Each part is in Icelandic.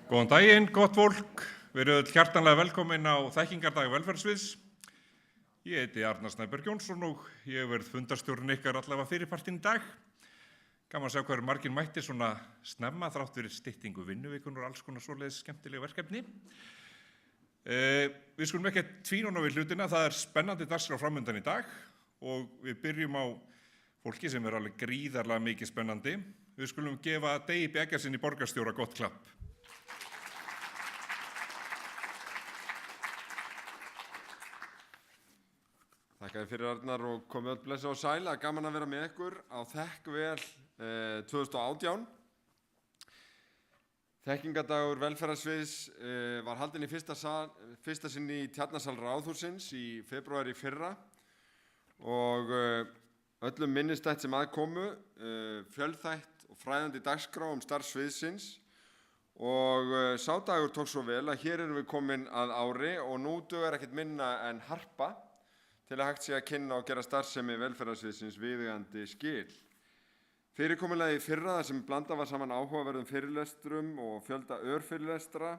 Góðan daginn, gott fólk. Verið öll hjartanlega velkomin á þekkingardag velferðsviðs. Ég heiti Arnar Snæberg Jónsson og ég verð fundarstjórinn ykkar allavega fyrirpartinn í dag. Gaman að sjá hvað margir mættir svona snemma þrátt fyrir styttingu vinnuvikunnar og alls konar svoleiðis skemmtileg verkefni. Við skulum ekki tvínóna við hlutina, það er spennandi dagskrá framundan í dag og við byrjum á fólki sem er alveg gríðarlega mikið spennandi. Við skulum gefa Degi Beggarsinni borgarstjóra gott klapp. Þakka fyrir Arnar og komið öll blessa og sæl, gaman að vera með ykkur á Þekkvel 2018. Þekkingardagur velferðarsviðs var haldinn í fyrsta sinn í Tjarnarsal Ráðhússins í febrúar í fyrra og öllum minnistætt sem aðkomu, fjölþætt og fræðandi dagskrá starf sviðsins og sá dagur tók svo vel að hér erum við komin að ári og nú dugar ekkert minna en harpa til að hægt sé að kynna og gera starfsemi velferðarsviðsins viðeigandi skil. Fyrirkomulagið í fyrra þar sem blandað var saman áhugaverðum fyrirlestrum og fjölda örfyrirlestra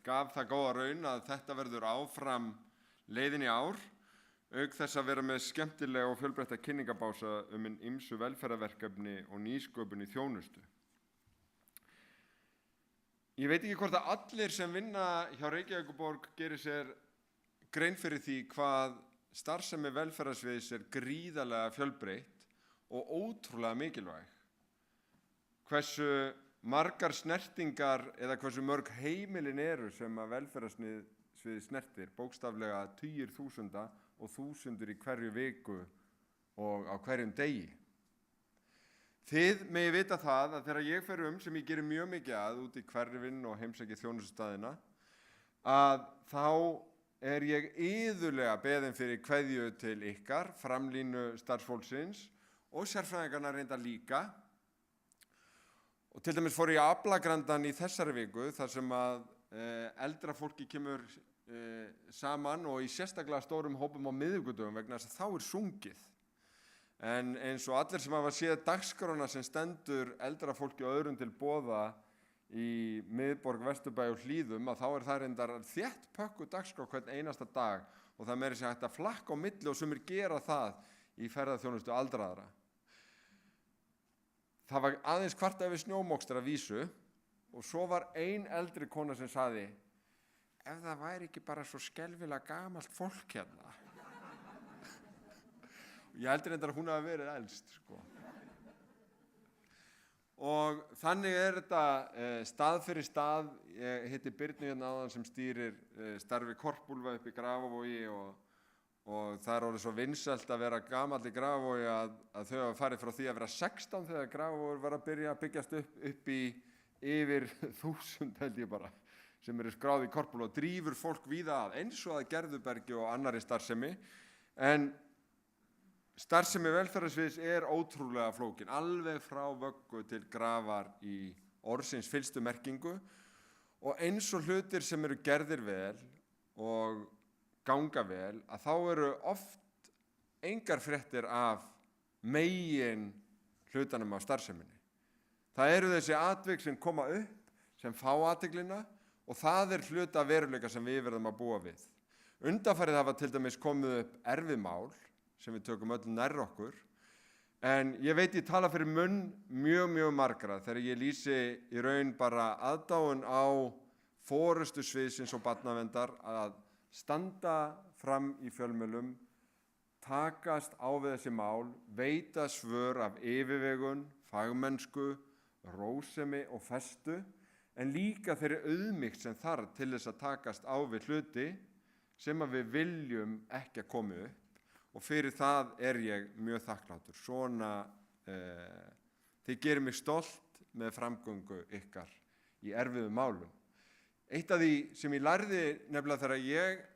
gaf það góða raun að þetta verður áfram leiðin í ár, auk þess að vera með skemmtilega og fjölbreytta kynningabása hin ýmsu velferðarverkefni og nýsköpun í þjónustu. Ég veit ekki hvort að allir sem vinna hjá Reykjavíkurborg gerir sér grein fyrir því hvað starfsemi velferðarsviðs er gríðarlega fjölbreytt og ótrúlega mikilvæg. Hversu margar snertingar eða hversu mörg heimilin eru sem að velferðarsvið snertir, bókstaflega tugir þúsunda og þúsundur í hverju viku og á hverjum degi. Þið megi vita það að þegar ég fer sem ég gerir mjög mikið að út í hverfin og heimsæki þjónustustaðina, að þá er ég iðulega beðinn fyrir kveðju til ykkar, framlínu starfsfólksins og sérfræðingarna reyndar líka. Og til dæmis fór ég á Aflagrandann í þessari viku þar sem að eldra fólki kemur saman og í sérstaklega stórum hópum á miðvikudögum vegna þess að þá er sungið. En eins og allir sem hafa séð dagskrána sem stendur eldra fólki og öðrum til boða í miðborg, Vesturbæ og Hlíðum að þá er það reyndar þétt pökkuð dagskrá hvern einasta dag og það meira sér hægt að flakka á milli og sumir gera það í ferðaþjónustu aldraðra. Það var aðeins kvartað við snjómokstur að vísu og svo var ein eldri kona sem sagði: ef það væri ekki bara svo skelfilega gamalt fólk hérna. Ég heldur reyndar að hún hafi verið elst, sko. Og þannig er þetta stað fyrir stað. Ég hitti Birnu hérna áðan sem stýrir starfi Korpúlfa upp í Grafarvogi og það er orðið svo vinsælt að vera gamall í Grafarvogi að þau hafa farið frá því að vera 16 þegar Grafarvogur var að byrja að byggjast upp í yfir 1000 held ég bara, sem eru skráð í Korpúlfa og drífur fólk víða að eins og að Gerðubergi og annarri starfsemi. En starfsemi velferðarsviðs er ótrúlega flókin, alveg frá vöggu til grafar í orðsins fyllstu merkingu og eins og hlutir sem eru gerðir vel og ganga vel að þá eru oft engar fréttir af megin hlutanum á starfseminni. Það eru þessi atvik sem koma upp, sem fá athyglina og það er hluta veruleika sem við verðum að búa við. Undanfarið hafa til dæmis komið upp erfið mál sem við tökum öll nærri okkur. En ég veit ég tala fyrir munn mjög margra þegar ég lýsi í raun bara aðdáun á forystu sviðsins og barnaverndar að standa fram í fjölmiðlum, takast á við þessi mál, veita svör af yfirvegun, fagmennsku, rósemi og festu, en líka þeirri auðmýkt sem þarf til þess að takast á við hluti sem að við viljum ekki að komi upp. Og fyrir það er ég mjög þakklátur. Svona, þið gerir mig stolt með framgöngu ykkar í erfiðum málum. Eitt af því sem ég lærði nefnilega þegar ég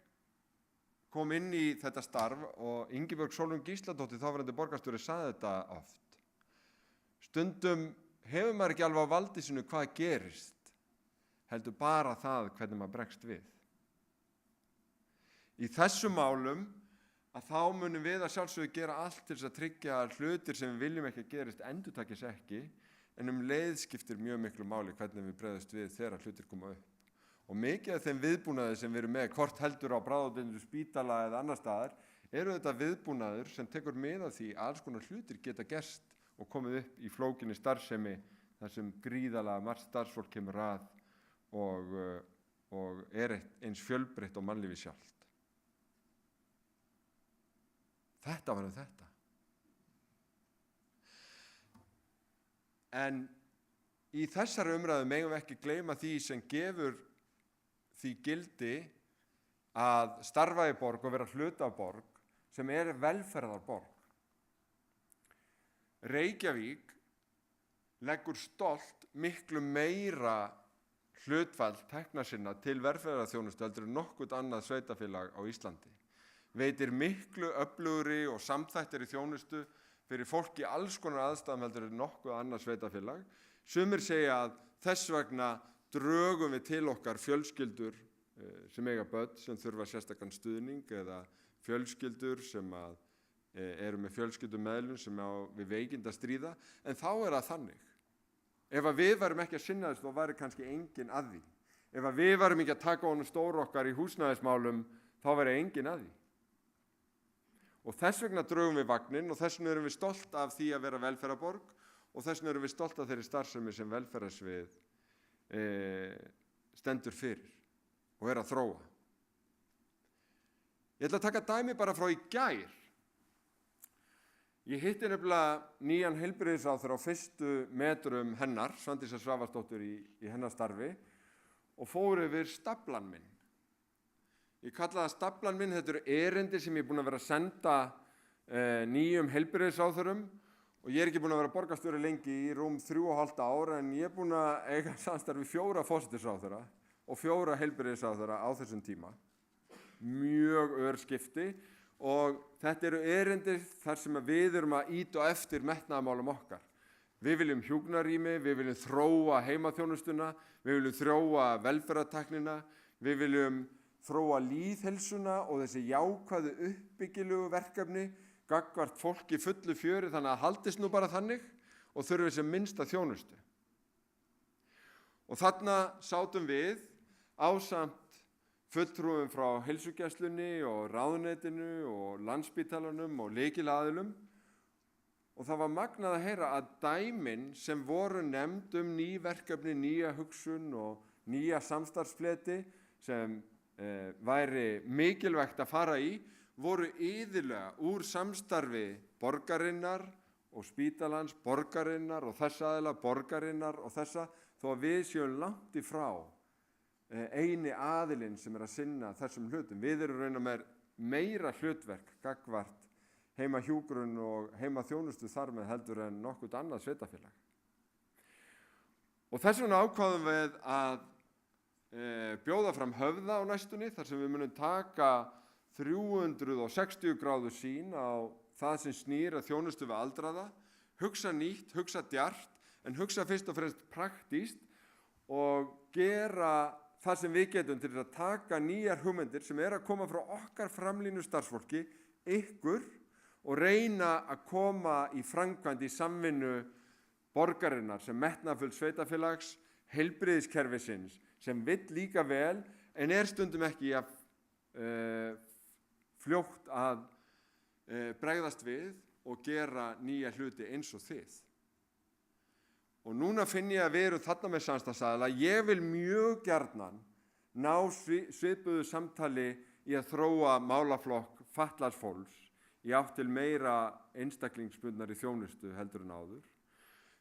kom inn í þetta starf og Ingibjörg Sólrún Gísladóttir, þáverandi borgarstjóri, sagði þetta oft. Stundum hefur maður ekki alveg á valdi sínu hvað gerist, heldur bara það hvernig maður bregst við. Í þessum málum að þá munum við að sjálfsögðu gera allt til þess að tryggja að hlutir sem við viljum ekki að gerist endurtakist ekki, en leið skiptir mjög miklu máli hvernig við bregðumst við þegar hlutir koma upp. Og mikið af þeim viðbúnaði sem við erum með, hvort heldur á bráðadeildar spítala eða annar staðar, eru þetta viðbúnaður sem tekur mið af því að alls konar hlutir geta gerst og komið upp í flókinni starfsemi þar sem gríðarlega margt starfsfólk kemur að og eins fjölbreytt og mannlífið sjálft. Þetta var þetta. En í þessari umræðu megum við ekki gleyma því sem gefur því gildi að starfa í borg og vera hluti af borg sem velferðarborg. Reykjavík leggur stolt miklu meira hlutfall tekna sinna til velferðarþjónustu heldur en nokkurt annað sveitarfélag á Íslandi. Veitir miklu öflugri og samþættari þjónustu fyrir fólk í alls konar aðstæðum heldur en nokkuð annað sveitarfélag. Sumir segja að þess vegna drögum við til okkar fjölskyldur sem eiga börn sem þurfa sérstakan stuðning eða fjölskyldur sem eru með fjölskyldumeðlum sem við veikinda stríða, en þá það þannig. Ef við værum ekki að sinna þess, þá væri kannski enginn að því. Ef við værum ekki að taka honum stóru okkar í húsnæðismálum, þá væri enginn að því. Og þess vegna drögum við vagninn og þess vegna erum við stolt af því að vera velferðarborg og þess vegna erum við stolt af þeirri starfsemi sem velferðarsvið stendur fyrir og að þróa. Ég ætla að taka dæmi bara frá í gær. Ég hitti nefnilega nýjan heilbrigðisráðherra á fyrstu metrum hennar, Svandísar Svavarsdóttur í hennar starfi, og fór yfir staflann minn. Ég kalla það staflann minn, þetta erindi sem ég búin að vera að senda nýjum heilbrigðisráðherrum og ég ekki búin að vera borgarstjóri lengi í rúm 3,5 ár en ég búin að eiga samstarf við 4 forsætisráðherra og 4 heilbrigðisráðherra á þessum tíma. Mjög örskipti og þetta erindi þar sem við erum að ýta á eftir metnaðarmálum okkar. Við viljum hjúkrunarrými, við viljum þróa heimaþjónustuna, við viljum þróa velferðartæknina, við viljum þróa lýðheilsuna og þessi jákvæðu uppbyggilegu verkefni gagnvart fólki fullu fjöri þannig að haldist nú bara þannig og þurfi sem minnsta þjónustu. Og þarna sátum við ásamt fulltrúum frá heilsugæslunni og ráðuneytinu og Landspítalanum og lykilaðilum og það var magnað að heyra að dæmin sem voru nefnd ný verkefni, nýja hugsun og nýja samstarfsfleti sem væri mikilvægt að fara í voru iðulega úr samstarfi borgarinnar og spítalans, borgarinnar og þessa aðila, borgarinnar og þessa, þó að við séum langt í frá eini aðilinn sem að sinna þessum hlutum. Við erum raun og meira hlutverk gagnvart heimahjúkrun og heimaþjónustu þar með heldur en nokkurt annað sveitarfélag. Og þess vegna ákváðum við að bjóða fram Höfða á næstunni þar sem við munum taka 360 gráðu sýn á það sem snýr að þjónustu við aldraða, hugsa nýtt, hugsa djart, en hugsa fyrst og fremst praktískt og gera það sem við getum til að taka nýjar hugmyndir sem að koma frá okkar framlínu starfsfólki, ykkur, og reyna að koma í framkvæmd í samvinnu borgarinnar sem metnaðarfull sveitarfélags, heilbrigðiskerfisins, sem vill líka vel en stundum ekki fljótt að bregðast við og gera nýja hluti eins og þið. Og núna finn ég að við erum þarna með samstarfsaðila. Ég vil mjög gjarnan ná svipuðu samtali í að þróa málaflokk fatlaðs fólks í átt til meira einstaklingsbundnari þjónustu heldur en áður.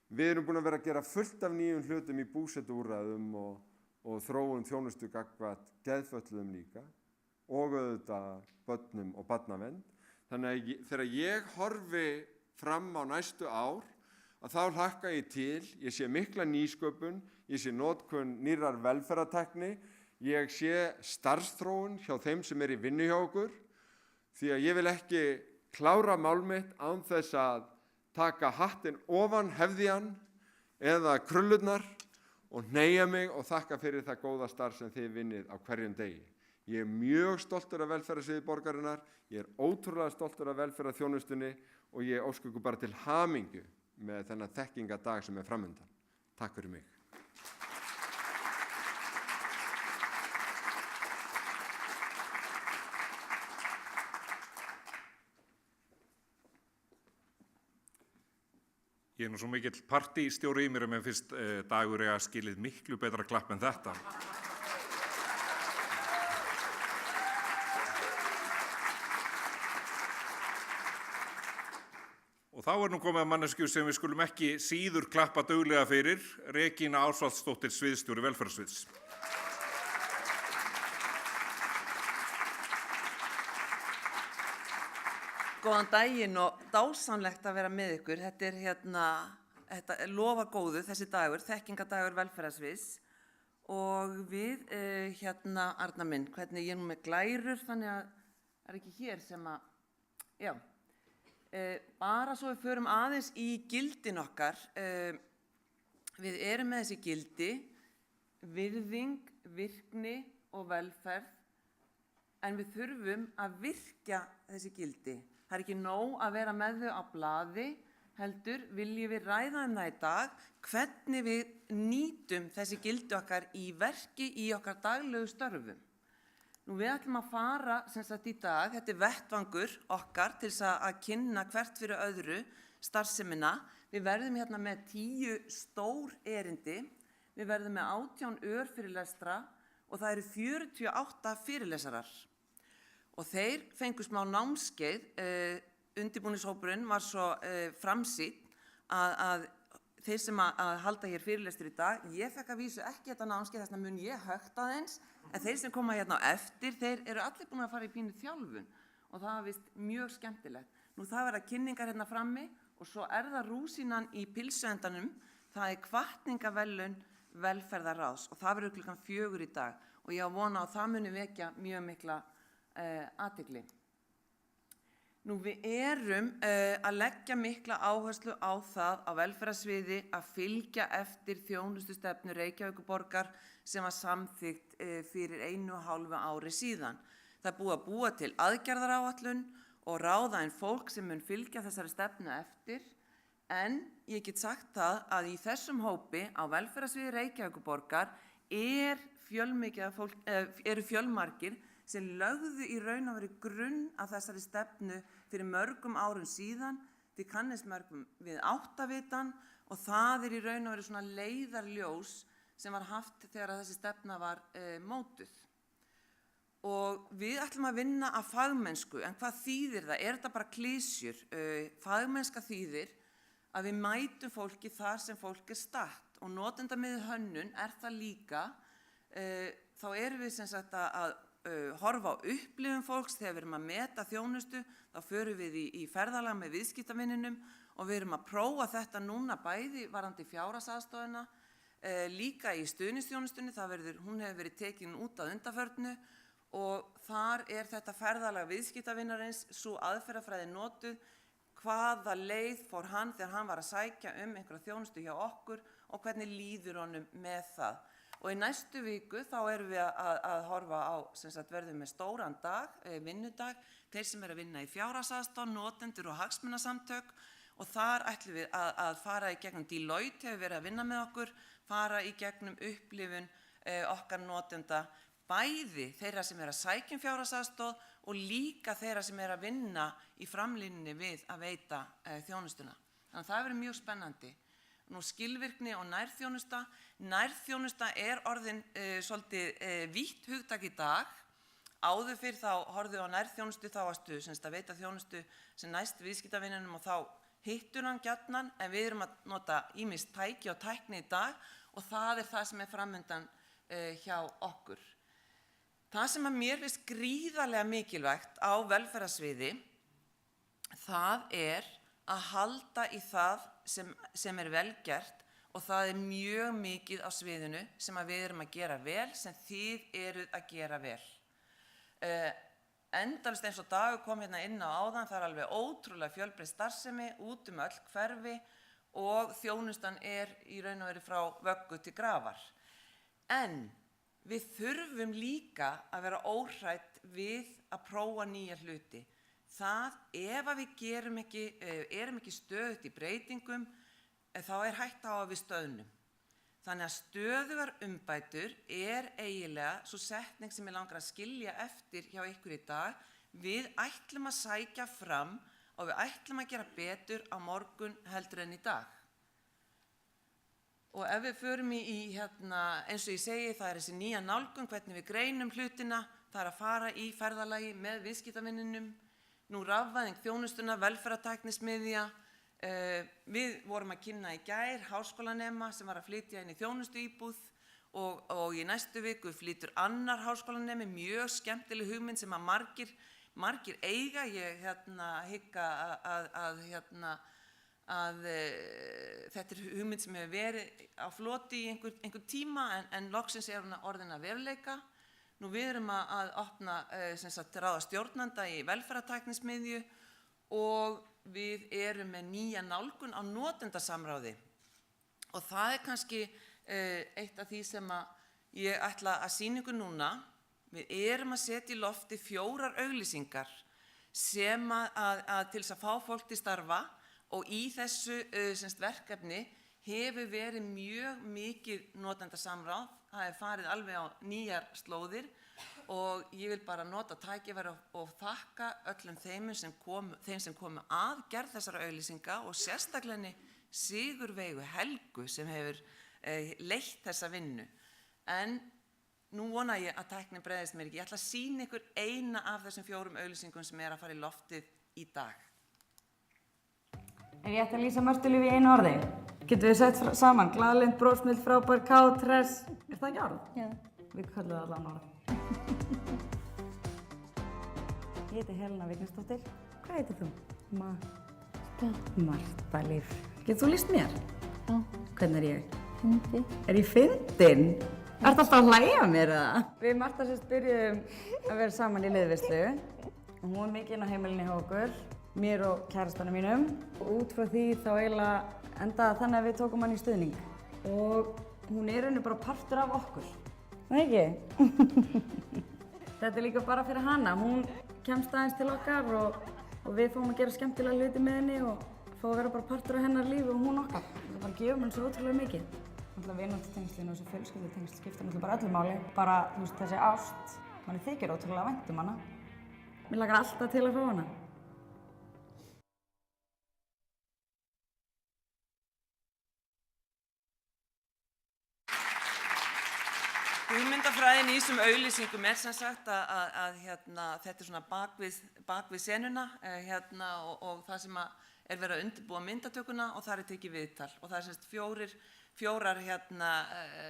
Við erum búin að vera að gera fullt af nýjum hlutum í búsetuúrræðum og þróun þjónustu gagnvart geðfötluðum líka og auðvitað börnum og barnavernd. Þannig að þegar ég horfi fram á næstu ár að þá hlakka ég til, ég sé mikla nýsköpun, ég sé notkun nýrrar velferðartækni, ég sé starfsþróun hjá þeim sem í vinnu hjá okkur, því að ég vil ekki klára mál mitt án þess að taka hattinn ofan hefðjan eða krullurnar og hneigja mig og þakka fyrir það góða starf sem þið vinnið á hverjum degi. Ég mjög stoltur af velferðarsviði borgarinnar, ég ótrúlega stoltur af velferðarþjónustunni og ég óska ykkur bara til hamingju með þennan þekkingadag sem framundan. Takk fyrir mig. Ég nú svo mikill partýstjóri í mér að mér finnst Dagur eiga skilið miklu betra klapp en þetta. Og þá nú komið að manneskju sem við skulum ekki síður klappa duglega fyrir, Regína Ásvaldsdóttir, sviðsstjóri velferðarsviðs. Góðan daginn og dásamlegt að vera með ykkur. Þetta lofa góðu þessi dagur, þekkingadagur velferðarsviðs og við Arna minn, hvernig ég nú með glærur þannig að það ekki hér sem að, já, bara svo við förum aðeins í gildin okkar, við erum með þessi gildi, virðing, virkni og velferð, en við þurfum að virkja þessi gildi. Það er ekki nóg að vera með þau á blaði, heldur viljum við ræða það í dag, hvernig við nýtum þessi gildi okkar í verki í okkar daglegu störfum. Við ætlum að fara í dag, þetta er vettvangur okkar til þess að kynna hvert fyrir öðru starfsemina. Við verðum með 10 stór erindi, við verðum með 18 örfyrirlestra og það eru 48 fyrirlesarar. Og þeir fengu smá námskeið, undirbúningshópurinn var svo framsýnn að þeir sem að halda hér fyrirlestur í dag, ég fekk að vísu ekki þetta námskeið, þess vegna mun ég högt aðeins, en þeir sem koma hérna á eftir, þeir eru allir búin að fara í pínu þjálfun og það var víst mjög skemmtilegt. Nú það verða kynningar hérna frammi og svo er það rúsínan í pylsuendanum, það er hvatningaverðlaun velferðarráðs og það verður klukkan 4 í dag og ég á vona að það muni vekja mjög mikla athygli. Við erum að leggja mikla áherslu á það á velferðarsviði að fylgja eftir þjónustustefnu Reykjavíkurborgar sem var samþykkt fyrir 1,5 ári síðan. Það er búið að búa til aðgerðaráætlun og ráða inn fólk sem mun fylgja þessari stefnu eftir, en ég get sagt það að í þessum hópi á velferðarsviði Reykjavíkurborgar eru fjölmargir sem lögðu í raun og veru grunn að þessari stefnu fyrir mörgum árum síðan. Þið kannist mörgum við áttavitann og það í raun og veru svona leiðarljós sem var haft þegar þessi stefna var mótuð. Og við ætlum að vinna að fagmennsku, en hvað þýðir það? Er þetta bara klísjur? Fagmennska þýðir að við mætum fólki þar sem fólk statt og notendamiðuð hönnun það líka. Þá erum við að horfa á upplifun fólks þegar við erum að meta þjónustu, þá förum við í ferðalag með viðskiptavininum og við erum að prófa þetta núna bæði varðandi fjárhagsaðstoðina, líka í stuðningsþjónustunni, hún hefur verið tekin út að undanförnu og þar þetta ferðalag viðskiptavinarins, sú aðferðafræði notuð, hvaða leið fór hann þegar hann var að sækja einhverja þjónustu hjá okkur og hvernig líður honum með það. Og í næstu viku þá erum við að horfa á, verðum með stóran dag, vinnudag, þeir sem eru að vinna í fjárhagsaðstoð, notendur og hagsmunasamtök og þar ætlum við að fara í gegnum Deloitte hefur verið að vinna með okkur, fara í gegnum upplifun okkar notenda, bæði þeirra sem eru að sækja fjárhagsaðstoð og líka þeirra sem eru að vinna í framlínunni við að veita þjónustuna. Þannig að það verður mjög spennandi. Skilvirkni og nærþjónusta. Nærþjónusta orðin svolítið vítt hugtak í dag. Áður fyrr þá horfðu á nærþjónustu, þá varstu að veita þjónustu sem næst viðskiptavininum og þá hittur hann gjarnan, en við erum að nota ýmis tæki og tækni í dag og það það sem framundan hjá okkur. Það sem að mér finnst gríðarlega mikilvægt á velferðarsviði, það að halda í það sem velgert og það mjög mikið á sviðinu sem að við erum að gera vel, sem þið eruð að gera vel. Endalaust eins og Dagur kom hérna inn á áðan, það alveg ótrúlega fjölbreytt starfsemi út öll hverfi og þjónustan í raun og veru frá vöggu til grafar. En við þurfum líka að vera óhrædd við að prófa nýja hluti. Ef við erum ekki stöðugt í breytingum, þá hætta á að við stöðnum. Þannig að stöðugar umbætur eiginlega svo setning sem ég langar að skilja eftir hjá ykkur í dag. Við ætlum að sækja fram og við ætlum að gera betur á morgun heldur en í dag. Og ef við förum í eins og ég segi, það þessi nýja nálgun, hvernig við greinum hlutina, það að fara í ferðalagi með viðskiptavinninum, nú rafvæðing þjónustuna, velferðartæknismiðja. Við vorum að kynna í gær háskólanema sem var að flytja inn í þjónustuíbúð og í næstu viku flytur annar háskólanemi, mjög skemmtileg hugmynd sem að margir eiga. Ég hygg að þetta hugmynd sem hefur verið á floti í einhver tíma en loksins hún orðin að veruleika. Nú við erum að opna ráða stjórnanda í velferðartæknismiðju og við erum með nýja nálgun á notendasamráði og það kannski eitt af því sem ég ætla að sýna ykkur núna. Við erum að setja í lofti 4 auglýsingar sem til þess að fá fólk til starfa og í þessu verkefni hefur verið mjög mikið notendasamráð. Það hefur farið alveg á nýjar slóðir og ég vil bara nota tækifæri og þakka öllum þeim sem komu að gerð þessara auglýsinga og sérstaklega Sigurveigu Helgu sem hefur leitt þessa vinnu. En nú vona ég að tæknin bregðist mér ekki. Ég ætla að sýna ykkur eina af þessum 4 auglýsingum sem að fara í loftið í dag. Ég ætla að lýsa Mörtulífi í einu orði. Getum við sett saman glaðlynd, brósmild, frábær, kát, hress. Það ekki orð? Já. Við köllum það allan orð. Ég heiti Helena Vignisdóttir. Hvað heitir þú? Marta Líf. Getur þú lýst mér? Já. Hvernig ég? Fyndin. Ég fyndin? Ertu alltaf að hlæja mér eða? Við Marta byrjuðum að vera saman í liðveislu og hún mikið inn á heimilinu hjá okkur, mér og kærastanum mínum. Og út frá því þá eiginlega endaði þannig að við tókum hann í stuðning. Og hún rauninni bara partur af okkur. Það ekki? Þetta líka bara fyrir hana. Hún kemst aðeins til okkar og við fáum að gera skemmtilega hluti með henni og fá að vera bara partur af hennar lífi og hún okkar. Það bara gefur mann svo ótrúlega mikið. Vináttutengslin og þessi fjölskyldutengsl skipta bara öllu máli. Bara þessi ást, manni þykir ótrúlega vænt hana. Mér lakar alltaf til að fá hana. Hugmyndafræðin í þessum auglýsingum sem sagt að þetta svona bakvið senuna og það sem verið að undirbúa myndatökuna og það tekið viðtal og það fjórar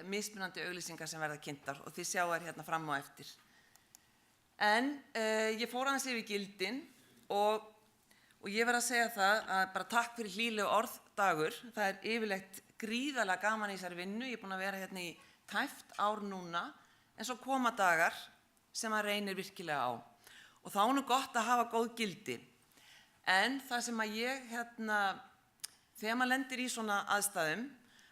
mismunandi auglýsingar sem verða kynntar og þið sjáu fram á eftir. En ég fór aðeins yfir gildin og ég verð að segja það að bara takk fyrir hlýlegu orð Dagur. Það yfirleitt gríðarlega gaman í þessari vinnu. Ég búin að vera í tæpt ár núna, en svo koma dagar sem að reynir virkilega á. Og þá nú gott að hafa góð gildi. En það sem að ég, þegar maður lendir í svona aðstæðum,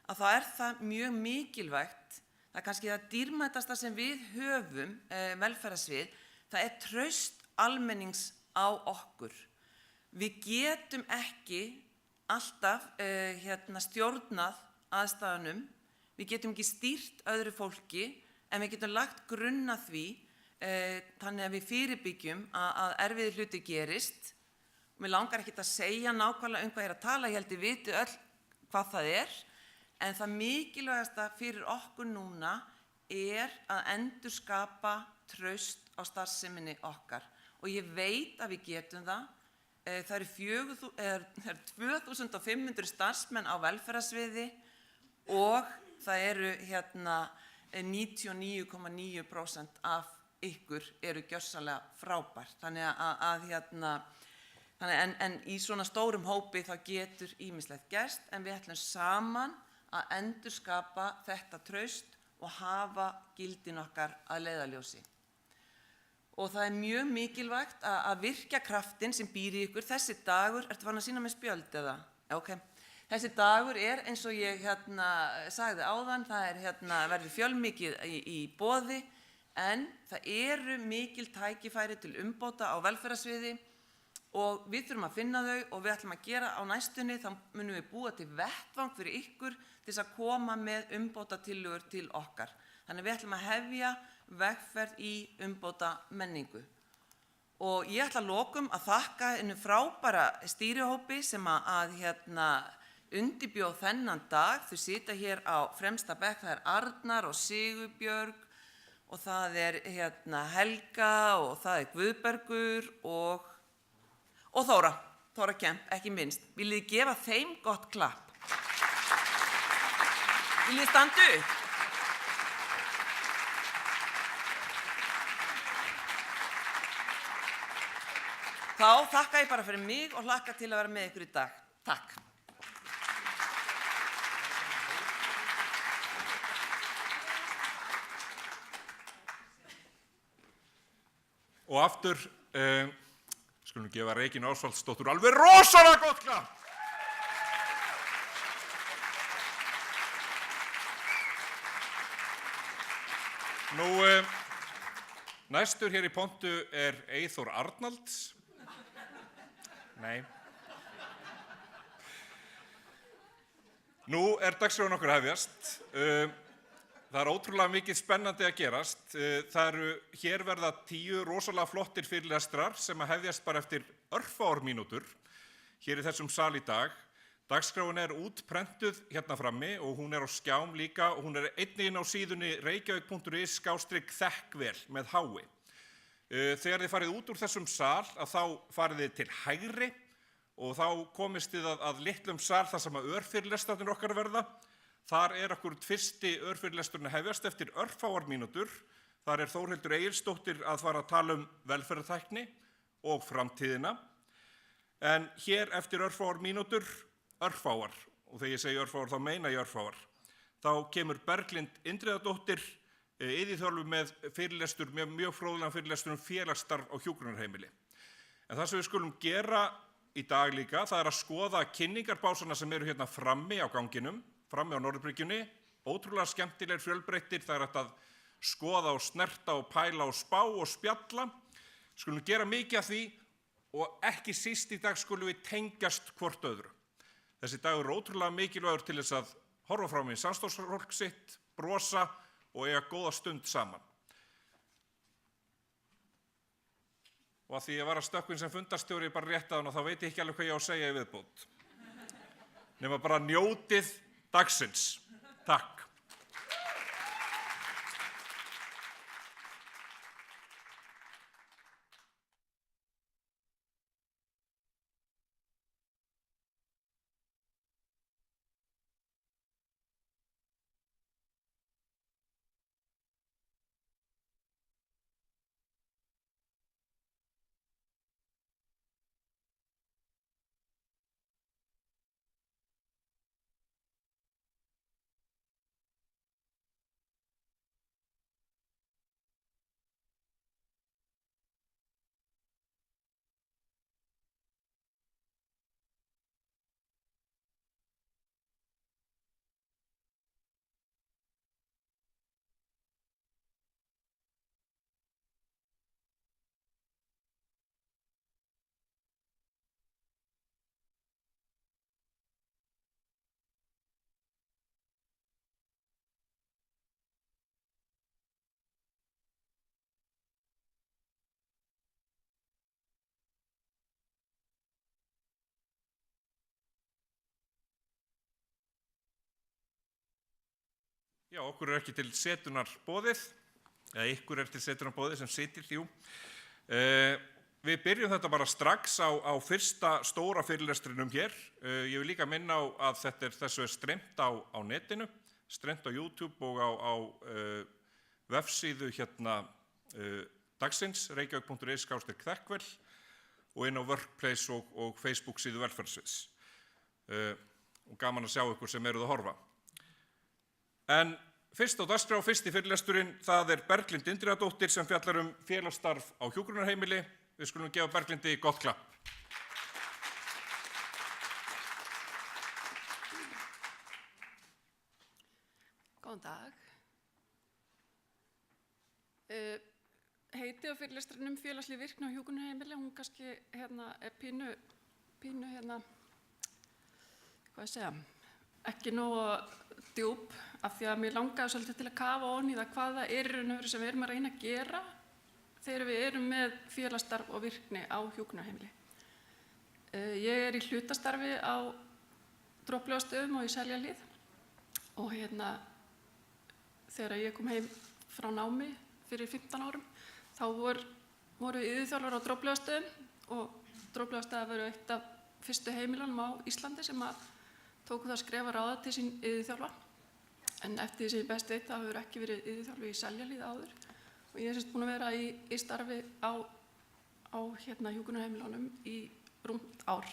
að þá það mjög mikilvægt, það kannski það dýrmætasta sem við höfum, velferðarsvið, það traust almennings á okkur. Við getum ekki alltaf stjórnað aðstæðunum. Við getum ekki stýrt öðru fólki en við getum lagt grunn að því þannig að við fyrirbyggjum að erfiðir hluti gerist. Mér langar ekkert að segja nákvæmlega hvað ég að tala, ég held ég viti öll hvað það en það mikilvægasta fyrir okkur núna að endurskapa traust á starfseminni okkar. Og ég veit að við getum það. Það eru 2500 starfsmenn á velferðarsviði og það eru 99,9% af ykkur eru gjörsamlega frábær. En í svona stórum hópi þá getur ýmislegt gerst, en við ætlum saman að endurskapa þetta traust og hafa gildin okkar að leiðarljósi. Og það mjög mikilvægt að virkja kraftinn sem býr í ykkur. Þessi dagur, ertu farin að sýna með spjöld eða? Ok. Þessi dagur eins og ég sagði áðan, það verður fjölmikið í boði, en það eru mikil tækifæri til umbóta á velferðarsviði og við þurfum að finna þau og við ætlum að gera á næstunni, þá munum við búa til vettvang fyrir ykkur til þess að koma með umbótatillögur til okkar. Þannig við ætlum að hefja vegferð í umbóta menningu. Og ég ætla að lokum að þakka einu frábæra stýrihópi sem að undirbjóð þennan dag. Þau sita hér á fremsta bekk, það er Arnar og Sigurbjörg og það er Helga og það er Guðbergur og Þóra Kemp, ekki minnst. Viljið þið gefa þeim gott klapp? Viljið þið standa upp? Þá þakka ég bara fyrir mig og hlakka til að vera með ykkur í dag. Takk. Og aftur, skulum gefa Regínu Ásvaldsdóttur alveg rosalega gott klapp. Nú, næstur hér í pontu er Eyþór Arnalds. Nei. Nú er dagskráin okkar að hefjast. Það er ótrúlega mikið spennandi að gerast. Hér verða 10 rosalega flottir fyrirlestrar sem að hefjast bara eftir örfáar mínútur hér í þessum sal í dag. Dagskráin er útprentuð hérna frammi og hún er á skjám líka og hún er einnig inn á síðunni reykjavík.is/þekkvel með hái. Þegar þið farið út úr þessum sal að þá farið þið til hægri og þá komist þið að litlum sal þar sem að örfyrirlestarnir okkar verða. Þar er okkur fyrsti örfyrirlesturinn að hefjast eftir örfáar mínútur. Þar er Þórhildur Egilsdóttir að fara að tala velferðartækni og framtíðina. En hér eftir örfáar mínútur, örfáar, og þegar ég segi örfáar þá meina ég örfáar, þá kemur Berglind Indriðadóttir iðjuþjálfi með fyrirlestur, mjög fróðlegan fyrirlestur félagsstarf á hjúkrunarheimili. En það sem við skulum gera í dag líka, það er að skoða kynningarbásana sem eru hérna frammi á ganginum, frammi á Norðurbryggjunni, ótrúlega skemmtilegir fjölbreyttir, það er hægt að skoða og snerta og pæla og spá og spjalla. Skulum gera mikið af því og ekki síst í dag skulum við tengjast hvort öðru. Þessi dagur er ótrúlega mikilvægur til þess að horfa fram í samstarfsfólk sitt, brosa og eiga góða stund saman. Og að því ég var að stökkvinn sem fundarstjóri bara rétt að hana, þá veit ég ekki alveg hvað ég á að segja í viðbót. Nema bara njótið dagsins. Takk. Já, okkur er ekki til setunar boðið, eða ykkur er til setunar boðið sem sitir, jú. Við byrjum þetta bara strax á fyrsta stóra fyrirlestrinum hér. Ég vil líka minna á að þessu er streymt á netinu, streymt á YouTube og á vefsíðu hérna dagsins, reykjavík.is/þekkvel og inn á Workplace og Facebook síðu velferðarsviðs. Og gaman að sjá ykkur sem eruð að horfa. En fyrst á dagskrá, fyrsti fyrirlesturinn, það er Berglind Indriðadóttir sem fjallar félagsstarf á hjúkrunarheimili. Við skulum gefa Berglindi gott klapp. Góðan dag. heiti á fyrirlestrinum félagsleg virkni á hjúkrunarheimili, hún kannski er pínu hvað ég segja, ekki nógu djúp af því að mér langaði svolítið til að kafa ofan í það hvað það er í raun og veru sem við erum að reyna að gera þegar við erum með félagsstarf og virkni á hjúkrunarheimili. Ég er í hlutastarfi á Droplaugarstöðum og í Seljahlíð og þegar ég kom heim frá námi fyrir 15 árum þá voru iðjuþjálfar á Droplaugarstöðum og Droplaugarstöðar voru eitt af fyrstu heimilunum á Íslandi sem að tóku það skref að ráða til sín iðjuþjálfa. En eftir því sem ég best veit, það hefur ekki verið iðjuþjálfi í Seljahlíð áður. Og ég er semst búin að vera í starfi á hjúkrunarheimilunum í rúmt ár.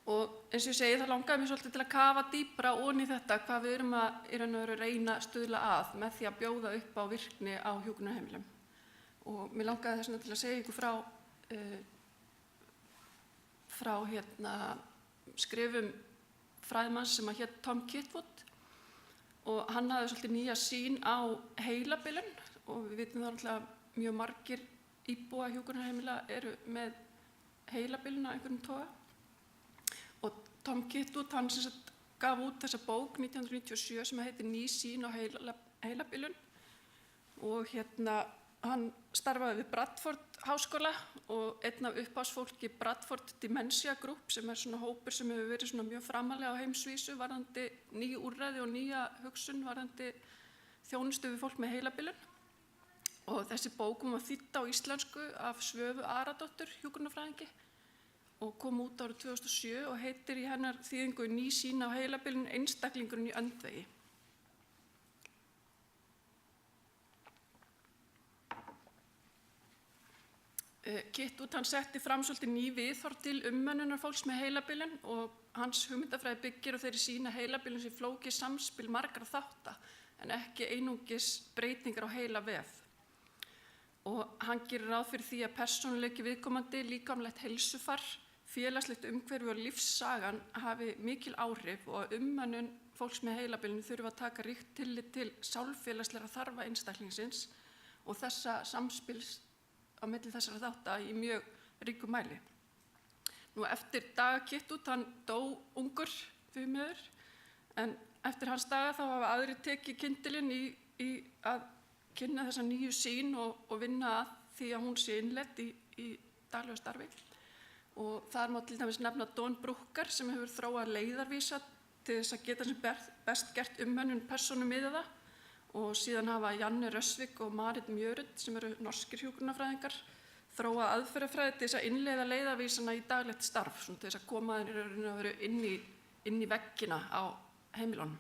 Og eins og ég segi, það langaði mér svolítið til að kafa dýpra ofan í þetta hvað við erum að í raun og veru reyna að stuðla að með því að bjóða upp á virkni á hjúkrunarheimilum. Og mér langaði þess vegna til að segja ykkur frá skrifum fræðimanns sem að hét Tom Kitwood og hann hafði svolítið nýja sýn á heilabilun og við vitum það náttúrulega mjög margir íbúa hjúkrunarheimila eru með heilabilun af einhverjum toga. Og Tom Kitwood, hann sem sagt gaf út þessa bók 1997 sem heitir Ný sýn á heilabilun og hann starfaði við Bradford háskóla og einn af upphafsfólki Bradford Dementia Group sem er svona hópur sem hefur verið svona mjög framalega á heimsvísu varðandi ný úrræði og nýja hugsun varðandi þjónustu við fólk með heilabilun. Og þessi bók var þýdd á íslensku af Svövu Aradóttur hjúkrunarfræðingi og kom út árið 2007 og heitir í hennar þýðingu Ný sýn á heilabilun einstaklingurinn í öndvegi. Kitwood, hann setti fram svolítið ný viðhorf til umönnunar fólks með heilabilun og hans hugmyndafræði byggir á þeirri sýn að heilabilun sé flókið samspil margra þátta en ekki einungis breytingar á heilavef. Og hann gerir ráð fyrir því að persónuleiki viðkomandi, líkamlegt heilsufar, félagslegt umhverfi og lífssagan hafi mikil áhrif og að umönnun fólks með heilabilun þurfa að taka ríkt tillit til sálfélagslegra þarfa einstaklingsins og þessa samspils á milli þessara þátta í mjög ríkum mæli. Nú eftir daga Kitwood, hann dó ungur því miður, en eftir hans daga þá hafa aðrir tekið kyndilinn í að kynna þessa nýju sýn og vinna að því að hún sé innleidd í daglegu starfi. Og þar má til dæmis nefna Dawn Brooker sem hefur þróað leiðarvísa til þess að geta sem best gert umönnun persónumiðaða. Og síðan hafa Janne Rösvik og Marit Mjörud sem eru norskir hjúkrunarfræðingar þróað aðferðafræði til þess að innleiða leiðarvísana í daglegt starf, svona til þess að koma þeir inn í veggina á heimilunum.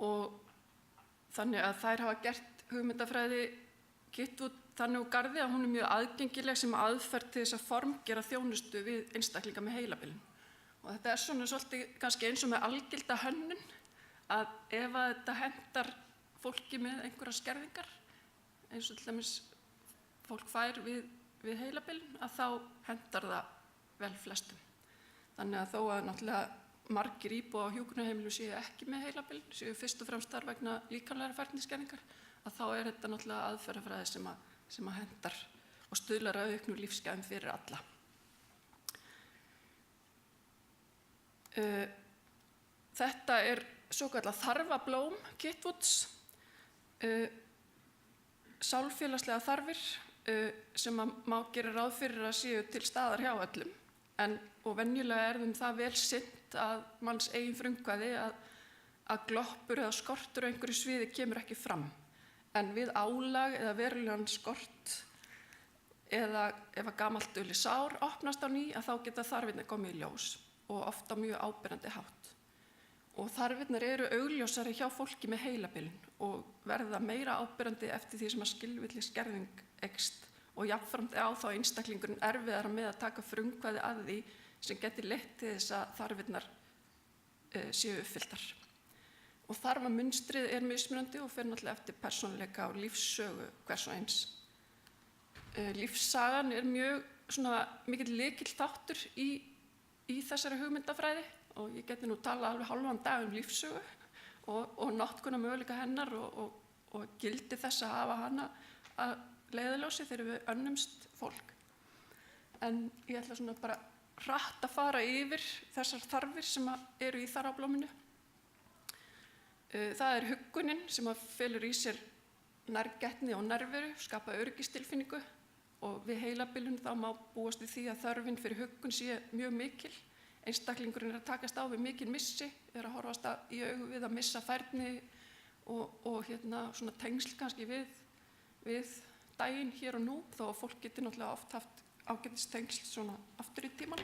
Og þannig að þær hafa gert hugmyndafræði Kitwood þannig úr garði að hún er mjög aðgengileg sem aðferð til þess að formgera þjónustu við einstaklinga með heilabilun. Og þetta er svona svolítið kannski eins og með algilda hönnun, að ef að þetta hentar fólki með einhverjar skerðingar, eins og til dæmis fólk fær við heilabilun, að þá hentar það vel flestum. Þannig að þó að náttúrulega margir íbúa á hjúkrunarheimilu séu ekki með heilabilun, séu fyrst og fremst þar vegna líkamlegra færniskerðingar, að þá er þetta náttúrulega aðferðafræði sem að hentar og stuðlar að auknu lífsgæðum fyrir alla. Þetta er svokallað þarfablóm Kitwoods, sálfélagslega þarfir sem má gera ráð fyrir að séu til staðar hjá öllum. Og venjulega er það vel sinnt að manns eigin frumkvæði að gloppur eða skortur á einhverju sviði kemur ekki fram. En við álag eða verulegan skort eða ef að gamalt dulið sár opnast á ný að þá geta þarfirnar komið í ljós og oft á mjög áberandi hátt. Og þarfirnar eru augljósari hjá fólki með heilabilun og verða meira áberandi eftir því sem að skilvirkni skerðing eykst og jafnframt á þá einstaklingurinn erfiðara með að taka frumkvæði að því sem geti leitt til þess að þarfirnar séu uppfylltar. Og þarfamunstrið er mismunandi og fer náttúrulega eftir persónuleika og lífssögu hvers og eins. Lífssagan er mjög mikill lykill þáttur í þessari hugmyndafræði og ég geti nú talað alveg hálfan dag lífssögu og notkun möguleika hennar og og gildi þess að hafa hana að leiðarljósi þegar við önnumst fólk. En ég ætla svona bara hratt að fara yfir þessar þarfir sem eru í þarfablóminu. Það huggunin sem felur í sér nærgætni og nærveru, skapa öryggistilfinningu, og við heilabilun þá má búast við því að þörfin fyrir huggun sé mjög mikil. Einstaklingurinn að takast á við mikil missi, að horfast í augu við að missa færni og svona tengsl kannski við daginn hér og nú, þó að fólk geti náttúrulega oft haft ágætis tengsl svona aftur í tíman.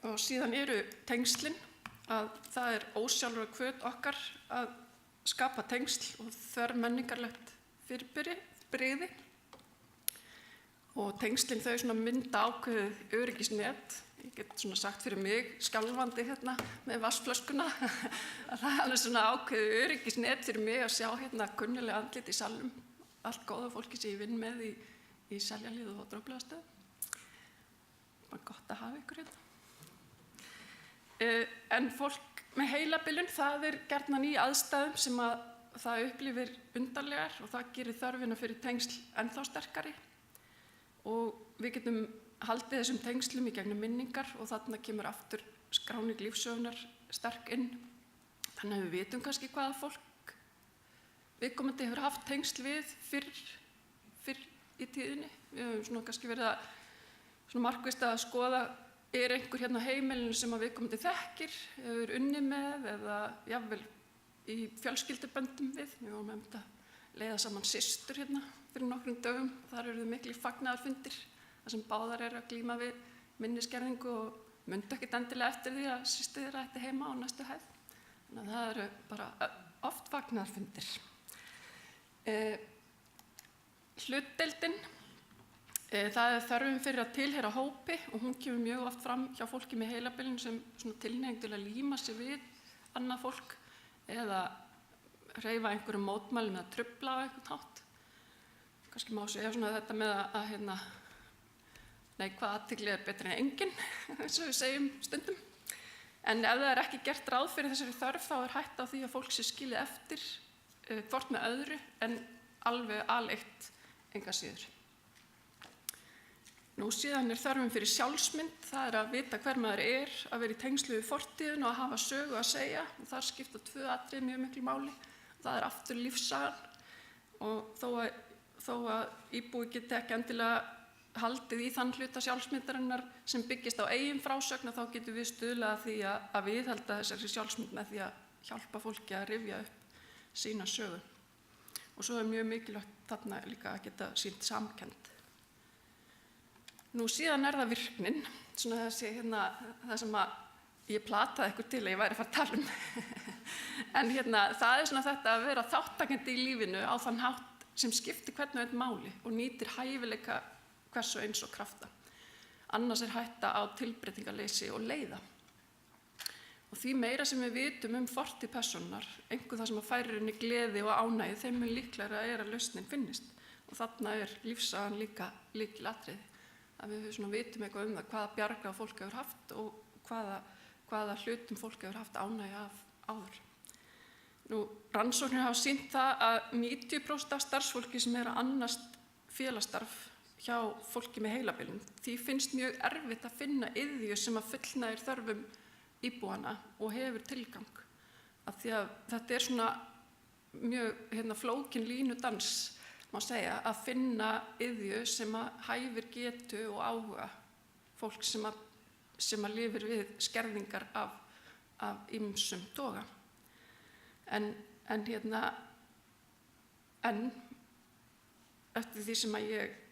Og síðan eru tengslin, að það ósjálfur hvöt okkar að skapa tengsl og þvermenningarlegt fyrirbrigði. Og tengslin þau svona mynda ákveðið öryggisnet. Ég get svona sagt fyrir mig, skjálfandi með vatnsflöskuna, að það alveg svona ákveðið öryggisnet fyrir mig að sjá kunnulega andlit í salnum. Allt góða fólki sem ég vinn með í Seljalíð og Droplaugarstöðum. Bara gott að hafa ykkur hérna. En fólk með heilabilun, það gjarnan í aðstæðum sem að það upplifir undarlegar og það gerir þörfina fyrir tengsl ennþá sterkari. Og við getum haldið þessum tengslum í gegnum minningar og þarna kemur aftur skráning lífssögunar sterk inn. Þannig að við vitum kannski hvaða fólk viðkomandi hefur haft tengsl við fyrr í tíðinni. Við höfum svona kannski verið að markvisst að skoða, einhver hérna á heimilinu sem að viðkomandi þekkir, hefur unnið með eða jafnvel í fjölskylduböndum við. Við vorum að leiða saman systur hérna fyrir nokkrum dögum. Þar eru miklir fagnaðarfundir þar sem báðar eru að glíma við minnisgerðingu og mundu ekkert endilega eftir því að systir þeirra ætti heima á næstu hæð. Þannig að það eru bara oft fagnaðarfundir. Hlutdeildin. Það þörfin fyrir að tilheyra hópi og hún kemur mjög oft fram hjá fólki með heilabilun sem svona tilhneiging til að líma sig við annað fólk eða hreyfa einhverjum mótmælum eða trufla á einhvern hátt. Kannski má segja svona þetta með að hvað athygli betri en engin, eins og við segjum stundum. En ef það ekki gert ráð fyrir þessari þörf þá hætta á því að fólk sé skilið eftir hvort með öðru en alveg aleitt enga síður. Nú síðan þörfin fyrir sjálfsmynd, það að vita hver maður að vera í tengslu við fortíðin og að hafa sögu að segja. Og þar skipta 2 atriði mjög miklu máli. Það aftur lífssagan og þó að íbúi geti ekki endilega haldið í þann hluta sjálfsmyndarinnar sem byggist á eigin frásögn, þá getum við stuðlað að því að viðhalda þessari sjálfsmynd með því að hjálpa fólki að rifja upp sína sögu. Og svo mjög mikilvægt þarna líka að geta sýnt samkennd. Nú síðan það virknin, svona það sem að ég plataði ykkur til að ég væri að fara að tala um. En það svona þetta að vera þátttakandi í lífinu á þann hátt sem skiptir hvern og einn máli og nýtir hæfileika hvers og eins og krafta. Annars hætta á tilbreytingarleysi og leiða. Og því meira sem við vitum fortíð persónunnar, einhver það sem að færir henni gleði og ánægju, þeim mun líklegra að lausnin finnist. Og þarna lífssagan líka lykilatriði. Að við vitum eitthvað það hvaða bjarga fólk hefur haft og hvaða hlutum fólk hefur haft ánægju af áður. Nú, rannsóknir hafa sýnt það að 90% af starfsfólki sem að annast félagsstarf hjá fólki með heilabilun, því finnst mjög erfitt að finna iðju sem að fullnægir þörfum íbúanna og hefur tilgang. Af því að þetta svona mjög flókin línudans, má segja, að finna iðju sem að hæfir getu og áhuga fólk sem að lifir við skerðingar af ýmsum toga. En eftir því sem að ég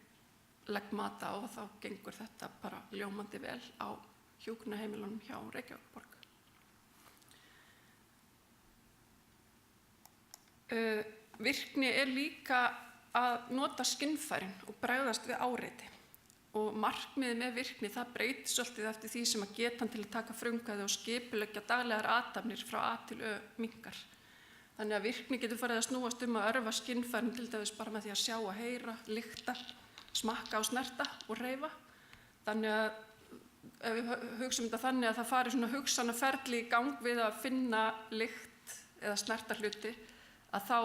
legg mat á þá gengur þetta bara ljómandi vel á hjúkrunarheimilunum hjá Reykjavíkurborg. Virkni líka að nota skynfærin og bregðast við áreiti. Og markmiðið með virkni það breytist svolítið eftir því sem að getan til að taka frumkvæði og skipuleggja daglegar athafnir frá A til Ö minnkar. Þannig að virkni getur farið að snúast að örva skynfærin til dæmis bara með því að sjá og heyra, lykta, smakka og snerta og hreyfa. Þannig að ef við hugsum þetta þannig að það fari svona hugsanaferli í gang við að finna lykt eða snerta hluti, að þá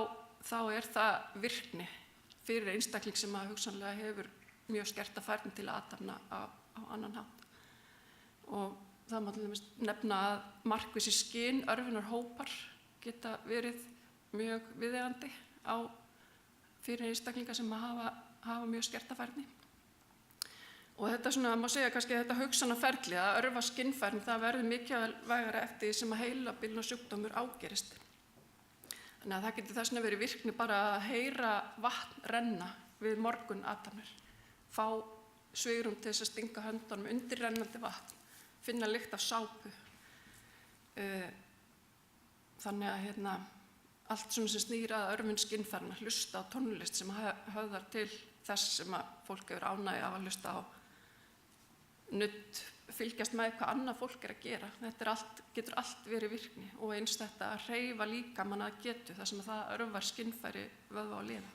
það virkni fyrir einstakling sem að hugsanlega hefur mjög skerta færni til að athafna á annan hátt. Og það má til dæmis nefna að markvissi skyn, örvunarhópar geta verið mjög viðeigandi fyrir einstaklinga sem hafa mjög skerta færni. Og þetta svona, má segja kannski þetta hugsanaferli að örva skynfærni, það verður mikilvægara eftir því sem að heilabilun og sjúkdómur ágerist. Þannig að það getur þess vegna verið virkni bara að heyra vatn renna við morgunathafnir, fá svigrúm til þess að stinga höndunum undir rennandi vatn, finna lykt af sápu. Þannig að allt svona sem snýr að örvun skynfærna, hlusta á tónlist sem höfðar til þess sem að fólk hefur ánægju af að hlusta á, nudd, fylgjast með hvað annað fólk að gera. Þetta getur allt verið virkni og eins þetta að hreyfa líkamann að getu þar sem það örvar skynfæri vöðva og liða.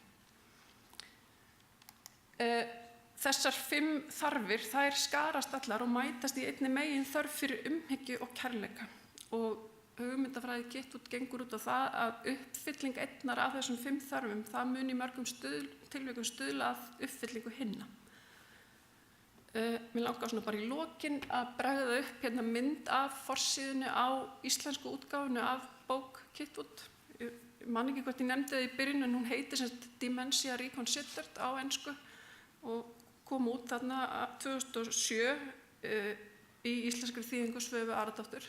Þessar 5 þarfir, þær skarast allar og mætast í einni megin þörf fyrir umhyggju og kærleika. Og hugmyndafræði Kitwood gengur út á það að uppfylling einnar af þessum 5 þörfum, það mun í mörgum tilvikum stuðla að uppfyllingu hinna. Mér langar svona bara í lokin að bregða upp mynd af forsíðunni á íslensku útgáfunu af bók Kitwood. Ég man ekki hvort ég nefndi það í byrjun, en hún heitir sem Dementia Reconsidered á ensku og kom út þarna 2007 í íslenskri þýðingu Svövu Aradóttur.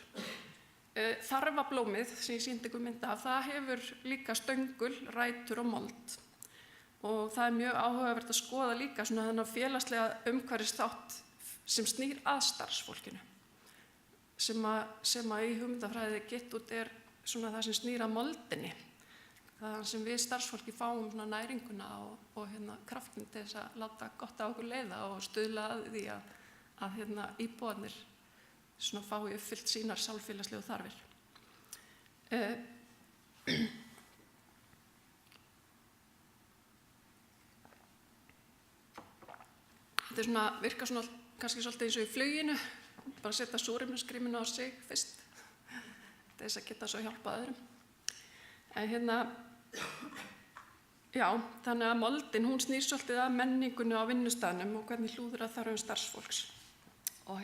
Þarfablómið sem ég sýndi ykkur mynd af, það hefur líka stöngul, rætur og mold. Og það mjög áhugavert að skoða líka svona þennan félagslega umhverfisþátt sem snýr að starfsfólkinu. Sem að í hugmyndafræði Kitwood svona það sem snýr að moldinni. Það sem við starfsfólki fáum svona næringuna og kraftin til þess að láta gott á okkur leiða og stuðla að því að íbúarnir svona fái uppfyllt sínar sálfélagslegu þarfir. Þetta svona, virkar svona kannski svolítið eins og í fluginu, bara setja súrefnisgrímuna á sig fyrst, til þess að geta svo hjálpað öðrum. En já, þannig að moldin, hún snýr svolítið að menningunni á vinnustaðnum og hvernig hlúðra þarfum starfsfólks. Og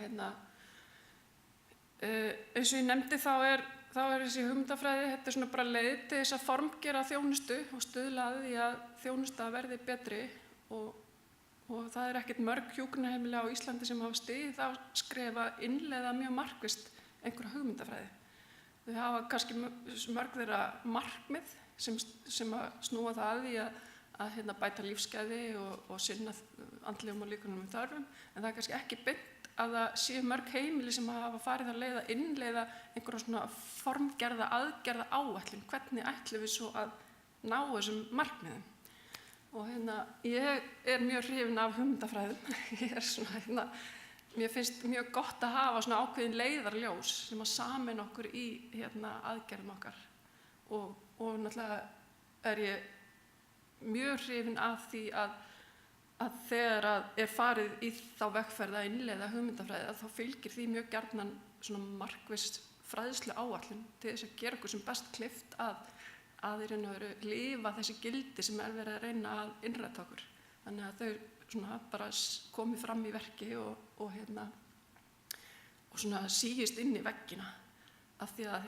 eins og ég nefndi þá er þessi hugmyndafræði, þetta svona bara leið til þess að formgera þjónustu og stuðla að því að þjónusta verði betri og það er ekkert mörg hjúkrunarheimili á Íslandi sem hafa stigið þá skref að innleiða mjög markvisst einhverja hugmyndafræði. Þau hafa kannski mörg þeirra markmið sem að snúa það að því að bæta lífsgæði og sinna andlegum og líkamlegum þörfum, en það er kannski ekki beint að það séu mörg heimili sem hafa farið að innleiða einhverja svona formgerða aðgerða áætlun, hvernig ætlum við svo að ná þessum markmiðum. Og ég mjög hrifin af hugmyndafræðum. Mér finnst mjög gott að hafa svona ákveðin leiðarljós sem að sameina okkur í aðgerðum okkar. Og náttúrulega ég mjög hrifin af því að þegar er farið í þá vegferð að innleiða hugmyndafræði, þá fylgir því mjög gjarnan svona markviss fræðslu áætlun til þess að gera okkur sem best kleift að í raun og veru lifa þessi gildi sem verið að reyna að innræta okkur. Þannig að þau svona bara komi fram í verki og svona sígist inn í veggina. Af því að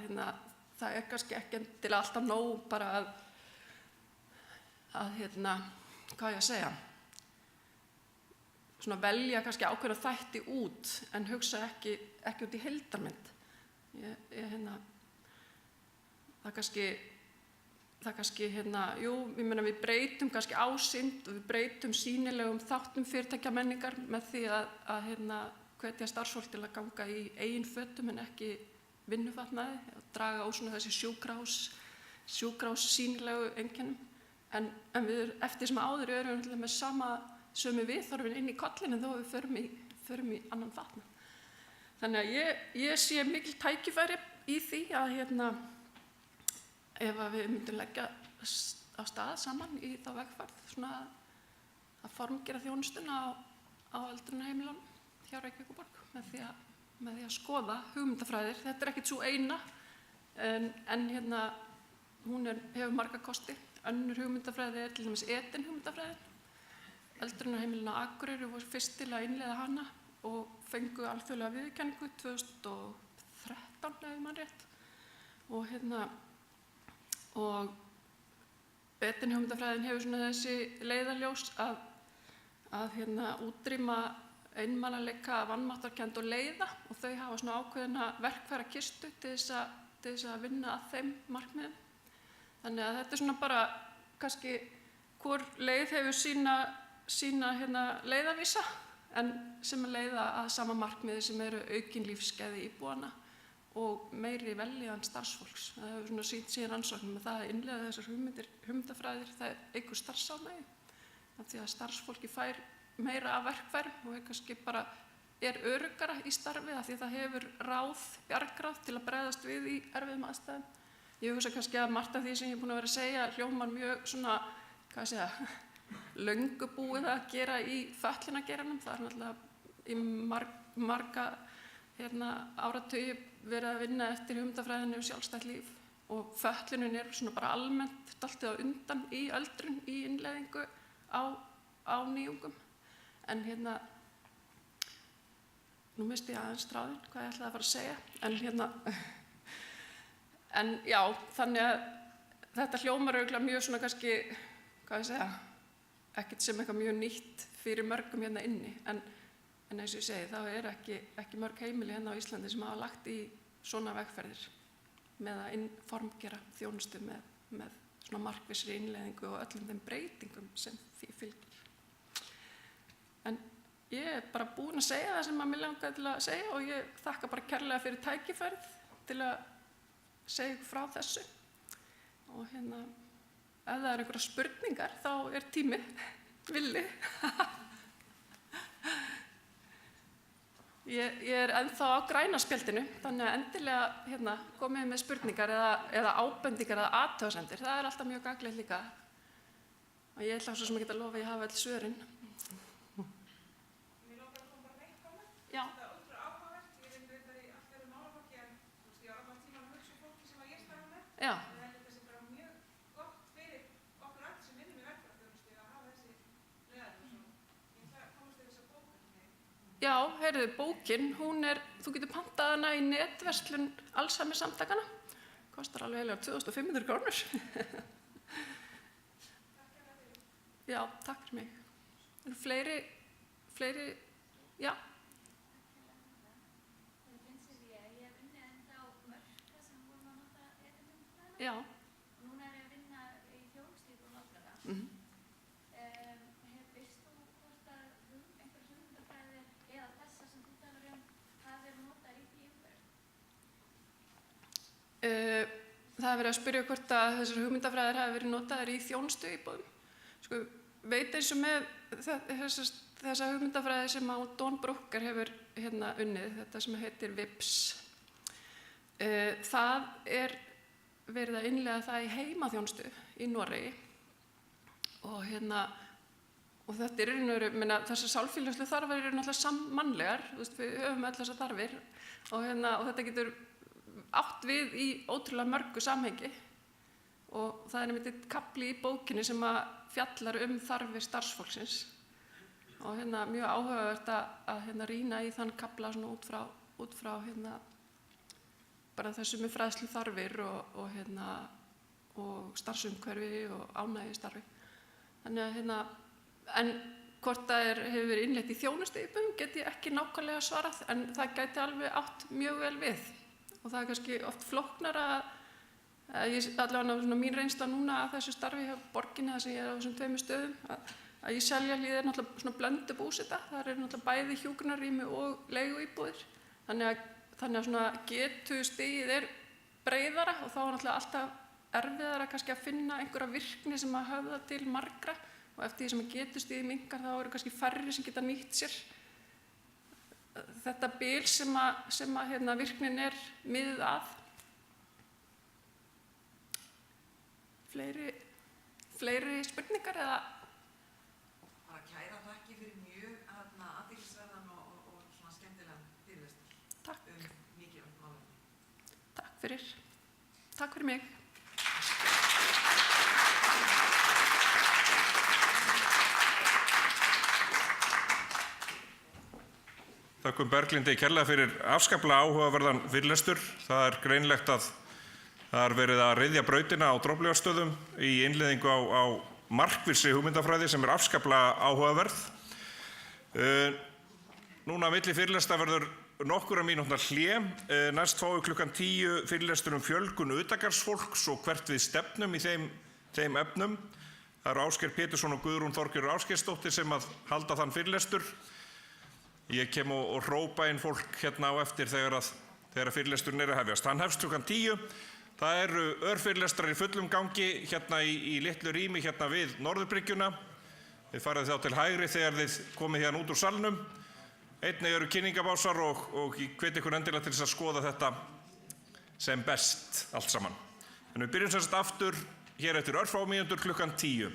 það er kannski ekki endilega alltaf nóg bara að hvað ég að segja, svona velja kannski ákveðna þætti út en hugsa ekki út í heildarmynd. Það kannski, ég meina við breytum kannski ásýnd og við breytum sýnilegum þáttum fyrirtækjamenningar með því að hvetja starfsfólk til að ganga í eigin fötum en ekki vinnufatnaði og draga úr svona þessi sjúkrahús sýnilegu einkennum. En við eftir sem áður erum við með sömu viðhorfin inn í kollinu þó við förum í annan fatnað. Þannig að ég sé mikil tækifæri í því að ef við myndum leggja á stað saman í þá vegferð svona að formgera þjónustuna á öldrunarheimilunum hjá Reykjavíkurborg. með því að skoða hugmyndafræðir. Þetta ekkert svo eina, en hérna, hún hefur marga kosti. Önnur hugmyndafræði til dæmis EDIN hugmyndafræðin. Öldrunarheimilin á Akureyri voru fyrst til að innleiða hana og fengu alþjóðlega viðurkenningu 2013 ef ég man rétt. Og hérna, og EDIN hugmyndafræðin hefur svona þessi leiðarljós að hérna útrýma einmanaleika, vanmáttarkennd og leiða, og þau hafa svona ákveðna verkfærakistu til þess að vinna að þeim markmiðum. Þannig að þetta svona bara kannski hvor leið hefur sína hérna leiðavísa, en sem leiða að sama markmiði sem eru aukin lífsgæði íbúanna og meiri vellíðan starfsfólks. Það hefur svona sýnt síðan rannsóknum að það að innleiða þessar hugmyndafræðir, það eykur starfsánægju, af því að starfsfólki fær meira af verkfærum og kannski bara öruggara í starfi, af því að það hefur bjargráð til að bregðast við í erfiðum aðstæðum. Ég hugsa kannski að margt af því sem ég er búin að vera að segja hljómar mjög svona, löngu búið að gera í fötlunargeiranum. Það náttúrulega í marga áratugi verið að vinna eftir hugmyndafræðinni um sjálfstætt líf, og fötlunin svona bara almennt dálítið á undan í öldrun í innleiðingu á nýjungum. En hérna, nú misti ég aðeins þráðinn hvað ég ætlaði að fara að segja, en já, þannig að þetta hljómar örugglega mjög svona kannski, ekkert sem eitthvað mjög nýtt fyrir mörgum hérna inni, en eins og ég segi, þá ekki mörg heimili hérna á Íslandi sem hafa lagt í svona vegferðir með að formgera þjónustu með svona markvissri innleiðingu og öllum þeim breytingum sem því fylgir. En ég bara búin að segja það sem mig langaði til að segja, og ég þakka bara kærlega fyrir tækifærið til að segja ykkur frá þessu. Og hérna, ef það einhverjar spurningar, þá tími villi. Ég ennþá á græna spjaldinu, þannig að endilega komið með spurningar eða ábendingar eða athugasemdir. Það alltaf mjög gagnlegt líka. Og ég ætla svo sem ekki að lofa að ég hafa öll svörin. Mér langar að koma bara neitt komið. Já. Það ótrúlega áhugavert. Ég veit reyndar í allt öðrum málaflokki, en ég var allan tímann að hugsa fólki sem ég starfa með. Já. Það þessi bara mjög gott fyrir okkur öll sem vinnum í velferðarþjónustu að hafa þessi leiðarljós. Ég ætla að komast yfir þessa bók. Já, heyrðu, bókin, þú getur pantað hana í netverslun Alzheimer samtakana. Kostar alveg heilar 2500 krónur. Já, takk fyrir mig. Eru fleiri, já. Já. Núna ég að vinna í þjónustíðum aldraða. Veist þú hvort að einhverjar hugmyndafræðir eða þessar sem þú talar hafa verið notaðar í því umhverfi? Það hefur verið að spyrja hvort að þessar hugmyndafræðir hafi verið notaðar í þjónustuíbúðum. Sko, veit eins og með þessa hugmyndafræði sem á Don Brucker hefur unnið, þetta sem heitir VIPS. Það verið að innleiða það í heimaþjónustu í Noregi, og þetta þessar sálfélagslega þarfir eru náttúrulega sammannlegar, við höfum öll þessar þarfir, og þetta getur átt við í ótrúlega mörgu samhengi, og það einmitt einn kafli í bókinni sem að fjallar þarfir starfsfólksins, og mjög áhugavert að rýna í þann kafla svona út frá bara þessu með fræðslu þarfir og starfsumhverfi og ánægju starfi. Þannig að en hvort það hefur verið innleitt í þjónustuíbúðum get ég ekki nákvæmlega svarað, en það gæti alveg átt mjög vel við, og það kannski oft flóknara allavega mín reynsla núna að þessu starfi hjá borginni, þar sem ég á þessum 2 stöðum, að í Seljahlíð náttúrulega svona blöndu búseta, þar náttúrulega bæði hjúkrunarrými og leiguíbúðir, þannig að svona getustigið breiðara, og þá náttúrulega alltaf erfiðara kannski að finna einhverja virkni sem að höfða til margra, og eftir því sem getustigið minnkar þá eru kannski færri sem geta nýtt sér þetta bil sem að virknin miðuð að. Fleiri spurningar eða? Bara kæra þakki fyrir mjög athyglisverðan og svona skemmtilegan Takk fyrir mig. Þökkum Berglindi kærlega fyrir afskaplega áhugaverðan fyrirlestur. Það er greinlegt að það er verið að ryðja brautina á Droplaugarstöðum í innleiðingu á markvissri hugmyndafræði sem er afskaplega áhugaverð. Núna milli fyrirlesta verður nokkura mínútna hlé. Næst fáum við klukkan 10 fyrirlestur fjölgun utangarðsfólks og hvert við stefnum í þeim efnum. Það eru Ásgeir Pétursson og Guðrún Þorgerður Ásgeirsdóttir sem að halda þann fyrirlestur. Ég kem og hrópa inn fólk hérna á eftir þegar fyrirlesturinn er að hefjast. Hann hefst klukkan 10. Það eru örfyrirlestrar í fullum gangi hérna í litlu rými hérna við Norðurbryggjuna. Þið farið þá til hægri þegar þið komið hérna út úr salnum. Einnig eru kynningabásar og ég hvet ykkur endilega til þess að skoða þetta sem best allt saman. En við byrjum sem sagt aftur hér eftir örfá mínútur klukkan 10.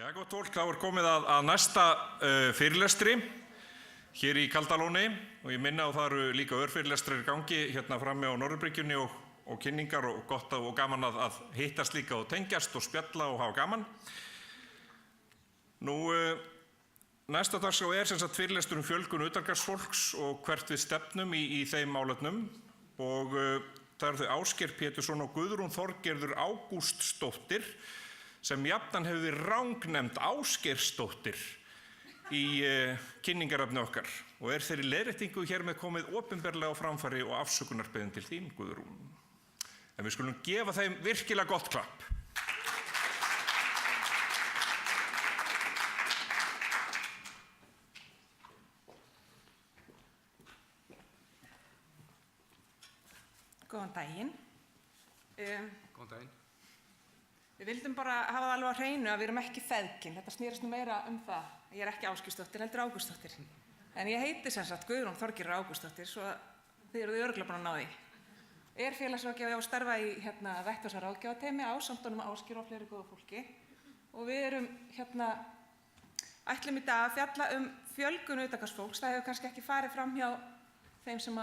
Já, gott fólk, þá komið að næsta fyrirlestri hér í Kaldalóni og ég minna á það eru líka örfyrirlestrar í gangi hérna frammi á Norðurbryggjunni og kynningar og gott og gaman að hittast líka og tengjast og spjalla og hafa gaman. Nú, næsta dagskrá sem sagt fyrirlestur fjölgun utangarðsfólks og hvert við stefnum í þeim málefnum og það eru þau Ásgeir Pétursson og Guðrún Þorgerður Ágústsdóttir sem jafnan hefur verið rangnefnd Ásgeirsdóttir í kynningarefni okkar og þeirri leiðréttingu hér með komið opinberlega á framfæri og afsökunarbeðin til þín, Guðrún. En við skulum gefa þeim virkilega gott klapp. Góðan daginn. Góðan daginn. Við vildum bara hafa það alveg á hreinu að við erum ekki feðgin. Þetta snýrist nú meira það. Ég er ekki Ásgeirsdóttir, heldur Ágústsdóttir. En ég heiti sem sagt Guðrún Þorgerður Ágústsdóttir, svo þið eruð örugglega búin að ná því. Er félagsráðgjafi og starfa í vettvarsráðgjafateymi ásamt honum Ásgeir og fleiri góðu fólki. Og við erum ætlum í dag að fjalla fjölgun utangarðsfólks. Það hefur kannski ekki farið fram hjá þeim sem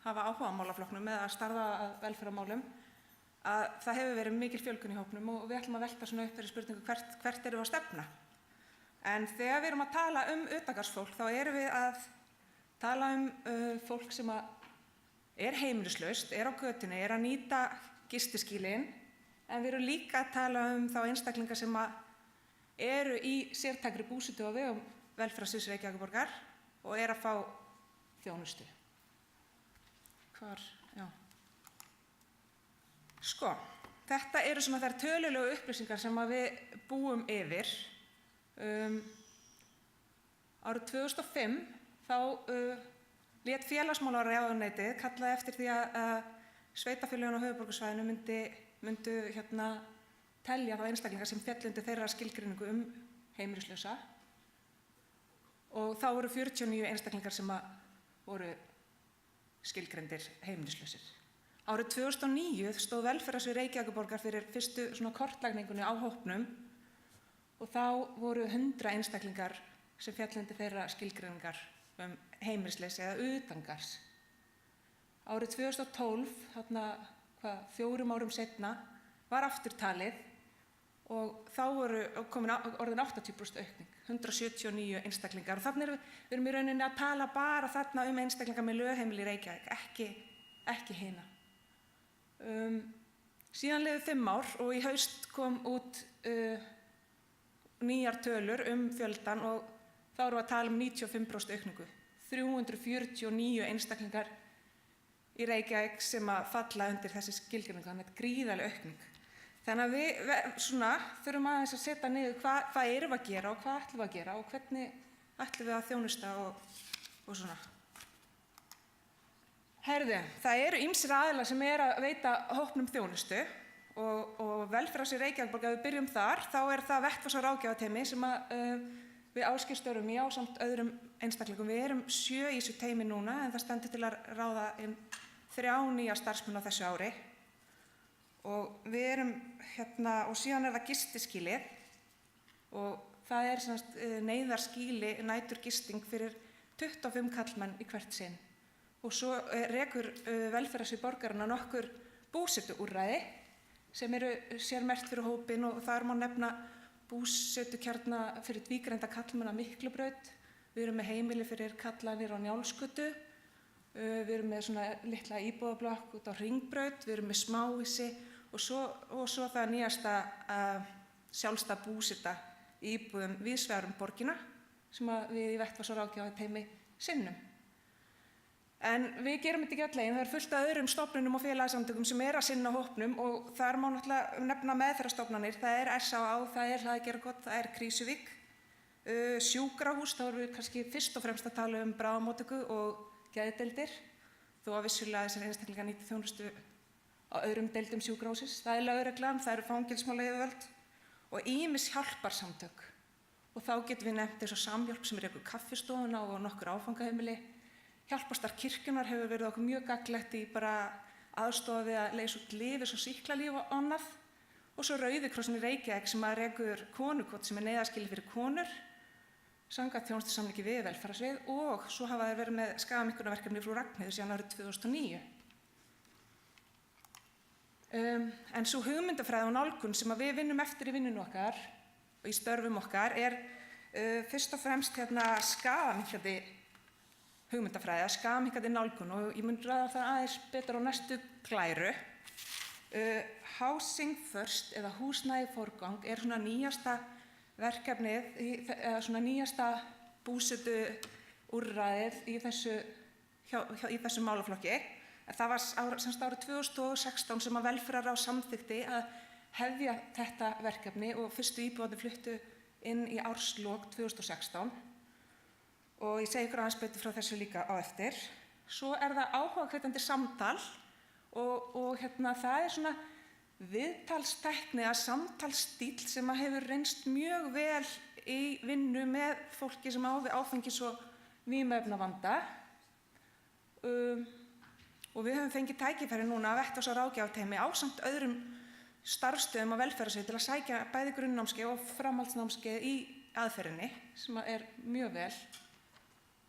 hafa áhuga á málaflokknum eða að starfa að velferðarmálum að það hefur verið mikil fjölgun í hópnum og við ætlum að velta svona upp þeirri spurningu hvert erum við að stefna. En þegar við erum að tala utangarðsfólk þá erum við að tala fólk sem er heimilislaust, er á götunni, er að nýta gistiskýlin en við erum líka að tala þá einstaklinga sem eru í sértækri búsetu á vegum velferðarsviðs Reykjavíkurborgar og er að fá þjónustu. Sko, þetta eru svona þær tölulegu upplýsingar sem við búum yfir. Árið 2005 þá lét félagsmálaráðuneytið kallaði eftir því að sveitarfélögin á höfuðborgarsvæðinu myndu telja þá einstaklingar sem féllu undir þeirra skilgreiningu heimilislausa og þá voru 49 einstaklingar sem voru skilgreindir heimilislausir. Árið 2009 stóð velferðarsvið Reykjavíkurborgar fyrir fyrstu svona kortlagningunni á hópnum og þá voru 100 einstaklingar sem féllu undir þeirra skilgreiningar heimilisleysi eða utangarðs. Árið 2012, 4 árum seinna, var aftur talið og þá voru orðin 80% aukning, 179 einstaklingar. Og þannig við erum í rauninni að tala bara þarna einstaklingar með lögheimili í Reykjavík, ekki hina. Síðan liðu 5 ár og í haust kom út nýjar tölur fjöldan og þá erum við að tala 95% aukningu. 349 einstaklingar í Reykjavík sem falla undir þessi skilgreiningu, þannig að þetta er gríðarleg aukning. Þannig að við þurfum aðeins að setja niður hvað erum við að gera og hvað ætlum við að gera og hvernig ætlum við að þjónusta og svona. Herðu, það eru ýmsir aðilar sem að veita hópnum þjónustu og velferðarsvið Reykjavíkurborgar, ef við byrjum þar, þá er það vettvarsráðgjafateymi sem við Ásgeir störfum í ásamt öðrum einstaklingum. Við erum 7 í þessu teymi núna en það stendur til að ráða inn 3 nýja starfsmenn á þessu ári. Og við erum og síðan er það gistiskýlið og það er neyðarskýli næturgisting fyrir 25 karlmenn í hvert sinn. Og svo rekur velferðarsvið borgarinnar nokkur búsetuúrræði sem eru sérmerkt fyrir hópinn og þar má nefna búsetukjarna fyrir tvígreinda karlmenn á Miklubraut. Við erum með heimili fyrir karla niður á Njálsgötu. Við erum með svona litla íbúðablokk út á Hringbraut. Við erum með smáhýsi og svo það nýjasta sjálfstæð búseta í íbúðum víðsvegar borgina sem við í vettvarsráðgjafateymi sinnum. En við gerum þetta ekki öll einn, það er fullt af öðrum stofnunum og félagasamtökum sem að sinna hópnum og þar má náttúrulega nefna meðferðarstofnanir, það er SÁÁ, það er Hlaðgerðarkot, það er Krýsuvík, sjúkrahús, þá erum við kannski fyrst og fremst að tala bráðamóttöku og geðdeildir, þó að vissulega þessar einstaklingar nýti þjónustu á öðrum deildum sjúkrahússins, það er lögreglan, það eru fangelsismálayfirvöld og ýmis hjálparsamtök og þá getum við nefnt eins og Samhjálp sem rekur kaffistofuna og nokkur áfangaheimili. Hjálparstarf kirkjunnar hefur verið okkur mjög gagnlegt í bara aðstoða við að leysa út lyfis og sýklalíf og annað og svo Rauði krossinn í Reykjavík sem að rekur konukot sem er neyðarskýli fyrir konur, samkvæmt þjónustusamningi við velferðarsvið, og svo hafa þeir verið með skaðaminnkunarverkefni Frú Ragnheiður síðan árið 2009. En sú hugmyndafræði og nálgun sem við vinnum eftir í vinnunum okkar og í störfum okkar fyrst og fremst skaðaminnkandi hugmyndafræði, skaðaminnkandi nálgun, og ég mun ræða það aðeins betur á næstu glæru. Housing First eða húsnæði forgang svona nýjasta verkefnið, eða svona nýjasta búsetu úrræðið í þessu málaflokki. Það var semst árið 2016 sem að velferðarráð samþykkti að hefja þetta verkefni og fyrstu íbúarnir fluttu inn í árslok 2016 og ég segi ykkur aðeins betur frá þessu líka á eftir. Svo það áhugahvetjandi samtal og það svona viðtalstækni eða samtalsstíll sem að hefur reynst mjög vel í vinnu með fólki sem á við áfengis- og vímuefnavanda. Og við höfum fengið tækifæri núna að vettvars- og ráðgjafateymi ásamt öðrum starfsstöðum á velferðarsviði til að sækja bæði grunnnámskeið og framhaldsnámskeið í aðferðinni, sem mjög vel.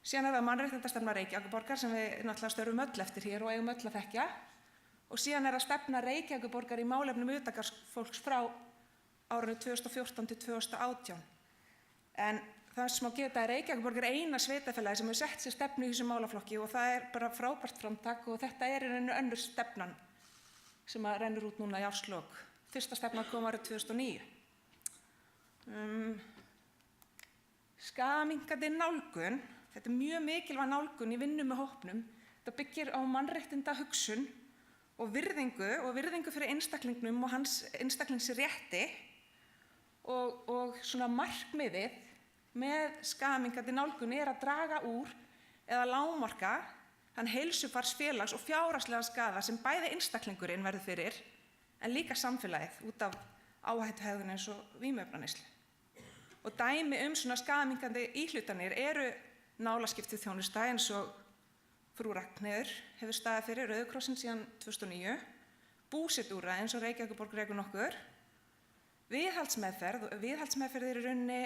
Síðan það mannréttindastefna Reykjavíkurborgar sem við náttúrulega störfum öll eftir hér og eigum öll að þekkja. Og síðan það stefna Reykjavíkurborgar í málefnum utangarðsfólks frá árinu 2014 til 2018. En það sem má geta að Reykjavíkurborg eina sveitarfélagi sem hefur sett sér stefnu í þessum málaflokki og það bara frábært framtak og þetta í rauninni önnur stefnan sem rennur út núna í árslok. Fyrsta stefnan kom árið 2009. Skaðaminnkandi nálgun, þetta mjög mikilvæg nálgun í vinnu með hópnum. Þetta byggir á mannréttindahugsun og virðingu fyrir einstaklingnum og hans einstaklingsrétti og svona markmiðið með skaðaminnkandi nálgun að draga úr eða lágmarka þann heilsufarsfélags- og fjárhagslega skaða sem bæði einstaklingurinn verður fyrir en líka samfélagið út af áhættuhegðun eins og vímuefnaneyslu. Og dæmi svona skaðaminnkandi íhlutanir nálaskiptið þjónusta eins og Frú Ragnheiður hefur staðið fyrir, Rauði krossinn síðan 2009, búsetuúrræði eins og Reykjavíkurborg rekur nokkur, viðhaldsmeðferð í rauninni,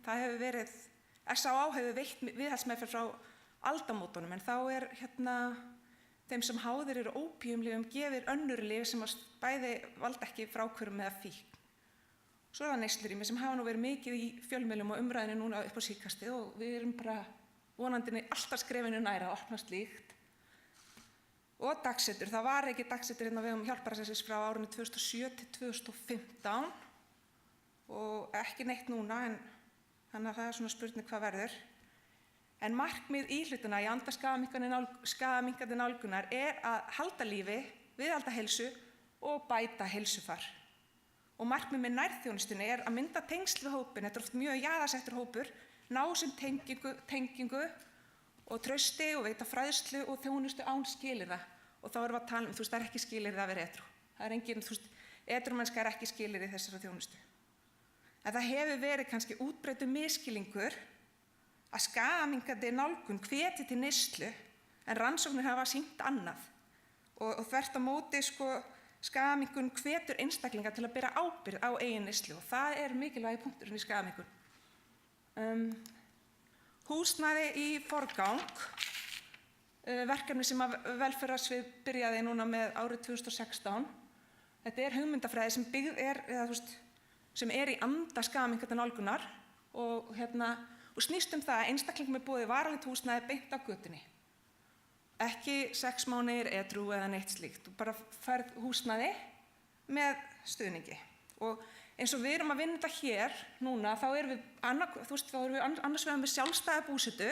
það hefur verið, SÁÁ hefur veitt viðhaldsmeðferð frá aldamótunum en þá þeim sem háðir eru ópíumlyfjum gefið önnur lyf sem bæði valda ekki fráhvörfum eða fíkn. Svo það neyslurými sem hafa nú verið mikið í fjölmiðlum og umræðinu núna upp á síðkastið og við erum bara vonandi alltaf skrefinu nær að opna slíkt. Og dagsetur, það var ekki dagsetur á vegum Hjálpræðisins frá árinu 2007 til 2015 og ekki neitt núna en þannig að það svona spurning hvað verður. En markmið íhlutana í anda skaðaminnkandi nálgunar að halda lífi, viðhalda heilsu og bæta heilsufar. Og markmið með nærþjónustunni að mynda tengsl við hópinn, þetta oft mjög jaðarsettur hópur, ná sem tengingu og trausti og veita fræðslu og þjónustu án skilyrða. Og þá erum við að tala það ekki skilyrði að vera edrú. Það engin, edrúmennska ekki skilyrði þessara þjónustu. En það hefur verið kannski útbreiddur misskilningur að skaðaminnkandi nálgun hvetji til neyslu en rannsóknir hafa sýnt annað. Og þvert á móti skaðaminnkun hvetur einstaklinga til að bera ábyrgð á eigin neyslu og það mikilvægi punkturinn í skaðaminnkun. Húsnæði í forgang, verkefni sem velferðarsvið byrjaði núna með árið 2016. Þetta hugmyndafræði sem byggð sem í anda skaðaminnkandi nálgunar og snýst það að einstaklingum boðið varanlegt húsnæði beint á götunni. Ekki 6 mánuðir edrú eða neitt slíkt. Þú bara færð húsnæði með stuðningi. Og eins og við erum að vinna þetta hér núna, þá erum við annars vegar með sjálfstæða búsetu,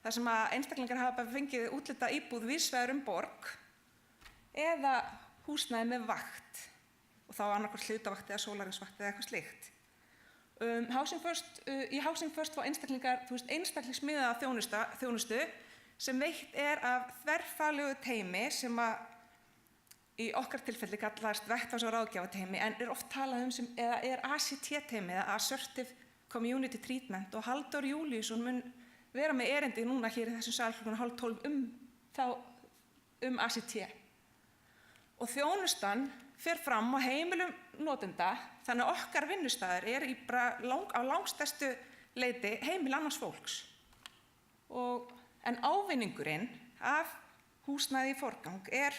þar sem að einstaklingar hafa fengið útlita íbúð víðsvegar borg, eða húsnæði með vakt, og þá annarkvort hlutavakt eða sólarhringsvakt eða eitthvað slíkt. Í Housing First fá einstaklingar einstaklingsmiðaða þjónustu sem veitt af þverfaglegu teymi sem í okkar tilfelli kallast vettvars- og ráðgjafateymi en oft talað sem eða ACT-teymi eða Assertive Community Treatment og Halldór Júlíusson mun vera með erindi núna hér í þessum sal klukkan 11:30 ACT. Og þjónustan fer fram á heimilum notenda, þannig að okkar vinnustæðar á langstærstu leyti heimil annars fólks. En ávinningurinn af húsnæði í forgang að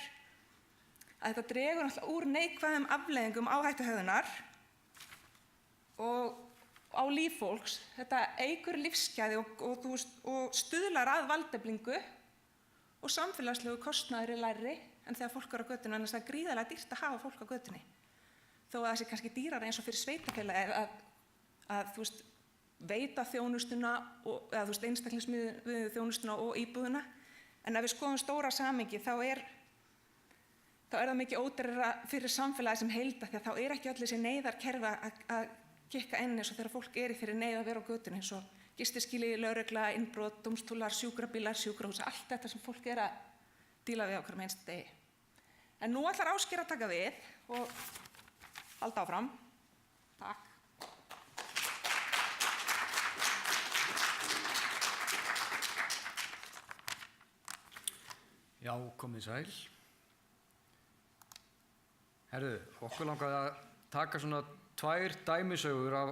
þetta dregur náttúrulega úr neikvæðum afleiðingum áhættuhegðunar og á líf fólks. Þetta eykur lífsgæði og stuðlar að valdeflingu og samfélagslegu kostnaður lægri en þegar fólk á götunni, en þess að gríðarlega dýrt að hafa fólk á götunni. Þó að það sé kannski dýrara eins og fyrir sveitarfélagi að veita þjónustuna eða einstaklingsmiðuðu þjónustuna og íbúðina. En ef við skoðum stóra samhengi þá er það mikið ódýrara fyrir samfélagi sem heilda, því að þá er ekki öll þessi neyðarkerfi að kikka inn eins og þegar fólk er í þeirri neyð að vera á götunni, eins og gistiskýli, lögregla, innbrot, dómstólar, sjúkrabílar, sjúkrahús, allt þetta sem fólk er að díla við á hverjum einsta degi. En nú ætlar Ásgeir að taka við og halda áfram. Takk. Já, komið sæl. Herðu, okkur langaði að taka svona 2 dæmisögur af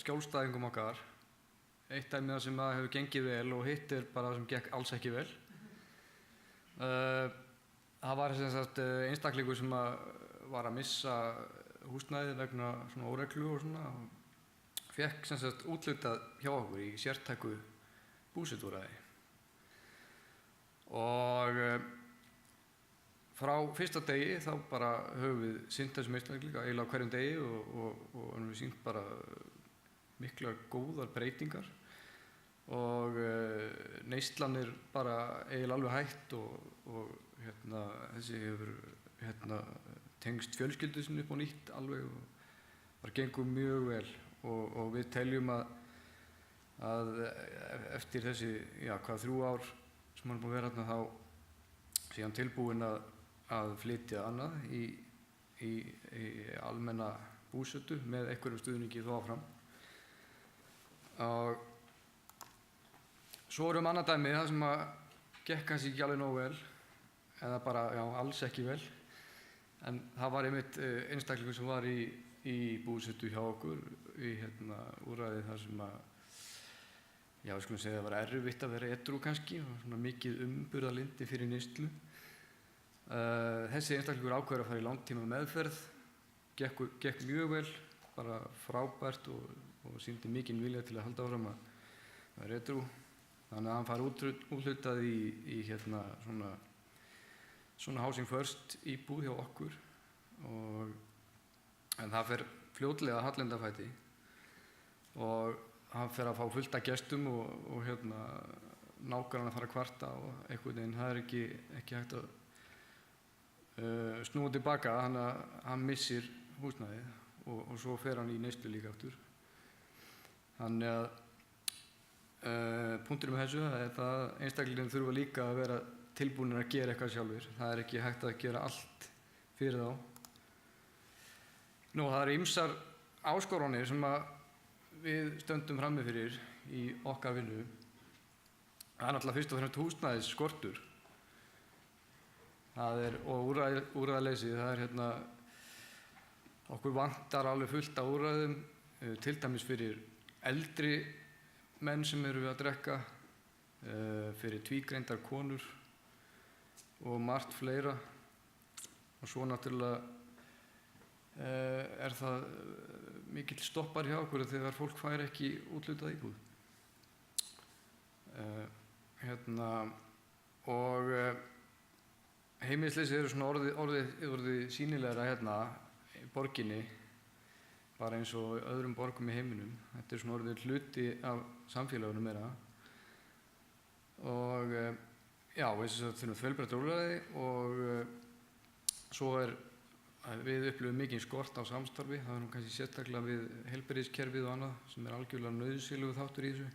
skjólstæðingum okkar. Eitt dæmi það sem hefur gengið vel og hitt bara það sem gekk alls ekki vel. Það var einstaklingur sem var að missa húsnæði vegna svona óreglu og svona og fékk úthlutað hjá okkur í sértæku búsetuúrræði. Og frá fyrsta degi þá bara höfum við sinnt þessum einstaklinga eiginlega hverjum degi og við sýnt bara miklar góðar breytingar og neyslan bara eiginlega alveg hætt og þessi hefur tengst fjölskyldu sinni upp á nýtt alveg og bara gengur mjög vel og við teljum að eftir þessi, 3 ár sem hann er búinn að vera þarna þá sé hann tilbúinn að flytja annað í almenna búsetu með einhverjum stuðningi þó áfram. Og svo annað dæmi það sem gekk kannski ekki alveg nógu vel eða bara, alls ekki vel, en það var einmitt einstaklingur sem var í búsetu hjá okkur í úrræði þar sem við skulum segja að það var erfitt að vera edrú kannski og svona mikið umburðarlyndi fyrir neyslu. Þessi einstaklingur ákveður að fara í langtíma meðferð, gekk mjög vel, bara frábært og sýndi mikinn vilja til að halda áfram að vera edrú. Þannig að hann fær úthlutað í svona Housing First íbúð hjá okkur en það fer fljótlega hallendafæti og hann fer að fá fullt af gestum og nágrannar fara að kvarta og einhvern veginn, það er ekki hægt að snúa tilbaka, þannig að hann missir húsnæðið og svo fer hann í neyslu líka aftur. Þannig að punkturinn með þessu er það að einstaklingin þurfa líka að vera tilbúinir að gera eitthvað sjálfur. Það er ekki hægt að gera allt fyrir þá. Það eru ýmsar áskoranir sem við stöndum frammi fyrir í okkar vinnu. Það er náttúrulega fyrst og fremst húsnæðisskortur. Og úrræðaleysi. Það er okkur vantar alveg fullt af úrræðum, til dæmis fyrir eldri menn sem eru að drekka, fyrir tvígreindar konur og margt fleira. Og svo náttúrulega er það mikill stoppar hjá okkur þegar fólk fær ekki úthlutað íbúð. Og heimilisleysi eru svona orðið sýnilegra í borginni, bara eins og öðrum borgum í heiminum. Þetta er svona orðið hluti af samfélagunum meira. Og við þurfum fjölbreytt úrræði og svo við upplifum mikinn skort á samstarfi. Það er nú kannski sérstaklega við heilbrigðiskerfið og annað sem er algjörlega nauðsynlegur þáttur í þessu.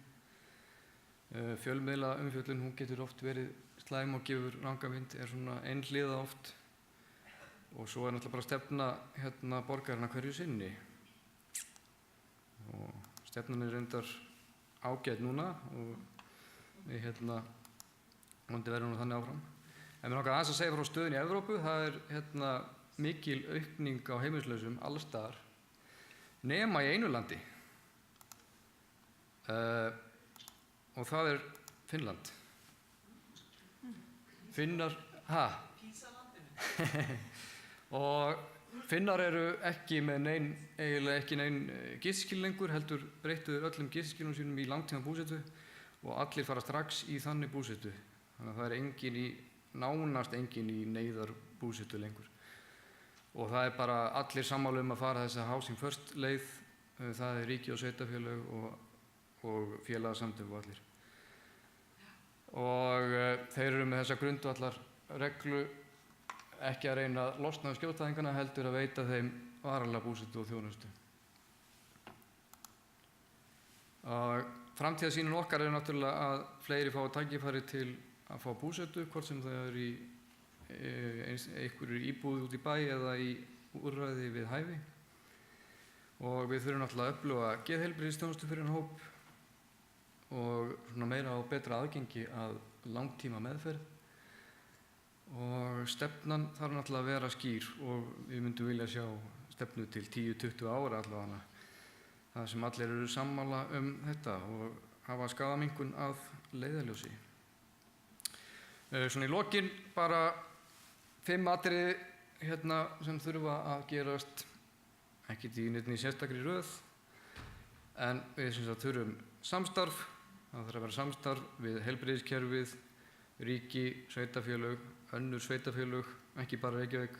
Fjölmiðlaumfjöllun, hún getur oft verið slæm og gefur ranga mynd, er svona einhliða oft. Og svo er náttúrulega bara stefna borgarinnar hverju sinni. Og stefnan er reyndar ágæt núna og við vonandi verðum nú þannig áfram. En mér langar aðeins að segja frá stöðunni í Evrópu. Það er mikil aukning á heimilislausum alls staðar nema í einu landi og það Finnland. Finnar, og Finnar eru ekki með eiginlega ekki nein gistiskýli lengur, heldur breyttu öllum gistiskýlum sínum í langtíma búsetu og allir fara strax í þannig búsetu. Þannig að það nánast engin í neyðarbúsetu lengur. Og það bara allir sammála að fara þessa housing first leið, það ríki og sveitarfélög og félagasamtök og allir. Og þeir eru með þessa grundvallar reglu ekki að reyna að losna af skjólstæðingana, heldur að veita þeim varanlega búsetu og þjónustu. Og framtíðarsýnin okkar náttúrulega að fleiri fái tækifæri til að fá búsetu, hvort sem það í einhverju íbúð út í bæ eða í úrræði við hæfi. Og við þurfum náttúrulega að öfluga geðheilbrigðisþjónustu fyrir þennan hóp og svona meira og betra aðgengi að langtíma meðferð. Og stefnan þarf náttúrulega að vera skýr og við myndum vilja sjá stefnu til 10-20 ára allavega. Það sem allir eru sammála þetta og hafa skaðaminnkun að leiðarljósi. Svona í lokin bara 5 atriði sem þurfa að gerast, ekkert í neinni sérstakri röð, en við þurfum samstarf. Það þarf að vera samstarf við heilbrigðiskerfið, ríki, sveitarfélög, önnur sveitarfélög, ekki bara Reykjavík.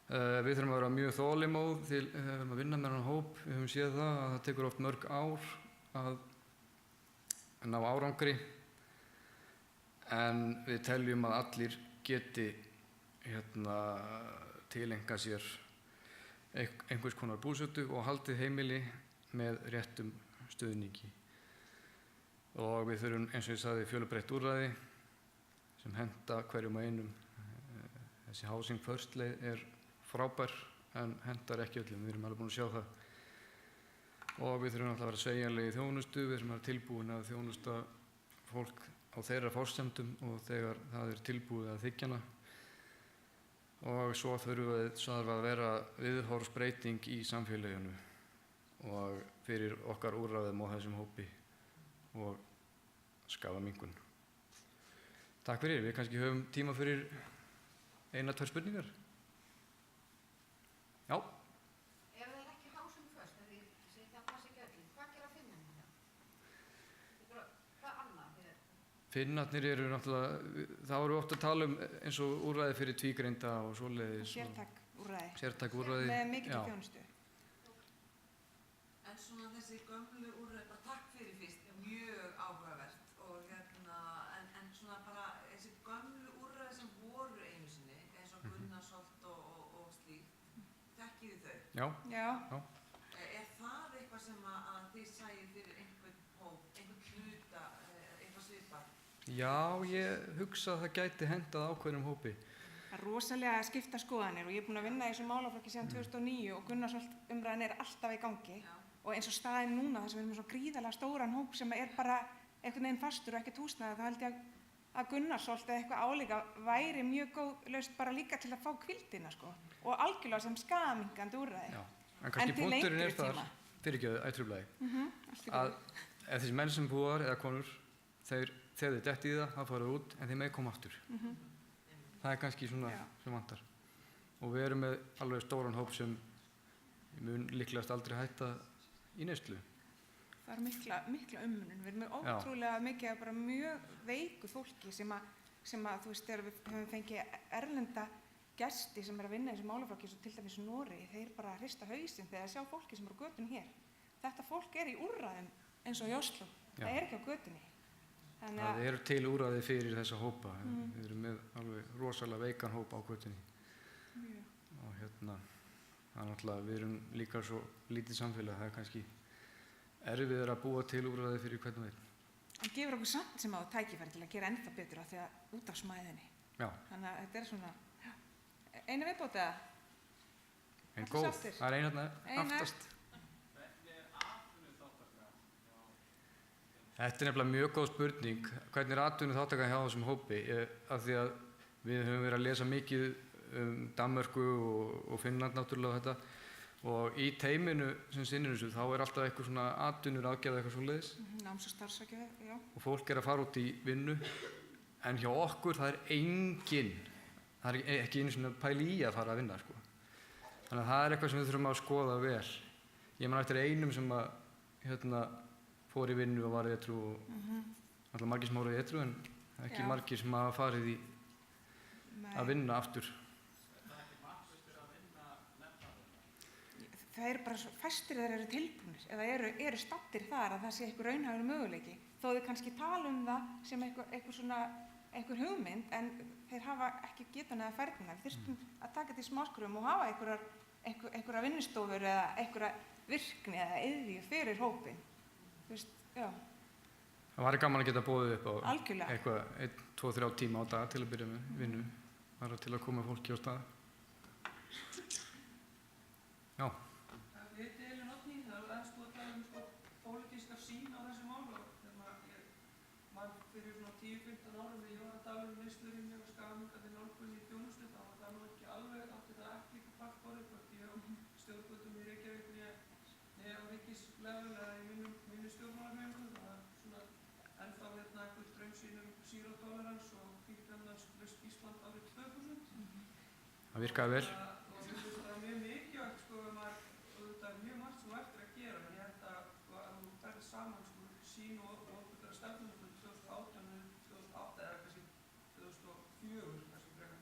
Við þurfum að vera mjög þolinmóð til að vinna með þennan hóp. Við höfum séð það að það tekur oft mörg ár að ná árangri, en við teljum að allir geti tileinkað sér einhvers konar búsetu og haldið heimili með réttum stuðningi. Og við þurfum, eins og ég sagði, fjölbreytt úrræði sem henta hverjum og einum. Þessi housing first leið frábær en hentar ekki öllum, við erum alveg búin að sjá það. Og við þurfum alltaf að vera sveigjanlegir í þjónustu, við erum tilbúin að þjónusta fólk á þeirra forsendum og þegar það tilbúið að þiggja hana. Og svo þarf að vera viðhorfsbreyting í samfélaginu og fyrir okkar úrræðum á þessum hópi og skaðaminnkun. Takk fyrir, við kannski höfum tíma fyrir 1-2 spurningar. Já. Ef það ekki housing first, það passa ekki öllum, hvað gera Finnarnir þá? Hvað annað? Finnarnir eru náttúrulega, þá erum við oft að tala eins og úrræði fyrir tvígreinda og svoleiðis. Sértæk úrræði. Með mikilli þjónustu. En svona þessi gömlu úrræði, bara takk fyrir fyrst, mjög áhugavert og en svona bara þessi gömlu úrræði sem voru einu sinni, eins og Gunnarsholt og slíkt, þekkið þau? Já. Það eitthvað sem að þið sæið fyrir einhvern hóp, einhvern hluta, eitthvað svipað? Já, ég hugsa að það gæti hentað ákveðnum hópi. Það rosalega skipta skoðanir og ég búin að vinna í þessum málaflokki síðan 2009 og Gunnarsholt umræðan alltaf í gangi. Já. Og eins og staðinn núna þar sem við erum með svo gríðarlega stóran hóp sem bara einhvern veginn fastur og ekkert húsnæði, þá held ég að Gunnarsholt eða eitthvað álíka væri mjög góð lausn bara líka til að fá hvíldina og algjörlega sem skaðaminnkandi úrræði. Já, en kannski punkturinn þar, fyrirgefðu, ætrúflagi, að ef þessi menn sem búar eða konur, þegar þeir dett í það fara út en þeir megi koma aftur. Það kannski svona sem vantar. Og við erum með alveg stóran hóp sem mun líklegast aldrei hætta í neyslu. Það er mikla umönnun. Við erum með ótrúlega mikið bara mjög veiku fólki sem að þú veist, þegar við höfum fengið erlenda gesti sem að vinna í þessu málaflokki, svo til dæmis í Noregi, þeir bara hrista hausinn þegar þeir sjá fólki sem á götunni hér. Þetta fólk í úrræðum eins og í Oslo. Það ekki á götunni. Það til úrræði fyrir þessa hópa. Við erum með alveg rosalega veikan hópa á götunni. Og það náttúrulega, við erum líka svo lítið samfélag, það kannski erfiðara að búa til úrræði fyrir hvern og einn. Hann gefur okkur samt sem á tækifæri til að gera ennþá betur af því að út af smæðinni. Já. Þannig að þetta svona, eina viðbót eða? Einn góð, það eina aftast. Þetta nefnilega mjög góð spurning, hvernig atvinnuþátttaka hjá þessum hópi, af því að við höfum verið að lesa mikið Danmörku og Finnland náttúrulega þetta. Og í teyminu sem sinnir þessu þá alltaf eitthvað svona atvinnur aðgerð eitthvað svoleiðis. Náms- og starfsráðgjafi, já. Og fólk að fara út í vinnu, en hjá okkur það engin, það ekki einu svona pæli í að fara að vinna, sko. Þannig að það eitthvað sem við þurfum að skoða vel. Ég man eftir einum sem að, fór í vinnu og var edrú og alltaf margir sem voru edrú en ekki margir sem hafa farið í að vinna aftur. Það eru bara fæstir þeir eru tilbúnir eða eru stattir þar að það sé einhver raunhæfur möguleiki. Þó þau kannski tala það sem einhver hugmynd en þeir hafa ekki getan eða færnina. Við þurfum að taka til smáskrufum og hafa einhverja vinnustofur eða einhverja virkni eða iðju fyrir hópin. Þú veist, já. Það væri gaman að geta boðið upp á Algjörlega. eitthvað 1-2-3 tíma á dag til að byrja með vinnu, bara til að koma fólki á stað. Já. Ég heiti Elín Oddný, það er aðeins búið að tala pólitíska sýn á þessi mál og man fyrir svona 10-15 árum þegar ég var að tala neyslurými og skaðminnkandi nálgun í þjónustu þá var það nú ekki alveg átti það ekki líka pallborðið hvort ég á stjórnvöldum í Reykjavík né á ríkislevel eða í mínu stjórnmálahreyfingu. Það var svona ennþá einhver draumsýn zero tolerance og fíkniefnalaust Ísland árið 2000. Það virkaði vel. Saman sín og opinbera stefnumótun 2018 eða kannski 2004 kannski frekar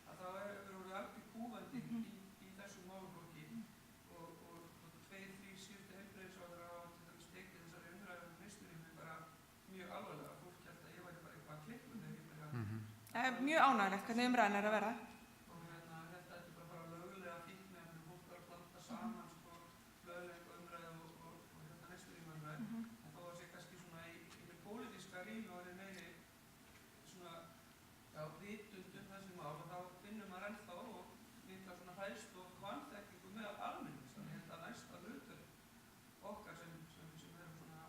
að það hefur orðið algjör kúvending í þessum málaflokki og 2-3 síðustu heilbrigðisráðherrar hafa til dæmis tekið þessari umræðu neyslurými bara mjög alvarlega. Fólk hélt að ég væri bara eitthvað klikkuð þegar ég byrjaði. Það er mjög ánægilegt hvernig umræðan er að verða. Og þetta er bara löglega fíkniefni, fólk er að blanda saman löglega umræðu og neyslurýmaumræðu. Rými og meiri svona, vitund þessi mál og þá finnum maður ennþá og mikla svona hræðslu og vanþekkingu meðal almennings. Þannig að næsta hlutur okkar sem erum svona á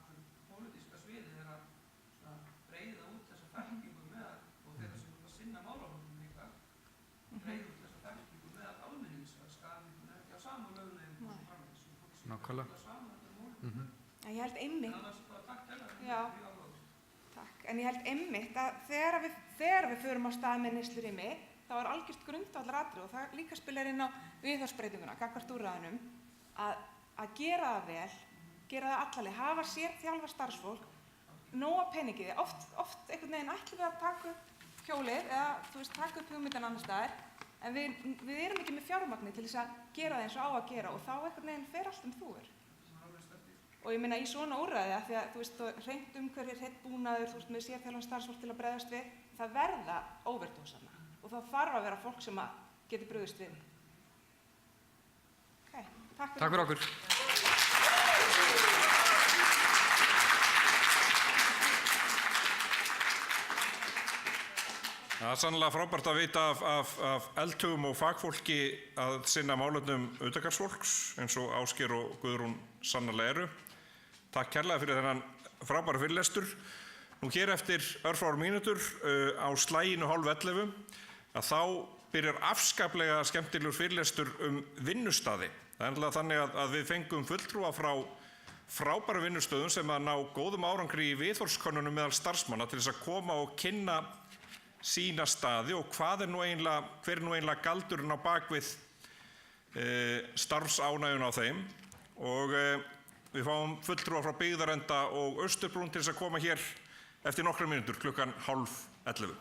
pólitíska sviði er að breiða út þessa þekkingu meðal og þeirra sem að sinna málaflokkum líka breiða út þessa þekkingu meðal almennings að skaðminnkun er ekki á sama löglegum og framvegis. Nákvæmlega. Ég held einmitt. Annars bara takk fyrir Já. En ég held einmitt að þegar við förum á stað með neyslurými þá er algjört grundvallaratriði og það líka spilar inn á viðhorfsbreytinguna gagnvart úrræðunum að gera það vel, gera það allaleg, hafa sér þjálfa starfsfólk, nóga peningi. Oft einhvern veginn ætlum við að taka upp hjólið eða taka upp hugmyndan annars staðar en við erum ekki með fjármagni til þess að gera það eins og á að gera og þá einhvern veginn fer allt þúfur. Og ég meina í svona úrræði að því að hreint umhverfið, hreint búnaður, með sérþjálfan starfsfólk til að bregðast við, það verða overdósana og það þarf að vera fólk sem getur brugðist við. Ok, takk fyrir okkur. Það er sannlega frábært að vita af eldhugum og fagfólki að sinna málefnum utangarðsfólks eins og Ásgeir og Guðrún sannarlega eru. Takk kærlega fyrir þennan frábæra fyrirlestur. Nú hér eftir örfáar mínútur á slaginu 10:30 að þá byrjar afskaplega skemmtilegur fyrirlestur vinnustaði. Það er náttúrulega þannig að við fengum fulltrúa frá frábæru vinnustöðum sem að ná góðum árangri í viðhorfskönnunum meðal starfsmanna til þess að koma og kynna sína staði og hver er nú eiginlega galdurinn á bakvið starfsánægjuna á þeim og við fáum fulltrúa frá Byggðarenda og Austurbrún til þess að koma hér eftir nokkrar mínútur klukkan 10:30.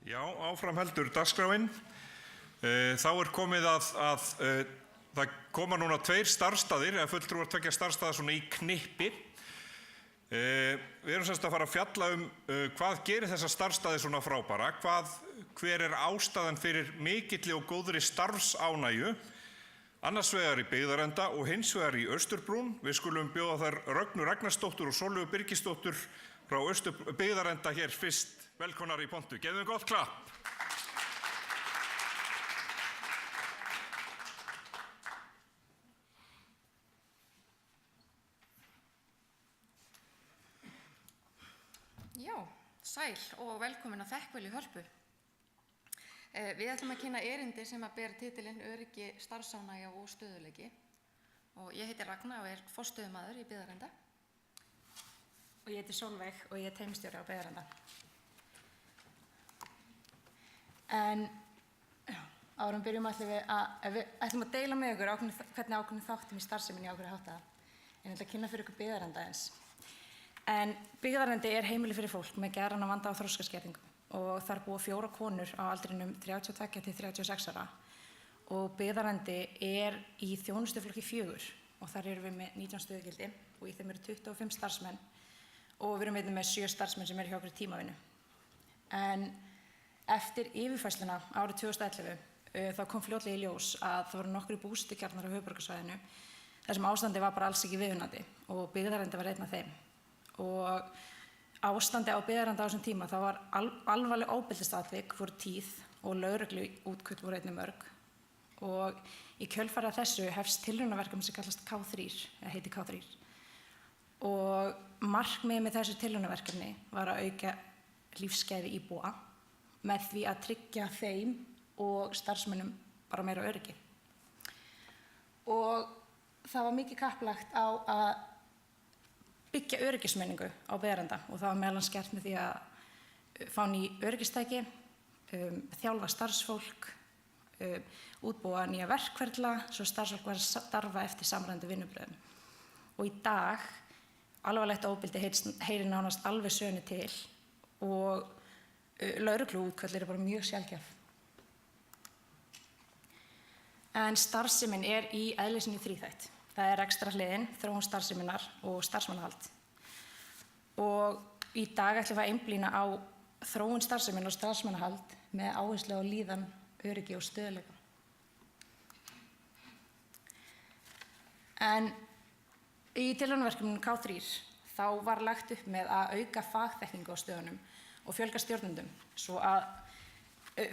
Já, áfram heldur dagskráin. Þá komið að það koma núna 2 starfsstaðir, eða fulltrúar 2 starfsstaða svona í knippi. Við erum semst að fara að fjalla hvað gerir þessa starfsstaði svona frábæra, hver ástæðan fyrir mikilli og góðri starfsánægju, annars vegar í Byggðarenda og hins vegar í Austurbrún. Við skulum bjóða þær Rögnu Ragnarsdóttur og Sólveigu Birgisdóttur frá Byggðarenda hér fyrst. Velkomnar í pontu. Gefum við gott klapp. Já, sæl og velkomin að Þekkvel í Hörpu. Við ætlum að kynna erindi sem að bera titilinn Öryggi, starfsánægja og stöðugleiki. Og ég heiti Ragna og forstöðumaður í Byggðarenda. Og ég heiti Sólveig og ég teymstjóri á Byggðarenda. En árum byrjum við ætlum að deila með ykkur hvernig ákveðnum þáttum í starfseminni á hverju hátta. En ég ætla að kynna fyrir ykkur Byggðarenda eins. En Byggðarendi er heimili fyrir fólk með geðræna vanda og þroskaskerðingu og þar búa 4 konur á aldrinum 32 til 36 ára og Byggðarendi er í þjónustuflokki 4 og þar erum við með 19 stöðugildi og í þeim eru 25 starfsmenn og við erum einnig með 7 starfsmenn sem eru hjá okkur í tímavinnu. En eftir yfirfærsluna árið 2011 þá kom fljótlega í ljós að það voru nokkrir búsetukjarnar á höfuðborgarsvæðinu þar sem ástandið var bara alls ekki viðunandi og Byggðarendi var einn af þeim. Og ástandi á Byggðarenda á þessum tíma, það var alvarleg ofbeldisatvik voru tíð og lögreglu útköll voru einnig mörg og í kjölfarið af þessu hefst tilraunaverkefni sem kallast K3, eða heiti K3 og markmiðið með þessu tilraunaverkefni var að auka lífsgæði íbúa með því að tryggja þeim og starfsmönnum bara meira öryggi og það var mikið kapplagt á að byggja öryggismenningu á Byggðarenda og það var meðal annars gert með því að fá ný öryggistæki, þjálfa starfsfólk, útbúa nýja verkferla svo starfsfólk var að starfa eftir samræmdu vinnubrögðum. Og í dag, alvarlegt ofbeldi heyrir nánast alveg sögnu til og lögregluútköll eru bara mjög sjaldgæf. En starfsemin er í eðli sínu þríþætt. Það er rekstrarhliðin, þróun starfseminnar og starfsmannahald. Og í dag ætlum við að einblína á þróun starfseminnar og starfsmannahald með áherslu á líðan, öryggi og stöðugleika. En í tilraunaverkefninu K3 þá var lagt upp með að auka fagþekkingu á stöðunum og fjölga stjórnendum svo að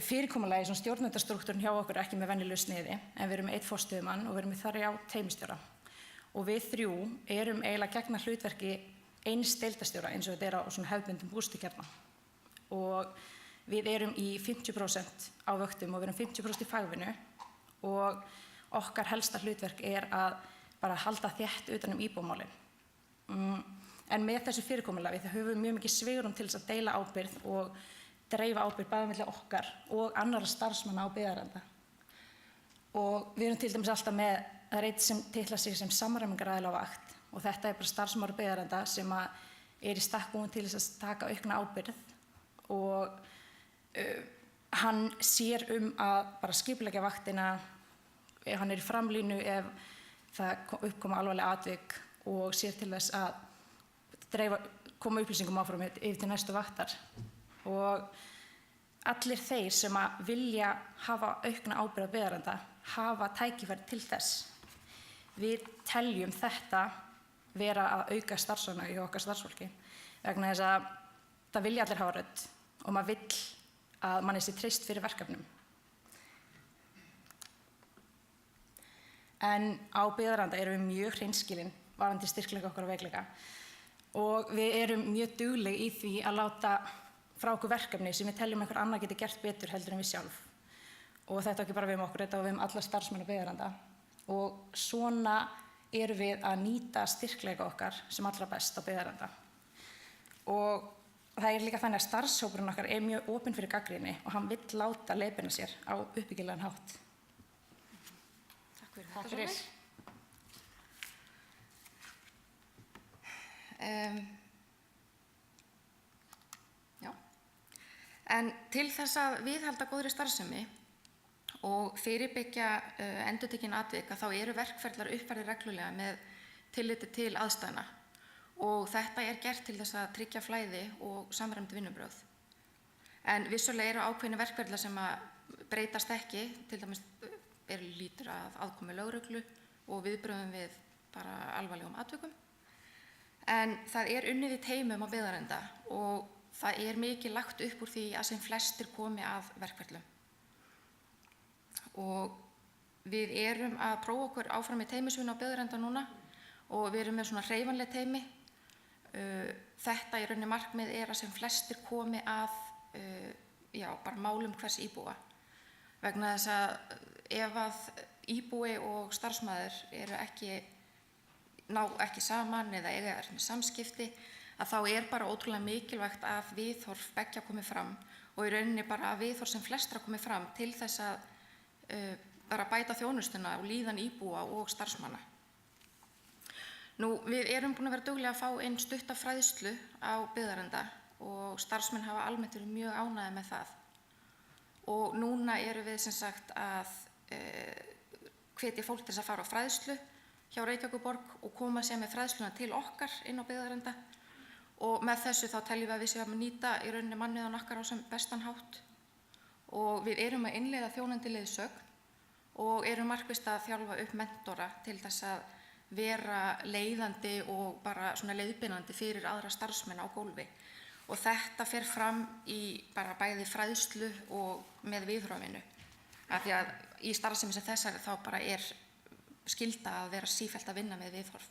fyrirkomulagi sem stjórnendastruktúrinn hjá okkur er ekki með venjulegu sniði en við erum með 1 forstöðumann og við erum með þar teymistjóra. Og við 3 erum eiginlega gegna hlutverki eins deildastjóra eins og þetta er á svona hefðbundum búsetukjarna. Og við erum í 50% á vöktum og við erum 50% í fagvinnu og okkar helsta hlutverk er að bara halda þétt utan íbúamálin. En með þessu fyrirkomulagi þá höfum við mjög mikið svigrúm til þess að deila ábyrgð og dreifa ábyrgð bæði milli okkar og annarra starfsmanna á Byggðarenda. Og við erum til dæmis alltaf með, það er einn sem titlar sig sem samræmingaraðili á vakt og þetta er bara starfsmaður á Byggðarenda sem er í stakk búinn til þess að taka aukna ábyrgð og hann sér að bara skipuleggja vaktina, hann er í framlínu ef það uppkoma alvarleg atvik og sér til þess að koma upplýsingum áfram yfir til næstu vaktar. Og allir þeir sem vilja hafa aukna ábyrgð á Byggðarenda hafa tækifæri til þess. Við teljum þetta vera að auka starfsánægju hjá okkar starfsfólki vegna þess að það vilja allir hafa rödd og maður vill að manni sé treyst fyrir verkefnum. En á Byggðarenda erum við mjög hreinskilin varðandi styrkleika okkar og veikleika og við erum mjög dugleg í því að láta frá okkur verkefni sem við teljum einhver annar geti gert betur heldur en við sjálf. Og þetta ekki bara við okkur, þetta við alla starfsmenn á Byggðarenda. Og svona erum við að nýta styrkleika okkar sem allra best á Byggðarenda. Og það er líka þannig að starfshópurinn okkar er mjög opinn fyrir gagnrýni og hann vill láta leiðbeina sér á uppbyggilegan hátt. Takk fyrir. Takk fyrir. Já. En til þess að viðhalda góðri starfsemi og fyrirbyggja endurtekin atvik þá eru verkferlar uppfærðir reglulega með tilliti til aðstæðna og þetta er gert til þess að tryggja flæði og samræmd vinnubrögð. En vissulega eru ákveðnir verkferlar sem að breytast ekki, til dæmis lítur að aðkomu lögreglu og viðbrögðum við bara alvarlegum atvikum. En það er unnið í teymum á Byggðarenda og það er mikið lagt upp úr því að sem flestir komi að verkferlum. Og við erum að prófa okkur áfram í teymisvinnu á Byggðarenda núna og við erum með svona hreyfanleg teymi. Þetta í rauninni markmið er að sem flestir komi að bara málum hvers íbúa. Vegna þess að ef að íbúi og starfsmaður eru ná ekki saman eða eiga með samskipti, að þá er bara ótrúlega mikilvægt að viðhorf beggja komi fram og í rauninni bara að viðhorf sem flestra komi fram til þess að bara bæta þjónustuna og líðan íbúa og starfsmanna. Nú, við erum búin að vera duglega að fá inn stutta fræðslu á Byggðarenda og starfsmenn hafa almennt verið mjög ánægðir með það. Og núna erum við sem sagt að hvetja fólk til þess að fara á fræðslu hjá Reykjavíkurborg og koma sér með fræðsluna til okkar inn á Byggðarenda og með þessu þá teljum við að við séum að nýta í rauninni mannauðinn okkar á sem bestan hátt og við erum að innleiða þjónandi leiðsögn og erum markvisst að þjálfa upp mentora til þess að vera leiðandi og bara svona leiðbeinandi fyrir aðra starfsmenn á gólfi og þetta fer fram í bara bæði fræðslu og með viðhorfinu af því að í starfsemi sem þessari þá bara er skylda að vera sífellt að vinna með viðhorf.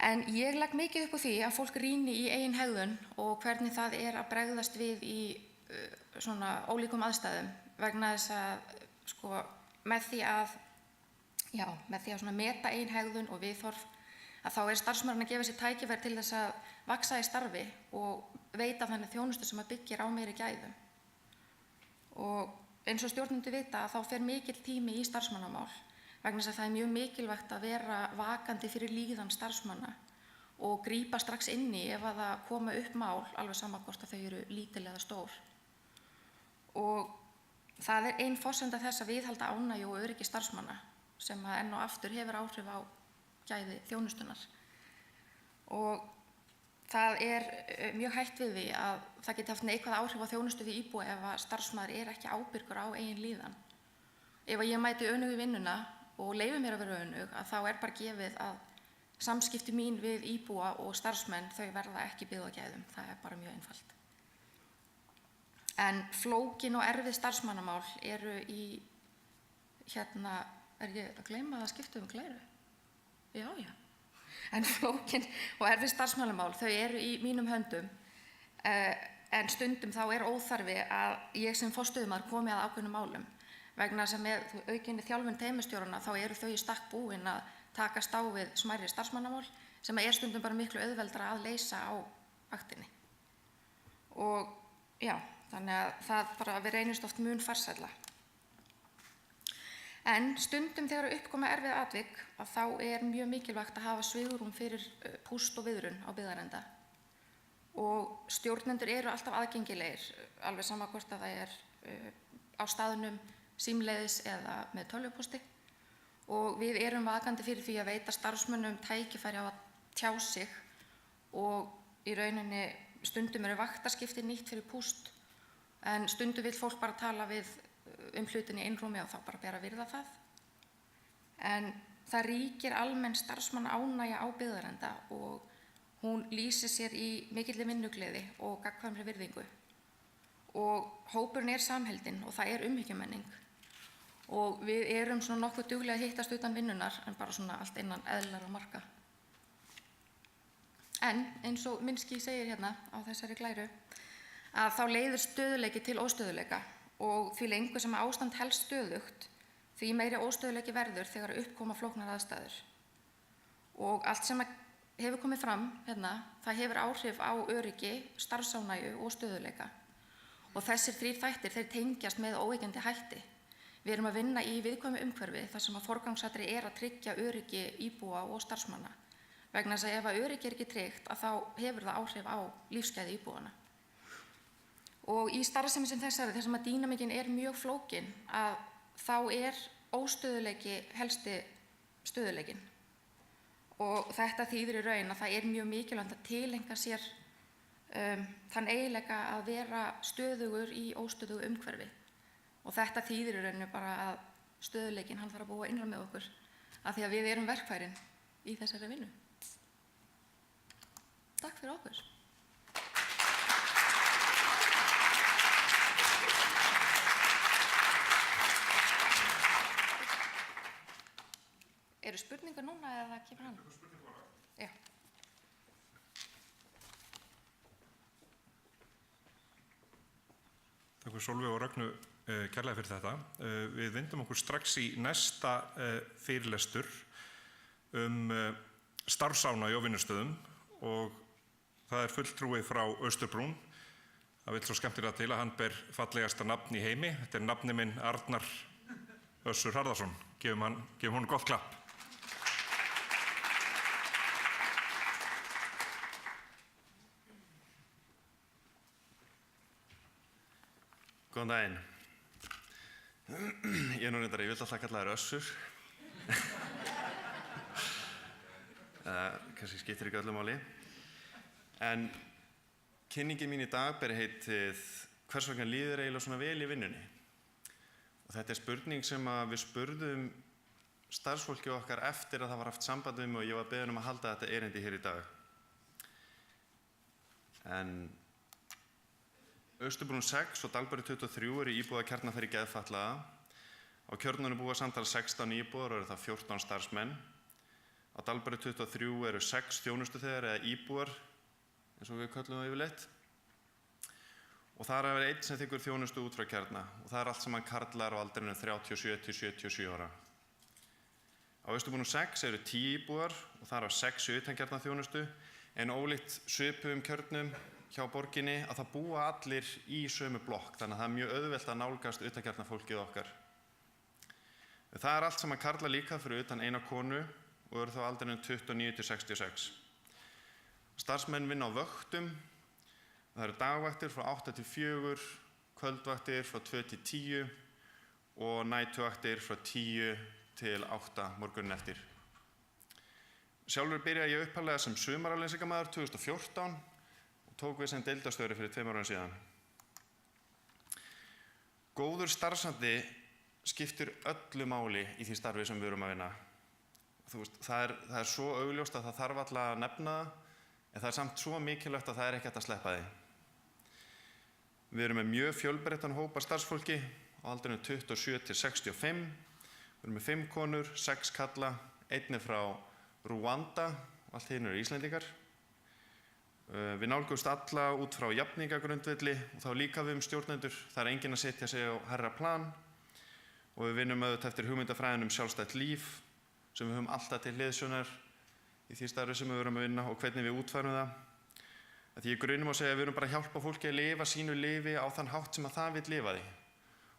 En ég legg mikið upp á því að fólk rýni í eigin hegðun og hvernig það er að bregðast við í svona ólíkum aðstæðum vegna þess að með því að svona meta eigin hegðun og viðhorf að þá er starfsmaðurinn að gefa sér tækifæri til þess að vaxa í starfi og veita þannig þjónustu sem að byggir á meiri gæðum. Og eins og stjórnendur vita að þá fer mikill tími í starfsmannamál vegna þess að það er mjög mikilvægt að vera vakandi fyrir líðan starfsmanna og grípa strax inn í ef að það koma upp mál alveg sama hvort að þau eru lítil eða stór. Og það er ein forsenda þess að viðhalda ánægju og öryggi starfsmanna sem að enn og aftur hefur áhrif á gæði þjónustunar. Og það er mjög hætt við því að það geti haft neikvæð áhrif á þjónustu við íbúa ef að starfsmaður er ekki ábyrgur á eigin líðan. Ef að ég mæti önug í vinnuna og leyfi mér að vera önug að þá er bara gefið að samskipti mín við íbúa og starfsmenn þau verða ekki byggð á gæðum. Það er bara mjög einfalt. En flókin og erfið starfsmannamál eru í er ég að gleyma að skipta um gleiru? Já. En flókin og erfið starfsmannamál þau eru í mínum höndum en stundum þá er óþarfi að ég sem forstöðumaður komi að ákveðnum málum vegna sem með aukinni þjálfun teymistjórana þá eru þau í stakk búin að takast á við smærri starfsmannamál sem er stundum bara miklu auðveldara að leysa á vaktinni. Og þannig að það bara við reynist oft mun farsælla. En stundum þegar uppkoma erfið atvik að þá er mjög mikilvægt að hafa svigrúm fyrir púst og viðrun á Byggðarenda. Og stjórnendur eru alltaf aðgengilegir, alveg sama hvort að það er á staðnum, símleiðis eða með tölvupósti. Og við erum vakandi fyrir því að veita starfsmönnum tækifæri á að tjá sig og í rauninni stundum eru vaktaskipti nýtt fyrir púst en stundum vill fólk bara tala við hlutin í einrúmi og þá bara ber að virða það. En það ríkir almenn starfsmanna ánægja á Byggðarenda og hún lýsir sér í mikilli vinnugleði og gagnkvæmri virðingu. Og hópurinn er samheldinn og það er umhyggjumenning. Og við erum svona nokkuð duglega að hittast utan vinnunar en bara svona allt innan eðlilegra marka. En eins og Minsky segir hérna á þessari glæru að þá leiðir stöðuleiki til óstöðuleika og því lengur sem ástand helst stöðugt því meiri óstöðuleiki verður þegar uppkoma flóknar aðstæður. Og allt sem hefur komið fram hérna, það hefur áhrif á öryggi, starfsánægju og stöðuleika. Og þessir þrír þættir þeir tengjast með óyggjandi hætti. Við erum að vinna í viðkvæmu umhverfi þar sem að forgangsatriði er að tryggja öryggi íbúa og starfsmanna. Vegna þess að ef að öryggi er ekki tryggt að þá hefur það áhrif á lífsgæði íbúanna. Og í starfsemi sem þessari, þar sem að dýnamíkin mjög flókin, að þá óstöðuleiki helsti stöðuleikin. Og þetta þýðir í raun að það mjög mikilvægt að tileinka sér þann eiginleika að vera stöðugur í óstöðugu umhverfi. Og þetta þýðir í rauninu bara að stöðuleikin hann þarf að búa innra með okkur af því að við erum verkfærin í þessari vinnu. Takk fyrir okkur. Eru spurningar núna eða kemur hann? Já. Takk fyrir Sólveig og Rögnu kærlega fyrir þetta. Við vindum okkur strax í næsta fyrirlestur starfsánægju á vinnustöðum og það fulltrúi frá Austurbrún. Það vill svo skemmtilega til að hann ber fallegasta nafn í heimi. Þetta nafni minn Arnar Össur Harðarson. Gefum honum gott klapp. Góðan daginn. Ég nú reyndar, ég vil alltaf kalla þér Össur. Kannski skiptir ekki öllu máli. En kynningin mín í dag ber heitið hvers vegna líður eiginlega svona vel í vinnunni. Og þetta spurning sem við spurðum starfsfólki okkar eftir að það var haft samband við mig og ég var beðinn að halda þetta erindi hér í dag. En Austurbrún 6 og Dalbæri 23 eru íbúðakjarnar fyrir geðfatlaða. Á kjörnunum búa samtals 16 íbúðar og það 14 starfsmenn. Á Dalbæri 23 eru 6 þjónustuþegar eða íbúar, eins og við köllum það yfirleitt. Og þar er einn sem þiggur þjónustu út frá kjarna og það allt saman karlar á aldrinum 37 til 77 ára. Á Austurbrún 6 eru 10 íbúar og þar 6 utankjarna þjónustu en ólíkt svipuðum kjörnum hjá borginni að það búa allir í sömu blokk, þannig að það mjög auðvelt að nálgast utankjarna fólkið okkar. Það allt saman karlar líka fyrir utan eina konu og eru þá á aldrinum 29 til 66. Starfsmenn vinna á vöktum. Það eru dagvaktir frá 8 til 4, kvöldvaktir frá 2 til 10 og næturvaktir frá 10 til 8 morguninn eftir. Sjálfur byrjaði ég upphaflega sem sumarafleysingamaður 2014 og tók við sem deildarstjóri fyrir 2 árum síðan. Góður starfsandi skiptir öllu máli í því starfi sem við erum að vinna. Það er svo augljóst að það þarf alltaf að nefna það, en það er samt svo mikilvægt að það er ekki hægt að sleppa því. Við erum með mjög fjölbreyttan hóp af starfsfólki á aldrinum 27 til 65. Við erum með 5 konur, 6 kalla, 1 frá Rúanda og allt hinn eru Íslendingar. Við nálgumst alla út frá jafningagrundvelli og þá líka við stjórnendur. Það er enginn að setja sig á hærra plan og við vinnum auðvitað eftir hugmyndafræðin sjálfstætt líf sem við höfum alltaf til hliðsjónar í því starfi sem við erum að vinna og hvernig við útfærum það. Því ég grunum að segja að við erum bara að hjálpa fólki að lifa sínu lifi á þann hátt sem að það vill lifa því.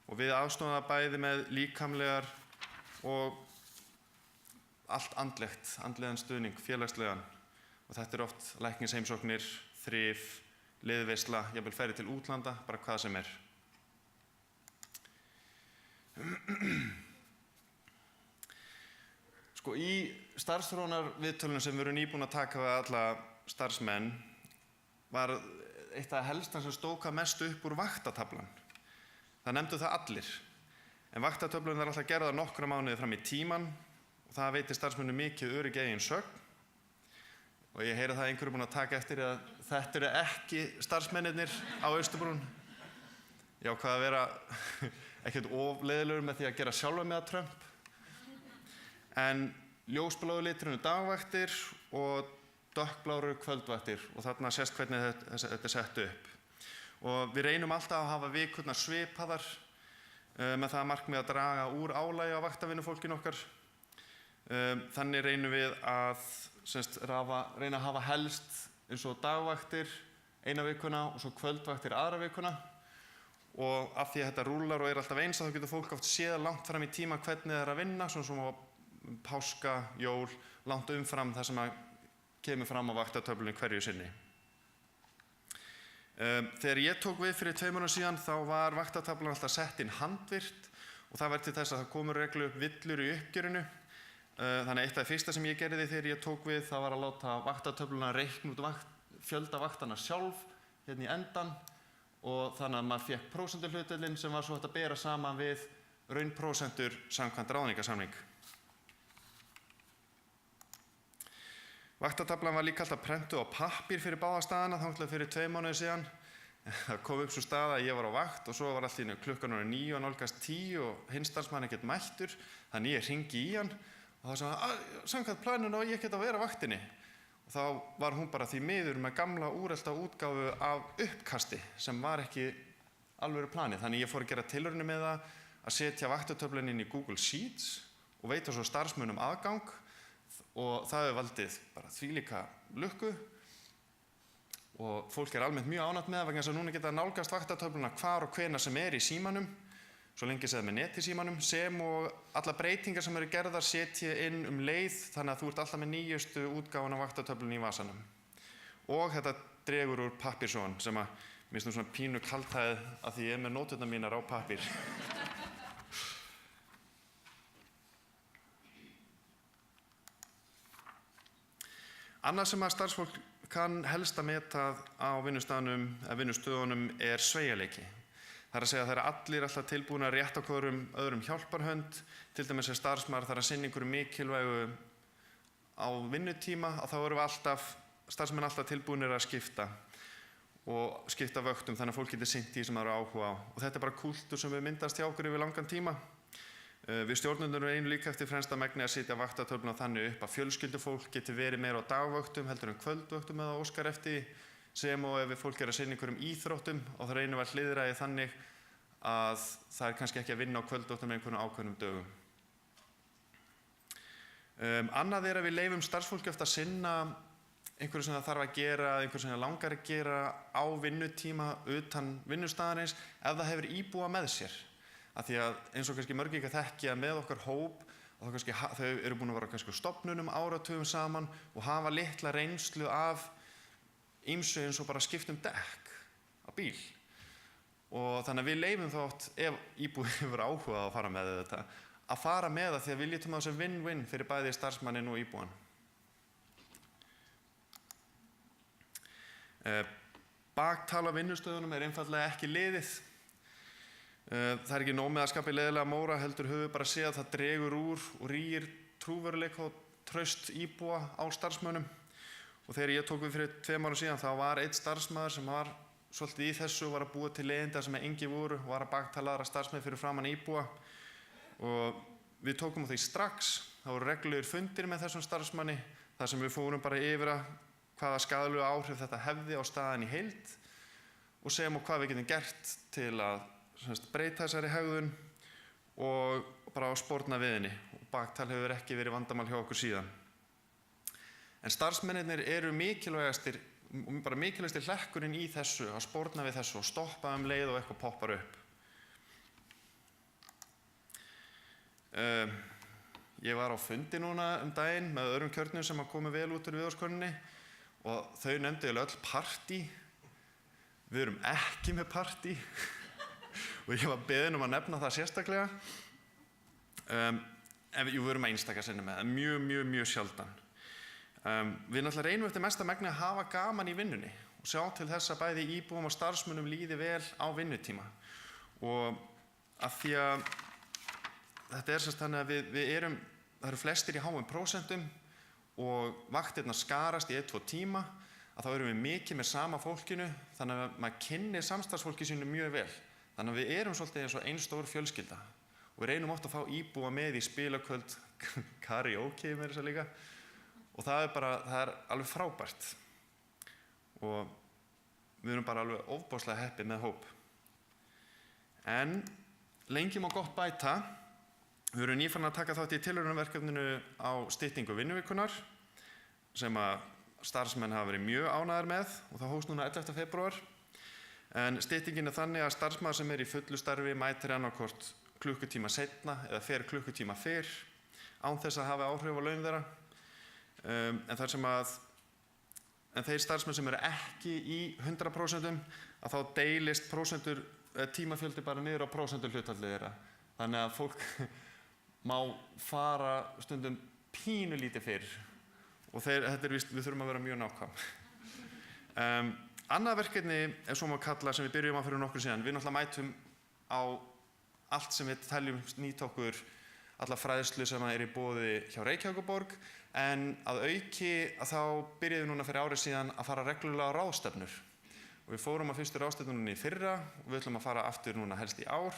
Og við aðstoðum það bæði með líkamlegar og allt andlegan stuðning, félagslegan. Og þetta oft læknisheimsóknir, þrif, liðveisla, jafnvel ferð til útlanda, bara hvað sem er. Í starfsþróunarviðtölunum sem við erum nýbúin að taka við alla starfsmenn var eitt af helsta sem stóð hvað mest upp úr vaktatöflan. Það nefndu það allir. En vaktatöflan er alltaf gerðar nokkra mánuði fram í tíman og það veitir starfsmönnum mikið öryggi eigin sögn. Og ég heyri það að einhverju búin að taka eftir að þetta eru ekki starfsmennirnir á Austurbrún. Ég ákvað að vera ekkert ofleiðilegur með því að gera sjálfa mig að Trump. En ljósbláu liturinn dagvaktir og dökkbláu kvöldvaktir og þarna sést hvernig þetta er sett upp. Og við reynum alltaf að hafa vikurnar svipaðar með það markmið að draga úr álagi á vaktavinnufólkinu okkar. Þannig reynum við að reyna að hafa helst eins og dagvaktir eina vikuna og svo kvöldvaktir aðra vikuna. Og af því að þetta rúlar og er alltaf eins þá getur fólk oft séð langt fram í tíma hvernig það er að vinna, svona páska, jól, langt umfram það sem kemur fram á vaktatöflunni hverju sinni. Þegar ég tók við fyrir 2 mánuðum síðan þá var vaktataflan alltaf sett inn handvirt og það var til þess að það komur reglu upp villur í uppgjörinu. Þannig eitt af það fyrsta sem ég gerði þegar ég tók við það var að láta vaktatöfluna reikna út fjölda vaktana sjálf hérna í endan og þannig að maður fékk prósentuhlutdeildin sem var svo hægt að bera saman við raunprósentur samkvæmt ráðningarsamning. Vaktataflan var líka alltaf prentuð á pappír fyrir báða staðana þangað fyrir 2 mánuði síðan. Það kom upp svo stað að ég var á vakt og svo var allt í einu klukkan orðin 9 og nálgast 10 og hinn starfsmaðurinn ekkert mættur. Þannig ég hringi í hann og þá sagði hann, samkvæmt planinu og ég get að vera á vaktinni. Og þá var hún bara því miður með gamla úrelta útgáfu af uppkasti sem var ekki alvöru planið. Þannig ég fór að gera tilraunir með það að setja vaktatöflun inn í Google Sheets og veita svo starfsmönnum aðgang og það hefur valdið bara þvílíka lukku og fólk almennt mjög ánægt með það vegna þess að núna geta nálgast vaktatöfluna hvar og hvenær sem í símanum, svo lengi sem með net í símanum, sem og alla breytingar sem eru gerðar setja inn leið þannig að þú ert alltaf með nýjustu útgáfuna vaktatöflunni í vasanum. Og þetta dregur úr pappírsón sem að mér finnst svona pínu kaldhæð að því ég með nóturnar mínar á pappír. Annað sem að starfsfólk kann helst að meta á vinnustöðunum sveigjanleiki. Það að segja að það allir alltaf tilbúin að rétta hvorum öðrum hjálparhönd, til dæmis starfsmaður þar að sinna einhverju mikilvægu á vinnutíma, að þá eru starfsmenn alltaf tilbúinir að skipta og skipta vöktum þannig að fólk getur sinnt í sem það eru áhuga á. Og þetta bara kúltúr sem við myndast hjá okkur yfir langan tíma. Við stjórnendur erum líka eftir fremsta megni að setja vaktatöfluna þannig upp að fjölskyldufólk geti verið meira á dagvöktum heldur en kvöldvöktum eða óskar eftir sem og ef fólk að sinna einhverjum íþróttum og það reynum að hliðræði þannig að það kannski ekki að vinna á kvöldvöktum með einhvern ákveðnum dögum. Annað að við leyfum starfsfólki eftir að sinna einhverju sem það þarf að gera, einhverju sem það langar að gera á vinnutíma utan vinnustaðarins ef það hefur íbúa með sér. Að því að eins og kannski mörg ekki að þekkja með okkar hóp og þau eru búin að vera kannski stofnunum áratugum saman og hafa litla reynslu af ýmsu eins og bara skiptum dekk á bíl. Og þannig að við leyfum þá oft, ef íbúi hefur áhuga að fara með þetta, að fara með það því að við lítum á þessu win-win fyrir bæði starfsmannin og íbúan. Baktal á vinnustöðunum einfaldlega ekki liðið. Það ekki nóg með að skapa leiðilega móra, heldur höfum við bara séð að það dregur úr og rýr trúveruleika og traust íbúa á starfsmönnum. Og þegar ég tók við fyrir 2 árum síðan þá var einn starfsmaður sem var svolítið í þessu og var að búa til leiðinda sem engin voru og var að baktala aðra starfsmenn fyrir framan íbúa. Og við tókum á því strax, það voru reglulegir fundir með þessum starfsmanni þar sem við fórum bara yfir að hvaða skaðlegu áhrif þetta hefði á staðinn í heild og sem og hvað við getum gert til að breyta þessari hegðun og bara að sporna við henni og baktal hefur ekki verið vandamál hjá okkur síðan. En starfsmennirnir eru mikilvægastir hlekkurinn í þessu, að sporna við þessu og stoppa leið og eitthvað poppar upp. Ég var á fundi núna daginn með öðrum kjörnum sem að komu vel út úr viðhorfskönninni og þau nefndu öll partí. Við erum ekki með partí. Og ég var beðinn að nefna það sérstaklega. En við erum einstaka sinnum með það, mjög sjaldan. Við náttúrulega reynum eftir mesta megni að hafa gaman í vinnunni og sjá til þess að bæði íbúum og starfsmönnum líði vel á vinnutíma. Og af því að þetta semst þannig að það eru flestir í háum prósentum og vaktirnar skarast í 1-2 tíma, að þá erum við mikið með sama fólkinu, þannig að maður kynnir samstarfsfólki sínu mjög vel. Þannig að við erum svolítið eins og ein stór fjölskylda og við reynum oft að fá íbúa með í spilakvöld, karaoke með þess að líka og það er alveg frábært og við erum bara alveg ofboðslega heppið með hóp. En lengi má gott bæta. Við erum nýfarin að taka þátt í tilraunaverkefninu á styttingu vinnuvikunnar sem að starfsmenn hafa verið mjög ánægðir með og það hófst núna 11. febrúar. En styttingin þannig að starfsmaður sem í fullu starfi mætir annarkvort klukkutíma seinna eða fer klukkutíma fyrr án þess að hafa áhrif á laun þeirra. En þar sem að en þeir starfsmenn sem eru ekki í 100% að þá deilist tímafjöldi bara niður á prósentuhlutfallið þeirra. Þannig að fólk má fara stundum pínulítið fyrr og við þurfum að vera mjög nákvæm. Annað verkefni, ef svo má kalla, sem við byrjum á fyrir nokkur síðan, við náttúrulega mætum á allt sem við teljum nýta okkur, alla fræðslu sem er í boði hjá Reykjavíkurborg, en að auki að þá byrjuðum við núna fyrir árið síðan að fara reglulega á ráðstefnur. Og við fórum á fyrstu ráðstefnunni í fyrra og við ætlum að fara aftur núna helst í ár.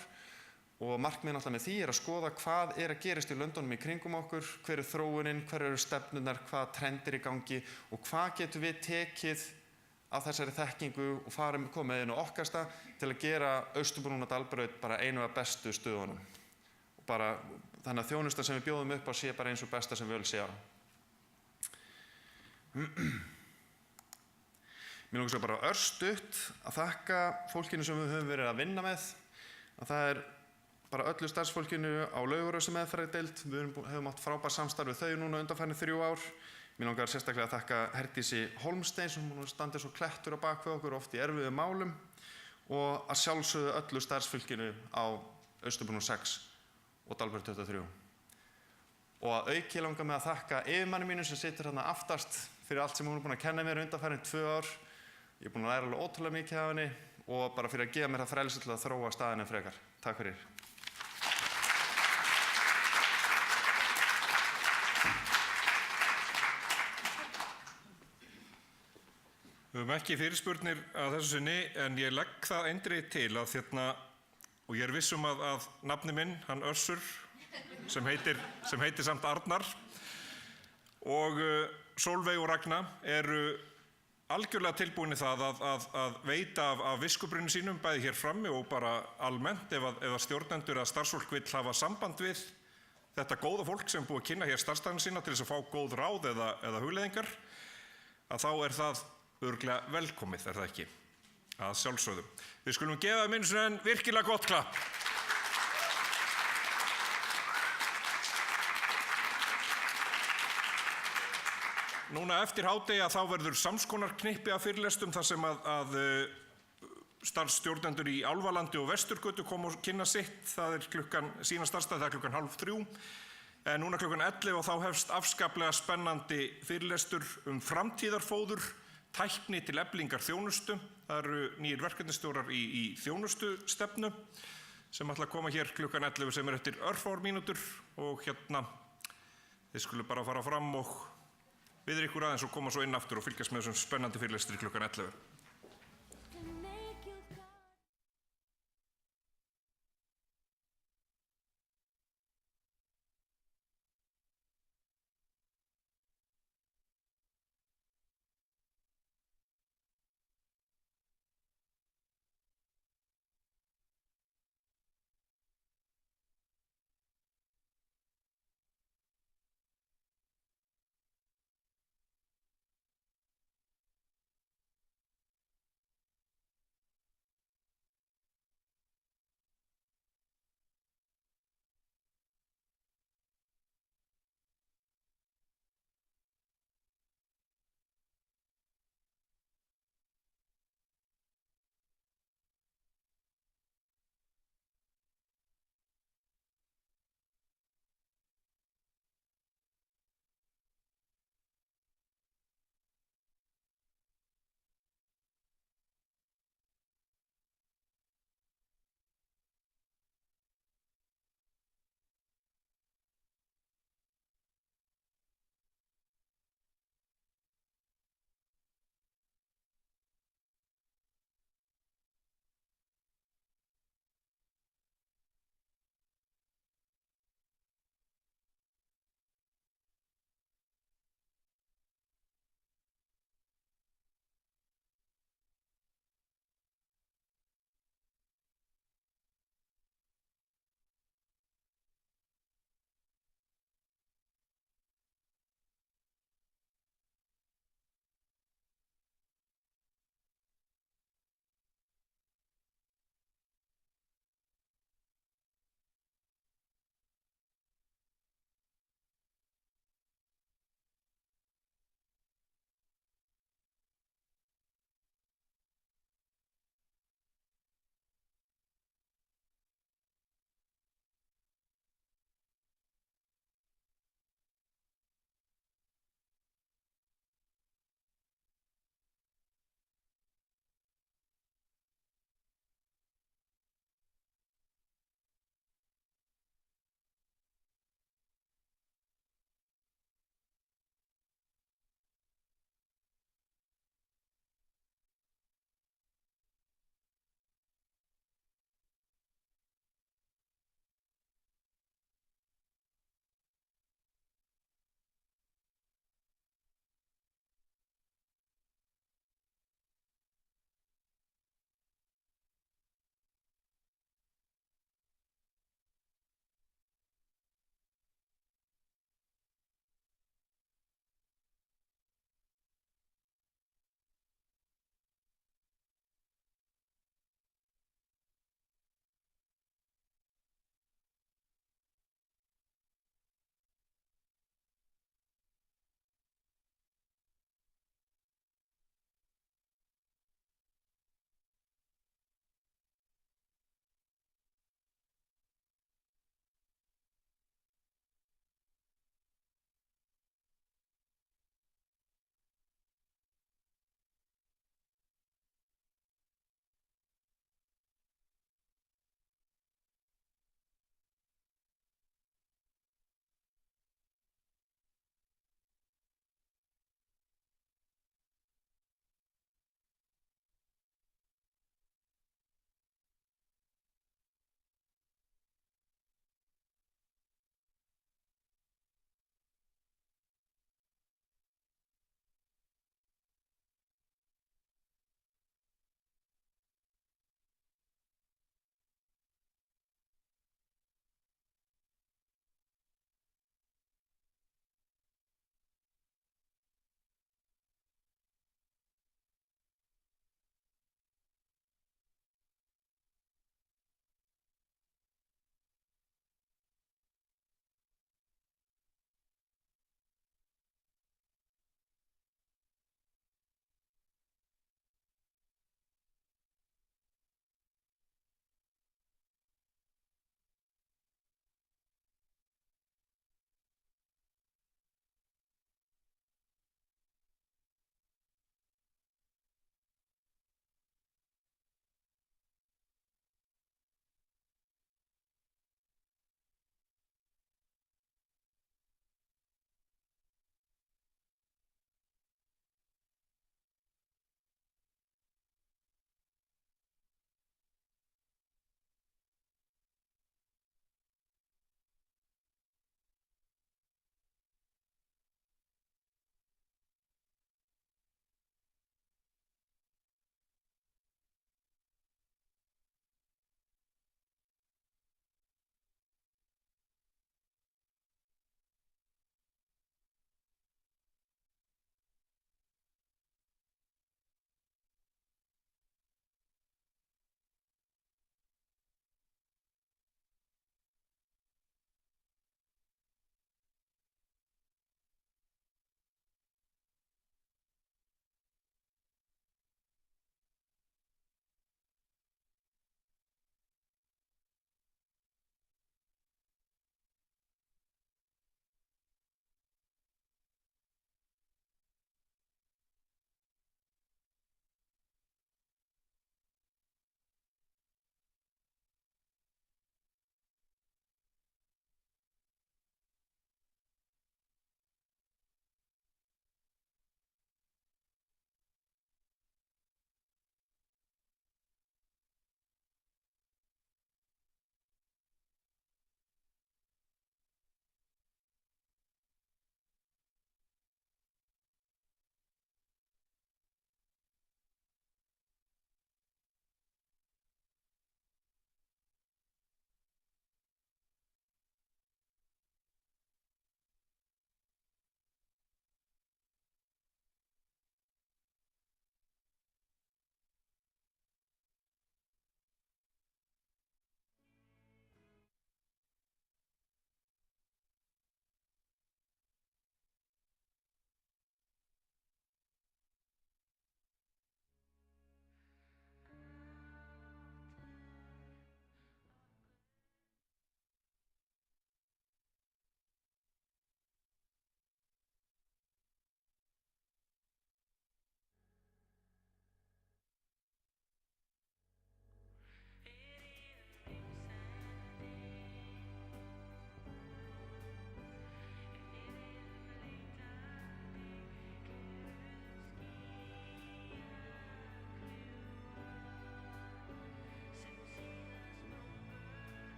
Og markmiðið náttúrulega með því er að skoða hvað er að gerast í löndunum í kringum okkur, hver er þróunin, hver eru stefnurnar, hvaða trendir í gangi og hvað getum við tekið af þessari þekkingu og komið inn á okkar stað til að gera Austurbrún og Dalbraut bara einu af bestu stöðunum. Og bara þannig að þjónusta sem við bjóðum upp á sé bara eins og besta sem við viljum sjá. Mér langar svo bara örstutt að þakka fólkinu sem við höfum verið að vinna með. Að það er bara öllu starfsfólkinu á Laugarössumeðferðardeild. Við höfum átt frábært samstarf við þau núna undanfarin 3 ár. Mér langar sérstaklega að þakka Herdísi Hólmstein sem hún standið svo klettur á bak við okkur oft í erfiðum málum og að sjálfsögðu öllu starfsfólkinu á Austurbrún 6 og Dalbraut 23. Og að auki langar mig að þakka yfirmanni mínu sem situr þarna aftast fyrir allt sem hún er búin að kenna mér undanfarin 2 ár. Ég er búin að læra alveg ótrúlega mikið af henni og bara fyrir að gefa mér það frelsi til að þróa staðinn frekar. Takk fyrir. Við höfum ekki fyrirspurnir að þessu sinni, en ég legg það eindregið til að og ég er viss að nafni minn, hann Össur, sem heitir samt Arnar, og Sólveig og Ragna eru algjörlega tilbúin í það að veita af viskubrunni sínum, bæði hér frammi og bara almennt, ef stjórnendur eða starfsfólk vill hafa samband við þetta góða fólk sem búið að kynna hér starfstæðina sína til þess að fá góð ráð eða hugleiðingar, að þá er það örugglega velkomið, er það ekki? Að sjálfsögðu. Við skulum gefa þeim einu sinni virkilega gott klapp. Núna eftir hádegi þá verður samskonar knippi af fyrirlestum þar sem að starfsstjórnendur í Álfalandi og Vesturgötu koma og kynna sitt. Það er sína starfstæð, það er 2:30. En núna 11 og þá hefst afskaplega spennandi fyrirlestur framtíðarfóður, tækni til eflingar þjónustu. Það eru nýir verkefnisstjórar í þjónustustefnu sem ætla að koma hér 11 sem er eftir örfáar mínútur og þið skulu bara fara fram og viðra ykkur aðeins og koma svo inn aftur og fylgjast með þessum spennandi fyrirlestri 11.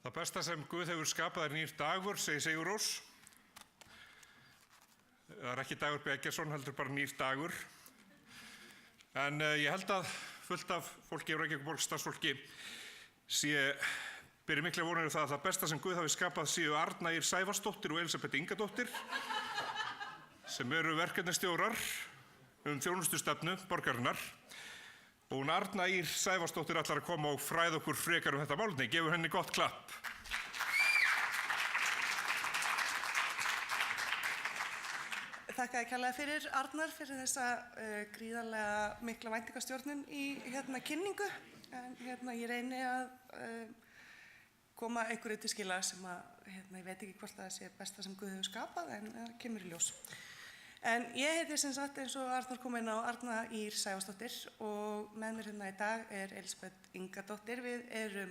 Það besta sem Guð hefur skapað er nýr dagur, segir Sigurrós. Það er ekki Dagur B. Eggertsson, heldur bara nýr dagur. En ég held að fullt af fólki og Reykjavíkurborg starfsfólki beri mikla vonir það að það besta sem Guð hafi skapað séu Arna Ýr Sævarsdóttir og Elísabet Ingadóttir sem eru verkefnastjórar þjónustustefnu borgarinnar. Og hún Arna Ýr Sævarsdóttir ætlar að koma og fræða okkur frekar þetta málefni. Gefum henni gott klapp. Þakka þér kærlega fyrir, Arnar, fyrir þessa gríðarlega mikla væntingastjórnun í kynningu. En ég reyni að koma einhverju til skila sem að ég veit ekki hvort það sé besta sem Guð hefur skapað, en það kemur í ljós. En ég heiti sem sagt, eins og Arnar kom inn á, Arna Ýr Sævarsdóttir og með mér hérna í dag er Elísabet Ingadóttir. Við erum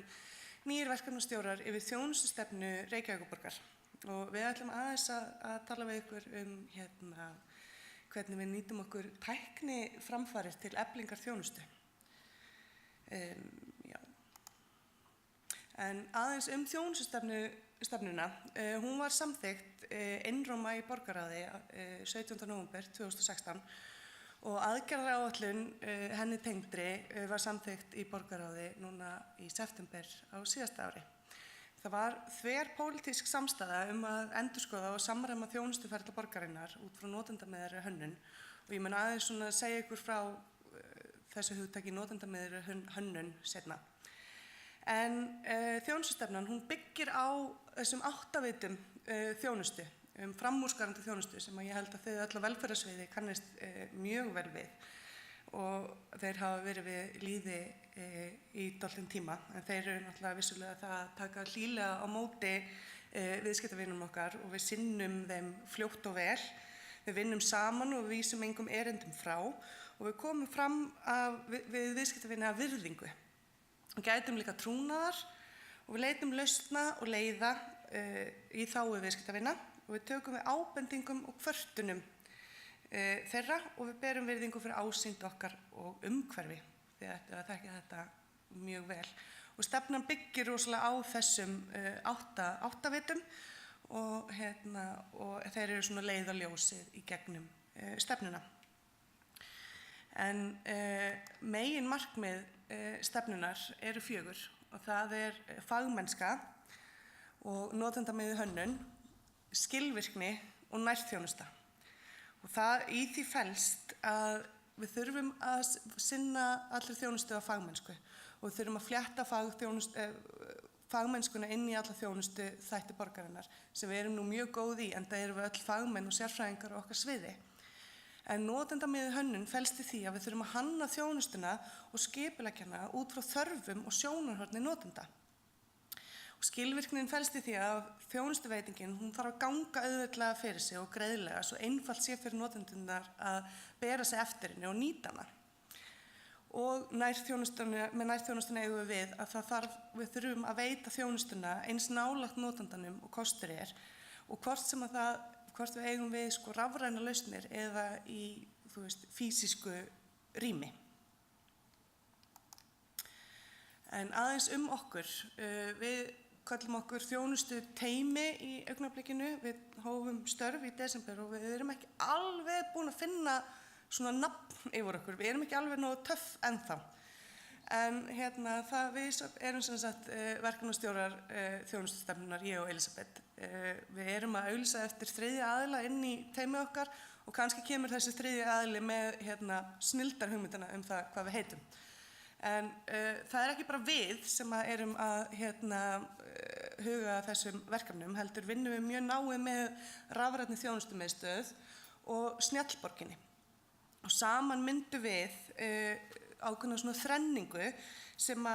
nýir verkefnastjórar yfir þjónustustefnu Reykjavíkurborgar og við ætlum aðeins að tala við ykkur hvernig við nýtum okkur tækniframfarir til eflingar þjónustu. En aðeins þjónustustefnuna, hún var samþykkt einróma í borgarráði 17. nóvember 2016 og aðgerðaráætlun henni tengdri var samþykkt í borgarráði núna í september á síðasta ári. Það var þverpólitísk samstaða að endurskoða og samræma þjónustuferla borgarinnar út frá notendamiðaðri hönnun og ég mun aðeins segja ykkur frá þessu hugtaki notendamiðaðri hönnun seinna. En þjónustustefnan, hún byggir á þessum 8 vitum þjónustu, framúrskarandi þjónustu sem ég held að þau öll á velferðarsviði kannist mjög vel við og þeir hafa verið við lýði í dálítinn tíma, en þeir eru náttúrulega vissulega það að taka hlýlega á móti viðskiptavinum okkar og við sinnum þeim fljótt og vel. Við vinnum saman og við vísum engum erindum frá og við komum fram við viðskiptavini af virðingu. Við gætum líka trúnaðar og við leitum lausna og leiða í þágu viðskiptavina og við tökum við ábendingum og kvörtunum þeirra og við berum virðingu fyrir ásýnd okkar og umhverfi því að þekki þetta mjög vel. Og stefnan byggir rosalega á þessum 8 vitum og þeir eru svona leiðarljósið í gegnum stefnuna. En megin markmið stefnunar eru 4 og það er fagmennska og notendamiðuð hönnun, skilvirkni og nærþjónusta. Og í því felst að við þurfum að sinna allri þjónustu á fagmennsku og við þurfum að flétta fagmennskuna inn í alla þjónustu þætti borgarinnar sem við erum nú mjög góð í enda erum við öll fagmenn og sérfræðingar á okkar sviði. En notendamiðuð hönnun felst í því að við þurfum að hanna þjónustuna og skipuleggja hana út frá þörfum og sjónarhorni notenda. Og skilvirknin felst í því að þjónustuveitingin, hún þarf að ganga auðveldlega fyrir sig og greiðlega svo einfalt sé fyrir notendunar að bera sig eftir henni og nýta hana. Og með nærþjónustuna eigum við að við þurfum að veita þjónustuna eins nálægt notendanum og kostur er og hvort við eigum við rafrænar lausnir eða í físísku rými. En aðeins okkur, við kallum okkur þjónustu teymi í augnablikinu, við hófum störf í desember og við erum ekki alveg búin að finna svona nafn yfir okkur, við erum ekki alveg nógu töff ennþá. En við erum sem sagt verkefnastjórar þjónustustefnunar, ég og Elísabet. Við erum að auglýsa eftir 3. aðila inn í teymið okkar og kannski kemur þessi 3. aðili með snilldarhugmyndina það hvað við heitum. En það er ekki bara við sem erum að huga þessum verkefnum, heldur vinnum við mjög náið með rafrænni þjónustumiðstöð og Snjallborginni. Og saman myndum við ákveðna svona þrenningu sem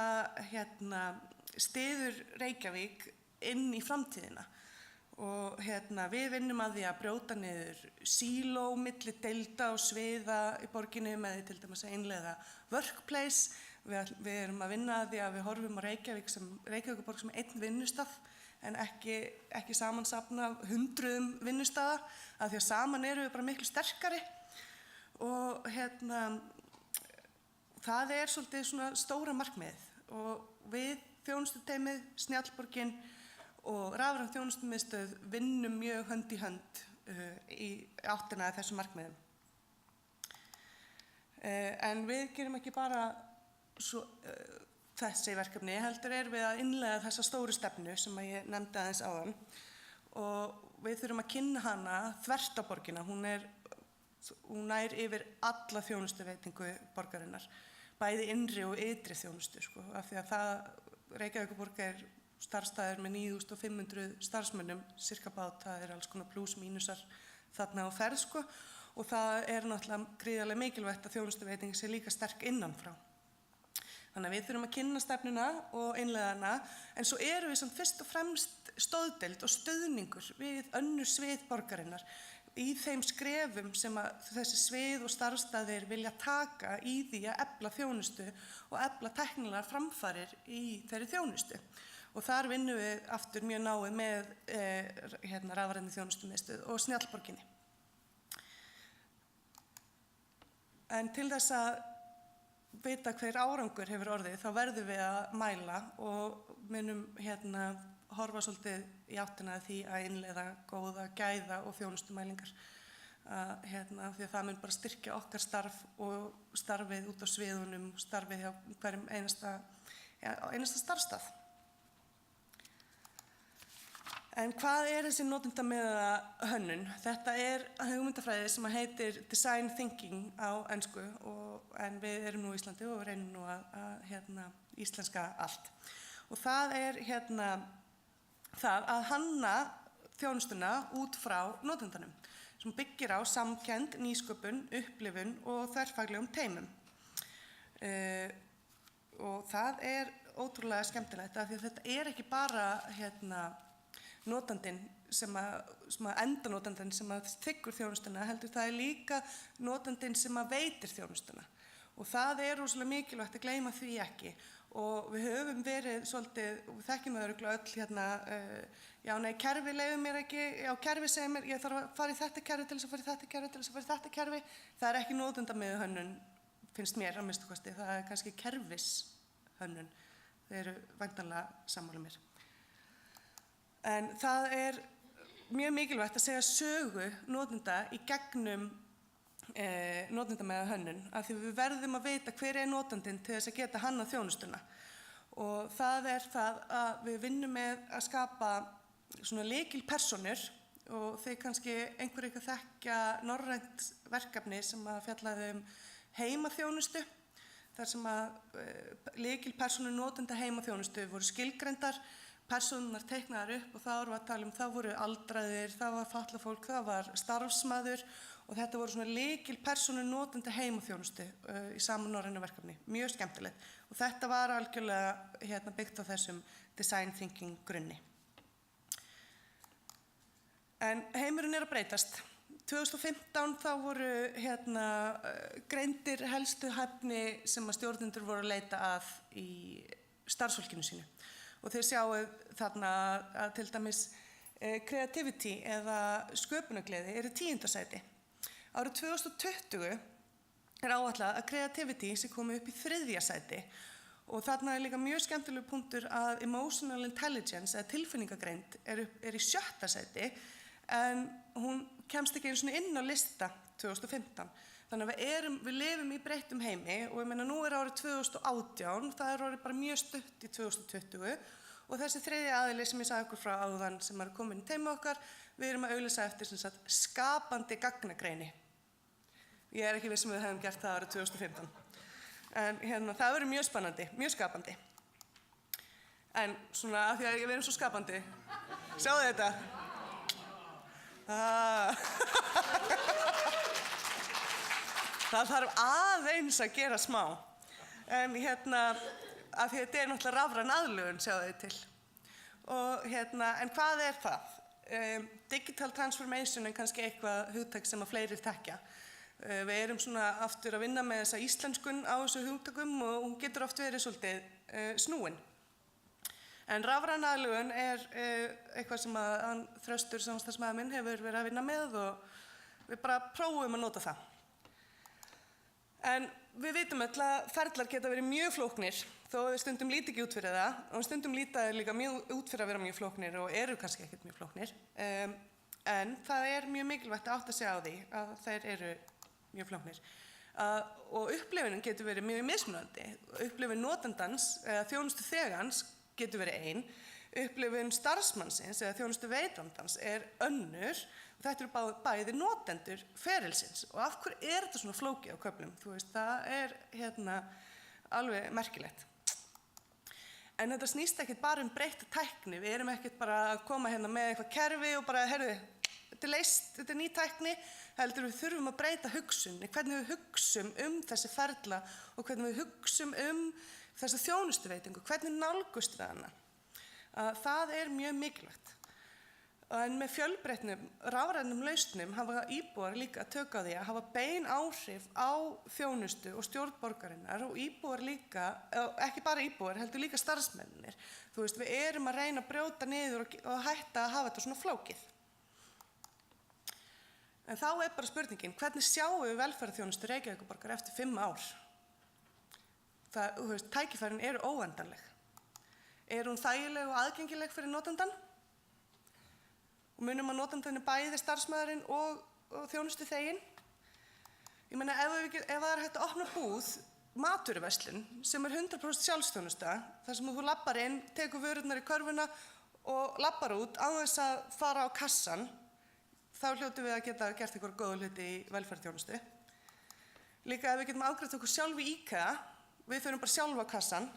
styður Reykjavík inn í framtíðina. Og við vinnum að því að brjóta niður síló, milli deilda og sviða í borginni með því til dæmis að innleiða workplace. Við erum að vinna að því að við horfum á Reykjavíkurborg sem einn vinnustað en ekki samansafna 100 vinnustaða af því að saman erum við bara miklu sterkari. Og það er svolítið svona stóra markmiðið og við þjónustuteymið, Snjallborgin og rafræn þjónustumiðstöð vinnum mjög hönd í hönd í áttina að þessum markmiðum. En við gerum ekki bara þessi verkefni, heldur við að innleiða þessa stóru stefnu sem ég nefndi aðeins áðan og við þurfum að kynna hana þvert á borgina. Hún nær yfir alla þjónustuveitingu borgarinnar, bæði innri og ytri þjónustu, af því að Reykjavíkurborg starfsstaður með 9.500 starfsmönnum, cirka bát, það alls konar plús, mínusar þarna á ferð, og það náttúrulega gríðarlega mikilvægt að þjónustuveiting sé líka sterk innanfrá. Þannig að við þurfum að kynna stefnuna og innleiða hana, en svo við samt fyrst og fremst stoðdeild og stuðningur við önnur svið borgarinnar í þeim skrefum sem þessi svið og starfsstaðir vilja taka í því að efla þjónustu og efla tæknilegar framfarir í þeirri þjónustu. Og þar vinnum við aftur mjög náið með rafrænni þjónustumiðstöð og Snjallborginni. En til þess að vita hver árangur hefur orðið, þá verðum við að mæla og munum horfa svolítið í áttina að því að innleiða góða gæða og þjónustumælingar. Því að það mun bara styrkja okkar starf og starfið út á sviðunum, starfið hjá hverjum einasta starfsstað. En hvað þessi notendamiðaða hönnun? Þetta hugmyndafræði sem heitir design thinking á ensku, en við erum nú á Íslandi og reynum nú að íslenska allt. Og það það að hanna þjónustuna út frá notendanum, sem byggir á samkennd, nýsköpun, upplifun og þverfaglegum teymum. Og það ótrúlega skemmtilegt, af því að þetta ekki bara notandinn endanotandinn sem þiggur þjónustuna, heldur það líka notandinn sem veitir þjónustuna. Og það rosalega mikilvægt að gleyma því ekki. Og við höfum verið svolítið, og við þekkjum það örugglega öll, kerfi leyfir mér ekki, kerfi segir mér, ég þarf að fara í þetta kerfi til þess að fara í þetta kerfi til þess að fara í þetta kerfi. Það ekki notendamiðuð hönnun, finnst mér að minnsta kosti, það kannski kerfishönnun. Þeir eru væntanlega sammála mér. En það mjög mikilvægt að segja sögu notenda í gegnum notendamiðaða hönnun, af því við verðum að vita hver notandinn til þess að geta hannað þjónustuna. Og það það að við vinnum með að skapa svona lykilpersónur, og þeir kannski einhver eitthvað þekkja norrænt verkefni sem fjallaði heimaþjónustu, þar sem lykilpersónur notenda heimaþjónustu voru skilgreindar, persónurnar teiknaðar upp, og það að tala það voru aldraðir, það var fatlað fólk, það var starfsmaður, og þetta voru svona lykilpersónur notenda heimaþjónustu í sama norrænu verkefni, mjög skemmtilegt. Og þetta var algjörlega byggt á þessum design thinking grunni. En heimurinn að breytast. 2015 þá voru greindir helstu hæfni sem stjórnendur voru að leita að í starfsfólkinu sínu. Og þeir sjáu þarna að til dæmis creativity eða sköpunargleði í 10. sæti. Árið 2020 áætlað að creativity sé komið upp í 3. sæti, og þarna líka mjög skemmtilegur punktur að emotional intelligence eða tilfinningagreind í 7. sæti, en hún kemst ekki einu sinni inn á lista 2015. Þannig að við lifum í breyttum heimi, og ég meina nú árið 2018, það orðið bara mjög stutt í 2020, og þessi 3. aðili sem ég sagði ykkur frá áðan sem komin í teymið okkar, við erum að auglýsa eftir skapandi gagnagreini. Ég ekki viss við hefum gert það árið 2015. En það verður mjög spennandi, mjög skapandi. En svona af því að við erum svo skapandi. Sjáðu þetta. Það þarf aðeins að gera smá. En af því að þetta náttúrulega rafræn aðlögun, sjáðu þið til. Og en hvað það? Digital transformation kannski eitthvað hugtak sem að fleiri þekkja. Við erum svona aftur að vinna með þessa íslenskun á þessu hugtökum, og hún getur oft verið svolítið snúin. En rafræn aðlögun eitthvað sem hann Þröstur, samstarfsmaður minn, hefur verið að vinna með, og við bara prófum að nota það. En við vitum öll að ferlar geta verið mjög flóknir, þó við stundum líti ekki út fyrir það, og stundum líta þeir líka mjög út fyrir að vera mjög flóknir og eru kannski ekkert mjög flóknir. En það er mjög mikilvægt að átta sig á því að þeir eru mjög flóknir. Og upplifunin getur verið mjög mismunandi. Upplifun notandans eða þjónustu þegans getur verið ein, upplifun starfsmannsins eða þjónustu veitandans er önnur, og þetta eru bæði notendur ferilsins. Og af hverju er þetta svona flókið á köflum? Þú veist, það er alveg merkilegt. En þetta snýst ekkert bara breytta tækni. Við erum ekkert bara að koma með eitthvað kerfi og bara, heyrðu, þetta er leyst, þetta er ný tækni, heldur við þurfum að breyta hugsunni, hvernig við hugsum þessi ferla og hvernig við hugsum þessa þjónustuveitingu, hvernig nálgumst við hana. Það er mjög mikilvægt. En með fjölbreytnum, rafrænum lausnum hafa íbúar líka tök á því að hafa bein áhrif á þjónustu og stjórn borgarinnar, og íbúar líka, ekki bara íbúar, heldur líka starfsmennir. Þú veist, við erum að reyna að brjóta niður og hætta að hafa þetta svona flókið. En þá er bara spurningin, hvernig sjáum við velferðarþjónustu Reykjavíkurborgar eftir 5 ár? Þú veist, tækifærin eru óendanleg. Er hún þægileg og aðgengileg fyrir notandann? Og munum að notandann er bæði starfsmaðurinn og þjónustu þeginn? Ég meina, ef það er hægt að opna búð, matvöruverslun, sem er 100% sjálfsþjónusta, þar sem þú labbar inn, tekur vörurnar í körfuna og labbar út á þess að fara á kassan, þá hljótum við að geta gert einhverja góða hluti í velferðarþjónustu. Líka ef við getum afgreitt okkur sjálf í IKEA, við förum bara sjálf á kassan,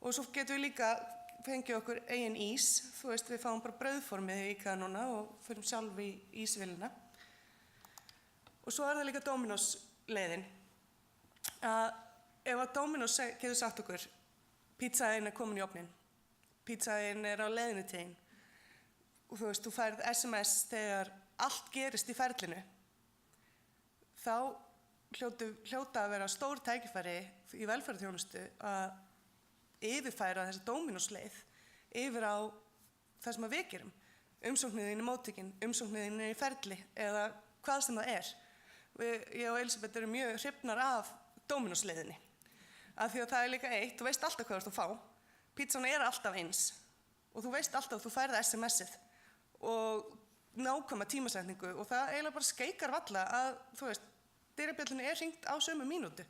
og svo getum við líka fengið okkur eigin ís. Þú veist, við fáum bara brauðformið í IKEA núna og förum sjálf í ísvélina. Og svo er það líka Dominos leiðin. Ef að Dominos getur sagt okkur, pizzaðinn er komin í ofnin, pizzaðinn er á leiðinu til þín, og þú veist, þú færð SMS þegar allt gerist í ferlinu, þá hljóta að vera stór tækifæri í velferðarþjónustu að yfirfæra þessa Dominos-leið yfir á það sem við gerum. Umsóknin í móttökin, umsóknin í ferli eða hvað sem það er. Ég og Elisabeth erum mjög hrifnar af Dominos-leiðinni. Af því að það er líka eitt, þú veist alltaf hvað þú fá. Pítsan er alltaf eins og þú veist alltaf að þú færð SMS-ið og nákvæma tímasetningu, og það eiginlega bara skeikar valla að, þú veist, dyrabjöllunni er hringt á sömu mínútu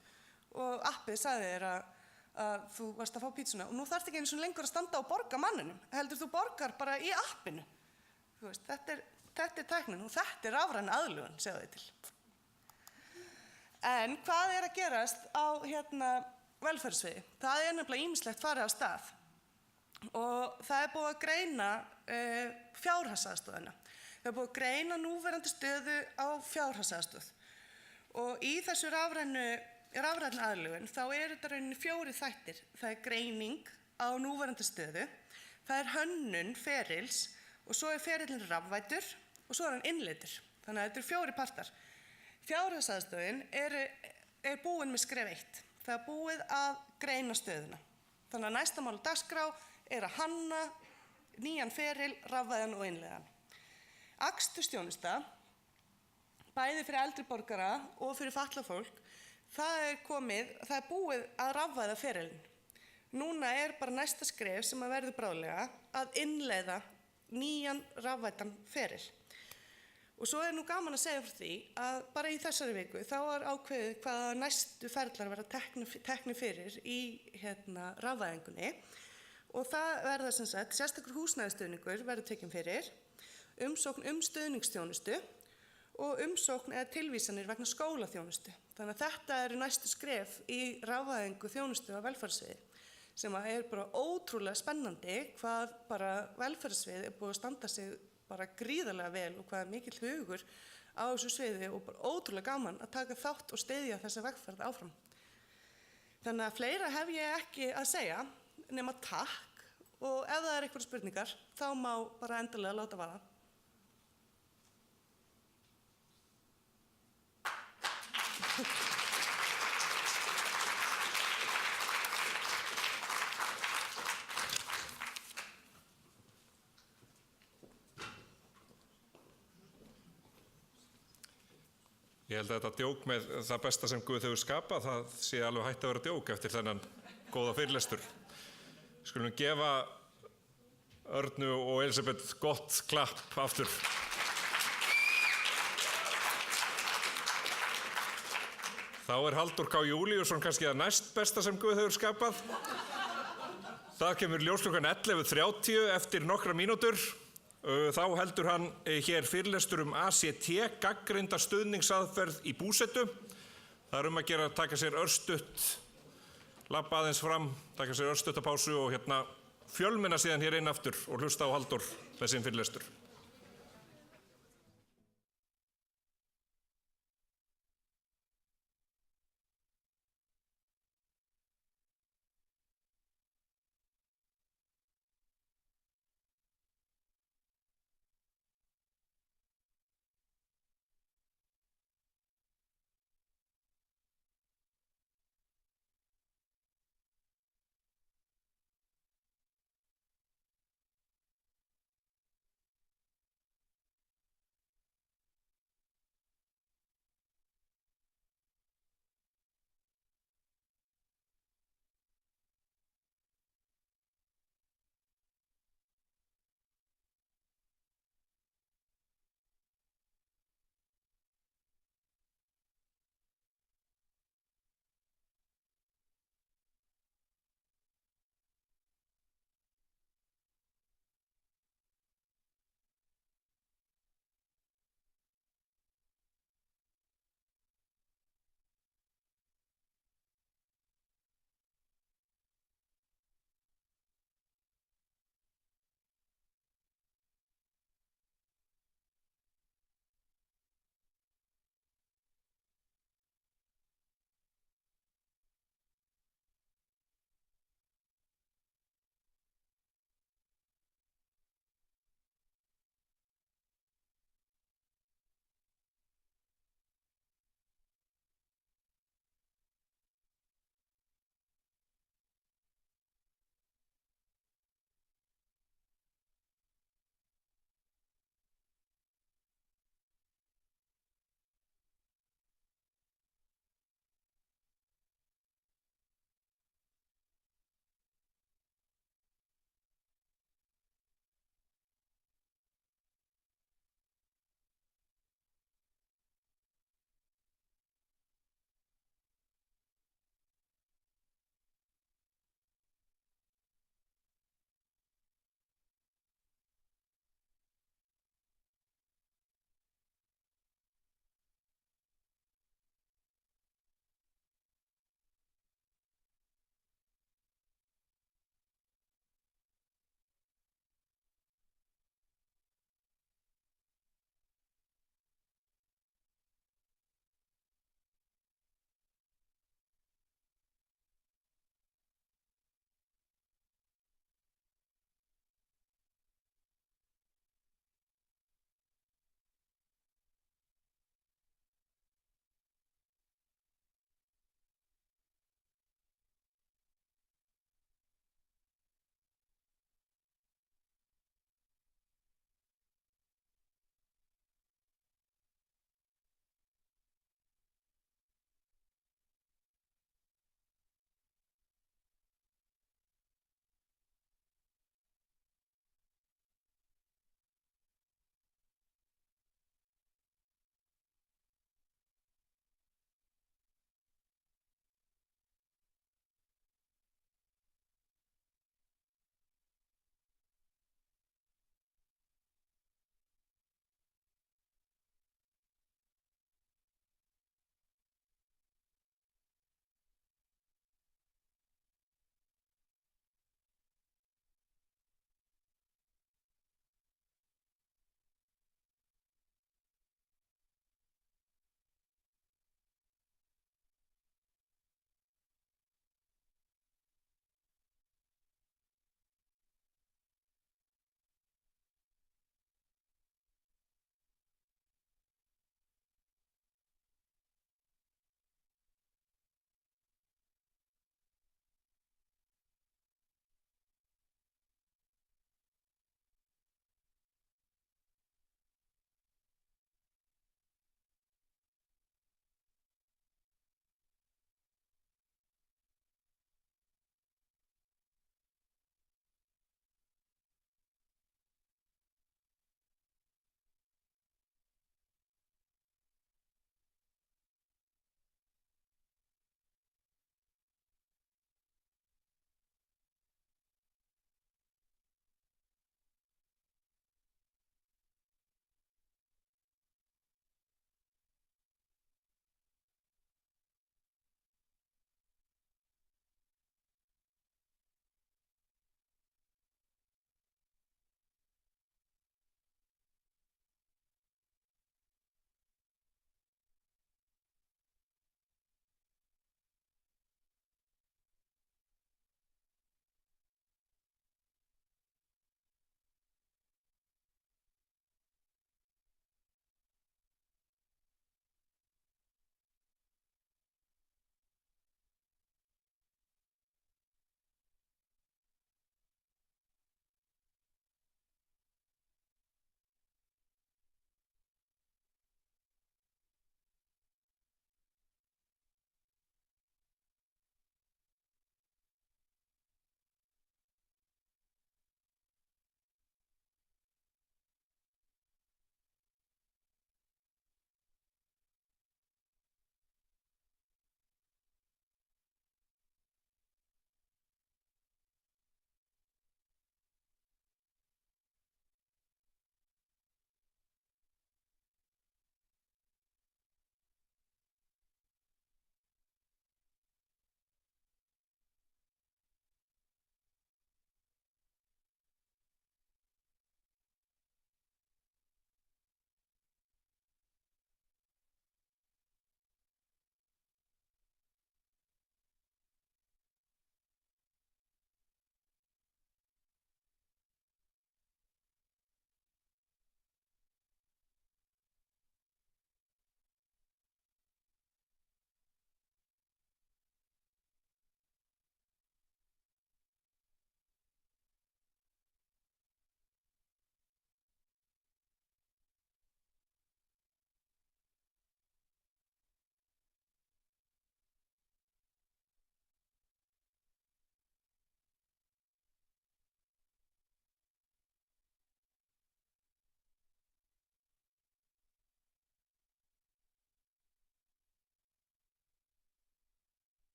og appið sagði þér að þú varst að fá pítsuna, og nú þarfst ekki einu svona lengur að standa og borga manninum, heldur þú borgar bara í appinu. Þú veist, þetta er tæknin og þetta er rafræn aðlögun, segðu þið til. En hvað er að gerast á velferðarsviði? Það er nefnilega ýmislegt farið af stað og það er búið að greina fjárhagsaðstoðina. Það er búið að greina núverandi stöðu á fjárhagsaðstoð, og í þessu rafrænu aðlögun þá eru þetta rauninni 4 þættir. Það er greining á núverandi stöðu, það er hönnun ferils, og svo er ferillinn rafvæddur og svo er hann innleiddur. Þannig að þetta eru 4 partar. Fjárhagsaðstoðin er búin með skref 1. Það er búið að greina stöðuna. Þannig að næsta mál á dagskrá er að hanna nýjan feril, rafvæðan og innleiðan. Akstursþjónusta, bæði fyrir eldri borgara og fyrir fatlað fólk, það er búið að rafvæða ferilinn. Núna er bara næsta skref sem að verður bráðlega að innleiða nýjan rafvæddan feril. Og svo er nú gaman að segja frá því að bara í þessari viku þá er ákveðið hvaða næstu ferlar verða teknir fyrir í rafvæðingunni, og það verða sem sagt sérstakur húsnæðisstuðningur verður tekinn fyrir, umsókn stuðningsþjónustu og umsókn eða tilvísanir vegna skólaþjónustu. Þannig að þetta eru næstu skref í rafvæðingu þjónustu á velferðarsviði, sem er bara ótrúlega spennandi hvað bara velferðarsvið er búið að standa sig bara gríðarlega vel, og hvað er mikill hugur á þessu sviði og bara ótrúlega gaman að taka þátt og styðja þessa vegferð áfram. Þannig að fleira hef ég ekki að segja nema takk, og ef það er einhverjar spurningar þá má bara endilega láta vaða. Ég held að þetta djók með það besta sem Guð hefur skapað, það sé alveg hægt að vera djók eftir þennan góða fyrirlestur. Skulum gefa Örnu og Elisabeth gott klapp aftur. Þá Halldór K. Júlíusson kannski það næst besta sem Guð hefur skapað. Það kemur ljós klukkan 11:30 eftir nokkra mínútur. Þá heldur hann hér fyrirlestur ACT, gagnreynda stuðningsaðferð í búsetu. Það að gera að taka sér örstutt, labba aðeins fram, taka sér örstutta pásu og fjölmenna síðan hér inn aftur og hlusta á Halldór með sinn fyrirlestur.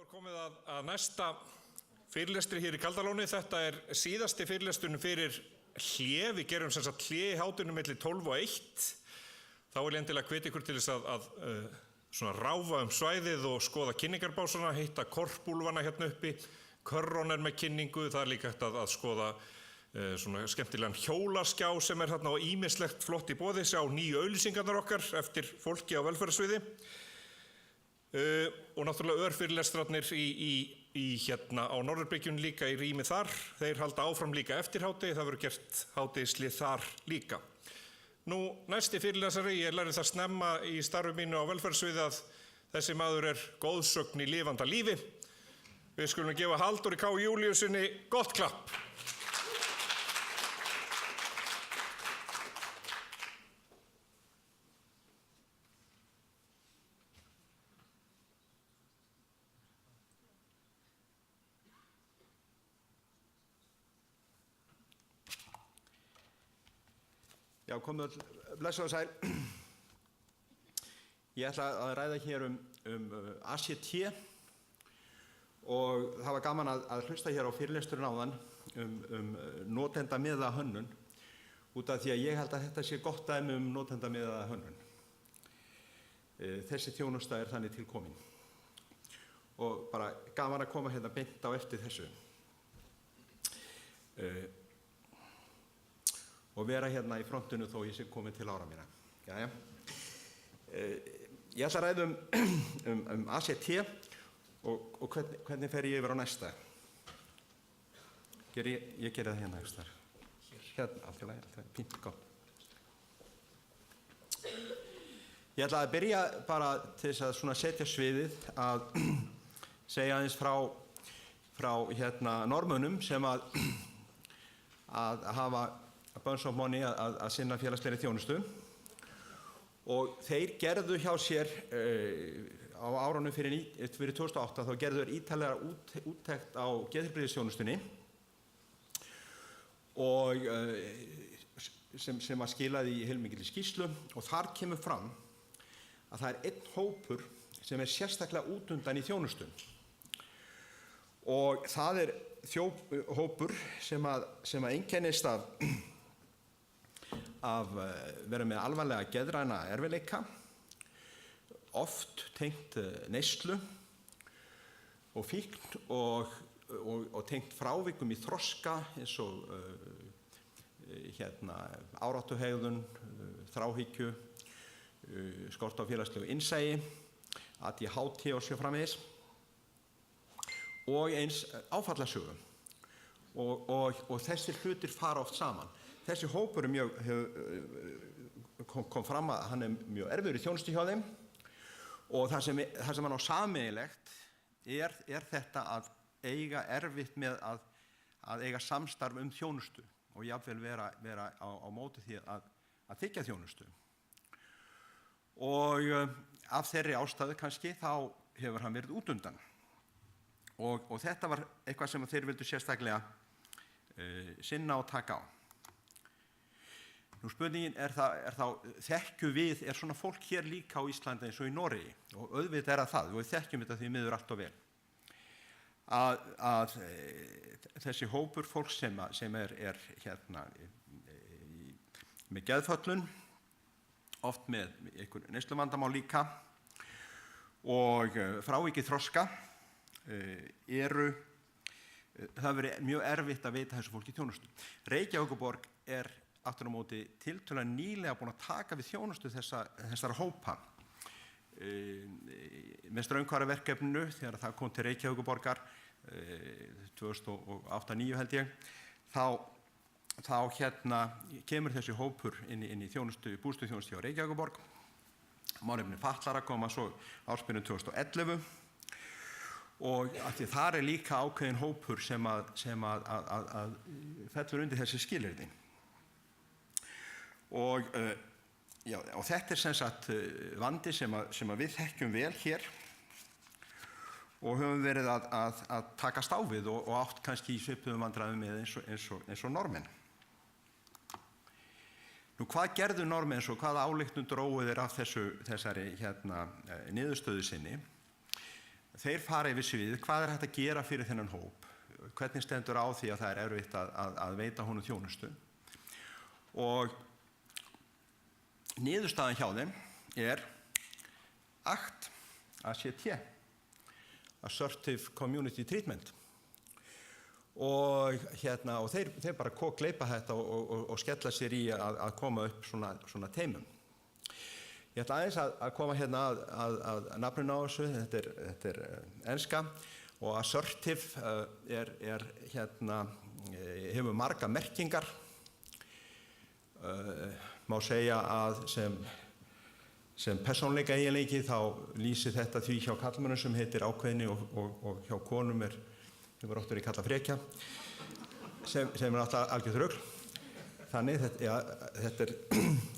er komið að næsta fyrirlestri hér í Kaldalóni. Þetta er síðasti fyrirlesturinn fyrir hlé. Við gerum sem sagt hlé í hádeginu milli 12 og 1. Þá vil ég endilega hvetja ykkur til þess að svona ráfa svæðið og skoða kynningarbásana, hitta korpúlfana hérna uppi. Körron með kynningu, það líka hægt að skoða svona skemmtilegan hjólaskjá sem þarna og ýmislegt flott í boði. Sjá nýju auglýsingarnar okkar eftir fólki á velferðarsviði. Og náttúrulega örfyrirlestrarnir í hérna á Norðurbyggjunni líka í rými þar. Þeir halda áfram líka eftir hádegi, það verður gert hádegislið þar líka. Nú, næsti fyrirlesari, ég lærði það snemma í starfi mínu á velferðarsviði að þessi maður er góðsögn í lifanda lífi. Við skulum gefa Halldóri K. Júlíusinni gott klapp. Já, komið blessuð og sæl. Ég ætla að ræða hér ACT og það var gaman að hlusta hér á fyrirlesturinn áðan notendamiðaða hönnun út af því að ég held að þetta sé gott dæmi notendamiðaða hönnun. Þessi þjónusta er þannig til komin og bara gaman að koma hérna beint á eftir þessu. Og vera hérna í frontinu þó ég sé komin til ára mína. Jæja. Ég ætla að ræða ACT og hvernig fer ég yfir á næsta. Ég geri það hérna einhvers staðar. Hérna, allt í lagi, það er fínt, gott. Ég ætla að byrja bara til þess að svona setja sviðið að segja aðeins frá hérna Norðmönnum sem að hafa Bunch of Money að sinna félagslegri þjónustu og þeir gerðu hjá sér á árunum fyrir 2008 þá gerðu þeir ítarlega úttekt á geðheilbrigðisþjónustunni og sem að skilaði í heilmikilli skýrslu og þar kemur fram að það er einn hópur sem er sérstaklega útundan í þjónustu og það er hópur sem að einkennist af vera með alvarlega geðræna erfiðleika, oft tengt neyslu og fíkn og tengt frávikum í þroska eins og áráttuhegðun, þráhyggju, skort á félagslegu innsæi, ADHD og svo framvegis og eins áfallasögu og þessir hlutir fara oft saman. Þessi hópur kom fram að hann er mjög erfiður í þjónustu hjá þeim og það sem hann á sameiginlegt er þetta að eiga erfitt með að eiga samstarf þjónustu og jafnvel vera á móti því að þiggja þjónustu. Og af þeirri ástæðu kannski þá hefur hann verið út undan. Og þetta var eitthvað sem þeir vildu sérstaklega sinna og taka á. Nú spurningin er þá þekkjum við, er svona fólk hér líka á Íslandi eins og í Noregi og auðvitað er það og við þekkjum þetta því miður allt og vel að þessi hópur fólk sem er hérna með geðföllun, oft með einhver neysluvandamál líka og frávikið þroska það verið mjög erfitt að veita þessu fólki þjónustu. Reykjavíkurborg er aftur á móti tiltölulega nýlega búin að taka við þjónustu þessara hópa. Með straumhvarfaverkefninu, þegar það kom til Reykjavíkurborgar 2008-2009 held ég, þá kemur þessi hópur inn í bústöðuþjónustu hjá Reykjavíkurborg. Málefni fatlaðra koma svo ársbyrjun 2011 og af því þar er líka ákveðin hópur sem fellur undir þessi skilyrði. Og þetta er sem sagt vandi sem við þekkjum vel hér og höfum verið að takast á við og átt kannski í svipuðum vandræðum með eins og Norðmenn. Nú hvað gerðu Norðmenn svo, hvaða ályktun drógu þeir af þessari niðurstöðu sinni? þeir fara yfir sviðið, hvað hægt að gera fyrir þennan hóp, hvernig stendur á því að það erfitt að veita honum þjónustu. Og niðurstaðan hjá þeim ACT, ACT, Assertive Community Treatment. Og þeir bara gleypa þetta og skella sér í að koma upp svona teimum. Ég ætla aðeins að koma að nafninu á þessu, þetta enska, og assertive hefur marga merkingar. Má segja að sem persónleika eiginleiki þá lýsir þetta því hjá karlmönnum sem heitir ákveðni og hjá konum hefur oft verið kallað frekja, sem alltaf algjört rugl. Þannig, þetta er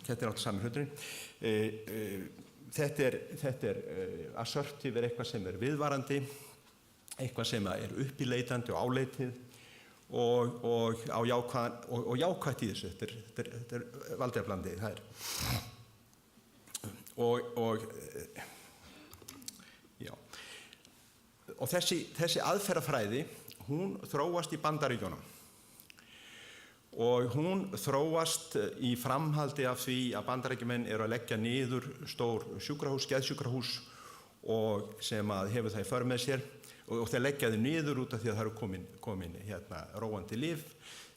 náttúrulega sami hluturinn. Þetta assertive eitthvað sem viðvarandi, eitthvað sem uppileitandi og áleitið og jákvætt í þessu. Þetta valdeflandi, það Og þessi aðferðafræði, hún þróast í Bandaríkjunum. Og hún þróast í framhaldi af því að Bandaríkjumenn að leggja niður stór sjúkrahús, geðsjúkrahús, og sem hefur það í för með sér. Og þeir leggja þau niður út af því að það eru komin róandi lyf.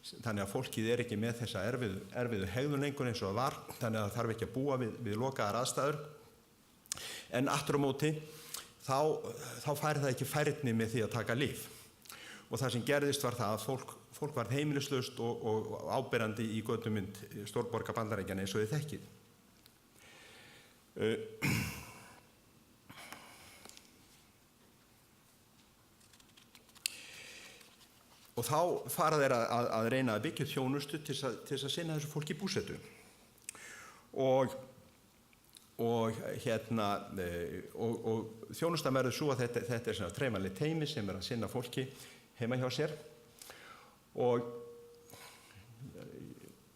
Þannig að fólkið ekki með þessa erfiðu hegðun lengur eins og það var. Þannig að það þarf ekki að búa við lokaðar aðstæður. En aftur á móti, þá fær það ekki færni með því að taka lyf. Og það sem gerðist var það að fólk var heimilislaust og áberandi í götumynd stórborga Bandaríkjanna eins og þið þekkið. Og þá fara þeir að reyna að byggja þjónustu til þess að sinna þessu fólki í búsetu. Og þjónustan verður svo að þetta svona treymanleg teymi sem að sinna fólki heima hjá sér. Og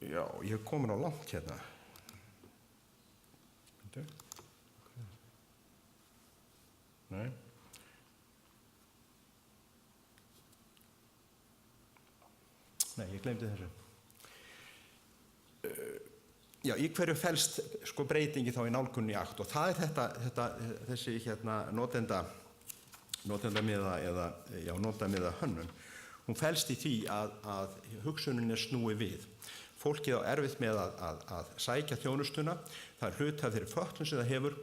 já, ég er komin á langt hérna. Nei. Nei, ég glemdi þessu. Já, í hverju felst breytingi þá í nálgunni í ACT, og það þessi notendamiða eða notamiða hönnun. Hún felst í því að hugsunin snúið við. Fólkið á erfitt með að sækja þjónustuna, það hluti af þeirri fötlun sem það hefur,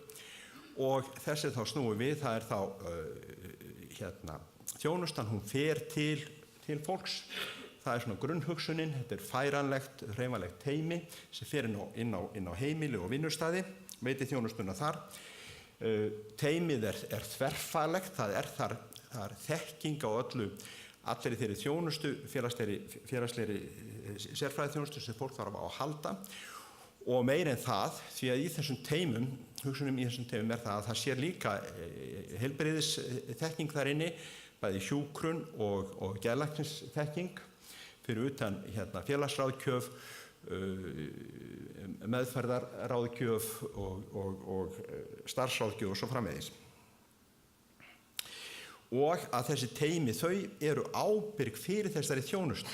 og þessi þá snúið við, það þá þjónustan, hún fer til fólks. Það svona grunnhugsunin, þetta færanlegt, hreyfanlegt teymi sem fer inn á heimili og vinnustæði, veitir þjónustuna þar. Teymið þverfaglegt, það er þekking á allri þeirri þjónustu, félagslegri sérfræðiþjónustu sem fólk þarf á að halda, og meira en það, því að í þessum teymum, hugsunum í þessum teymum það að það sér líka heilbrigðisþekking þar inni, bæði hjúkrun og geðlæknisþekking, fyrir utan félagsráðgjöf, meðferðarráðgjöf og starfsráðgjöf og svo framvegis. Og að þessi teymi, þau eru ábyrg fyrir þessari þjónustu.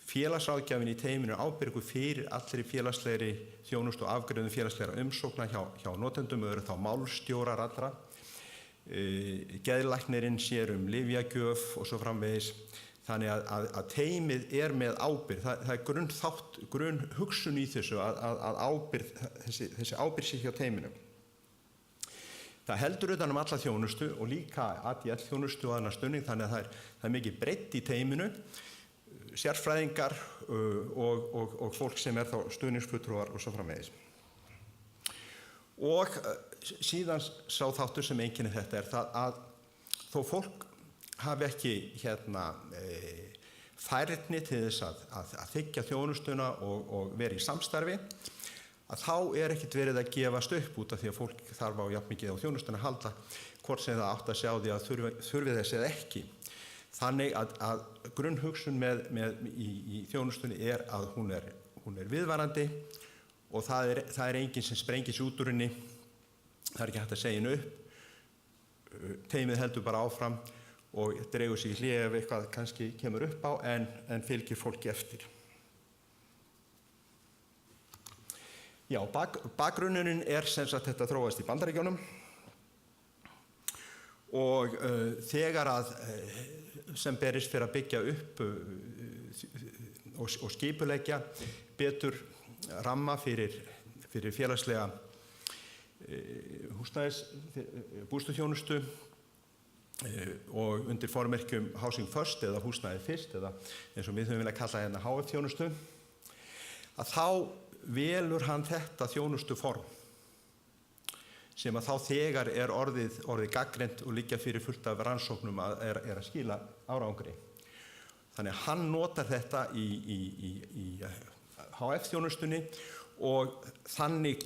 Félagsráðgjafinn í teyminu ábyrgur fyrir allri félagslegri þjónustu og afgreiðum félagslegra umsókna hjá notendum, eru þá málstjórar allra. Geðlæknirinn sér lyfjagjöf og svo framvegis. Þannig að teymið með ábyrgð, það er grunnhugsun í þessu að ábyrgð, þessi ábyrgð sé hjá teyminu. Það heldur utan alla þjónustu og líka ADL þjónustu og annað stunning, þannig að það er mikið breidd í teyminu, sérfræðingar og fólk sem þá stuðningsfulltrúar og svo framvegis. Og síðan sá þáttur sem einkennir þetta það að þó fólk hafi ekki færni til þess að þiggja þjónustuna og vera í samstarfi, að þá ekkert verið að gefast upp út af því að fólk þarf á jafn mikið á þjónustuna að halda, hvort sem það átt að sjá því að þurfi þess eða ekki. Þannig að grunnhugsun í þjónustunni að hún er viðvarandi, og það er enginn sem sprengir sig út úr henni, það ekki hægt að segja henni upp. teymið heldur bara áfram og dregur sig í hlé ef eitthvað kannski kemur upp á en fylgir fólki eftir. Já, bakgrunnurinn sem sagt þetta þróast í Bandaríkjunum og þegar að sem berist fyrir að byggja upp og skipuleggja betur ramma fyrir félagslega bústaðarþjónustu og undir formerkjum Housing First eða húsnæði fyrst eða eins og við höfum viljað kalla hérna HF-þjónustu, að þá velur hann þetta þjónustuform sem að þá þegar er orðið gagnrýnt og liggja fyrir fullt af rannsóknum að er að skila árangri. Þannig að hann notar þetta í HF-þjónustunni og þannig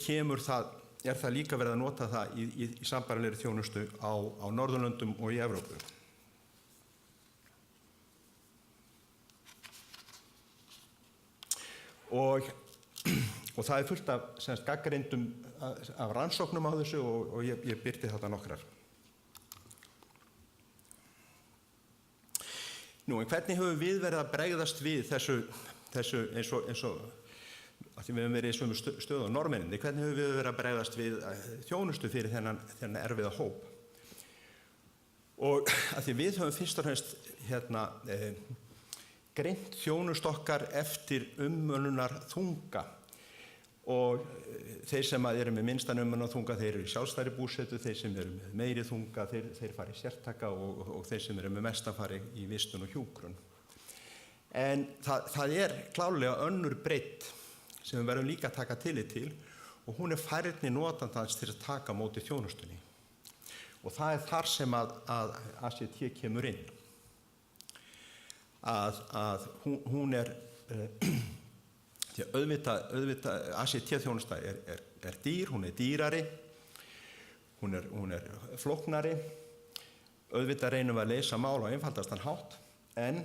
er það líka verið að nota það í sambærilegri þjónustu á Norðurlöndum og í Evrópu. Og það er fullt af gagnrýndum af rannsóknum á þessu og ég birti þetta nokkrar. Nú, en hvernig höfum við verið að bregðast við þessu eins og að því við höfum verið í sömu stöðu á Norðmenninni, hvernig höfum við verið að bregðast við þjónustu fyrir þennan erfiða hóp? Og að því við höfum fyrst og fremst greint þjónustu okkar eftir umönnunar þunga og þeir sem eru með minnstan umönnunar þunga, þeir eru í sjálfstæðri búsetu, þeir sem eru með meiri þunga, þeir fara í sértaka og þeir sem eru með mestan fari í vistun og hjúkrun. En það er klárlega önnur breidd sem við verðum líka að taka tillit til og hún er færni notandans til að taka á móti þjónustunni. Og það er þar sem að ACT kemur inn. Að hún er, því að auðvitað ACT-þjónusta er dýr, hún er dýrari, hún er flóknari, auðvitað reynum við að leysa mál á einfaldastan hátt, en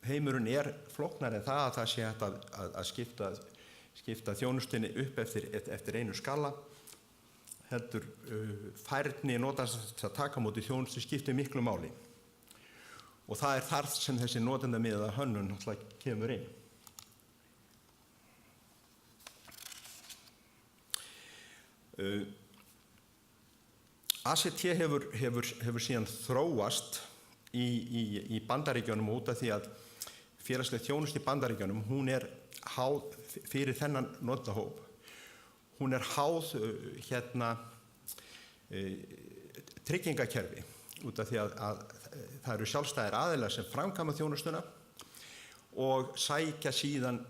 heimurinn er flóknari en það sé hægt að skipta þjónustunni upp eftir einu skala, heldur færni notandans að taka á móti þjónustu skiptir miklu máli. Og það er þar sem þessi notendamiðaða hönnun náttúrulega kemur inn. ACT hefur síðan þróast í Bandaríkjunum út af því að félagsleg þjónusta í Bandaríkjunum, hún er háð fyrir þennan notendahóp. Hún er háð tryggingakerfi út af því að það eru sjálfstæðir aðilar sem framkvæma þjónustuna og sækja síðan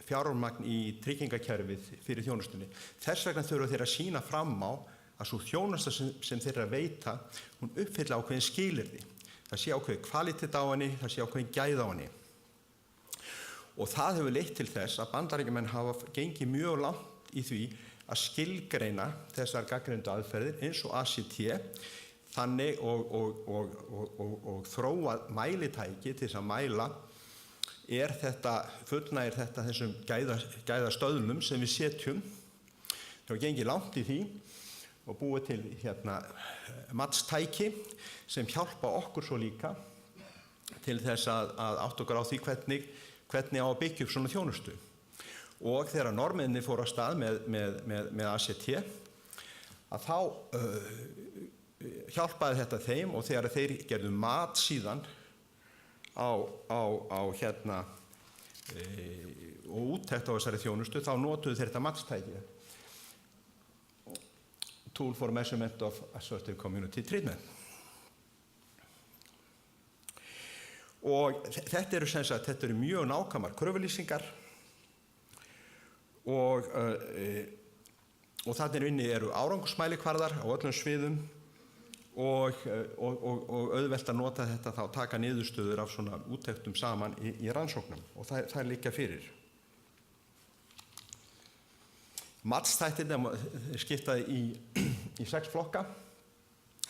fjármagn í tryggingakerfið fyrir þjónustunni. Þess vegna þurfa þeir að sýna fram á að sú þjónusta sem þeir að veita, hún uppfylla ákveðin skilyrði. Það sé ákveðin kvalitet á henni, það sé ákveðin gæð á henni. Og það hefur leitt til þess að Bandaríkjamenn hafa gengið mjög langt í því að skilgreina þessar gagnrýndu aðferðir eins og ACT, þannig og þróa mælitæki til þess að mæla fullnægir þetta þessum gæðastöðlum sem við setjum. Það hefur gengið langt í því og búið til matstæki sem hjálpa okkur svo líka til þess að átta okkur á því hvernig á að byggja upp svona þjónustu. Og þegar Norðmennirnir fóru af stað með ACT, að þá hjálpaði þetta þeim og þegar þeir gerðu mat síðan og úttekt á þessari þjónustu, þá notuðu þeir þetta matstæki. Tool for Measurement of Assertive Community Treatment. Og þetta eru mjög nákvæmar kröfulýsingar og þarna inni eru árangursmælikvarðar á öllum sviðum og auðvelt að nota þetta þá taka niðurstöður af svona úttektum saman í rannsóknum og það er líka fyrir. Matsþættirnir er skiptað í 6 flokka.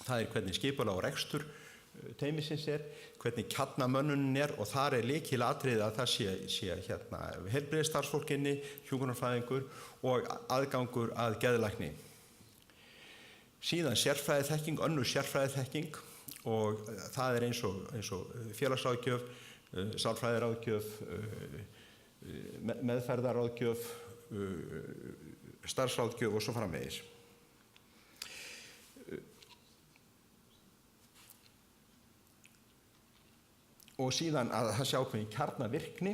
Það er hvernig skipulag og rekstur teymisins er, hvernig kjarnamönnunin er og þar er lykilatriði að það sé heilbrigðisstarfsfólk inni, hjúkrunarfræðingur og aðgangur að geðlækni. Síðan sérfræðiþekking, önnur sérfræðiþekking og það eins og félagsráðgjöf, sálfræðiráðgjöf, meðferðarráðgjöf, starfsráðgjöf og svo framvegis. Og síðan að það sé ákveðin kjarnavirkni,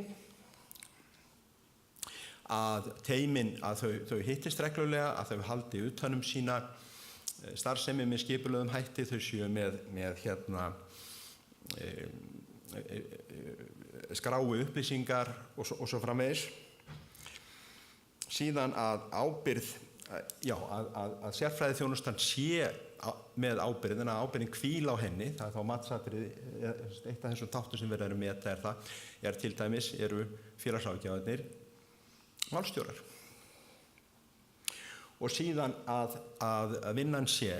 að teymin að þau hittist reglulega, að þau haldi utan sína starfsemi með skipulögðum hætti, þau séu með skrái upplýsingar og svo framvegis. Síðan að ábyrgð, að sérfræðiþjónustan sé með ábyrgðin, að ábyrgðin hvíla á henni, það er þá matsatriði, eitt af þessum þáttum sem verið að meta til dæmis eru félagsráðgjafarnir málstjórar. Og síðan að vinnan sé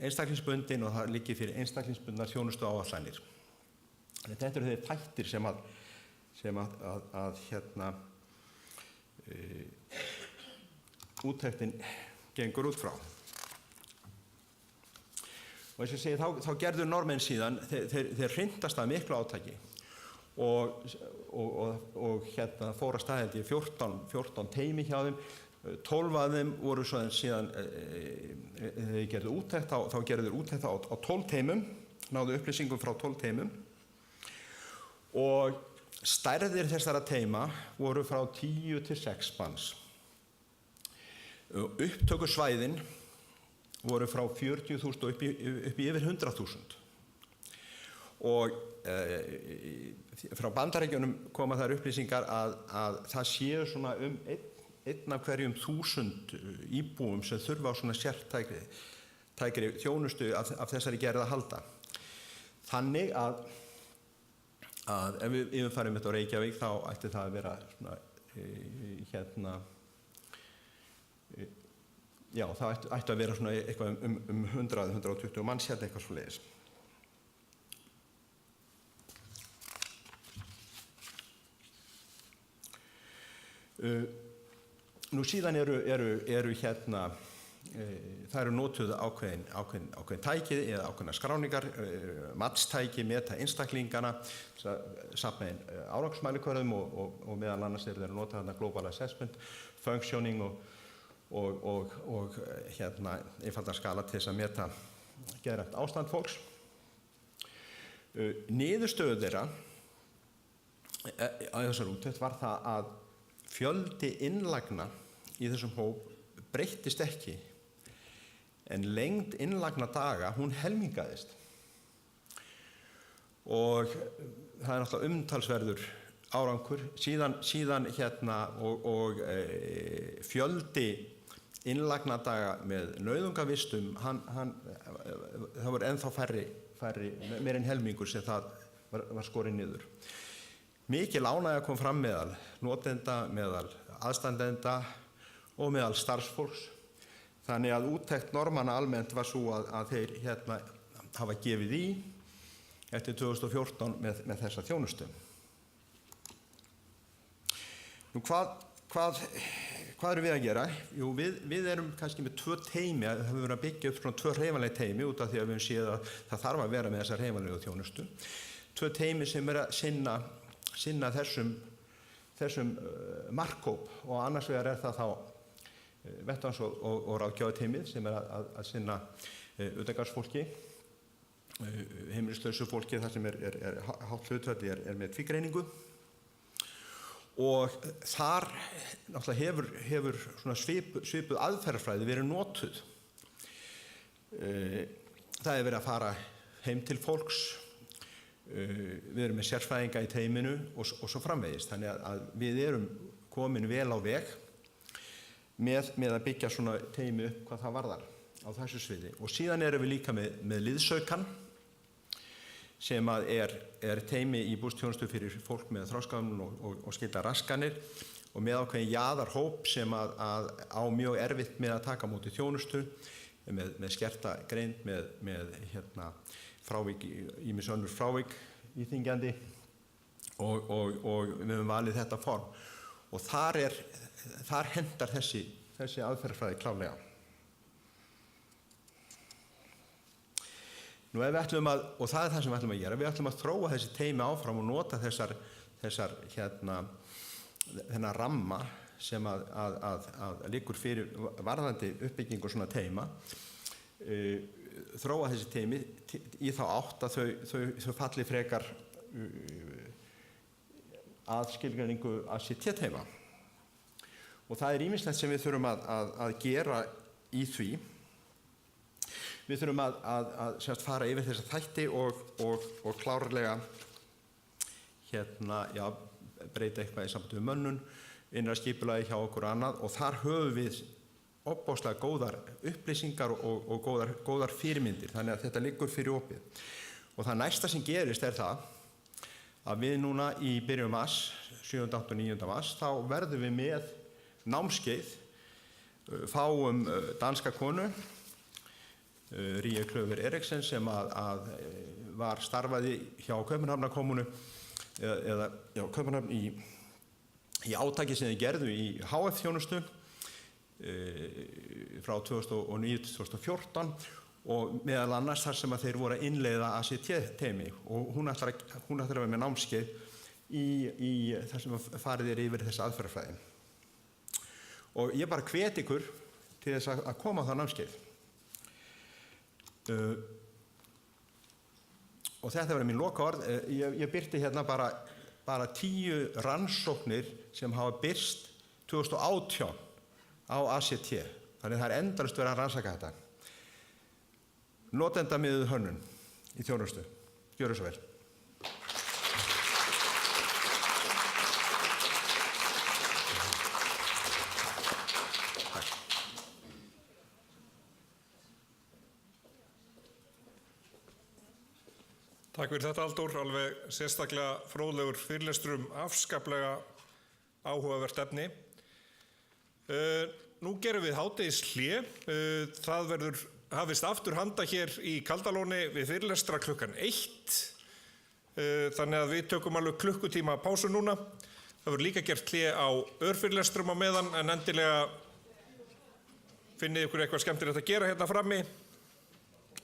einstaklingsbundin og það liggi fyrir einstaklingsbundnar þjónustu áætlanir. Þetta eru þeir þættir sem úttektin gengur út frá. Og eins og ég segi, þá gerðu Norðmenn síðan, þeir hrindast að miklu átaki og fóru að stað held ég 14 teymi hjá þeim, 12 af þeim voru svo síðan, þeir gerðu úttekt, þá gerðu þeir úttekt á 12 teymum, náðu upplýsingum frá 12 teymum og stærðir þessara teyma voru frá 10 til 6 manns. Upptökusvæðin voru frá 40.000 og upp í yfir 100.000 og frá Bandaríkjunum koma þær upplýsingar að það séu svona einn af hverjum 1000 íbúum sem þurfa á svona sértækri þjónustu af þessari gerð að halda. Þannig að ef við yfirfærum þetta á Reykjavík þá ætti það að vera svona það ætti að vera svona eitthvað 100-120 manns hérna eitthvað svoleiðis. Nú síðan eru það eru notuð ákveðin tæki eða ákveðnar skráningar, matstæki, meta einstaklingana, safna inn árangursmælikvörðum og meðal annars eru þeir að nota þarna Global Assessment, Functioning og einfaldan skala til þess að meta geðrænt ástand fólks. Niðurstöður þeirra á þessar úttekt var það að fjöldi innlagna í þessum hóp breyttist ekki en lengd innlagna daga hún helmingaðist og það er náttúrulega umtalsverður árangur síðan fjöldi innlagna daga með nauðungavistum það voru ennþá færri meir en helmingur sem það var skorið niður. Mikil ánægja kom fram meðal notenda, meðal aðstandenda og meðal starfsfólks. Þannig að úttekt Norðmanna almennt var svo að þeir hafa gefið í eftir 2014 með þessa þjónustu. Nú hvað erum við að gera? Jú, við erum kannski með 2 teymi, það hefur verið að byggja upp svona 2 hreyfanleg teymi út af því að við höfum séð að það þarf að vera með þessa hreyfanlegu þjónustu. 2 teymi sem er að sinna þessum markhóp og annars vegar er það þá vettvangs- og ráðgjafarteymið sem er að sinna utangarðsfólki, heimilislausu fólki þar sem er hátt hlutfall er með tvígreiningu og þar náttúrulega hefur svona svipuð aðferðafræði verið notuð. Það er verið að fara heim til fólks, við erum með sérfræðinga í teyminu og svo framvegis. Þannig að við erum komin vel á veg með að byggja svona teymi upp hvað það varðar á þessu sviði. Og síðan erum við líka með liðsaukan sem er teymi í bústþjónustu fyrir fólk með þroskahömlun og skyldar raskanir og með ákveðin jaðarhóp sem á mjög erfitt með að taka á móti þjónustu með skerta greind, með frávik, ýmis önnur frávik íþyngjandi og við höfum valið þetta form og þar hendar þessi aðferðafræði klárlega. Nú ef við ætlum að, og það það sem við ætlum að gera, við ætlum að þróa þessi teymi áfram og nota þennan ramma sem að liggur fyrir varðandi uppbyggingu svona teyma, þróa þessi teymi í þá átt að þau falli frekar að skilgreiningu ACT-teyma. Og það ýmislegt sem við þurfum að gera í því. Við þurfum að fara yfir þessa þætti og klárlega breyta eitthvað í sambandi við mönnun, innra skipulagi hjá okkur annað, og þar höfum við ofboðslega góðar upplýsingar og góðar fyrirmyndir, þannig að þetta liggur fyrir opið. Og það næsta sem gerist það að við núna í byrjun mars, 7. 8. og 9. mars, þá verðum við með námskeið, fáum danska konu, Rie Klöver Eriksen, sem var starfaði hjá Kaupmannahafnar kommunu, eða Kaupmannahafn í átaki sem þið gerðu í HF-þjónustu frá 2009 til 2014 og meðal annars þar sem að þeir voru að innleiða ACT-teymi, og hún ætlar að vera með námskeið í þar sem farið yfir þessa aðferðafræði. Og ég bara hvet ykkur til þess að koma á það námskeið. Og þetta verður mín lokaorð. Ég birti hérna bara 10 rannsóknir sem hafa birst 2018 á ACT. Þannig það endalaust verið að rannsaka þetta. Notendamiðuð hönnun í þjónustu. Gjörðu svo vel. Takk fyrir þetta, Halldór. Alveg sérstaklega fróðlegur fyrirlestur afskaplega áhugavert efni. Nú gerum við hádegishlé. Það verður hafist aftur handa hér í Kaldalóni við fyrirlestra klukkan 1. Þannig að við tökum alveg klukkutíma pásu núna. Það verður líka gert hlé á örfyrirlestrum á meðan, en endilega finnið ykkur eitthvað skemmtilegt að gera hérna frammi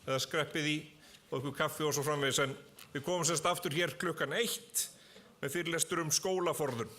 eða skreppið í og ykkur kaffi og svo framvegis, en við komum semst aftur hér klukkan 1 með fyrirlestur skólaforðun.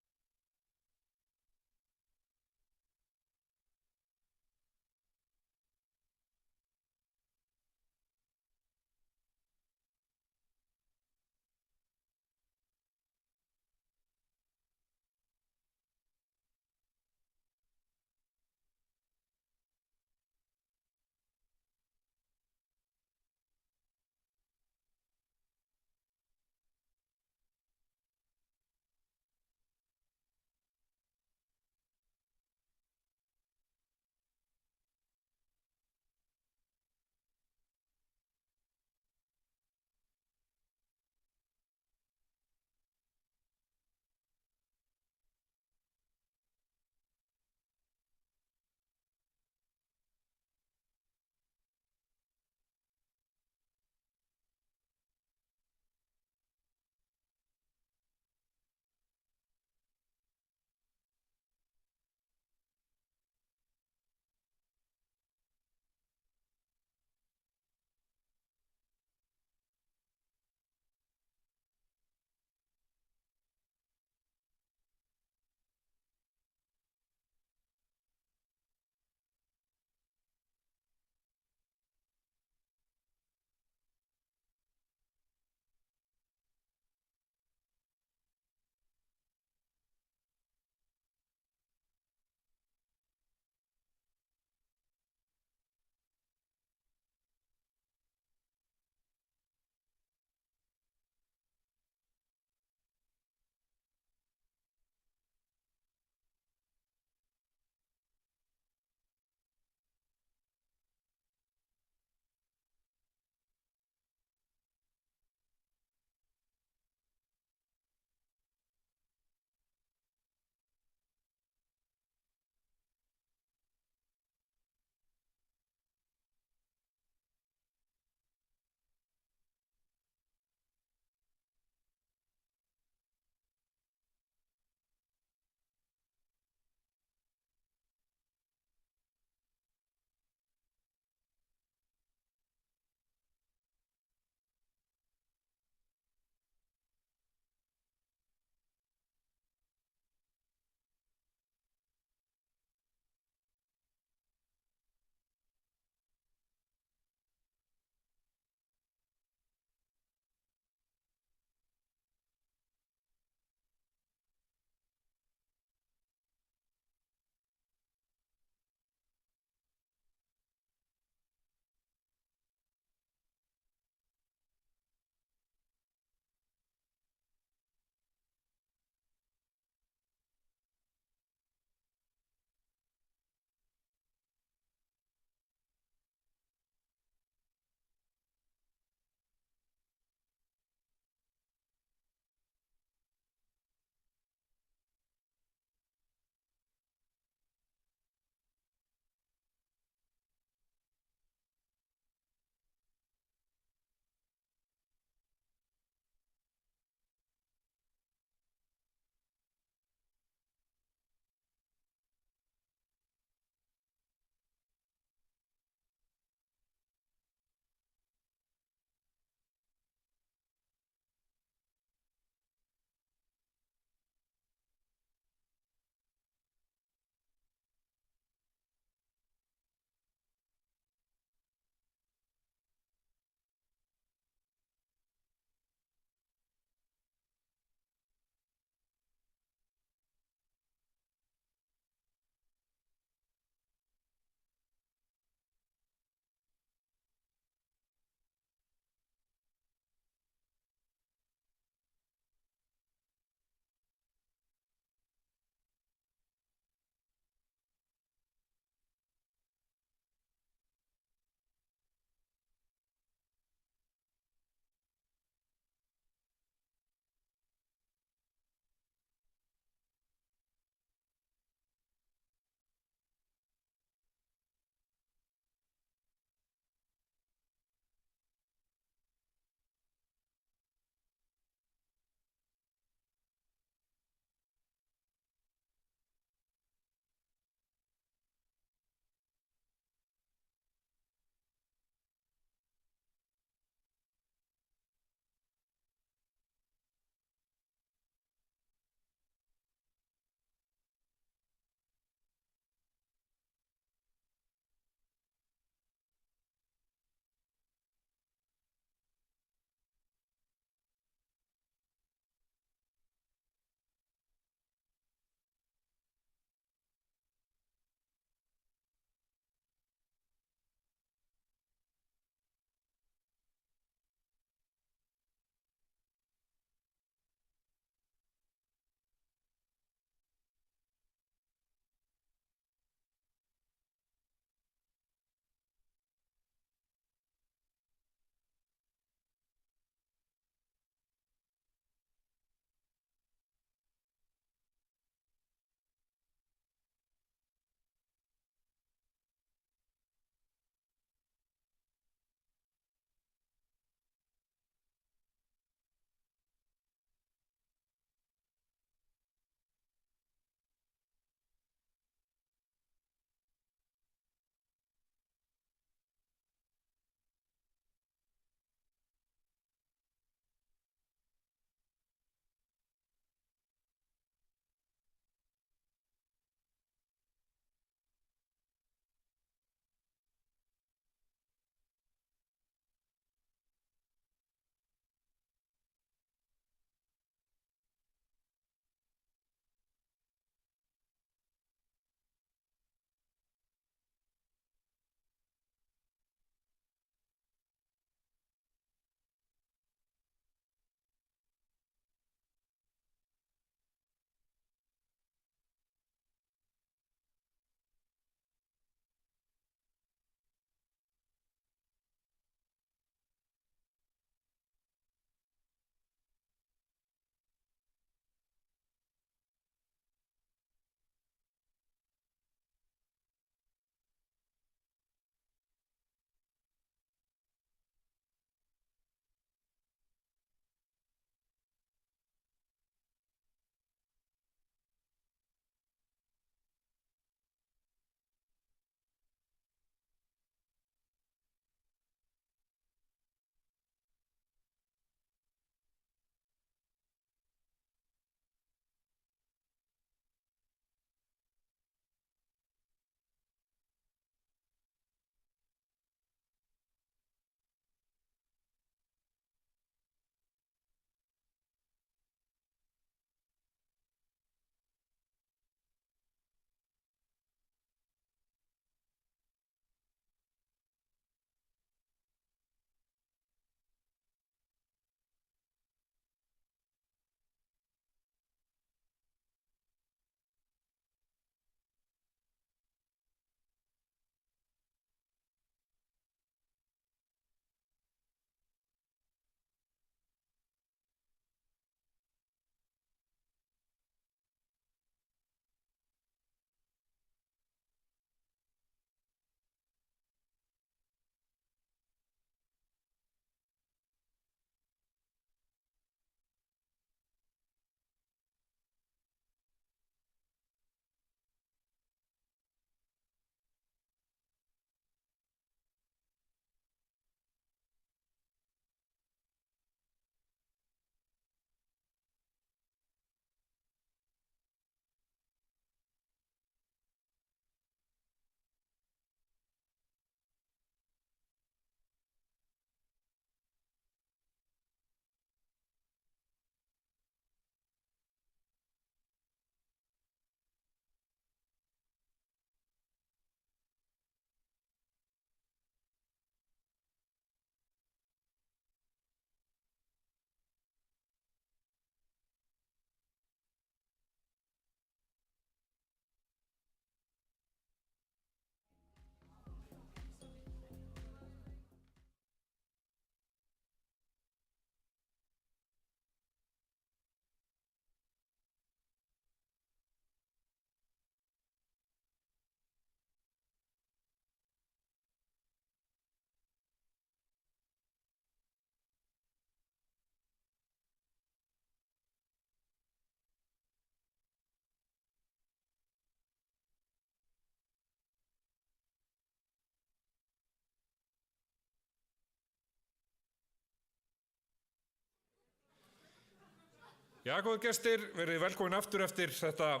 Já, góðu gestir, verið velkomin aftur eftir þetta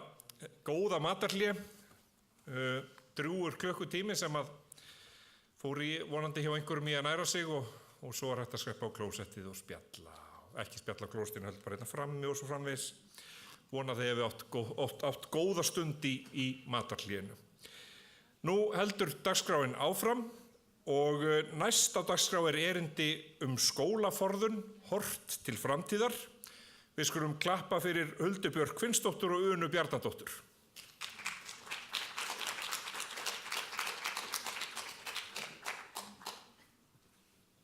góða matarhlé. Drjúgur klukkutími sem að fór í vonandi hjá einhverjum í að næra sig og svo er hægt að skreppa á klósettið og spjalla. Ekki spjalla á klósettinu, heldur bara hérna frammi og svo framvegis. Vona þegar við átt góða stund í matarhlénu. Nú heldur dagskráin áfram og næst á dagskrá er erindi skólaforðun, horft til framtíðar. Við skulum klappa fyrir Huldu Björk Finnsdóttur og Unu Bjarnadóttur.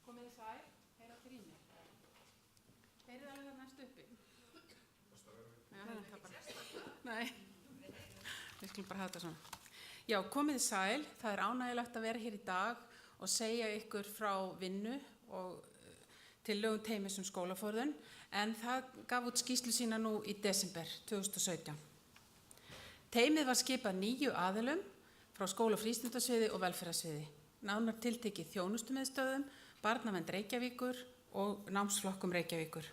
Komið þið sæl, heyra allir í mér. Heyrið alveg það næst uppi. Nei, við skulum bara hafa þetta svona. Já, komið þið sæl, það er ánægjulegt að vera hér í dag og segja ykkur frá vinnu og tillögum teymis skólaforðun, en það gaf út skýrslu sína nú í desember 2017. Teymið var skipað 9 aðilum frá skóla- og frístundasviði og velferðarsviði, nánar tiltekið þjónustumiðstöðvum, Barnavernd Reykjavíkur og námsflokkum Reykjavíkur.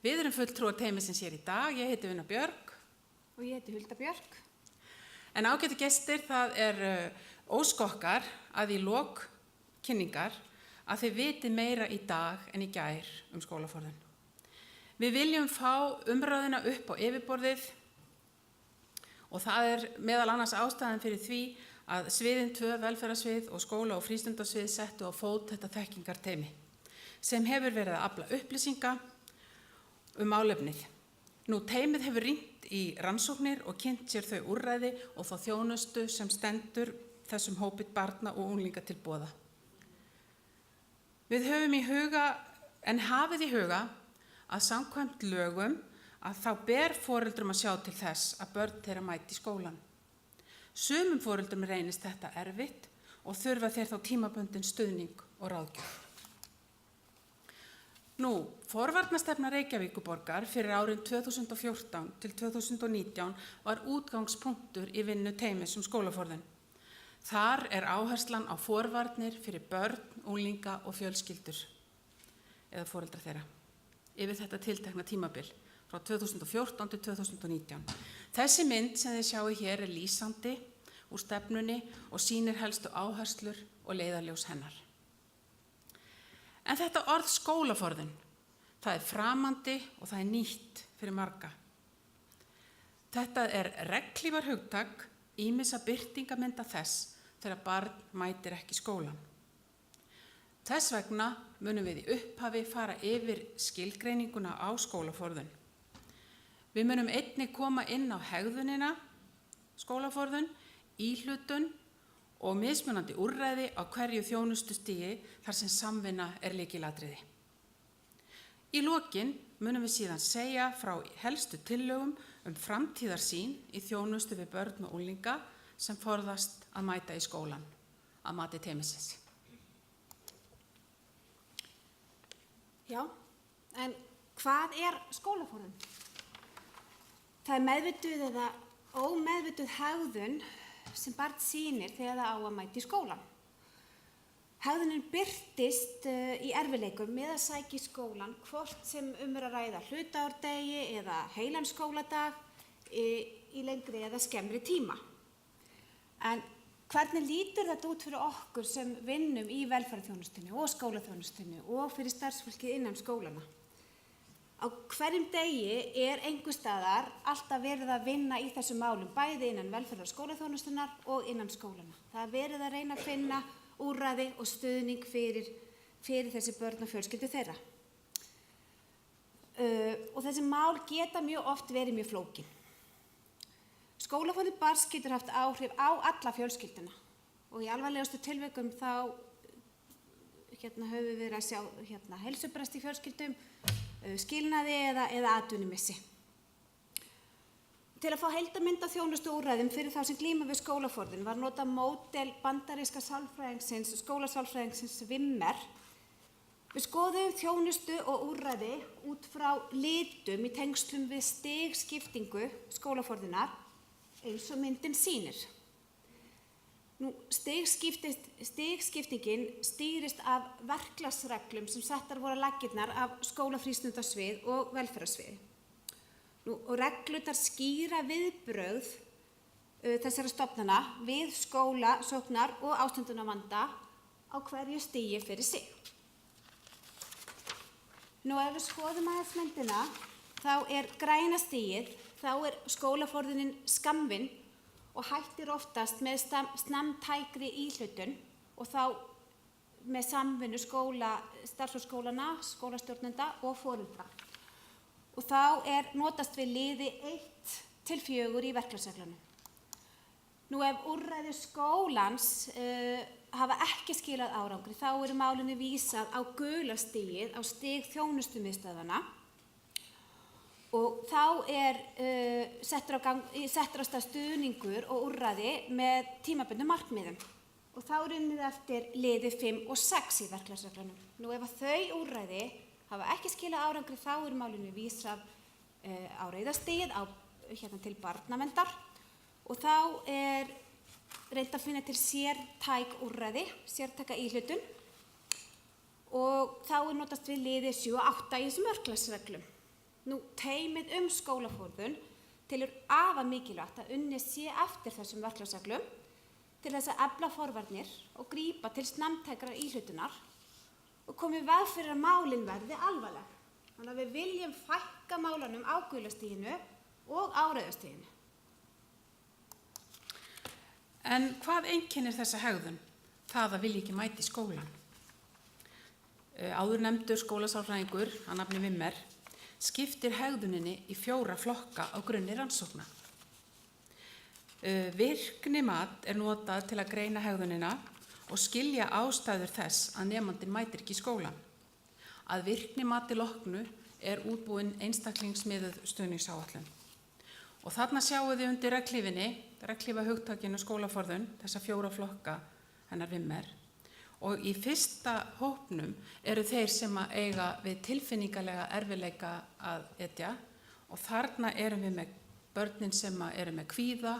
Við erum fulltrúar teymisins hér í dag, ég heiti Una Björk. Og ég heiti Hulda Björk. En ágætu gestir, það er ósk okkar að í lok kynningar að þið viti meira í dag en í gær skólaforðun. Við viljum fá umræðuna upp á yfirborðið og það er meðal annars ástæðan fyrir því að sviðin 2, velferðarsvið og skóla- og frístundasvið settu á fót þetta þekkingarteymi sem hefur verið að afla upplýsinga málefnið. Nú, teymið hefur rýnt í rannsóknir og kynnt sér þau úrræði og þá þjónustu sem stendur þessum hópi barna og unglinga til boða. Við höfum í huga, en hafið í huga, að samkvæmt lögum að þá ber foreldrum að sjá til þess að börn þeirra mæti í skólan. Sumum foreldrum reynist þetta erfitt og þurfa þeir þá tímabundin stuðning og ráðgjöf. Nú, forvarnastefna Reykjavíkurborgar fyrir árin 2014 til 2019 var útgangspunktur í vinnu teymis skólaforðun. Þar er áherslan á forvarnir fyrir börn, unglinga og fjölskyldur eða foreldra þeirra yfir þetta tiltekna tímabil frá 2014 til 2019. Þessi mynd sem þið sjáu hér er lýsandi úr stefnunni og sýnir helstu áherslur og leiðarljós hennar. En þetta orð skólaforðun, það er framandi og það er nýtt fyrir marga. Þetta er regnhlífar hugtak, ýmissa birtingamynda þess þegar barn mætir ekki í skólan. Þess vegna munum við í upphafi fara yfir skilgreininguna á skólaforðun. Við munum einnig koma inn á hegðunina, skólaforðun, íhlutun og mismunandi úrræði á hverju þjónustustigi þar sem samvinna er lykilatriði. Í lokin munum við síðan segja frá helstu tillögum framtíðarsýn í þjónustu við börn og unglinga sem forðast að mæta í skólan að mati teymisins. Já, en hvað er skólaforðun? Það er meðvituð eða ómeðvituð hegðun sem barn sýnir þegar það á að mæta í skólan. Hegðunin birtist í erfiðleikum með að sækja í skólan hvort sem er að ræða hlutaárdegi eða heilan skóladag í lengri eða skemmri tíma. En hvernig lítur þetta út fyrir okkur sem vinnum í velferðarþjónustunni og skólaþjónustunni og fyrir starfsfólkið innan skólana? Á hverjum degi er einhvers staðar alltaf verið að vinna í þessum málum, bæði innan velferðar- og skólaþjónustunnar og innan skólana. Það er verið að reyna að finna úrræði og stuðning fyrir þessi börn og fjölskyldu þeirra. Og þessi mál geta mjög oft verið mjög flókin. Skólaforðun barns getur haft áhrif á alla fjölskylduna og í alvarlegustu tilvikum þá höfum við verið að sjá heilsubrest í fjölskyldum, skilnaði eða atvinnumissi. Til að fá heildarmynd af þjónustuúrræðum fyrir þá sem glíma við skólaforðun var notað módel bandaríska skólasálfræðingsins Wimmer. Við skoðum þjónustu og úrræði út frá litum í tengslum við stigskiptingu skólaforðunar eins og myndin sýnir. Stigskiptingin stýrist af verklagsreglum sem settar voru á laggirnar af skólafrístundasvið og velferðarsvið. Og reglurnar skýra viðbrögð þessara stofnana við skóla, sóknar og ástundunarvanda á hverju stigi fyrir sig. Ef við skoðum aðeins myndina, þá græna stigið, þá skólaforðunin skammvinn og hættir oftast með snemmtækri íhlutun og þá með samvinnu starfsskólana, skólastjórnenda og foreldra. Og þá notast við liði 1-4 í verklagsreglunum. Ef úrræði skólans hafa ekki skilað árangri, þá málinu vísað á gula stigið, á stig þjónustumiðstöðvanna og þá settur af stað stuðningur og úrræði með tímabundnum markmiðum og þá unnið eftir liði 5 og 6 í verklagsreglunum. Ef þau úrræði hafa ekki skilað árangri, þá málinu vísað á rauðastigið, til barnaverndar og þá reynt að finna til sértæk úrræði, sértæka íhlutun og þá notast við liði 7 og 8 í þessum verklagsreglum. Teymið skólaforðun telur afar mikilvægt að unnið sé eftir þessum verklagsreglum til þess að efla forvarnir og grípa til snemmtækrar íhlutunar og koma í veg fyrir að málin verði alvarleg. Þannig að við viljum fækka málunum á gula stiginu og á rauða stiginu. En hvað einkennir þessa hegðun? Það að vilja ekki mæta í skólan. Áður nefndur skólasálfræðingur, að nafni Wimmer, skiptir hegðuninni í 4 flokka á grunni rannsókna. Virknimat notað til að greina hegðunina og skilja ástæður þess að nemandinn mætir ekki í skólan. Að virknimati loknu útbúin einstaklingsmiðuð stuðningsáætlun. Og þarna sjáum við undir regnhlífa hugtakinu skólaforðun, þessa 4 flokka hennar Wimmer. Og í fyrsta hópnum þeir sem eiga við tilfinningalega erfiðleika að etja og þarna við með börnin sem með kvíða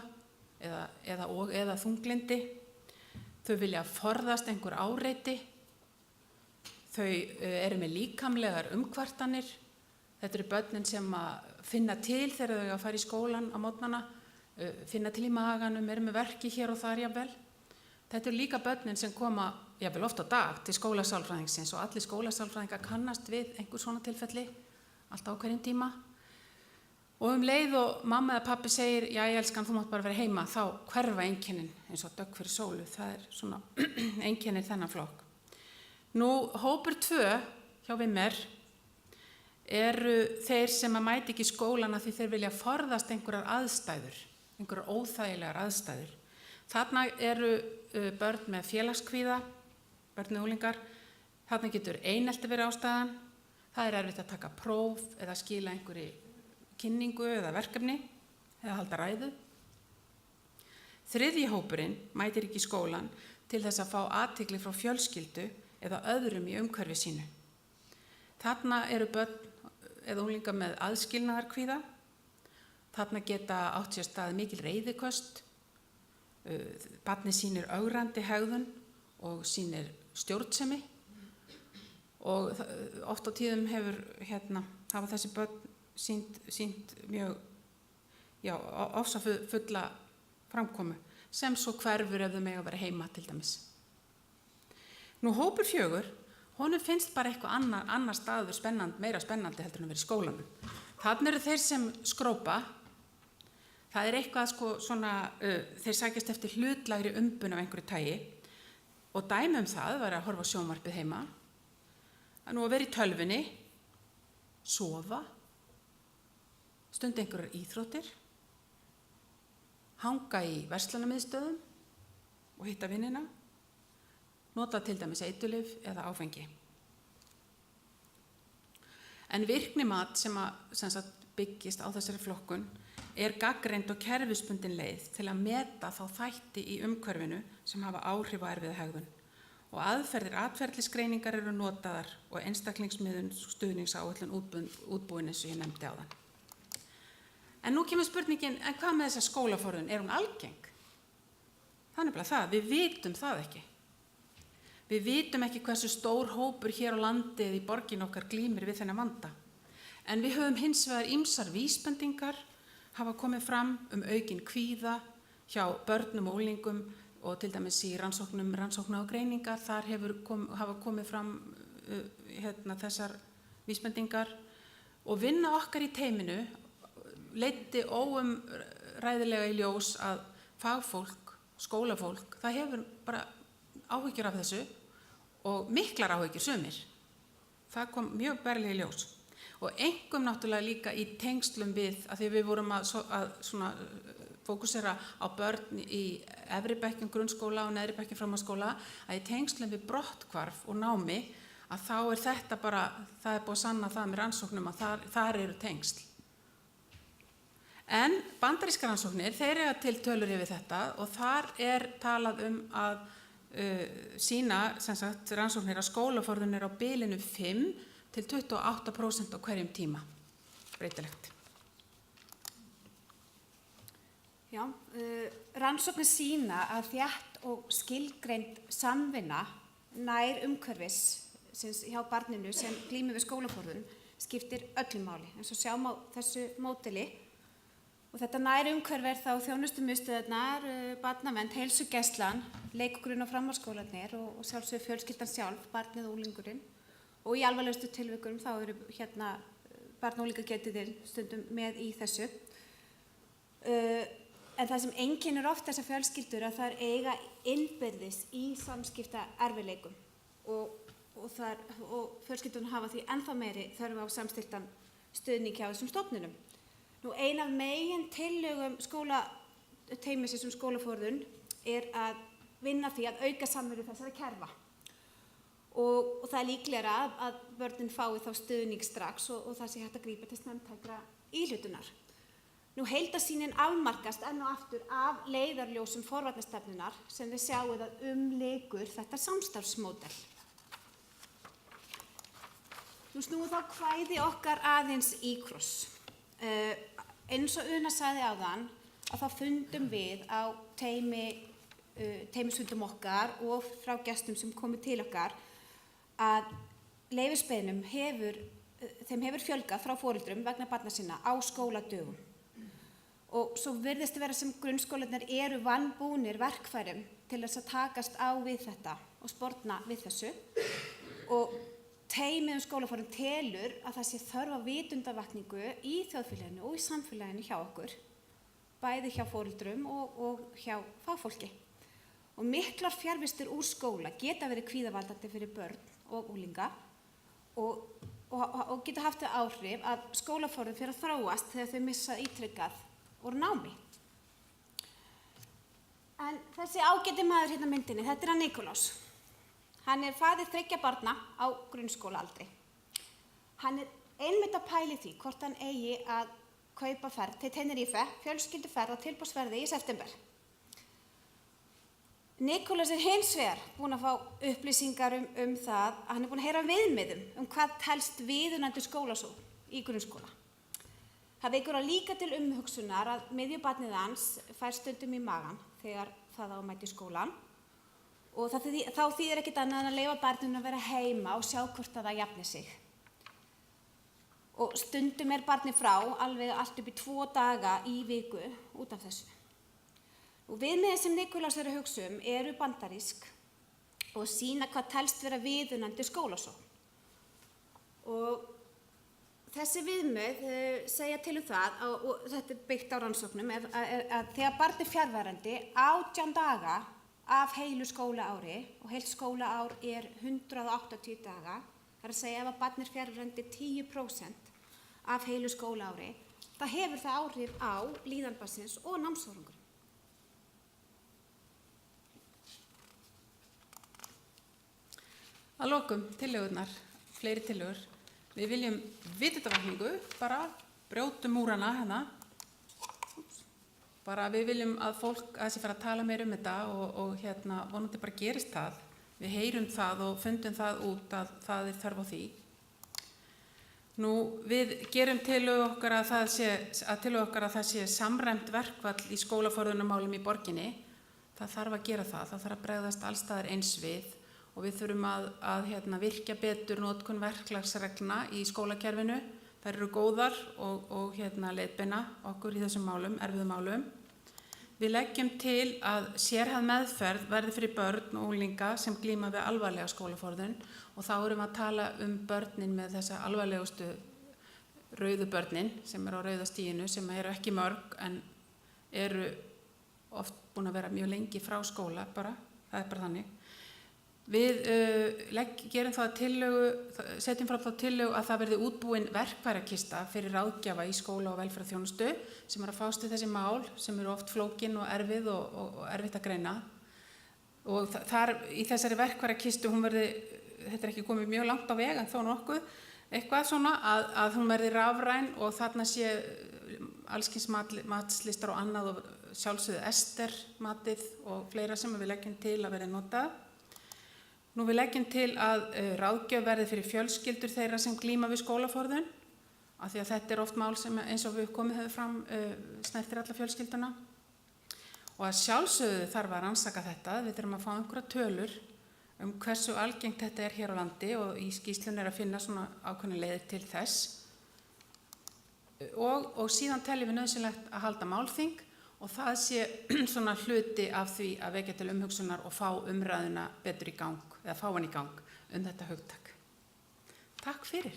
eða þunglindi. Þau vilja forðast einhver áreiti, þau með líkamlegar umkvartanir. Þetta börnin sem finna til þegar þau að fara í skólan á mótnana, finna til í maganum, með verki hér og þar jafnvel. Þetta líka börnin sem koma jafnvel oft á dag til skólasálfræðingsins og allir skólasálfræðingar kannast við einhver svona tilfelli, alltaf á hverjum tíma. Og leið og mamma eða pappi segir, jæja elskan, þú mátt bara vera heima, þá hverfa einkennin eins og dögg fyrir sólu. Það svona einkennir þennan flokk. Hópur 2 hjá Wimmer þeir sem mæti ekki í skólan því þeir vilja forðast einhverjar aðstæður, einhverjar óþægilegar aðstæður. Þarna börn með félagskvíða, börn og unglingar. Þarna getur einelti verið ástæðan. Það erfitt að taka próf eða skila einhverju kynningu eða verkefni eða halda ræðu. 3. hópurinn mætir ekki í skólan til þess að fá athygli frá fjölskyldu eða öðrum í umhverfi sínu. Þarna börn eða unglingar með aðskilnaðarkvíða. Þarna geta átt sér stað mikil reiðiköst. Barnið sýnir ögrandi hegðun og sýnir stjórnsemi og oft á tíðum hafa þessi börn sýnt mjög ofsafulla framkomu sem svo hverfur ef þau mega vera heima til dæmis. Hópur 4, honum finnst bara eitthvað annar staður meira spennandi heldur en að vera í skólanum. Þarna þeir sem skrópa. Það eitthvað þeir sækjast eftir hlutlægri umbun af einhverju tagi og dæmi það var að horfa á sjónvarpið heima, að vera í tölvunni, sofa, stunda einhverjar íþróttir, hanga í verslunarmiðstöðum og hitta vinnina, nota til dæmis eiturlyf eða áfengi. En virknimat sem byggist á þessari flokkun gagnreynd og kerfisbundin leið til að meta þá þætti í umhverfinu sem hafa áhrif á erfiða hegðun og atferlisgreiningar notaðar og einstaklingsmiðun stuðningsáætlun útbúin eins og ég nefndi áðan. En nú kemur spurningin, en hvað með þessa skólaforðun? Hún algeng? Það nefnilega það, við vitum það ekki. Við vitum ekki hversu stór hópur hér á landi eða í borgin okkar glímir við þennan vanda. En við höfum hins vegar ýmsar vísbendingar hafa komið fram aukinn kvíða hjá börnum og unglingum og til dæmis í rannsókna og greiningar, þar hafa komið fram þessar vísbendingar og vinna okkar í teyminu leiddi óumræðilega í ljós að fagfólk, skólafólk, það hefur bara áhyggjur af þessu og miklar áhyggjur sumir. Það kom mjög berlega í ljós. Og einkum náttúrulega líka í tengslum við, að því við vorum að svona fókusera á börn í efri bekkjum grunnskóla og neðri bekkjum framhaldsskóla, að í tengslum við brotthvarf og námi, að þá þetta bara, það búið að sanna það með rannsóknum að þar eru tengsl. En bandarískar rannsóknir, þeir eiga til tölur yfir þetta og þar talað að sýna sem sagt rannsóknir að skólaforðun á bilinu 5 til 28% á hverjum tíma, breytilegt. Já, rannsóknir sýna að þétt og skilgreind samvinna nær umhverfis hjá barninu sem glímir við skólaforðun skiptir öllu máli, eins og sjáum á þessu módeli. Og þetta nær umhverfi þá þjónustumiðstöðvarnar, barnavernd, heilsugæslan, leik- og grunn- og framhaldsskólarnir og sjálfsögðu fjölskyldan sjálf, barnið og unglingurinn. Og í alvarlegustu tilvikum þá eru barn- og unglingageðdeildin stundum með í þessu. En það sem einkennir oft þessar fjölskyldur að þær eiga innbyrðis í samskipta erfiðleikum og fjölskyldurnar hafa því ennþá meiri þörf á samstilltan stuðning hjá þessum stofnunum. Ein af megin tillögum skólateymisins skólaforðun að vinna því að auka samveru þessara kerfa. Og það líklegra að börnin fái þá stuðning strax og það sé hægt að grípa til snemmtækra íhlutunar. Heildarsýnin afmarkast enn og aftur af leiðarljósum forvarnastefnunnar sem við sjáum að umlykur þetta samstarfsmódel. Snúum þá kvæði okkar aðeins í kross. Eins og Una sagði áðan að þá fundum við á teymisfundum okkar og frá gestum sem komu til okkar að leyfisbeiðnum þeim hefur fjölgað frá foreldrum vegna barna sinna á skóladögum. Og svo virðist vera sem grunnskólarnir eru vanbúnir verkfærum til þess að takast á við þetta og sporna við þessu. Og teymið skólaforðun telur að það sé þörf á vitundavakningu í þjóðfélaginu og í samfélaginu hjá okkur, bæði hjá foreldrum og hjá fagfólki. Og miklar fjarvistir úr skóla geta verið kvíðavaldandi fyrir börn og unglinga og geta haft það áhrif að skólaforðun fer að þróast þegar þau missa ítrykkað úr námi. En þessi ágæti maður hérna myndinni, þetta hann Nikulás. Hann faðir 3 barna á grunnskólaaldri. Hann einmitt að pæli því hvort hann eigi að kaupa ferð til Tenerife, fjölskylduferð á tilboðsverði í september. Nikulás hins vegar búinn að fá upplýsingar um það að hann búinn að heyra viðmiðum hvað telst viðunandi skólasókn í grunnskóla. Það vekur líka til umhugsunar að miðjubarnið hans fær stundum í magann þegar það á að mæta í skólann. Og þá þýðir ekkert annað en að leyfa barninu að vera heima og sjá hvort það jafni sig. Og stundum barnið frá alveg allt upp í 2 daga í viku út af þessu. Og viðmiðin sem Nikulás að hugsa eru bandarísk og sýna hvað telst vera viðunandi skólasókn. Og þessi viðmið segja til það, og þetta byggt á rannsóknum, að þegar barn fjarverandi 18 daga af heilu skólaári, og heilt skólaár 180 daga, það að segja ef að barn fjarverandi 10% af heilu skólaári, það hefur það áhrif á líðan barnsins og námsárangur. Að lokum tillögurnar, fleiri tillögur. Við viljum vitundavakningu, bara brjótum múrana hérna. Bara við viljum að fólk að þessi fara að tala meir þetta og vonandi bara gerist það. Við heyrum það og fundum það út að það þörf á því. Við gerum tillögu okkar að það sé samræmt verkfall í skólaforðunarmálum í borginni. Það þarf að gera það þarf að bregðast alls staðar eins við. Og við þurfum að virkja betur notkun verklagsreglna í skólakerfinu Þær eru góðar og leiðbeina okkur í þessum málum, erfiðum málum. Við leggjum til að sérhæfð meðferð verði fyrir börn og unglinga sem glíma við alvarlega skólaforðun og þá erum við að tala börnin með þessa alvarlegustu rauðu börnin sem eru á rauða stíginu sem eru ekki mörg en eru oft búin að vera mjög lengi frá skóla bara, það er bara þannig. Við gerum það setjum fram þá tillögu að það verði útbúin verkfærakista fyrir ráðgjafa í skóla og velferðarþjónustu sem að fást við þessi mál sem eru oft flókin og erfið og erfitt að greina. Og þar í þessari verkfærakistu þetta er ekki komið mjög langt á veg en þó nokkuð, eitthvað svona að hún verði rafræn og þarna sé allskyns matslistar og annað og sjálfsögðu Ester matið og fleira sem við leggjum til að verði notað. Nú við leggjum til að ráðgjöf verði fyrir fjölskyldur þeirra sem glíma við skólaforðun af því að þetta er oft mál sem eins og við komið hefur fram snertir alla fjölskylduna og að sjálfsögðu þarf að rannsaka þetta, við þurfum að fá einhverja tölur hversu algengt þetta er hér á landi og í skýrslunni að finna svona ákveðnar leiðir til þess og síðan teljum við nauðsynlegt að halda málþing og það sé svona hluti af því að vekja til umhugsunar og fá umræðuna betur í gang, eða fá hann í gang þetta hugtak. Takk fyrir.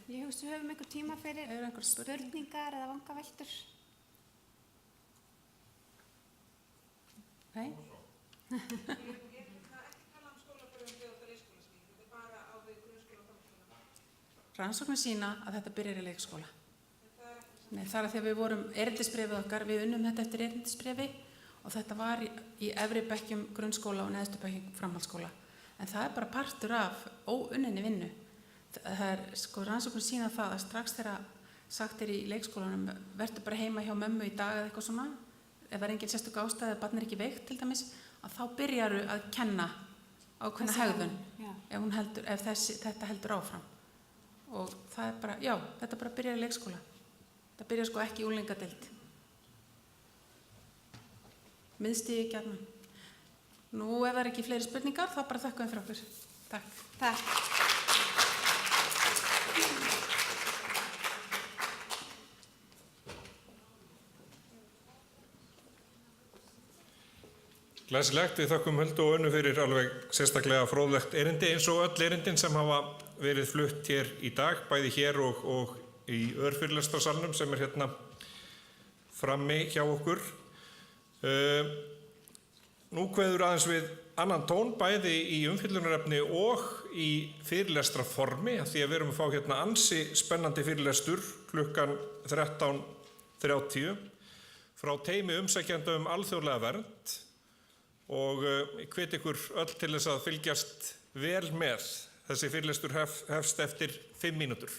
Ég hugsa við höfum einhver tíma fyrir spurningar eða vangaveltur. Nei? Rannsóknir sýna að þetta byrjar í leikskóla. Nei, það er að því að við vorum erindisbréfið okkar, við unnum þetta eftir erindisbréfi og þetta var í efri bekkjum grunnskóla og neðstu bekkjum framhaldsskóla. En það er bara partur af óunninni vinnu. Það er rannsóknir sýna það að strax þegar sagt er í leikskólanum verður bara heima hjá mömmu í dag eða eitthvað svona, ef það er engin sérstök ástæða eða barn er ekki veikt til dæmis, að þá byrjaru að kenna ákveðna hegðun ef þetta heldur áfram. Og það er bara, já, þetta bara byrjar í leikskóla. Það byrjar sko ekki í unglingadeild. Miðstigi gjarnan. Nú, ef það er ekki fleiri spurningar, þá bara þakka fyrir okkur. Takk. Takk. Glæsilegt, við þakkum Huldu og Önnu fyrir alveg sérstaklega fróðlegt erindi eins og öll erindin sem hafa verið flutt hér í dag, bæði hér og í örfyrirlestrarsalnum sem er hérna frammi hjá okkur. Nú kveður aðeins við annan tón, bæði í umfjöllunarefni og í fyrirlestraformi, því að við erum að fá hérna ansi spennandi fyrirlestur klukkan 13:30 frá teymi umsækjenda alþjóðlega vernd og ég hvet ykkur öll til þess að fylgjast vel með. Þessi fyrirlestur hefst eftir 5 mínútur.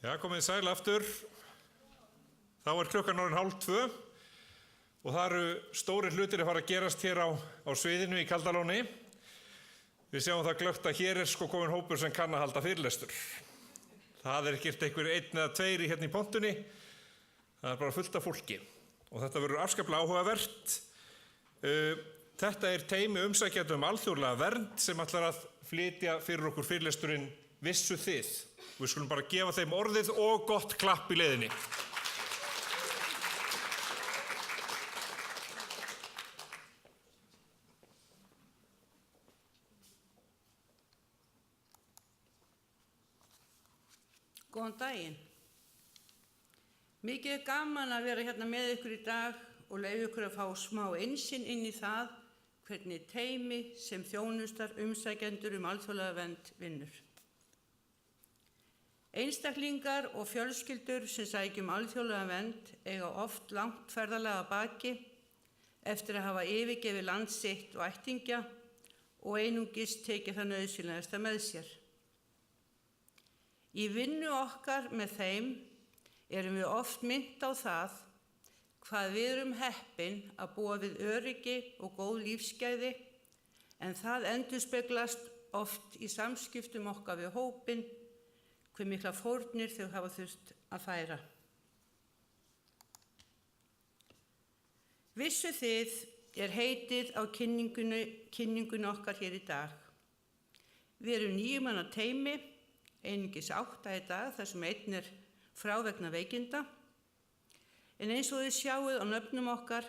Já, komið sæl aftur. Þá klukkan orðin 1:30 og það eru stórir hlutir að fara að gerast hér á sviðinu í Kaldalóni. Við sjáum það glöggt að hér komin hópur sem kann að halda fyrirlestur. Það ekkert einhver 1 eða 2 hérna í pontunni. Það bara fullt af fólki og þetta verður afskaplega áhugavert. Þetta teymi umsækjandi alþjóðlega vernd sem ætlar að flytja fyrir okkur fyrirlesturinn Vissu þið. Við skulum bara gefa þeim orðið og gott klapp í leiðinni. Góðan daginn. Mikið gaman að vera hérna með ykkur í dag og leyfa ykkur að fá smá innsýn inn í það hvernig teymi sem þjónustar umsækjendur alþjóðlega vernd vinnur. Einstaklingar og fjölskyldur sem sækja alþjóðlega vernd eiga oft langt ferðalag að baki eftir að hafa yfirgefið land sitt og ættingja og einungis tekið það nauðsynlegasta með sér. Í vinnu okkar með þeim erum við oft minnt á það hvað við erum heppin að búa við öryggi og góð lífsgæði en það endurspeglast oft í samskiptum okkar við hópinn hve mikla fórnir þau hafa þurft að færa. Vissu þið heitið á kynningunni okkar hér í dag. Við erum 9 manna teymi, einungis 8 í dag þar sem einn frá vegna veikinda. En eins og þið sjáuð á nöfnum okkar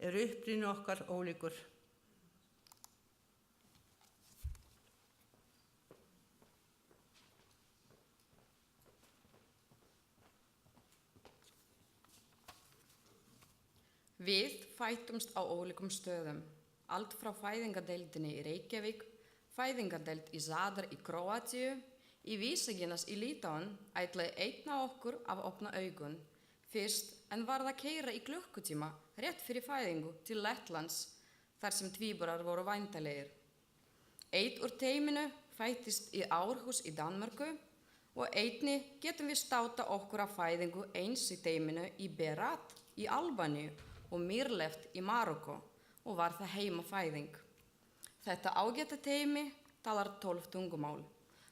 uppruni okkar ólíkur. Við fættumst á ólíkum stöðum, allt frá fæðingardeildinni í Reykjavík, fæðingardeild í Zadar í Króatíu, í Vísaginas í Lítáen ætlaði einn af okkur að opna augun, fyrst en varð að keyra í klukkutíma rétt fyrir fæðingu til Lettlands, þar sem tvíburar voru væntanlegir. Einn úr teyminu fættist í Árhús í Danmörku og einni getum við státa okkur af fæðingu eins í teyminu í Berat í Albaníu og Mýrleft í Marokko og var það heimafæðing. Þetta ágæta teymi talar 12 tungumál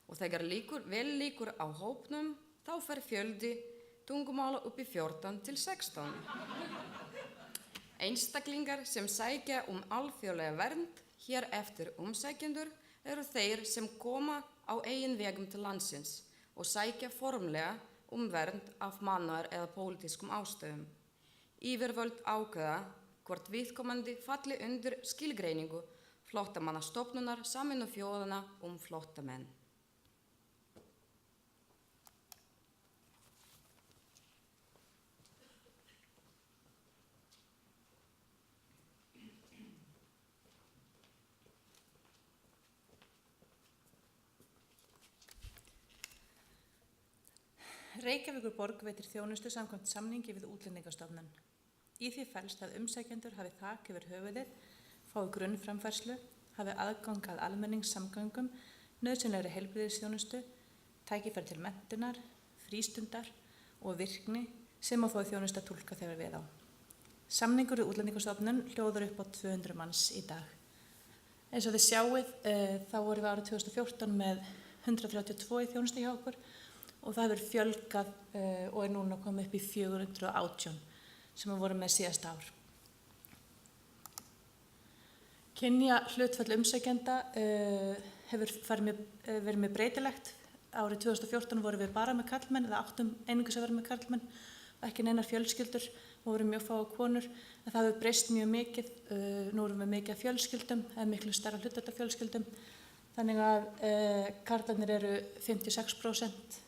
og þegar vel líkur á hópnum þá fer fjöldi tungumála upp í 14 til 16. Einstaklingar sem sækja alþjóðlega vernd hér eftir umsækjendur eru þeir sem koma á eigin vegum til landsins og sækja formlega vernd af mannar eða pólitískum ástæðum. Yfirvöld ákveða hvort viðkomandi falli undir skilgreiningu Flóttamannastofnunar Sameinuðu þjóðanna flóttamenn. Reykjavíkurborg veitir þjónustu samkvæmt samningi við Útlendingastofnun. Í því felst að umsækjendur hafi þak yfir höfuðið, fái grunnframfærslu, hafi aðgang að almenningssamgöngum, nauðsynlegri heilbrigðisþjónustu, tækifæri til menntunar, frístundar og virkni sem þó þjónusta túlka þegar við á. Samningur við Útlendingastofnun hljóðar upp á 200 manns í dag. Eins og þið sjáið þá vorum við árið 2014 með 132 í þjónustu hjá okkur og það hefur fjölgað og núna komið upp í 418 sem við vorum með síðasta ár. Kynja hlutfall umsækjenda hefur verið með breytilegt. Árið 2014 vorum við bara með karlmenn, eða áttum einungis að vera með karlmenn, ekki neinar fjölskyldur, og voru mjög fáa konur, en það hefur breyst mjög mikið. Nú erum við mikið af fjölskyldum, eða miklu stærra hlutfall af fjölskyldum, þannig að karlarnir eru 56%,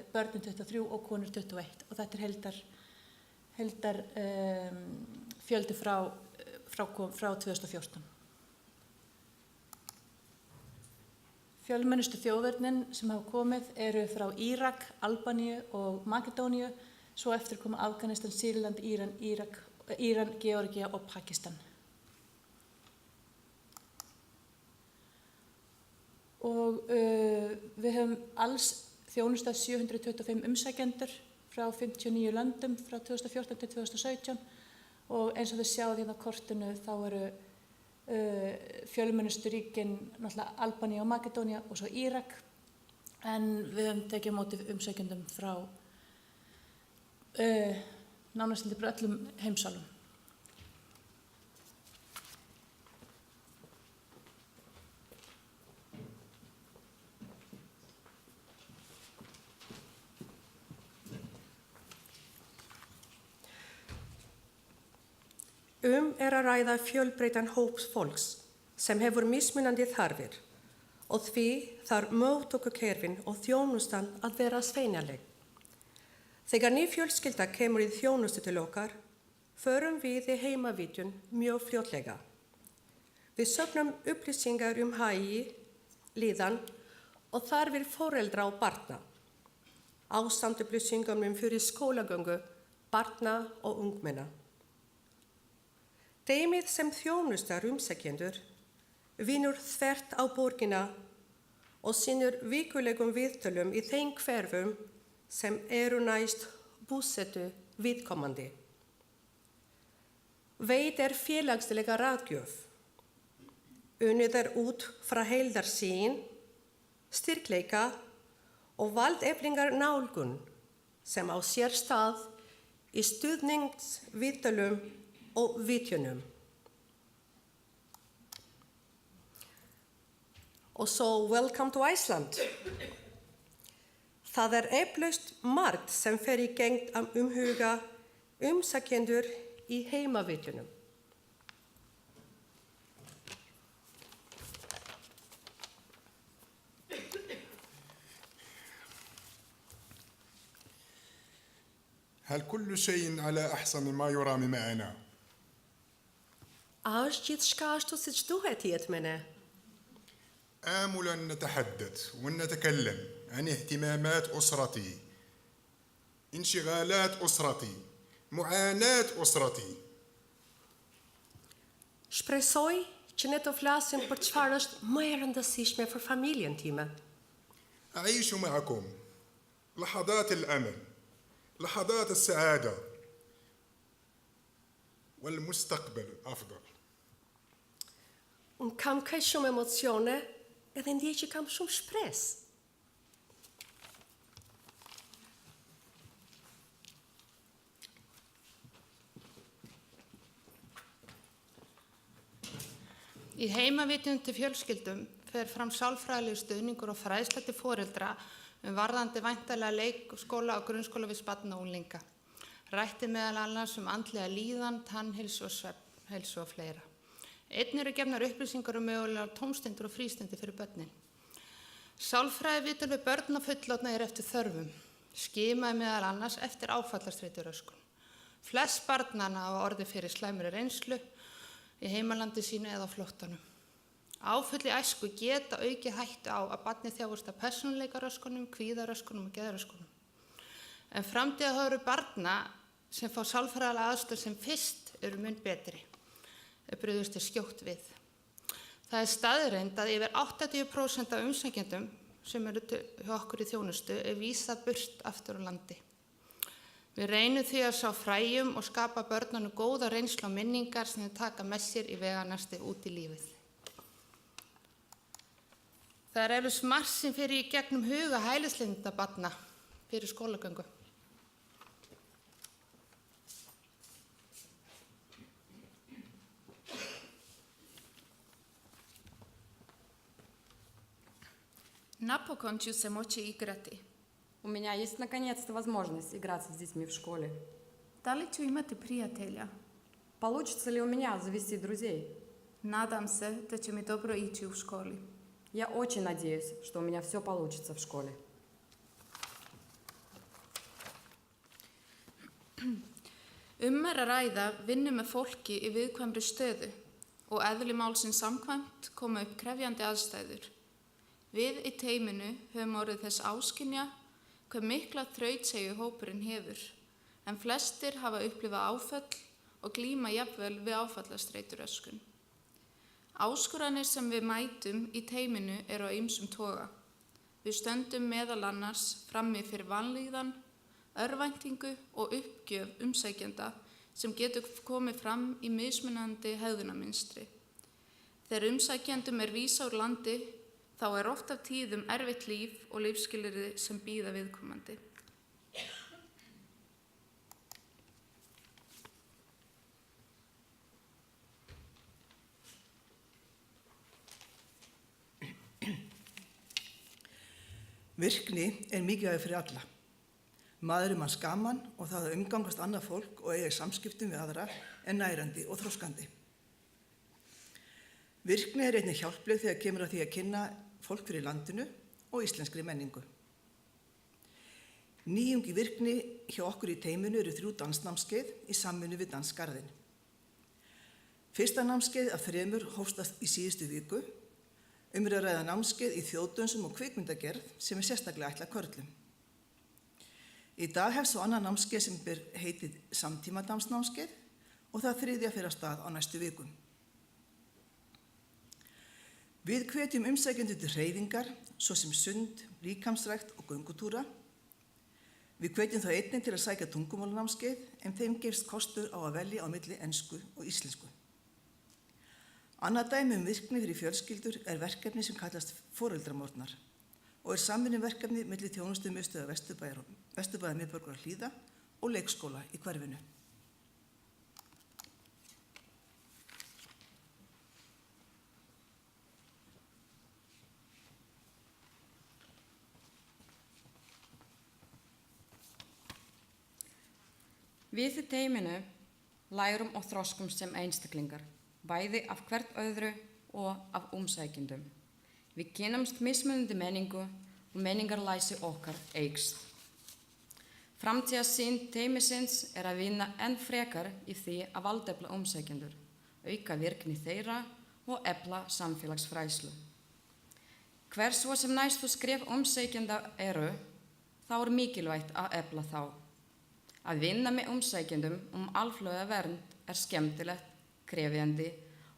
börnin 23 og konur 21 og þetta heildar fjöldi frá 2014. Fjölmennustu þjóðverðnin sem hafa komið eru frá Írak, Albaníu og Makedóníu, svo eftir koma Afganistan, Sýrland, Íran, Georgía og Pakistan. Og við höfum alls þjónustað 725 umsækjendur frá 59 löndum frá 2014 til 2017 og eins og þið sjáðu hérna á kortinu þá eru fjölmennustu ríkin náttúrulega Albanía og Makedónía og svo Írak en við höfum tekið á móti umsækjendum frá nánast bara öllum heimsálfum. Að ræða fjölbreyttan hóp fólks sem hefur mismunandi þarfir og því þarf móttökukerfin og þjónustan að vera sveigjanleg. Þegar ný fjölskylda kemur í þjónustu til okkar, förum við í heimavitjun mjög fljótlega. Við söfnum upplýsingar hagi, líðan og þarfir foreldra og barna, ásamt upplýsingum fyrir skólagöngu, barna og ungmenna. Teymið sem þjónustar umsækjendur vinnur þvert á borgina og sinnir vikulegum viðtölum í þeim hverfum sem eru næst búsetu viðkomandi. Veitir félagslega ráðgjöf. Unnið út frá heildarsýn, styrkleika og valdeflingar nálgun sem á sér stað í stuðningsviðtölum og vitjunum. Og svo Welcome to Iceland. Það eflaust margt sem fer í gegn að umhuga umsækjendur í heimavitjunum. هل كل شيء على أحسن ما يرام معنا؟ Gjithçka ashtu siç duhet jetë me ne. آمل أن نتحدث ونتكلم عن اهتمامات أسرتي، انشغالات أسرتي، معاناة أسرتي. Shpresoj që ne të flasim për çfarë është më e rëndësishme për familjen time. أعيش معكم لحظات الأمل، لحظات السعادة والمستقبل الأفضل. Unë kam kaq shumë emocione edhe ndjej që kam shumë shpresë. Í heimavitjun til fjölskyldum fer fram sálfræðilegur stuðningur og fræðsla til foreldra varðandi væntanlega leikskóla og grunnskóla við barna og unglinga. Rætt meðal annars andlega líðan, tannheilsu og svefnheilsu og fleira. Einnig eru gefnar upplýsingar mögulegar tómstundir og frístundir fyrir börnin. Sálfræðiviðtöl við börn og fullorðna eftir þörfum. Skimaði meðal annars eftir áfallastreituröskun. Flest barnanna hafa orðið fyrir slæmri reynslu í heimalandi sínu eða á flóttanum. Áföll í æsku geta aukið hættu á að barnið þjáist af persónuleikaröskunum, kvíðaröskunum og geðröskunum. En framtíðarhorfur barna sem fá sálfræðilega aðstoð sem fyrst eru mun betri. Brugðust skjótt við. Það staðreynd að yfir 80% af umsækjendum sem eru hjá okkur í þjónustu vísað burt aftur á landi. Við reynum því að sá fræjum og skapa börnunum góða reynslu og minningar sem þau taka með sér í veganesti út í lífið. Það eflaust margt sem fer í gegnum huga hælisleitenda barna fyrir skólagöngu. Napokon ću se moći igrati. У меня есть наконец-то возможность играться с детьми в школе. Da li ću imati prijatelja? Получится ли у меня завести друзей? Nadam se da će mi dobro ići u školi. Я очень надеюсь, что у меня все получится в школе. Að ræða vinnu með fólki í viðkvæmri stöðu og eðli málsins samkvæmt koma upp krefjandi aðstæður. Við í teyminu höfum orðið þess áskynja hve mikla þrautseigju hópurinn hefur, en flestir hafa upplifað áföll og glíma jafnvel við áfallastreituröskun. Áskoranir sem við mætum í teyminu eru á ýmsum toga. Við stöndum meðal annars frammi fyrir vanlíðan, örvæntingu og uppgjöf umsækjenda sem getur komið fram í mismunandi hegðunarmynstri. Þegar umsækjendum vísað úr landi, þá oft af tíðum erfitt líf og lífsskilyrði sem bíða viðkomandi. Virkni mikilvæg fyrir alla. Maður manns gaman og það að umgangast annað fólk og eiga í samskiptum við aðra nærandi og þroskandi. Virkni einnig hjálpleg þegar kemur að því að kynna fólk fyrir landinu og íslenskri menningu. Nýjung í virkni hjá okkur í teyminu 3 dansnámskeið í samvinnu við Dansgarðinn. Fyrsta námskeið af 3 hófst í síðustu viku. Að ræða námskeið í þjóðdönsum og kvikmyndagerð sem sérstaklega ætlað körlum. Í dag hefst svo annað námskeið sem ber heitið samtímadansnámskeið og það 3. fer af stað á næstu vikum. Við hvetjum umsækjendur til hreyfingar, svo sem sund, líkamsrækt og göngutúra. Við hvetjum þá einnig til að sækja tungumálanámskeið en þeim gefst kostur á að velja á milli ensku og íslensku. Annað dæmi virkni fyrir fjölskyldur verkefni sem kallast foreldramorgnar og samvinnuverkefni milli þjónustumiðstöðvar Vesturbæjar miðborgar Hlíða og leikskóla í hverfinu. Við í teyminu lærum og þroskum sem einstaklingar, bæði af hvert öðru og af umsækjendum. Við kynnumst mismunandi menningu og menningarlæsi okkar eykst. Framtíðarsýn teymisins að vinna enn frekar í því að valdefla umsækjendur, auka virkni þeirra og efla samfélagsfræðslu. Hver svo sem næstu skref umsækjenda þá mikilvægt að efla þá. Að vinna með umsækjendum alþjóðlega vernd skemmtilegt, krefjandi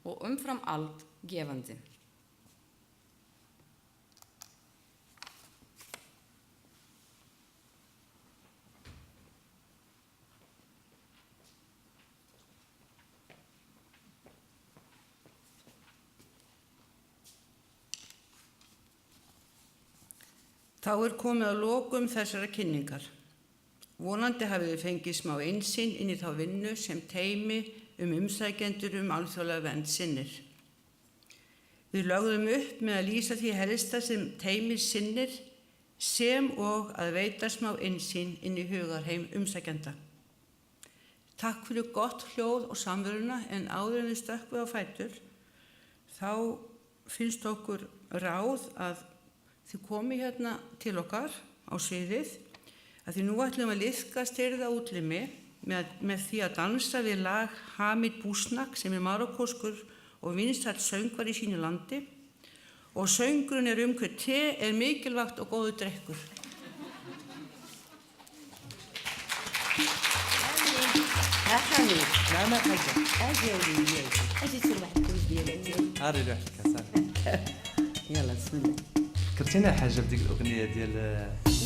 og umfram allt gefandi. Þá komið að lokum þessara kynningar. Vonandi hafið þið fengið smá innsýn inn í þá vinnu sem teymi umsækjendur alþjóðlega vernd sinnir. Við lögðum upp með að lýsa því helsta sem teymi sinnir sem og að veita smá innsýn inn í hugarheim umsækjenda. Takk fyrir gott hljóð og samveruna en áður en við stökkvum á fætur þá finnst okkur ráð að þið komið hérna til okkar á sviðið að því nú ætlum að liðkast það útlimi með því að dansa við lag Hamid Búsnak sem marokkóskur og vinsæll söngvari í sínu landi og söngurinn hver te mikilvægt og góður drekkur. حميد لا ما تهجر اجي يا وليدي اجي تصير واحد كل ديالك هاري روحك يلا بسم الله فكرتينا حاجه بديك الاغنيه ديال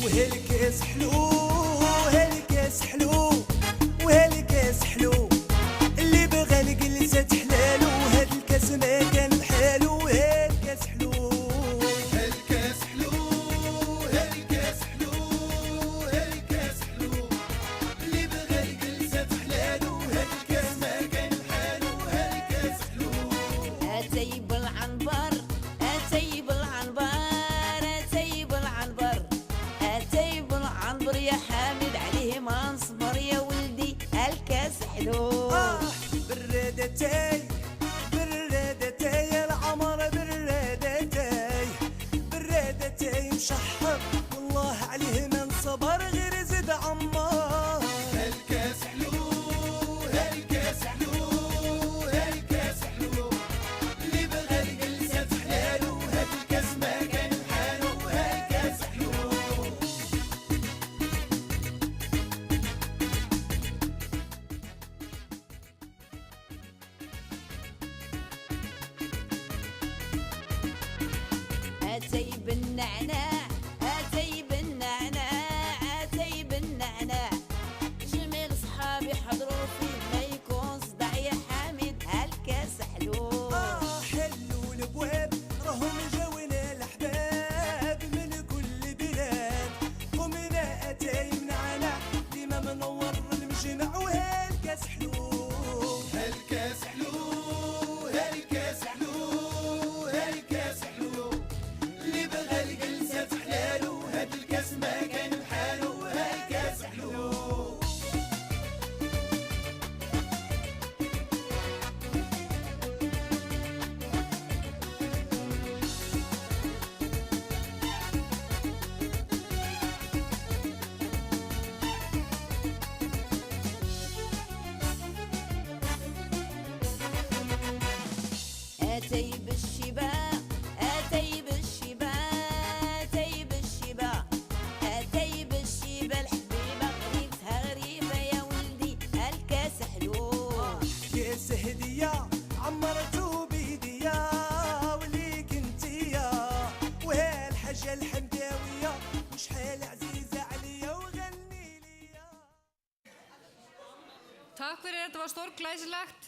وهالكاس حلو وهالكاس حلو وهالكاس حلو اللي بغى الجلسات حلالو وهاد الكاس ما كان بحالو وهالكاس حلو هالكاس حلو هالكاس حلو هالكاس حلو اللي بغى الجلسات حلالو وهاد الكاس ما كان بحالو وهالكاس حلو اتيب العنبر اتيب العنبر اتيب العنبر اتيب العنبر يا حامد عليه ما نصبر يا ولدي الكاس حلو برادتي برادتي العمر برادتي برادتي مشحر والله عليه ما نصبر غير زد عمار هالكاس حلو هالكاس حلو هالكاس حلو اللي بغى الجلسات حلالو هاد الكاس ما كان بحالو هالكاس حلو أتيب النعناع أتي بالشباب أتي بالشباب أتي بالشباب أتي بالشباب الحبيبة غريبتها غريبة يا ولدي الكاس حلو كاس هدية عمرته بيديا وليك انتيا وهالحاجة الحمداوية وشحال عزيزة عليا وغني ليا. Takk fyrir, þetta var stórglæsilegt.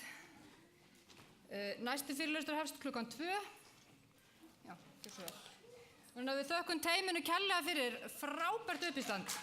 Næsti fyrirlestur hefst klukkan 2. Já, gjörðu svo vel. Þannig að við þökkum teyminu kærlega fyrir frábært uppistand.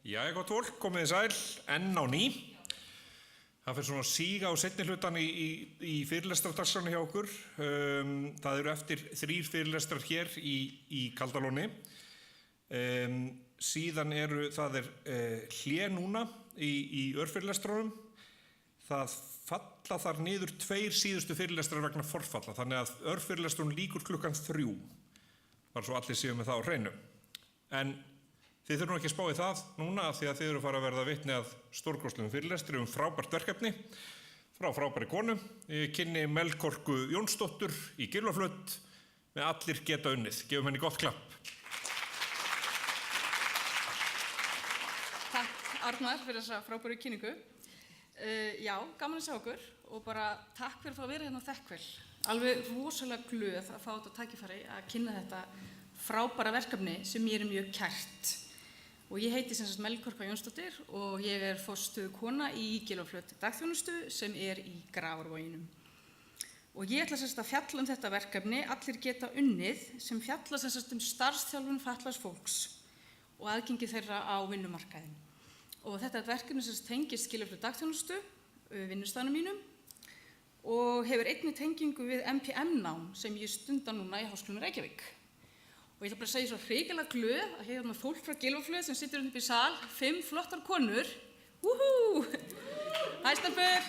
Jæja, gott fólk, komið þið sæl, enn á ný. Það fyrir svona að síga á seinni hlutan í fyrirlestrardagskránni hjá okkur. Það eru eftir 3 fyrirlestrar hér í Kaldalóni. Síðan það er hlé núna í örfyrirlestrunum. Það falla þar niður 2 síðustu fyrirlestrar vegna forfalla, þannig að örfyrirlestrun lýkur klukkan 3. Bara svo allir séu með það á hreinu. En þið þurfum ekki að spá í það núna því að þið eru að fara að verða vitni að stórkostlegum fyrirlestri frábært verkefni frá frábæri konu. Ég kynni Melkorku Jónsdóttur í Gylfaflöt með Allir geta unnið. Gefum henni gott klapp. Takk Arnar fyrir þessa frábæru kynningu. Já, gaman að sjá okkur og bara takk fyrir að fá að vera hérna á Þekkvel. Alveg rosalega glöð að fá þetta tækifæri að kynna þetta frábæra verkefni sem mér er mjög kært. Og ég heiti sem sagt Melkorka Jónsdóttir og ég er forstöðukona í Gylfaflöt dagþjónustu sem er í Grafarvoginum. Og ég ætla sem sagt að fjalla þetta verkefni Allir geta unnið sem fjalla sem sagt starfsþjálfun fatlaðs fólks og aðgengi þeirra á vinnumarkaðinn. Og þetta er verkefni sem tengist Gylfaflöt dagþjónustu, vinnustaðnum mínum og hefur einnig tengingu við MPM-nám sem ég stunda núna í Háskólanum Reykjavík. Og ég ætla bara að segja svo hrigalega glöð að hérna fólk frá Gylfaflöt sem situr upp í sal, 5 flottar konur. Úhú! Hæ, stelpur!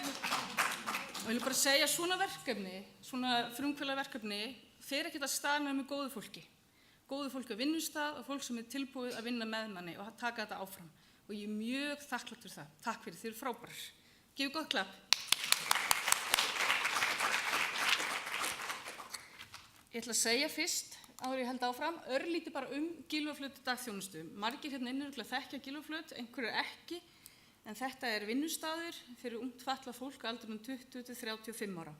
Og ég vil bara segja svona verkefni, svona frumkvöðlega verkefni, fer ekkert að staðna með góðu fólki. Góðu fólki á vinnustað og fólk sem er tilbúið að vinna með manni og að taka þetta áfram. Og ég er mjög þakklátt fyrir það. Takk fyrir, þið eru frábærar. Gefið gott klapp. Ég ætla að segja fyrst, áður ég held áfram, örlítið bara Gylfaflöt dagþjónustu. Margir hérna inni þekkja Gylfaflöt, einhverjir ekki, en þetta er vinnustaður fyrir ungt fatlað fólk á aldrinum 20 til 35 ára.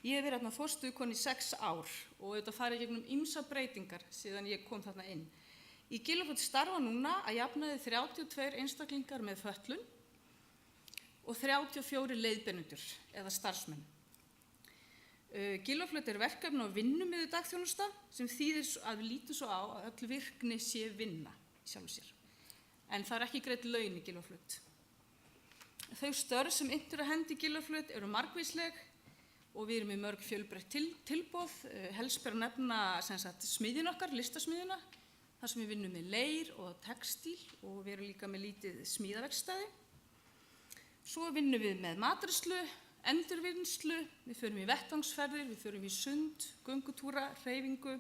Ég hef verið hérna forstöðukona í 6 ár og þetta farið gegnum ýmsar breytingar síðan ég kom þarna inn. Í Gylfaflöt starfa núna að jafnaði 32 einstaklingar með fötlun og 34 leiðbeinendur eða starfsmenn. Gylfaflöt er verkefni á vinnumiðuð dagþjónusta sem þýðir að við lítum svo á að öll virkni sé vinna í sjálfu sér. En það er ekki greidd laun í Gylfaflöt. Þau störf sem innt eru að hendi í Gylfaflöt eru margvísleg og við erum með mörg fjölbreytt tilboð. Helst ber að nefna smiðjuna okkar, listasmiðjuna, þar sem við vinnum með leir og textíl og við erum líka með lítið smíðaverkstæði. Svo vinnum við með matreiðslu, endurvinnslu, við förum í vettvangsferðir, við förum í sund, göngutúra, hreyfingu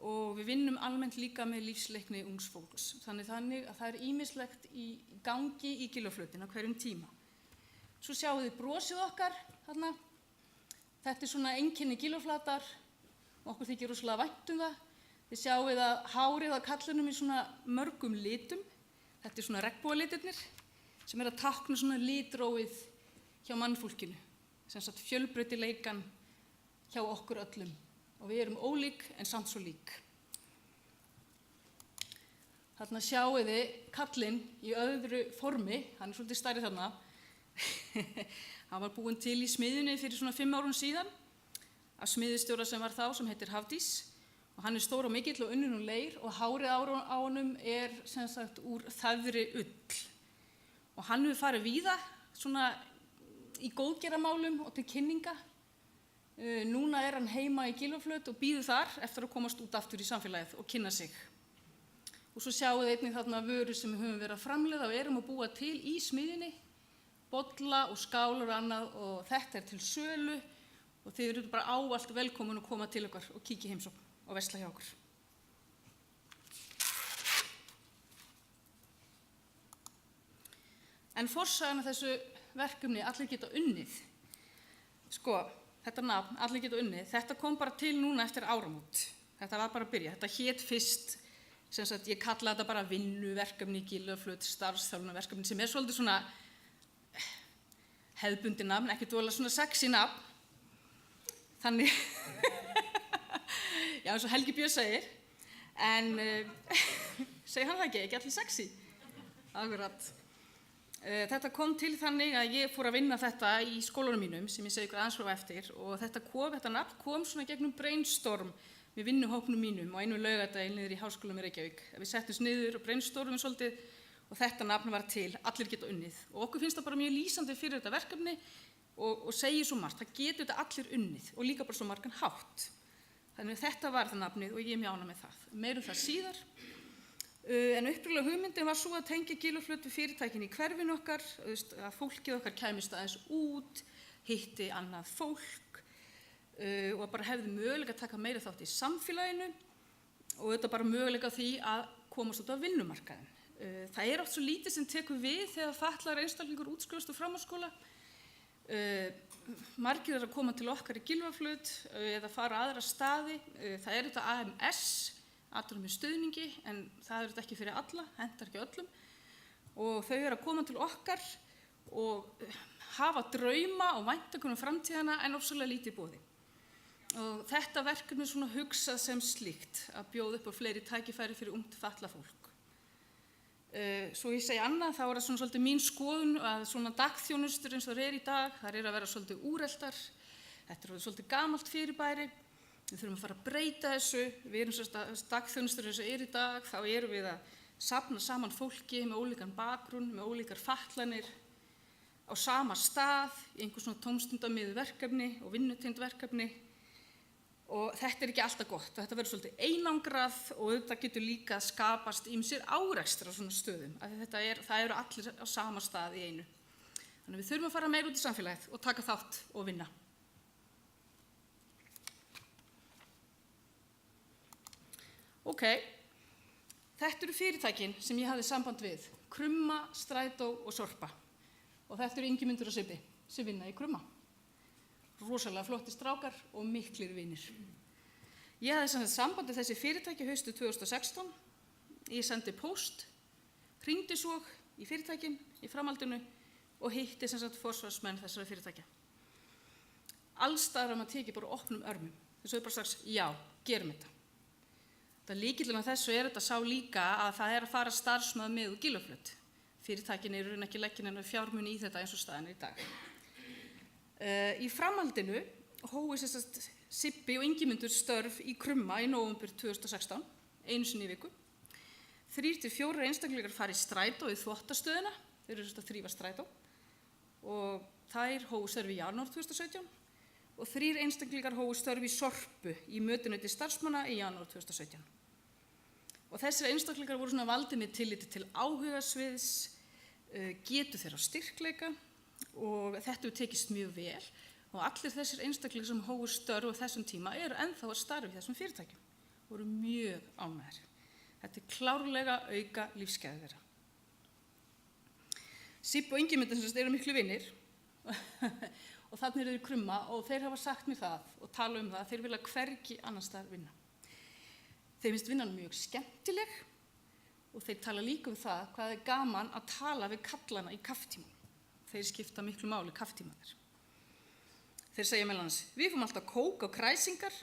og við vinnum almennt líka með lífsleikni ungs fólks. Þannig að það er ýmislegt í gangi í Gylfaflötin á hverjum tíma. Svo sjáum þið brosið okkar þarna. Þetta er svona einkenni Gylfaflatar og okkur þykir rosalega vænt það. Þið sjáum að hárið á kallinum í svona mörgum litum. Þetta er svona regnbogalitirnir sem að tákna svona litróið hjá mannfólkinu, sem sagt fjölbreytileikan hjá okkur öllum og við erum ólík en samt svo lík. Þarna sjáum þið kallinn í öðru formi, hann er svolítið stærri þarna. Hann var búinn til í smiðjunni fyrir svona 5 árum síðan af smiðjustjóra sem var þá sem heitir Hafdís og hann er stór og mikill og unninn úr leir og hárið á honum er sem sagt úr þæðri ull. Og hann hefur farið víða svona í góðgerðarmálum og til kynninga. Núna er hann heima í Gylfaflöt og bíður þar eftir að komast út aftur í samfélagið og kynna sig. Og svo sjáum við einnig þarna vörur sem við höfum verið að framleiða og erum að búa til í smiðjunni, bolla og skálur og annað og þetta er til sölu og þið eru bara ávallt velkomin að koma til okkar og kíkja í heimsókn og versla hjá okkur. En forsagan af þessu verkefni Allir geta unnið. Sko, þetta nafn, Allir geta unnið, þetta kom bara til núna eftir áramót. Þetta var bara að byrja. Þetta hét fyrst, sem sagt, ég kalla þetta bara vinnuverkefni, Gylfaflöt, starfsþjálfunarverkefni, sem er svolítið svona hefðbundið nafn, ekki dóla svona sexy nafn. Þannig, já, eins og Helgi Björn segir, en segir hann það ekki allir sexy? Akkurat. Þetta kom til þannig að ég fór að vinna þetta í skólanum mínum sem ég segi ykkur aðeins frá eftir og þetta nafn kom svona gegnum brainstorm með vinnuhópnum mínum og einu laugardaginn niður í Háskólanum í Reykjavík. Við settumst niður og brainstormum svolítið og þetta nafn var til, allir geta unnið. Og okkur finnst það bara mjög lýsandi fyrir þetta verkefni og segir svo margt, það getur þetta allir unnið og líka bara svo margan hátt. Þannig að þetta var það nafnið og ég er mjög ánægð með það. Meirum það síðar. En upprunalega hugmyndin var svo að tengja Gylfaflöt við fyrirtækin í hverfinu okkar, að fólkið okkar kæmist aðeins út, hitti annað fólk og bara hefði möguleika að taka meira þátt í samfélaginu og þetta bara möguleika því að komast út á vinnumarkaðin. Það oft svo lítið sem tekur við þegar fatlaður einstaklingur útskrifast úr framhaldsskóla. Margir að koma til okkar í Gylfaflöt eða fara aðra staði. Það þetta AMS, atvinnum með stuðningi, en það þetta ekki fyrir alla, hentar ekki öllum. Og þau að koma til okkar og hafa drauma og væntingar framtíðina en ofsalega lítið í boði. Og þetta verkefni er svona hugsað sem slíkt, að bjóða upp á fleiri tækifæri fyrir ungt fatlað fólk. Svo ég segi annað, þá það svona svolítið mín skoðun að svona dagþjónustur eins og það í dag, það að vera svolítið úreltar, þetta svolítið gamalt fyrirbæri, við þurfum að fara að breyta þessu, við erum svona dagþjónustur eins og í dag, þá erum við að safna saman fólki með ólíkan bakgrunn, með ólíkar fatlanir á sama stað, í einhver svona tómstundamiðu verkefni og vinnutengd verkefni. Og þetta ekki alltaf gott, þetta verður svolítið einangrað og þetta getur líka skapast ýmsir árekstrar á svona stöðum. Það eru allir á sama stað í einu. Þannig við þurfum að fara meira út í samfélagið og taka þátt og vinna. Ok, þetta eru fyrirtækin sem ég hafði samband við, Krumma, Strætó og Sorpa. Og þetta eru Ingimundur og Sibbi sem vinna í Krumma. Rosalega flotti strákar og miklir vinir. Ég hafði samband við þessi fyrirtæki haustið 2016. Ég sendi póst, hringdi svo í fyrirtækin í framhaldinu og hitti forsvarsmenn þessara fyrirtækja. Alls staðar að maður tekið bara opnum örmum. Þau sögðu bara strax, já, gerum þetta. Það lykillinn af þessu þetta sá líka að það að fara starfsmaður með úr Gylfaflöt. Fyrirtækin eru ekki leggin en fjármuni í þetta eins og staðan í dag. Í framhaldinu hófu Sibbi og Ingimundur störf í Krumma í nóvember 2016, einu sinni í viku. 3 til 4 einstaklingar fara í Strætó í þvottastöðina, þeir eru að þrífa Strætó, og þær hófu störf í janúar 2017 og 3 einstaklingar hófu störf í Sorpu í mötuneyti starfsmanna í janúar 2017. Og þessir einstaklingar voru valdir með tilliti til áhugasviðs, getu þeirra á styrkleika, og þetta hefur tekist mjög vel og allir þessir einstaklingar sem hófu störf á þessum tíma eru ennþá að starfa í þessum fyrirtækjum. Voru mjög ánægðir. Þetta klárlega auka lífsgæði þeirra. Sibbi og Ingimundur eru miklu vinir og þannig eru þeir Krumma og þeir hafa sagt mér það og tala það að þeir vilja hvergi annars staðar vinna. Þeir finnst vinnan mjög skemmtileg og þeir tala líka það hvað gaman að tala við kallana í kaftíma. Þeir skipta miklu máli kaftímaðir. Þeir segja meðal annars, við fáum alltaf kók og kræsingar,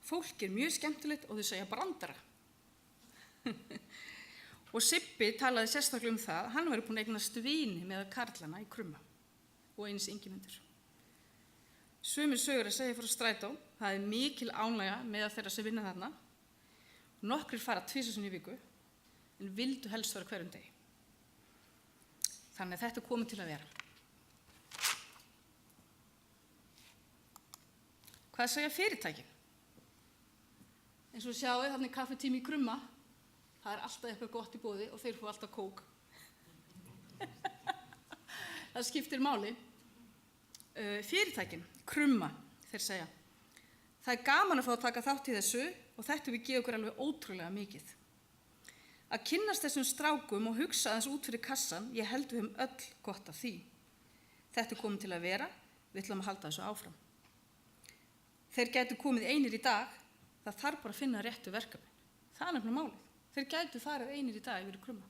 fólk mjög skemmtilegt og þau segja brandara. Og Sibbi talaði sérstaklega það, hann væri búinn að eignast vini með karlana í Krumma og eins Ingimundur. Sumir sögur að segja frá Strætó, það mikil ánægja með þeirra sem vinna þarna. Nokkrir fara 2 sinnum í viku, en vildu helst fara hverjum degi. Þannig að þetta komið til að vera. Hvað segja fyrirtækin? Eins og sjáu þarna kaffitími í Krumma, það alltaf eitthvað gott í boði og þeir fá alltaf kók. Það skiptir máli. Fyrirtækin, Krumma, þeir segja, það gaman að fá að taka þátt í þessu og þetta við gefa okkur alveg ótrúlega mikið. Að kynnast þessum strákum og hugsa aðeins út fyrir kassan, ég held við öll gott af því. Þetta komið til að vera, við ætlum að halda þessu áfram. Þeir gætu komið einir í dag, það þarf bara að finna réttu verkefni. Það nefnilega málið. Þeir gætu farið einir í dag yfir Krumma.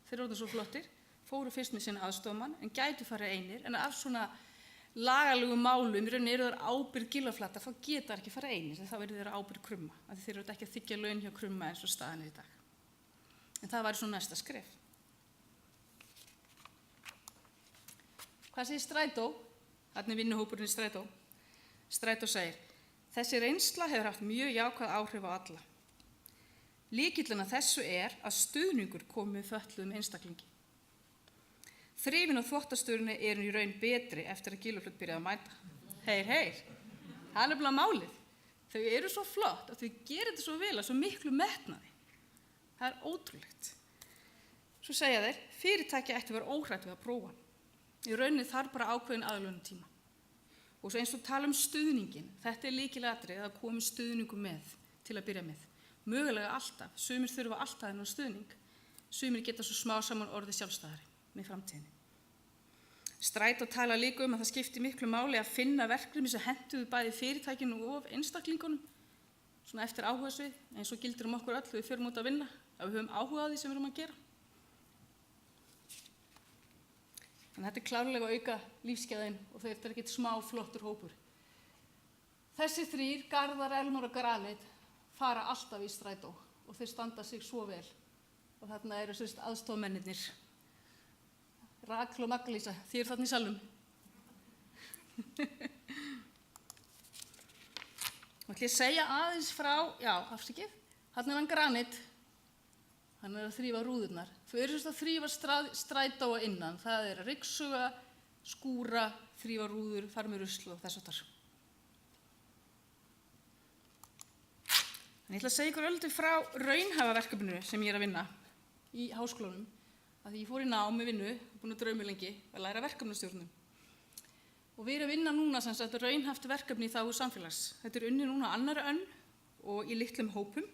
Þeir eru svo flottir, fóru fyrst með sinna aðstofmann, en gætu farið einir, en af svona lagalegu málum, í rauninni eru þeir ábyrgð Gylfaflata, þá geta ekki farið einir, en þá verður þeir ábyrgð Krumma, af því þeir eru ekki að þiggja laun hjá Krumma eins og staðan í dag. En það væri svona næsta skref. Hvað segir Strætó? Þarna vinnuhópurinn í Strætó. Strætó segir, þessi reynsla hefur haft mjög jákvæð áhrif á alla. Lykillinn að þessu að stuðningur komi við fötluðum einstaklingi. Þrifin á þvottastöðunni í raun betri eftir að Gylfafljót byrjaði að mæta. Heyr, það er nefnilega málið. Þau eru svo flott að þau gera þetta svo vel að svo miklu metnaði. Það er ótrúlegt. Svo segja þeir, fyrirtæki ætti að vera óhrætt við að prófa. Í rauninni þarf bara ákveðin aðlögunartíma. Og svo eins og tala stuðningin, þetta er lykilatriði að komi stuðningu með til að byrja með. Mögulega alltaf, sumir þurfa alltaf þennan stuðning, sumir geta svo smá saman orðið sjálfstæðari með framtíðinni. Strætó tala líka að það skipti miklu máli að finna verkefni sem hentuðu bæði fyrirtækinu og einstaklingunum, svona eftir áhugasvið, eins og gildir okkur öll við förum út að vinna, að við höfum áhuga á því sem við erum að gera. Þannig þetta klárlega að auka lífsgæðin og þetta ekkert smá flottur hópur. Þessi þrír, Garðar, Elmar og Granit, fara alltaf í strætó og þeir standa sig svo vel. Og þarna eru aðstofamennirnir. Rakel og Magdalísa, þið eru þarna í salnum. Og ætla ég að segja aðeins frá, afsakið, þarna hann Granit. Hann að þrífa rúðurnar. Þau eru að þrífa strætó að innan. Það að ryggsuga, skúra, þrífa rúður, fara með rusl og þess að þar. En ég ætla að segja ykkur öllum frá raunhæfaverkefninu sem ég að vinna í háskólanum. Því ég fór í nám með vinnu, búin að drauma lengi, að læra verkefnastjórnun. Og við erum að vinna núna raunhæft verkefni í þágu samfélags. Þetta unnið núna á annarri önn og í litlum hópum.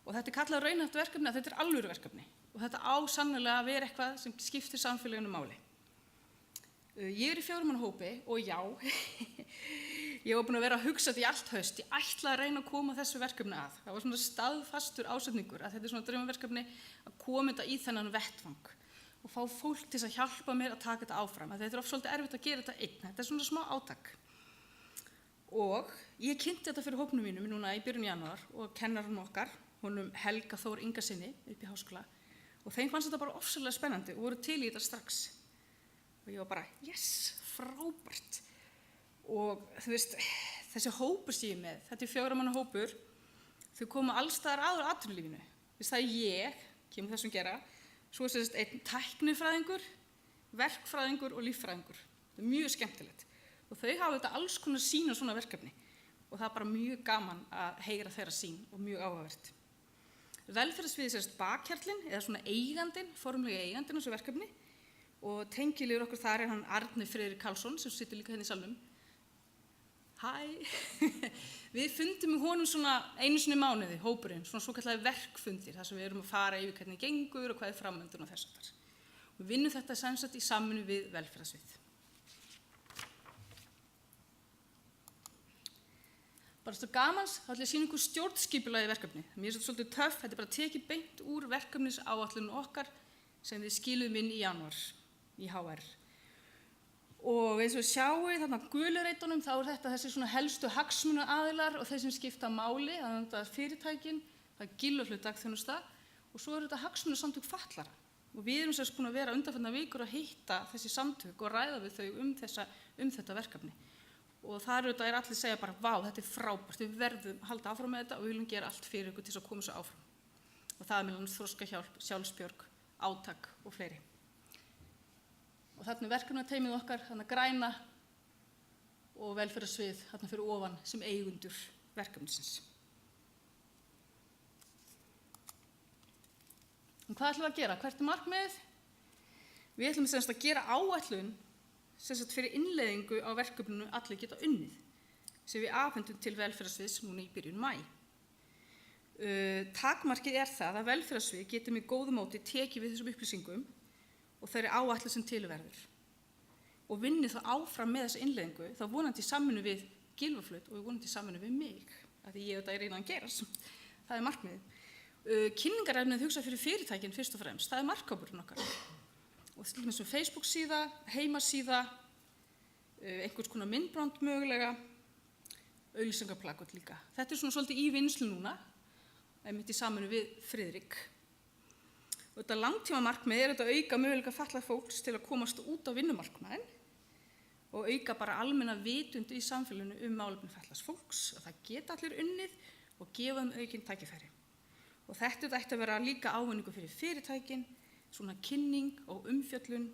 Og þetta kallað raunhæft verkefni að þetta alvöru verkefni. Og þetta á sannarlega að vera eitthvað sem skiptir samfélaginu máli. Ég í 4 manna hópi og já, ég var búin að vera að hugsa þetta í allt haust. Ég ætlaði að reyna að koma þessu verkefni að. Það var svona staðfastur ásetningur að þetta er svona draumaverkefni að koma þetta í þennan vettvang og fá fólk til að hjálpa mér að taka þetta áfram. Þetta er oft svolítið erfitt að gera þetta einn. Þetta er svona smá átak. Og ég kynnti þetta fyrir hópnum mínum núna í byrjun janúar og kennarinn okkar, honum Helga Þór Ingasyni upp í háskóla. Og þeim fannst þetta bara ofsalega spennandi og voru til í þetta strax. Og ég var bara, yes, frábært. Og þú veist, þessi hópur sem ég er með, þetta er 4 manna hópur, þau koma allstaðar aður atvinnulífinu. Það er ég, kemur þessum gera, svo einn tæknifræðingur, verkfræðingur og líffræðingur. Það er mjög skemmtilegt. Og þau hafa þetta alls konar sýn á svona verkefni. Og það er bara mjög gaman að heyra þeirra sýn og mjög áhugavert. Velferðarsviðið bakhjarlinn, eða svona eigandinn, formlega eigandinn á þessu verkefni. Og tengilegur okkur þar er hann Arni Friðrik Karlsson sem situr líka hérna í salnum. Hæ! Við fundum með honum svona einu sinni í mánuði, hópurinn, svona svokallaðir verkfundir, þar sem við erum að fara yfir hvernig gengur og hvað er framöndun og þess aftar. Við vinnum þetta semsagt í samvinnu við velferðarsvið. Bara svo gamans, þá ætla ég að sýna ykkur stjórnskipulagið verkefni. Mér er þetta svolítið töff, þetta er bara tekið beint úr verkefnisáætlunum okkar sem við skiluðum inn í janúar í HR. Og eins og sjáu þarna gulureitunum þá er þetta þessi svona helstu hagsmunaaðilar og þeir sem skipta máli, þannig að fyrirtækin, það er Gylfafljót dagþjónusta og svo þetta hagsmunasamtök fatlara. Og við erum sérst búin að vera undanfarnar vikur að hitta þessi samtök og ræða við þau þetta verkefni. Og þar er allir segja bara, vá, þetta er frábært, við verðum að halda áfram með þetta og við viljum gera allt fyrir ykkur til að koma svo áfram. Og það er meðal þroskahjálp, sjálfsbjörg, átak og fleiri. Og þarna er verkefnateymið okkar, þarna græna og velferðarsvið þarna fyrir ofan sem eigundur verkefnisins. En hvað ætlum við að gera? Hvert er markmiðið? Við ætlum semst að gera áætlun semst fyrir innleiðingu á verkefninu allir geta unnið sem við afhendum til velferðarsviðs núna í byrjun maí. Takmarkið er það að velferðarsvið getur með góðu móti tekið við þessum upplýsingum og þeirri áætlun sem tilverður og vinni það áfram með þessa innleiðingu þá vonandi í samvinnu við Gylfafljót og vonandi í samvinnu við mig af því ég er reyna að gera það er markmiðið. Kynningarefnið hugsa fyrir fyrirtækin fyrst og fremst, það er markhópurinn okkar og til dæmis Facebook síða, heimasíða, einhvers konar myndbrand mögulega, auglýsingaplakot líka. Þetta er svona svolítið í vinnslu núna, einmitt í samvinnu við Friðrik. Og þetta langtíma markmið er að auka möguleika fatlaðs fólks til að komast út á vinnumarkaðinn og auka bara almenna vitund í samfélaginu málefni fatlaðs fólks og það geta allir unnið og gefa þeim aukin tækifæri. Og þetta ætti að vera líka ávinningur fyrir fyrirtækin, svona kynning og umfjöllun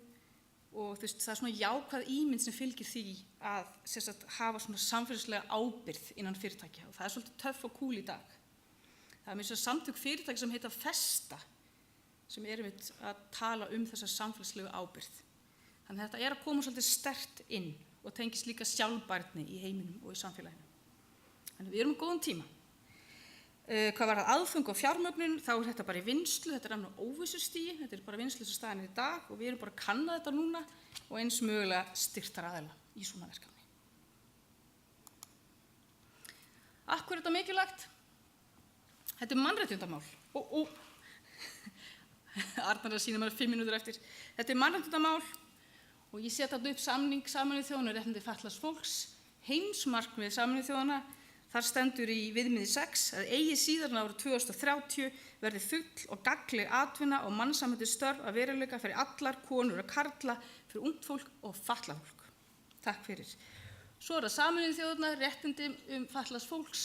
og það er svona jákvæð ímynd sem fylgir því að hafa svona samfélagslega ábyrgð innan fyrirtækja og það er svolítið töff og cool í dag. Það er mér samtök fyrirtæki sem heita Festa sem að tala þessa samfélagslegu ábyrgð. Þannig að þetta að koma svolítið sterkt inn og tengist líka sjálfbærni í heiminum og í samfélaginu. Þannig við erum á góðum tíma. Hvað var aðföng og fjármögnun, þá er þetta bara í vinnslu, þetta er alveg óvissustigi, þetta er bara vinnslu sem staðan í dag og við erum bara að kanna þetta núna og eins mögulega styrktar aðeila í svona verkefni. Af hverju er þetta mikilvægt? Þetta er mannréttindamál. Arnar að sýna mér 5 mínútur eftir. Þetta er mannréttindamál og ég set þarna upp samning Sameinuðu þjóðanna um réttindi fatlaðs fólks, heimsmarkmið Sameinuðu þjóðanna. Þar stendur í viðmiði 6 að eigi síðar en árið 2030 verði full og gagnleg atvinna og mannsæmandi störf að veruleika fyrir allar konur og karla, fyrir ungt fólk og fatlað fólk. Takk fyrir. Svo er það Sameinuðu þjóðanna, réttindi fatlaðs fólks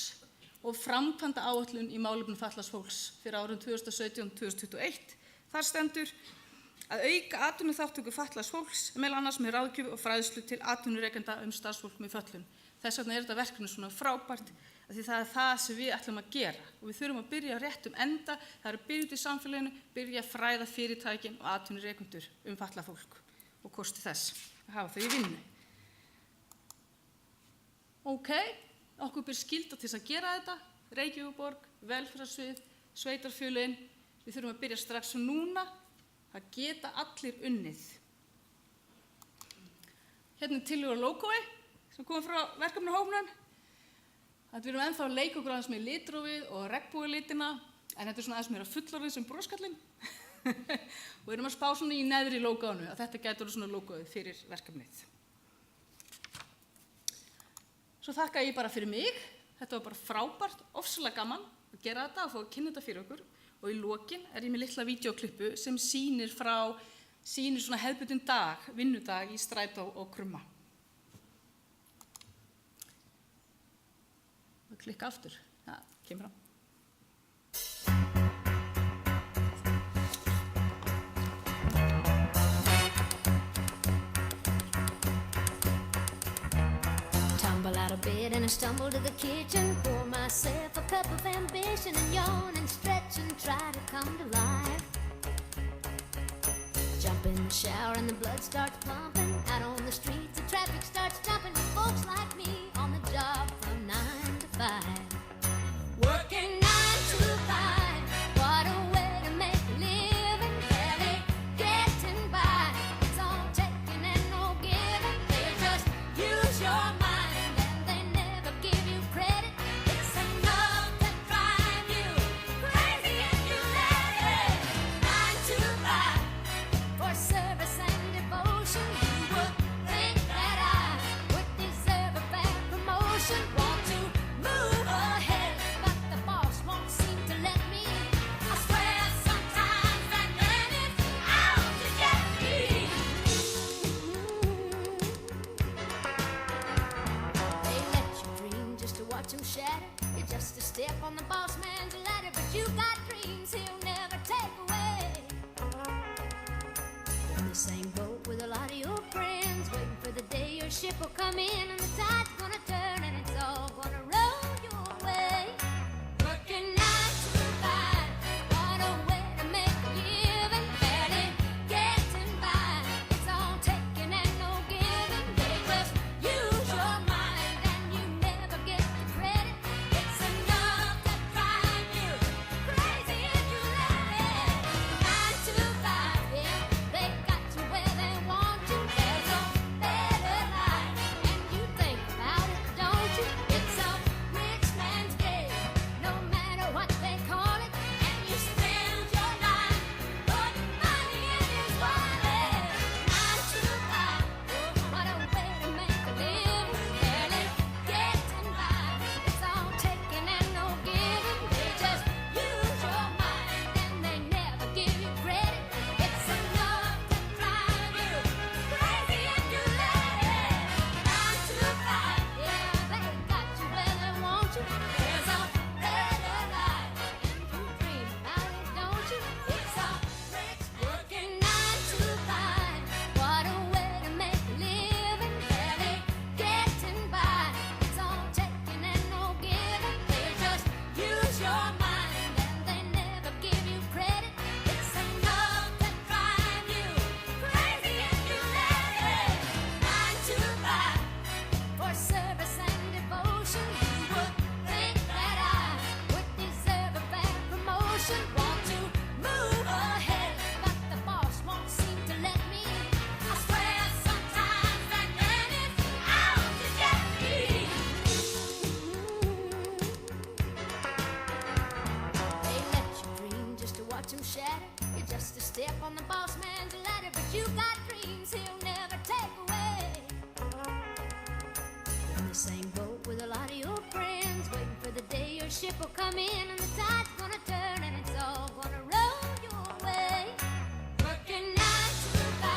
og framkvæmda áætlun í málefnum fatlaðs fólks fyrir árin 2017-2021. Þar stendur að auka atvinnuþátttöku fatlaðs fólks, meðal annars með ráðgjöf og fræðslu til atvinnurekenda starfsfólk með fötlun. Þess vegna er þetta verkefni svona frábært því það er það sem við ætlum að gera og við þurfum að byrja á réttum enda, það er að byrja út í samfélaginu, byrja að fræða fyrirtækin og atvinnurekendur fatlað fólk og kosti þess að hafa þau í vinnu. Ok, okkur ber skylda til þess að gera þetta, Reykjavíkurborg, velferðarsvið, sveitarfélögin, við þurfum að byrja strax núna, það geta allir unnið. Hérna tillögur lógói sem komum frá verkefnahópnum. Við erum ennþá að leika okkur aðeins með litrófið og regnbogalitina, en þetta er svona aðeins meira fullorðið sem broskallinn. Og við erum að spá svona í neðri lógóinu, að þetta gæti svona lógóið fyrir verkefnið. Svo þakka ég bara fyrir mig. Þetta var bara frábært, ofsalega gaman að gera þetta og fá að kynna þetta fyrir okkur. Og í lokin er ég með litla vídeóklippu sem sýnir svona hefðbundinn dag, vinnudag í Strætó og Krumma. Klikka aftur, það kemur fram. Tumble out of bed and I stumble to the kitchen, pour myself a cup of ambition and yawn and stretch and try to come to life. Jump in the shower and the blood starts pumping. Out on the streets the traffic starts jumping with folks like me on the job from 9 to 5. Working 9 to 5, what a way to make a living. Barely getting by, it's all taking and no giving. They just use your mind and they never give you credit. It's enough to drive you crazy if you let it. 9 to 5, for service and devotion. You would think that I would deserve a fair promotion. Want to move ahead, but the boss won't seem to let me. I swear sometimes that man is out to get me. They let you dream just to watch him shatter. You're just a step on the boss man's ladder, but you got dreams he'll never take away. In the same boat with a lot of your friends, waiting for the day your ship will come in and the tide's gonna turn and it's all gonna roll your way. Working 9 to 5, what a way to make a living. Barely getting by, it's all taking and no giving. They just use your mind and you never get the credit. It's enough to drive you crazy if you let it. 9 to 5, yeah, they got you where they want you. There's a better life and you think about on the boss man's ladder, but you got dreams he'll never take away. You're in the same boat with a lot of your friends, waiting for the day your ship will come in and the tide's gonna turn and it's all gonna roll your way. Working 9 to 5,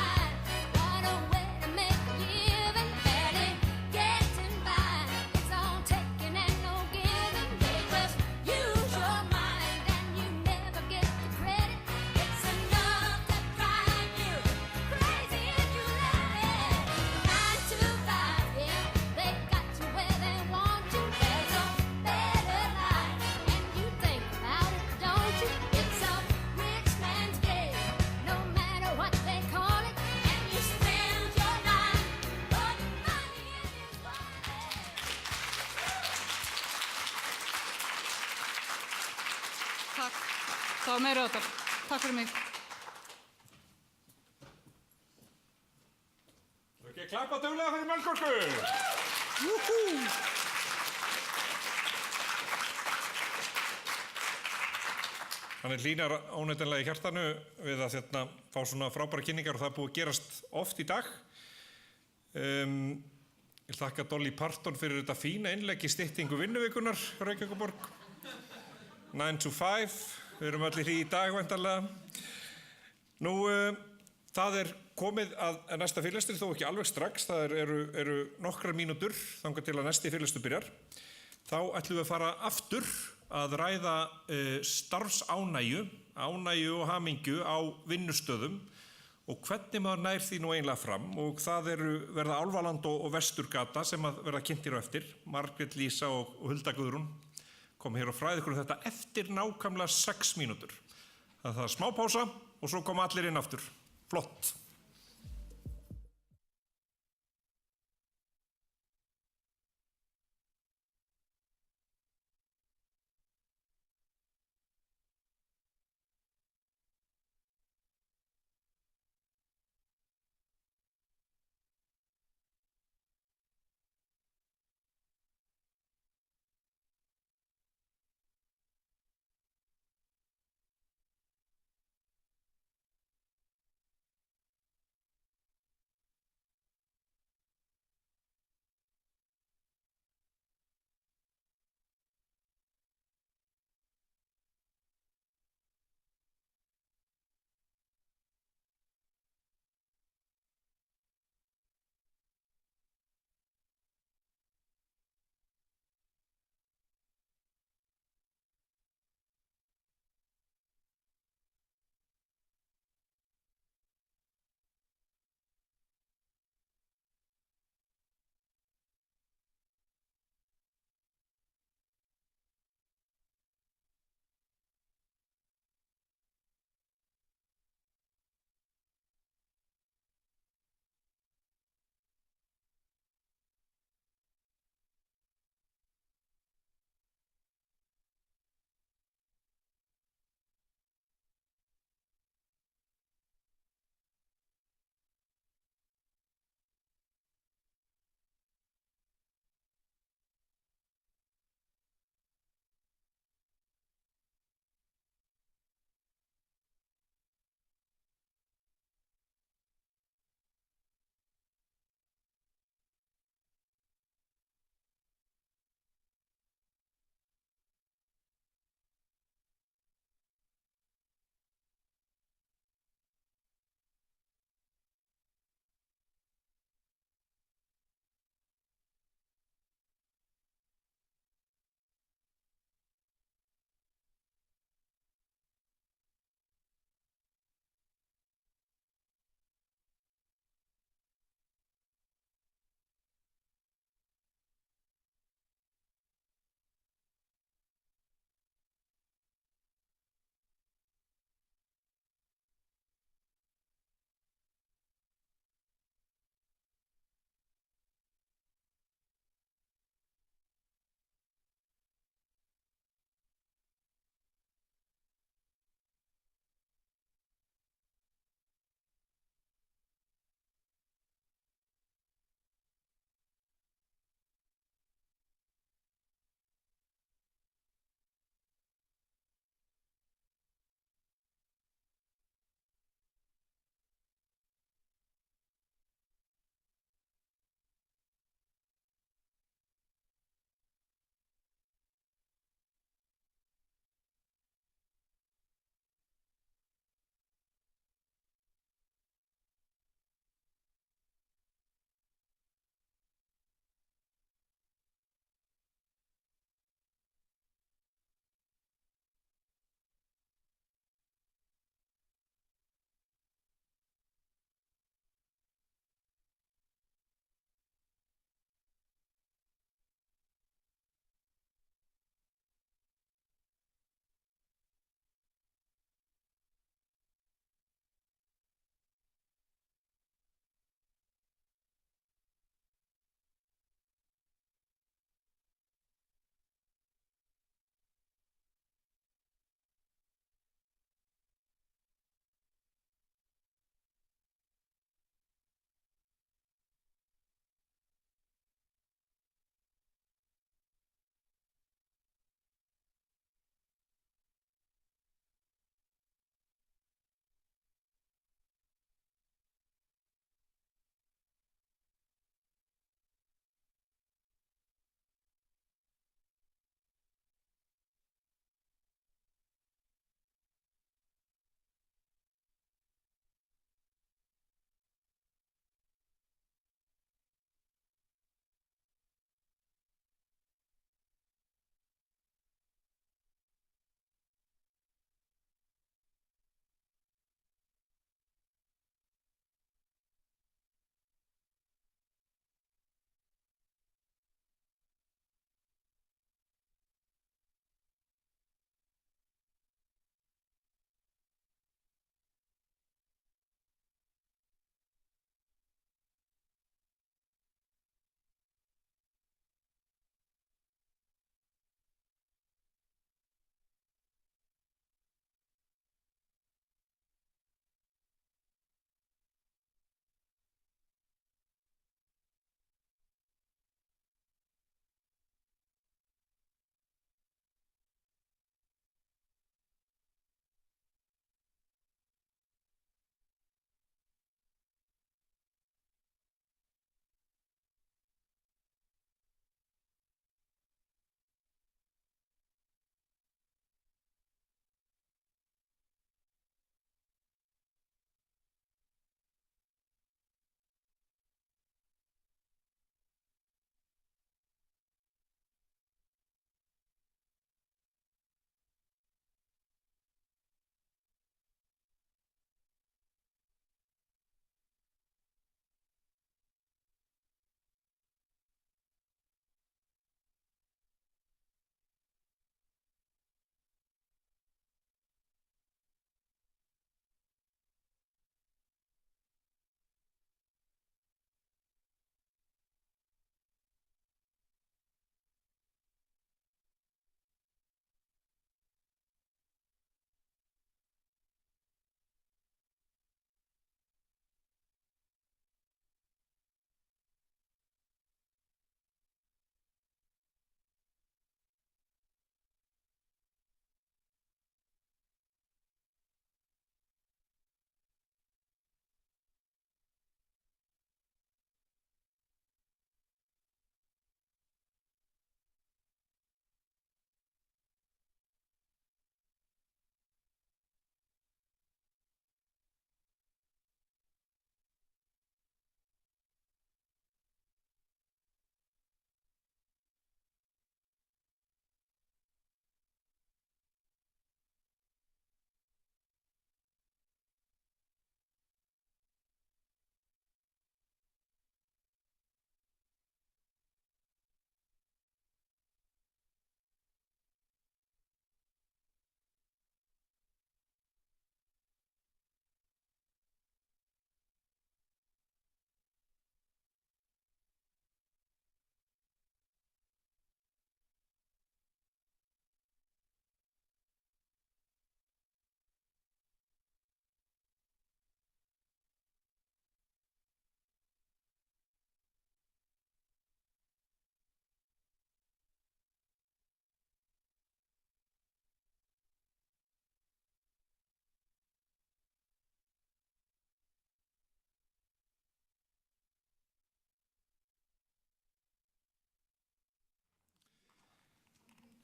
what a way to make a living, barely getting by. It's all taking and no giving. They just use your mind and you never get the credit. It's enough to drive you crazy if you let it. 9 to 5, yeah, they got you where they want you. There's a better life, and you think about it, don't you? It's a rich man's game, no matter what they call it, and you spend your life putting money in his wallet. Takk. Það var meira áttar. Takk fyrir mig. Þú ekki að klappa duglega fyrir Melkorku. Hann hlýnar óneitanlega í hjartanu við að fá svona frábæra kynningar og það er búið að gerast oft í dag. Ég þakka Dolly Parton fyrir þetta fína innlegg í styttingu vinnuvikunar Reykjavíkurborg. 9 to 5, við erum öll í því í dag væntanlega. Nú, það er komið að næsta fyrirlestri, þó ekki alveg strax, það eru nokkrar mínútur þangað til að næsti fyrirlestur byrjar. Þá ætlum við að fara aftur að ræða starfsánægju, ánægju og hamingju á vinnustöðum og hvernig maður nær því nú eiginlega fram, og það verða Álfaland og Vesturgata sem að verða kynntir á eftir. Margrét Lísa og Hulda Guðrún koma hér og fræða ykkur þetta eftir nákvæmlega 6 mínútur. Það er smá pása og svo koma allir inn aftur. Flott.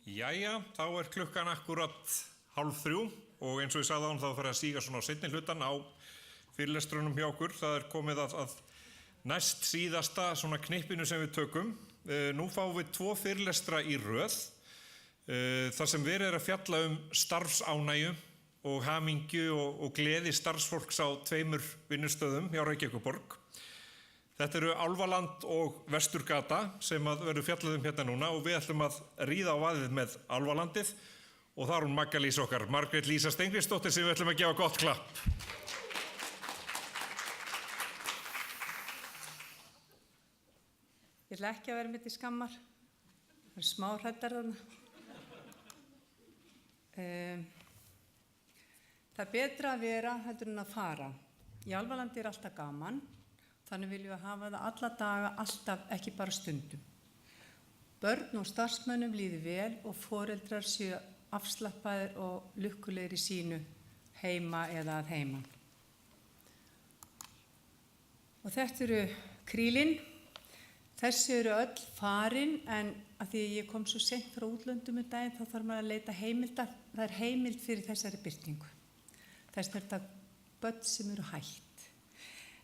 Jæja, þá klukkan akkurat 2:30 og eins og ég sagði án þá fyrir að síga svona á seinni hlutan á fyrirlestrunum hjá okkur. Það komið að næst síðasta svona knippinu sem við tökum. Nú fáum við 2 fyrirlestra í röð þar sem verið að fjalla starfsánægju og hamingju og gleði starfsfólks á 2 vinnustöðum hjá Reykjavíkurborg. Þetta eru Álfaland og Vesturgata sem verður fjallað hérna núna og við ætlum að ríða á vaðið með Álfalandið og það hún Magga Lísa okkar, Margrét Lísa Steingrímsdóttir sem við ætlum að gefa gott klapp. Ég ætla ekki að vera mitt í skammar. Það smá hræddar þarna. Það er betra að vera heldur en að fara. Í Álfalandi alltaf gaman, þannig viljum við hafa það alla daga, alltaf, ekki bara stundum. Börn og starfsmönnum líði vel og foreldrar séu afslappaðir og lukkulegir í sínu heima eða að heiman. Og þetta eru krílin. Þessi eru öll farin en að því ég kom svo sent frá útlöndum daginn þá þarf maður að leita heimildar. Það er heimild fyrir þessari birtingu. Þess er þetta börn sem eru hætt.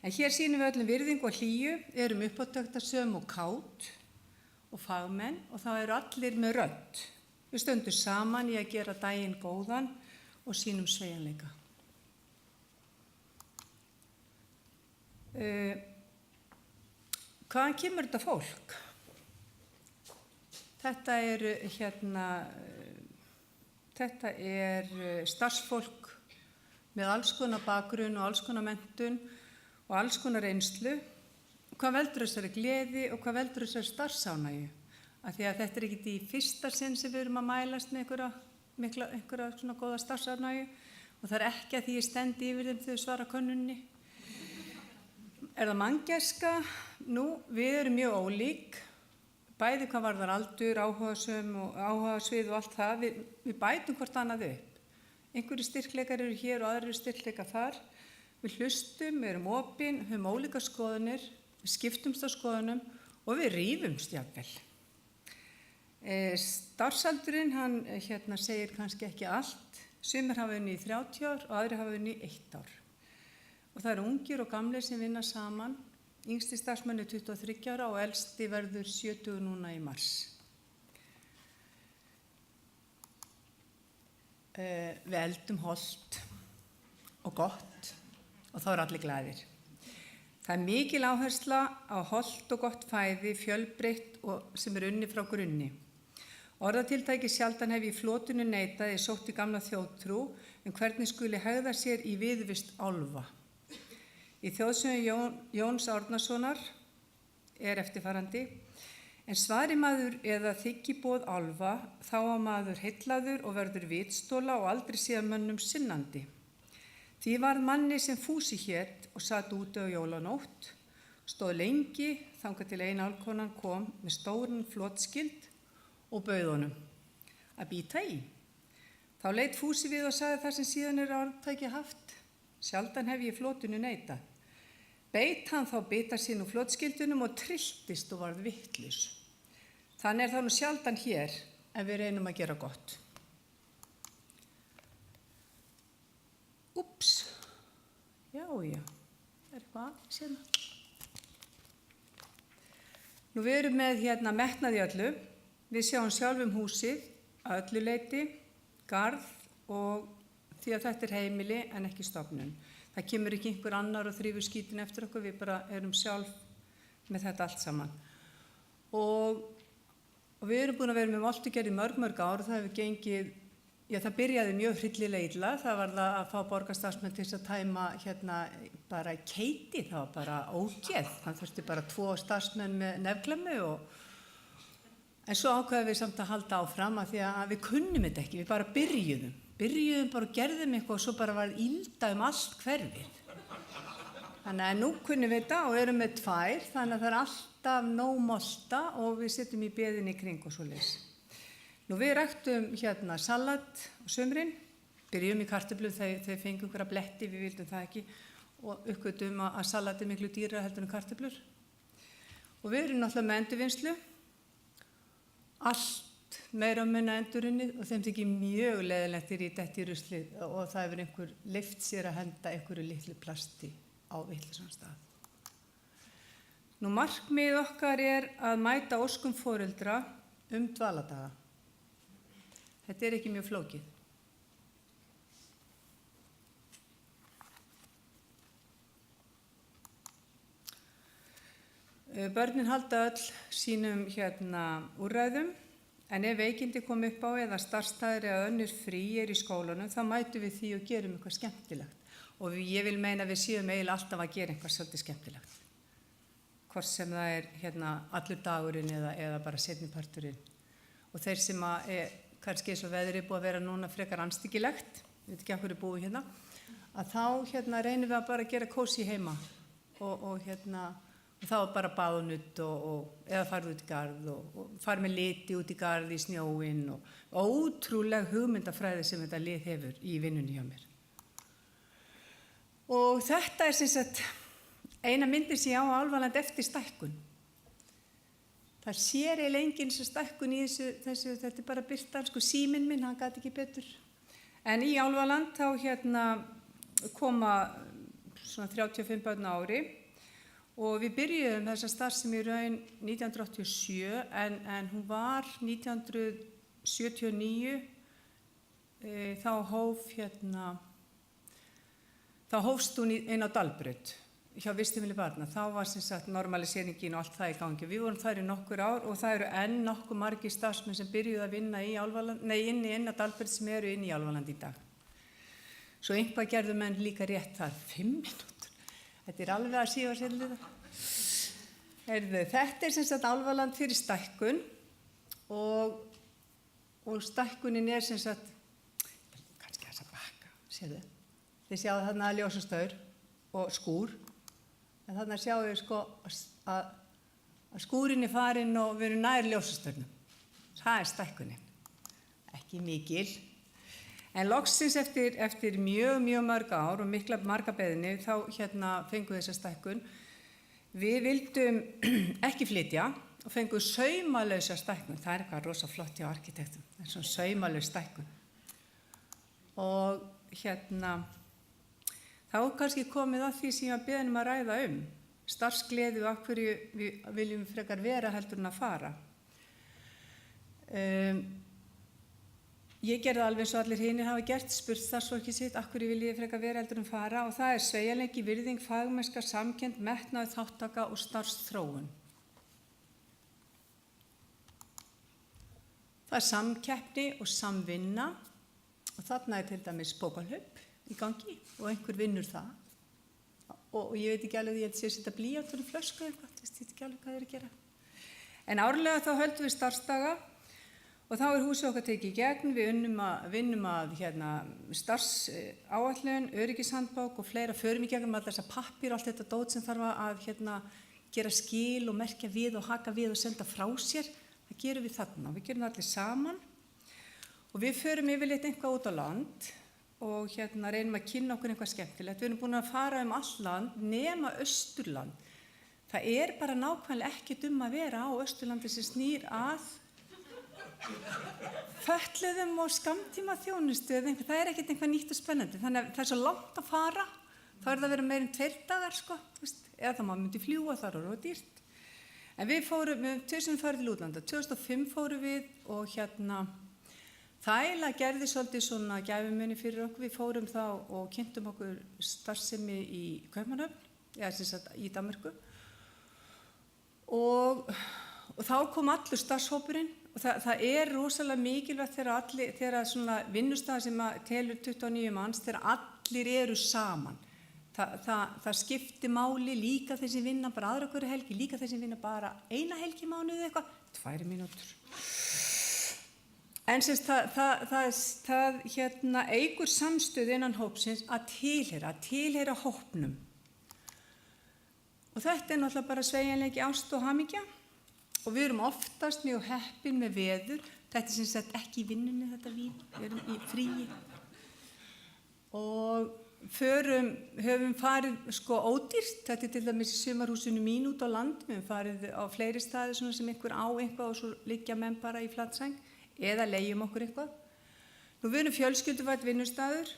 En hér sýnum við öllum virðingu og hlýju, erum uppáttektarsöm og kát og fagmenn og þá eru allir með rödd. Við stöndum saman í að gera daginn góðan og sýnum sveigjanleika. Hvaðan kemur þetta fólk? Þetta er starfsfólk með alls konar bakgrunn og alls konar menntun og alls konar reynslu. Hvað veldur þessari gleði og hvað veldur þessari starfsánægju? Af því að þetta er ekki í fyrsta sinn sem við erum að mælast með einhverja svona góða starfsánægju og það er ekki að því ég stendi yfir þeim þegar svara könnunni. Er það manngæska? Nú, við erum mjög ólík, bæði hvað varðar aldur, áhugasöm og áhugasvið og allt það. Við bætum hvort annað upp. Einhverjir styrkleikar eru hér og aðrir styrkleikar þar. Við hlustum, við erum opin, höfum ólíkar skoðanir, við skiptumst á skoðunum og við rífumst jafnvel. Starfsaldurinn, hann segir kannski ekki allt. Sumir hafa unnið í 30 ár og aðrir hafa unnið í 1 ár. Og það eru ungir og gamlir sem vinna saman. Yngsti starfsmenn er 23 ára og elsti verður 70 núna í mars. Við eldum hollt og gott og þá eru allir glaðir. Það er mikil áhersla á hollt og gott fæði, fjölbreytt og sem er unnið frá grunni. Orðatiltæki sjaldan hef ég flotinu neitað, ég sótti gamla þjóðtrú, en hvernig skuli hegða sér í viðvist álfa. Í þjóðsögum Jóns Árnasonar er eftirfarandi: en svari maður eða þiggi boð álfa, þá á maður heillaður og verður vitstóla og aldrei síðan mönnum sinnandi. Því varð manni sem Fúsi hét og satt úti á jólanótt, stóð lengi þangað til ein álfkonan kom með stóran flotskild og bauð honum að bíta í. Þá leit Fúsi við og sagði það sem síðan er orðtæki haft: sjaldan hef ég flotinu neitað. Beit hann þá bita sín úr flotskildunum og trilltist og varð vitlaus. Þannig er það nú sjaldan hér en við reynum að gera gott. Úps, já, er eitthvað aðeins hérna. Nú við erum með metnað í öllu. Við sjáum sjálfum húsið að öllu leyti, garð og því að þetta er heimili en ekki stofnun. Það kemur ekki einhver annar og þrífur skítin eftir okkur, við bara erum sjálf með þetta allt saman. Og við erum búin að vera með moltugerð í mörg ár og það hefur gengið, það byrjaði mjög hryllilega illa. Það var það að fá borgarstarfsmenn til að tæma bara keiti, það var bara ógeð. Það þurfti bara 2 starfsmenn með nefklemmu en svo ákveðum við samt að halda áfram af því að við kunnum þetta ekki, við bara byrjuðum bara og gerðum eitthvað og svo bara var ýlda allt hverfið. Þannig að nú kunnum við þetta og erum með 2, þannig að það er alltaf nóg molta og við setjum í beðinni í kring og svoleiðis. Nú við ræktum salat á sumrin, byrjum í kartöflu þegar fengum einhverja bletti, við vildum það ekki og uppgötum að salat er miklu dýrara heldur en kartöflur. Og við erum náttúrulega með endurvinnslu. Allt meira og minna endurunnið og þeim þykir mjög leiðilegt þegar ég detti í ruslið og það hefur einhver leyft sér að henda einhverju litlu plasti á vitlausan stað. Nú markmið okkar að mæta óskum foreldra dvaladaga. Þetta ekki mjög flókið. Börnin halda öll sínum úrræðum, en ef veikindi kom upp á eða starfsstaðir eða önnur frí í skólanum, þá mætum við því og gerum eitthvað skemmtilegt. Og ég vil meina að við séum eiginlega alltaf að gera eitthvað svolítið skemmtilegt. Hvort sem það allur dagurinn eða bara seinniparturinn. Og þeir sem kannski eins og veðrið búið að vera núna frekar andstyggilegt, ég veit ekki af hverju búið hérna, að þá reynum við að bara gera kósí heima og þá bara bað og nudd eða farið út í garð og farið með liti út í garð í snjóinn og ótrúleg hugmyndafræði sem þetta lið hefur í vinnunni hjá mér. Og þetta sem sagt eina myndin sem ég á Álfaland eftir stækkun. Það sér eiginlega enginn sem stækkun í þessu, þetta bara birta, síminn minn, hann gat ekki betur. En í Álfaland þá koma svona 35 börn á ári og við byrjuðum þessa starfsemi í raun 1987 en hún var 1979 þá hófst hún inn á Dalbraut hjá Vistheimili barna. Þá var sem sagt normaliseringgin og allt það í gangi. Við vorum þar í nokkur ár og það eru enn nokkuð margir starfsmenn sem byrjuðu að vinna inn á Dalbraut sem eru inn í Álfaland í dag. Svo einhvað gerðu menn líka rétt þar 5 mínútur. Þetta alveg að sífa sér þetta. Þetta sem sagt Álfaland fyrir stækkun og stækkunin sem sagt, kannski þess að bakka, sérðu. Þið sjáðu þarna ljósastaur og skúr, en þarna sjáðu að skúrin farinn og við erum nær ljósastaurnum. Það stækkunin, ekki mikil. En loksins eftir mjög mörg ár og marga beðni þá fengum við þessa stækkun. Við vildum ekki flytja og fengum saumalausa stækkun. Það eitthvað rosa flott hjá arkitektum. Það svona saumalaus stækkun. Og þá kannski komið að því sem ég var beðin að ræða starfsgleði og af hverju við viljum frekar vera heldur en að fara. Ég gerði alveg eins og allir hinir hafa gert, spurt starfsfólkið sitt, af hverju viljið frekar vera heldur en fara og það sveigjanleiki, virðing, fagmennska, samkennd, metnaður, þáttaka og starfsþróun. Það samkeppni og samvinna og þarna til dæmis bókahlaup í gangi og einhver vinnur það. Og ég veit ekki alveg, ég held að setja blýantur í flösku eitthvað, ég veit ekki alveg hvað þeir að gera. En árlega þá höldum við starfsdaga og þá húsið okkar tekið í gegn, við vinnum að starfsáætlun, öryggishandbók og fleira, förum í gegnum all þessa pappír, allt þetta dót sem þarf að gera skil og merkja við og haka við og senda frá sér, það gerum við þarna. Við gerum það allir saman og við förum yfirleitt eitthvað út á land og reynum að kynna okkur eitthvað skemmtilegt. Við erum búin að fara allt land nema Austurland. Það bara nákvæmlega ekkert að vera á Austurlandi sem snýr að fötluðum og skammtíma þjónustu, það ekkert eitthvað nýtt og spennandi, þannig að það svo langt að fara, þá það að vera meir 2 dagar, eða það maður myndi fljúga, það og dýrt. En við fórum til útlanda, 2005 fórum við og það gerði svolítið svona gæfumunni fyrir okkur, við fórum þá og kynntum okkur starfsemi í Kaupmannahöfn, eða sem sagt í Danmörku og þá kom allur starfshópurinn og það rosalega mikilvægt þegar svona vinnustæðar sem telur 29 manns, þegar allir eru saman. Það skiptir máli líka þeir sem vinna bara aðra hverju helgi, líka þeir sem vinna bara eina helgi í mánuði eitthvað, 2 mínútur. En það eykur samstöðu innan hópsins að tilheyra hópnum. Og þetta náttúrulega bara sveigjanleiki, ást og hamingja. Og við erum oftast mjög heppin með veður. Þetta sem sagt ekki í vinnunni þetta vín, við erum í fríi. Og höfum farið ódýrt, þetta til dæmis í sumarhúsinu mín út á land, við höfum farið á fleiri staði sem einhver á eitthvað og svo liggja menn bara í flatsæng. eða leigjum okkur eitthvað. Nú, við erum fjölskylduvænt vinnustaður.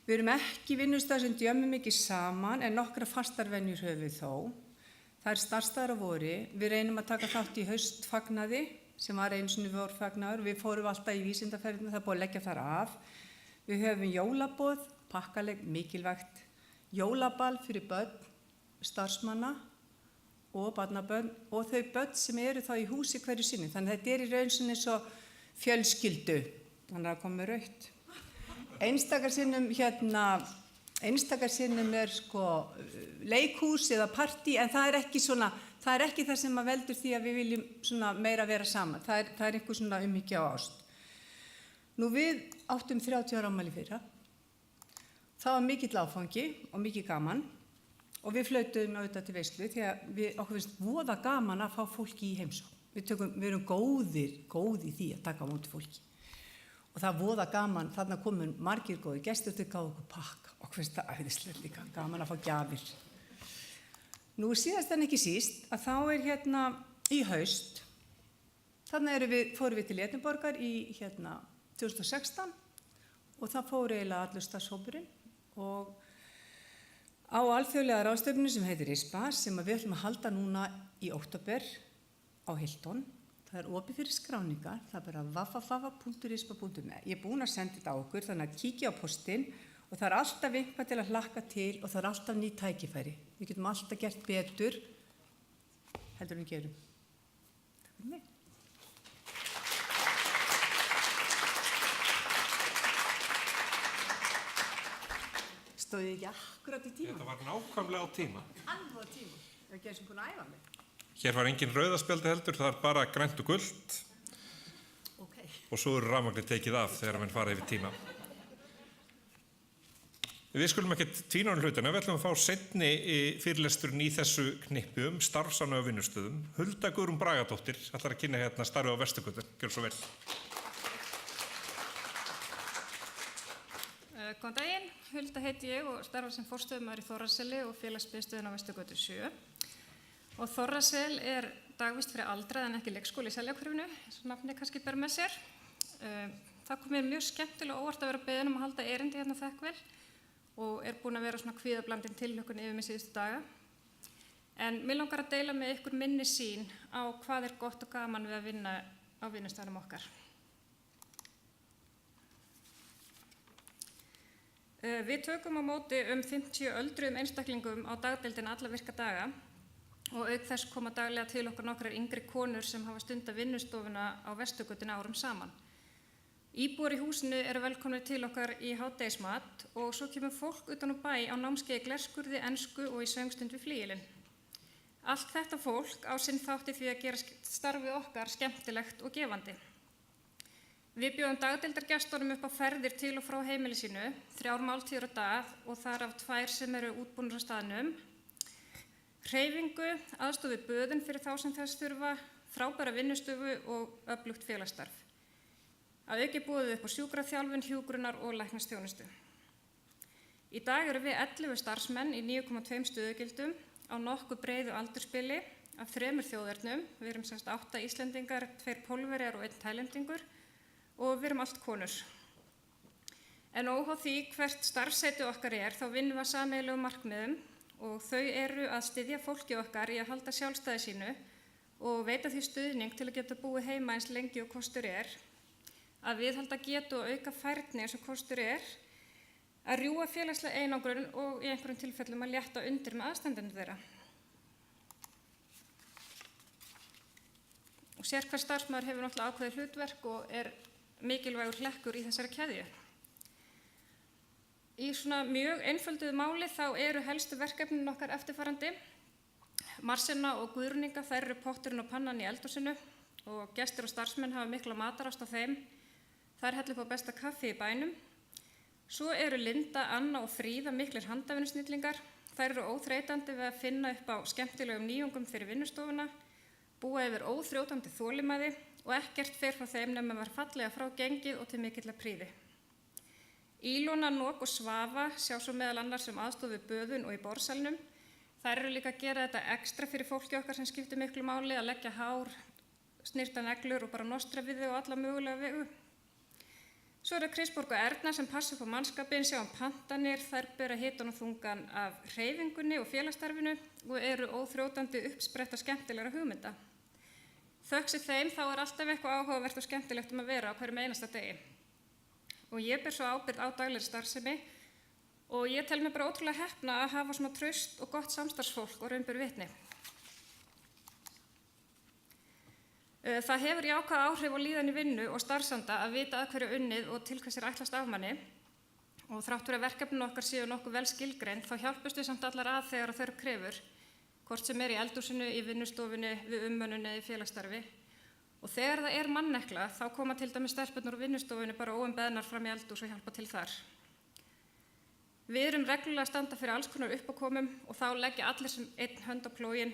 Við erum ekki vinnustaður sem djömmum ekki saman en nokkra fastar venjur höfum við þó. Það er starfsstaðar á vori. Við reynum að taka þátt í haustfagnaði sem var einu sinni vorfagnaður. Við fórum alltaf í vísindaferðinu, það er búið að leggja þar af. Við höfum jólaboð, pakkaleg, mikilvægt. Jólaball fyrir börn, starfsmanna og barnabörn og þau börn sem eru þá í húsi hverju sinni. Þannig að þetta er í raun svona eins og fjölskyldu. Þannig að koma rautt. Einstakar sinnum er sko leikhús eða partí en það er ekki svona, það er ekki það sem að veldur því að við viljum svona meira vera saman. Það er einhver svona umhyggja og ást. Nú við áttum 30 ára afmæli í fyrra. Það var mikill áfangi og mikið gaman og við flautuðum auðvitað til veislu því að okkur finnst voða gaman að fá fólki í heimsókn. Við erum góð í því að taka á móti fólki. Og það voða gaman, þarna komu margir góði gestir til að gáða okkur pakka. Okkur finnst það æðislegt líka, gaman að fá gjafir. Nú síðast en ekki síst að þá er í haust, þarna fórum við til Edinborgar í 2016 og það fór eiginlega allur starfshópurinn og á alþjóðlega ráðstefnu sem heitir ISPA sem við ætlum að halda núna í október á Hilton. Það er opið fyrir skráningar, það er bara www.ispa.me. Ég er búin að senda þetta á okkur, þannig að kíkja á postinn og það er alltaf eitthvað til að hlakka til og það er alltaf ný tækifæri. Við getum alltaf gert betur heldur en við gerum. Takk fyrir mig. Stóð ég ekki akkurat í tíma? Þetta var nákvæmlega á tíma. Alveg á tíma. Það er ekki eins og búin að æfa mig. Hér var engin rauðaspjaldi heldur, það er bara grænt og gult. Okay. Og svo eru rafmagnið tekið af þegar menn fara yfir tíma. Við skulum ekkert tvína um hlutina, við ætlum að fá seinni fyrirlesturinn í þessu knippi starfsána á vinnustöðum. Hulda Guðrún Bragadóttir ætlar að kynna starfi á Vesturgötu. Gjörðu svo vel. Góðan daginn, Hulda heiti ég og starfa sem forstöðumaður í Þórðarseli og félagsmiðstöðin á Vesturgötu 7. Og Þórðarsel er dagvist fyrir aldraða en ekki leikskóli í Seljakörfinu, eins og nafnið kannski ber með sér. Það kom mér mjög skemmtilega óvart að vera beðin að halda erindi á Þekkvel og er búin að vera svona kvíðablandin tilhlökkun yfir mig síðustu daga. En mér langar að deila með ykkur minni sýn á hvað er gott og gaman við að vinna á vinnustæðunum okkar. Við tökum á móti 50 öldruðum einstaklingum á dagdeildin alla virka daga og auk þess koma daglega til okkar nokkrar yngri konur sem hafa stundað vinnustofuna á Vesturgötunni árum saman. Íbúar í húsinu eru velkomnir til okkar í hádegismat og svo kemur fólk utan úr bæ á námskeiði í glerskurði, ensku og í söngstund við flygilinn. Allt þetta fólk á sinn þátti því að gera starfið okkar skemmtilegt og gefandi. Við bjóðum dagdeildargestunum upp á ferðir til og frá heimili sínu, 3 máltíður á dag og þar af 2 sem eru útbúnir á staðnum. Hreyfingu, aðstoð við böðin fyrir þá sem þess þurfa, frábæra vinnustofu og öflugt félagsstarf. Að auki boðið upp á sjúkraþjálfun, hjúkrunar og læknisþjónustu. Í dag eru við 11 starfsmenn í 9,2 stöðugildum á nokkuð breiðu aldursbili af 3 þjóðernum. Við erum 8 Íslendingar, 2 Pólverjar og 1 Tælendingur og við erum allt konur. En óháð því hvert starfsheiti okkar er, þá vinnum við að sameiginlegum markmiðum og þau eru að styðja fólki okkar í að halda sjálfstæði sínu og veita því stuðning til að geta búið heima eins lengi og kostur er, að viðhalda getu og auka færni eins og kostur er, að rjúfa félagslega einangrun og í einhverjum tilfellum að létta undir með aðstandendur þeirra. Og sérhver starfsmaður hefur náttúrulega ákveðið hlutverk og er mikilvægur hlekkur í þessari keðju. Í svona mjög einfölduðu máli þá eru helstu verkefnin okkar eftirfarandi. Marsenna og Guðrúninga, þær eru potturinn og pannan í eldhúsinu og gestir og starfsmenn hafa mikla matarást á þeim. Þær hellu upp á besta kaffi í bænum. Svo eru Linda, Anna og Fríða miklir handavinnusnillingar. Þær eru óþreytandi við að finna upp á skemmtilegum nýjungum fyrir vinnustofuna, búa yfir óþrjótandi þolinmæði og ekkert fer frá þeim nema var fallega frá gengið og til mikilla prýði. Ílona, Nók og Svafa sjá svo meðal annars sem aðstoð við böðun og í borðsalnum. Þær eru líka að gera þetta ekstra fyrir fólki okkar sem skiptir miklu máli að leggja hár, snirta neglur og bara nostra við þau á alla mögulega vegu. Svo er það Kristborg og Erna sem passa upp á mannskapinn, sjá pantanir, þær bera hitan og þungan af hreyfingunni og félagsstarfinu og eru óþrjótandi uppspretta skemmtilegra hugmynda. Þökk þeim þá er alltaf eitthvað áhugavert og skemmtilegt að vera á hverjum einasta degi. Og ég ber svo ábyrgð á daglegri starfsemi og ég tel mig bara ótrúlega heppna að hafa svona traust og gott samstarfsfólk og raun ber vitni. Það hefur jákvæð áhrif á líðan í vinnu og starfsanda að vita að hverju unnið og til hvers ætlast af manni og þrátt fyrir að verkefnin okkar séu nokkuð vel skilgreind þá hjálpumst við samt allar að þegar þörf krefur, hvort sem í eldhúsinu, í vinnustofunni, við umönnun eða í félagsstarfi. Og þegar það er mannekla þá koma til dæmis stelpurnar úr vinnustofunni bara óumbeðnar fram í eldhús og hjálpa til þar. Við erum reglulega að standa fyrir alls konar uppákomum og þá leggja allir sem einn hönd á plóginn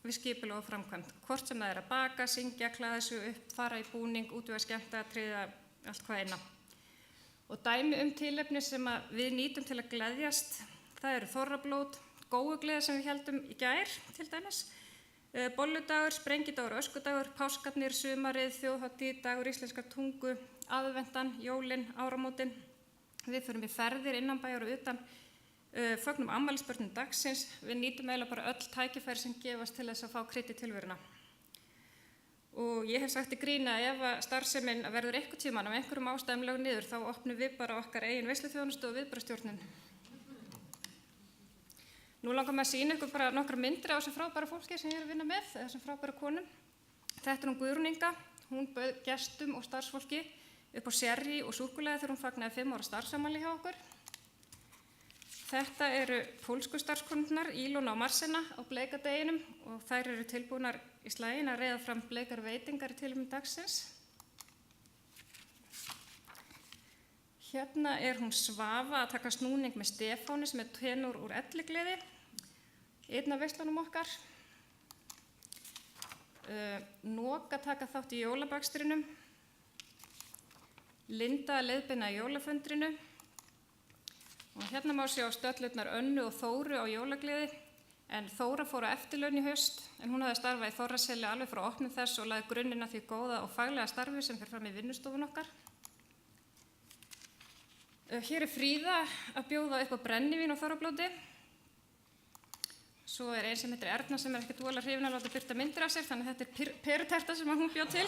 við skipulag og framkvæmd, hvort sem það er að baka, syngja, klæða sig upp, fara í búning, útvega skemmtiatriði, allt hvað eina. Og dæmi tilefni sem við nýtum til að gleðjast, það eru þorrablót, góugleði sem við heldum í gær til dæmis, bolludagur, sprengidagur, öskudagur, páskarnir, sumarið, þjóðhátíð, dagur íslenskar tungu, aðventan, jólin, áramótin. Við förum í ferðir innan bæjar og utan, fögnum afmælisbörnum dagsins, við nýtum eiginlega bara öll tækifæri sem gefast til þess að fá krydd í tilveruna. Og ég hef sagt í gríni að ef starfsemin verður einhvern tímann af einhverjum ástæðum lögð niður þá opnum við bara okkar eigin veisluþjónustu og viðbragðsstjórnin. Nú langar mig að sýna ykkur bara nokkrar myndir af þessu frábæra fólki sem ég er að vinna með, þessum frábæra konum. Þetta er Guðrún Inga, hún bauð gestum og starfsfólki upp á sherry og súkkulaði þegar hún fagnaði 5 ára starfsafmæli hjá okkur. Þetta eru pólsku starfskonurnar Ilona og Marsena á bleikadeginum og þær eru tilbúnar í slaginn að reiða fram bleikar veitingar í tilefni dagsins. Hérna er hún Svafa að taka snúning með Stefáni sem er tenór úr Elligleði, einn af veislunum okkar. Nóka taka þátt í jólabakstrinum, Linda að leiðbeina í jólafundrinu. Og hérna má sjá stöllurnar Önnu og Þóru á jólagleði, en Þóra fór á eftirlaun í haust, en hún hafði starfað í Þorraseli alveg frá opnun þess og lagði grunninn að því góða og faglega starfi sem fer fram í vinnustofun okkar. Hér er Fríða að bjóða upp á brennivín og þorrablóti. Svo er ein sem heitir Erna sem er ekkert voðalega hrifin að láta birta myndir af sér, þannig að þetta er peruterta sem hún bjóð til.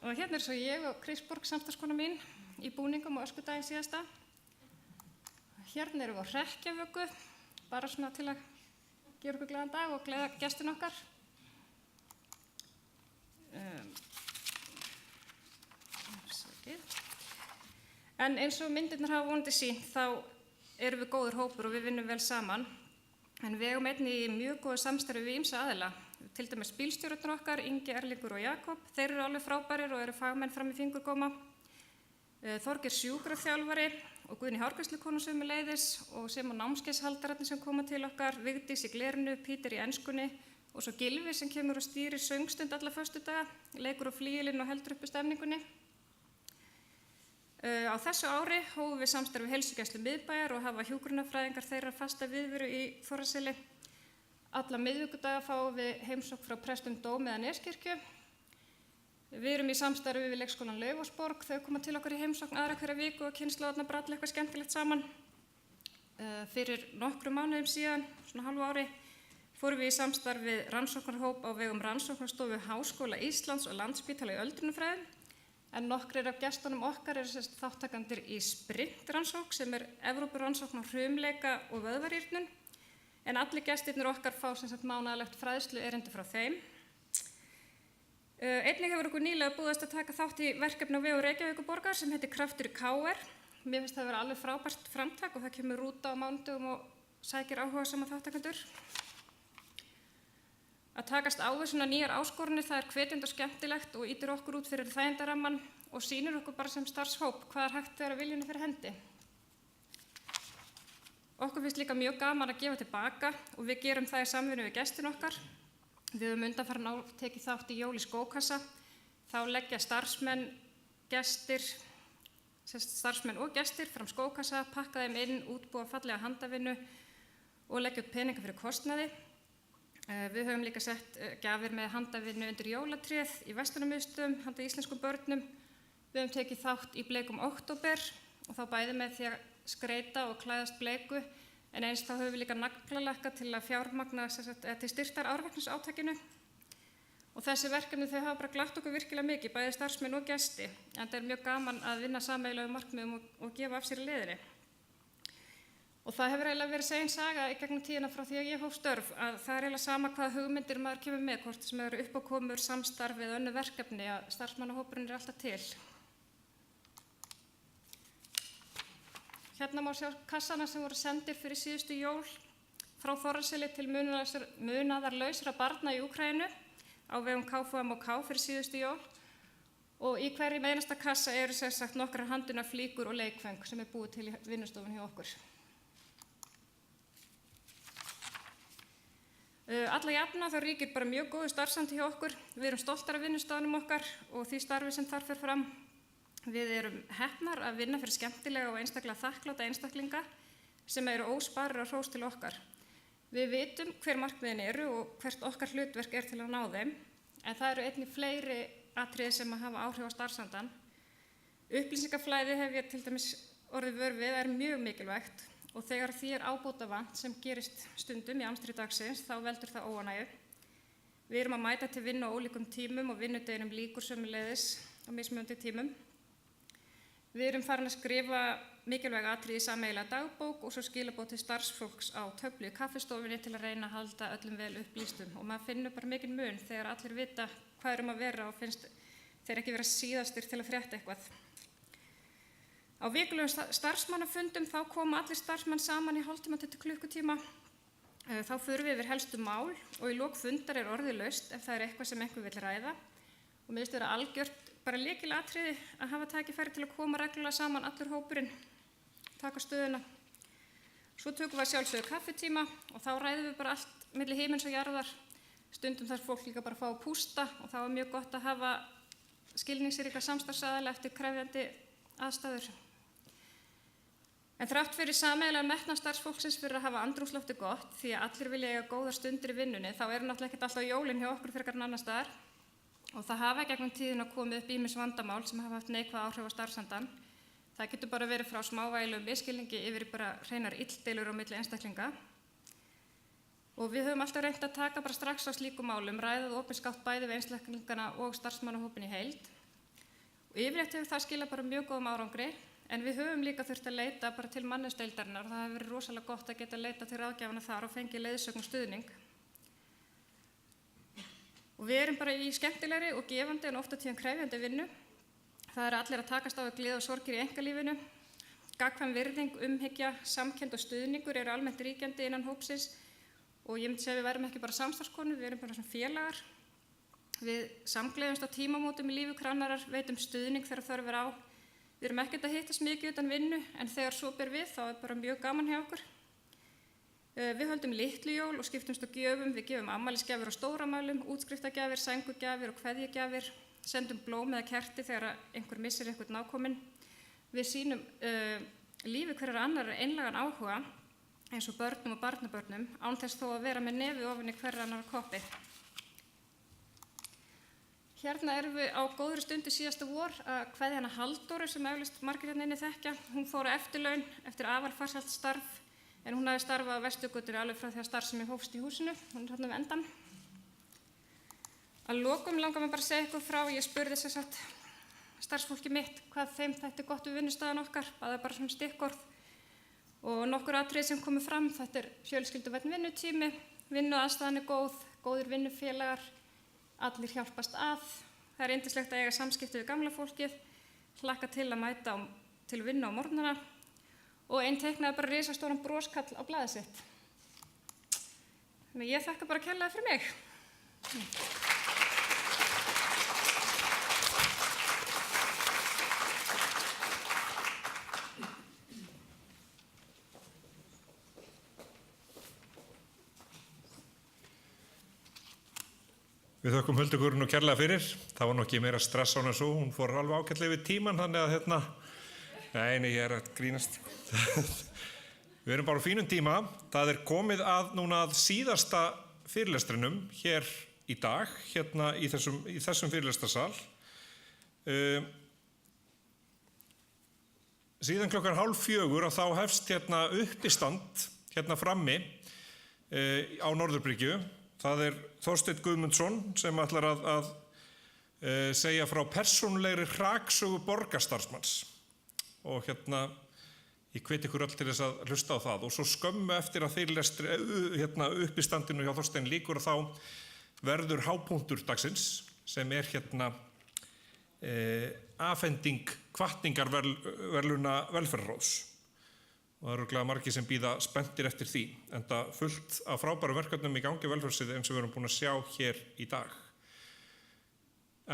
Og hérna er svo ég og Kristborg, samstarfskona mín, í búningum og öskudaginn síðasta. Hérna erum við á hrekkjavöku, bara svona til að gera okkur gleðan dag og gleða gestin okkar. En eins og myndirnar hafa vonandi sýnt þá erum við góður hópur og við vinnum vel saman. En við eigum einnig í mjög góðu samstarfi við ýmsa aðila. Til dæmis bílstjórarnir okkar, Ingi, Erlingur og Jakob. Þeir eru alveg frábærir og eru fagmenn fram í fingurgóma. Þorgeir sjúkraþjálfari og Guðný hárgreiðslukona sömuleiðis og sem og námskeiðshaldararnir sem koma til okkar, Vigdís í glerinu, Pítur í enskunni og svo Gylfi sem kemur og stýrir söngstund alla föstudaga, leikur á flíilinn og heldur uppi stemningunni. Á þessu ári hófum við samstarf við heilsugæslu miðbæjar og hafa hjúkrunarfræðingar þeirra fasta viðveru í Þorraseli. Alla miðvikudaga fáum við heimsókn frá prestum Dóm eða Neskirkju. Við erum í samstarfi við leikskólan Laufásborg, þau koma til okkar í heimsókn aðra hverja viku og kynslóðarnar bralla eitthvað skemmtilegt saman. Fyrir nokkrum mánuðum síðan, svona hálfu ári, fórum við í samstarf við rannsóknarhóp á vegum Rannsóknarstofu Háskóla Íslands og Landspítala í öldrunarfræðum, en nokkrir af gestunum okkar eru þáttakendur í sprintrannsókn sem er Evrópurannsókn á hrumleika og vöðvarýrnun, en allir gestirnir okkar fá mánaðarlegt fræðslu erindi frá þeim. Einnig hefur okkur nýlega búðast að taka þátt í verkefni á vegum Reykjavíkurborgar sem heitir Kraftur í KR. Mér finnst það vera alveg frábært framtak og það kemur rúta á mánudögum og sækir áhugasama þátttakendur. Að takast á við svona nýjar áskoranir, það er hvetjandi og skemmtilegt og ýtir okkur út fyrir þægindarammann og sýnir okkur bara sem starfshóp hvað er hægt þegar viljunni fyrir hendi. Okkur finnst líka mjög gaman að gefa tilbaka og við gerum það í samvinnu við gestin okkar. Við höfum undanfarin ár tekið þátt í jól í skókassa. Þá leggja starfsmenn og gestir fram skókassa, pakka þeim inn, útbúa fallega handavinnu og leggja út peninga fyrir kostnaði. Við höfum líka sett gjafir með handavinnu undir jólatréð í verslunarmiðstöðvum handa íslenskum börnum. Við höfum tekið þátt í Bleikum október og þá bæði með því að skreita og klæðast bleiku, en eins þá höfum við líka naglalakka til að fjármagna til styrktar árvakningsátakinu. Og þessi verkefni þau hafa bara glatt okkur virkilega mikið, bæði starfsmenn og gesti, en það mjög gaman að vinna sameiginlegum markmiðum og gefa af sér í leiðinni. Og það hefur eiginlega verið segin saga í gegnum tíðina frá því að ég hóf störf að það eiginlega sama hvaða hugmyndir maður kemur með, hvort sem eru uppákomur, samstarf eða önnur verkefni, að starfsmannahópurinn alltaf til. Hérna má sjá kassana sem voru sendir fyrir síðustu jól frá Þorrarseli til munaðarlausra barna í Úkraínu á vegum KFUM&K fyrir síðustu jól. Og í hverjum einasta kassa eru sem sagt nokkrar handuna flíkur og leikföng sem búið til í vinnustofun hjá okkur. Alla jafna þá ríkir bara mjög góðu starfsandi hjá okkur. Við erum stoltar af vinnustaðnum okkar og því starfi sem þar fer fram. Við erum heppnar að vinna fyrir skemmtilega og einstaklega þakkláta einstaklinga sem eru ósparir og hrós til okkar. Við vitum hver markmiðin eru og hvert okkar hlutverk er til að ná þeim, en það eru einnig fleiri atriði sem að hafa áhrif á starfsandann. Upplýsingaflæði hef ég til dæmis orðið vör við er mjög mikilvægt. Og þegar því er ábótavant sem gerist stundum í amstri dagsins, þá veldur það óánægju. Við erum að mæta til vinnu á ólíkum tímum og vinnudeginum líkur sömuleiðis á mismunandi tímum. Við erum farin að skrifa mikilvæg atriði í sameiginlega dagbók og svo skilaboð til starfsfólks á töflu í kaffistofunni til að reyna að halda öllum vel upplýstum. Og maður finnur bara mikinn mun þegar allir vita hvað að vera og finnst þeir ekki vera síðastir til að frétta eitthvað. Á vikulegum starfsmannafundum þá koma allir starfsmenn saman í hálftíma til klukkutíma. Þá förum við yfir helstu mál og í lok fundar er orðið laust ef það er eitthvað sem einhver vill ræða. Og mér finnst vera algjört bara lykilatriði að hafa tækifæri til að koma reglulega saman allur hópurinn, taka stöðuna. Svo tökum við að sjálfsögðu kaffitíma og þá ræðum við bara allt milli himins og jarðar. Stundum þarf fólk líka bara að fá að pústa og þá er mjög gott að hafa skilningsríka samstarfsaðila eftir krefjandi aðstæður. En þrátt fyrir sameiginlega metnað starfsfólksins fyrir að hafa andrúmslofti gott, því að allir vilja eiga góðar stundir í vinnunni, þá eru náttúrulega ekkert alltaf jólin hjá okkur frekar en annars staðar. Og það hafa gegnum tíðina komið upp ýmis vandamál sem hafa haft neikvæð áhrif á starfsandann. Það getur bara verið frá smávægilegum misskilningi yfir í bara hreinar illdeilur á milli einstaklinga. Og við höfum alltaf reynt að taka bara strax á slíkum málum, ræðað opinskátt bæði við einstaklingana og starfsmannahópinn í heild. Og yfirleitt hefur það skilað bara mjög góðum árangri. En við höfum líka þurft að leita bara til mannauðsdeildarinnar og það hefur verið rosalega gott að geta leita til ráðgjafana þar og fengið leiðsögn og stuðning. Og við erum bara í skemmtilegri og gefandi en ofta tíðan krefjandi vinnu. Það eru allir að takast á við gleði og sorgir í einkalífinu. Gagnkvæm virðing, umhyggja, samkennd og stuðningur eru almennt ríkjandi innan hópsins og ég myndi segja við verðum ekki bara samstarfskonur, við erum bara svona félagar. Við samgleðumst á tímamótum í lífi hver annarar, veitum stuðning þegar þörf er á. Við erum ekkert að hittast mikið utan vinnu, en þegar svo ber við þá er bara mjög gaman hjá okkur. Við höldum litlu jól og skiptumst á gjöfum, við gefum afmælisgjafir á stóramælum, útskriftagjafir, sængugjafir og kveðjugjafir, sendum blóm eða kerti þegar einhver missir einhvern nákominn. Við sýnum lífi hverjar annar einlægan áhuga, eins og börnum og barnabörnum, án þess þó að vera með nefið ofan í hverjar annar koppi. Hérna erum við á góðri stundu síðasta vor að kveðja hana Halldóru sem eflaust margir hérna inni þekkja. Hún fór á eftirlaun eftir afar farsælt starf en hún hafði starfað á Vesturgötunni alveg frá því að starfsemi hófst í húsinu. Hún er hérna við endan. Að lokum langar mér bara að segja eitthvað frá. Ég spurði sem sagt starfsfólki mitt hvað þeim þætti gott við vinnustaðan okkar. Það er bara svona stikkorð og nokkur atriði sem komu fram. Þetta er fjölskylduvænn vinnutími, vinnuaðstaðan er góð, góðir vinnufélagar. Allir hjálpast að. Það er yndislegt að eiga samskipti við gamla fólkið, hlakka til að mæta til vinnu á morgnana og einn teiknaði bara risastóran broskall á blaðið sitt. Þannig ég þakka bara kærlega fyrir mig. Við þökkum Huldu Guðrúnu kærlega fyrir. Það var nú ekki meira stress á hana svo, hún fór alveg ágætlega við tíman, þannig að nei, ég er að grínast. Við erum bara á fínum tíma. Það er komið að núna að síðasta fyrirlestrinum hér í dag, hérna í þessum fyrirlestrarsal. Síðan klukkan 3:30 að þá hefst hérna uppistand hérna frammi á Norðurbryggju. Það Þorsteinn Guðmundsson sem ætlar að segja frá persónulegri hraksögu borgarstarfsmanns. Og hérna, ég hvet ykkur öll til þess að hlusta á það. Og svo skömmu eftir að fyrirlestri hérna uppistandinu hjá Þorsteinn lýkur og þá verður hápunktur dagsins sem hérna afhending hvatningarverðlauna velferðarráðs. Og það eru örugglega margir sem bíða spenntir eftir því, enda fullt af frábærum verkefnum í gangi velferðarsviði eins og við erum búin að sjá hér í dag.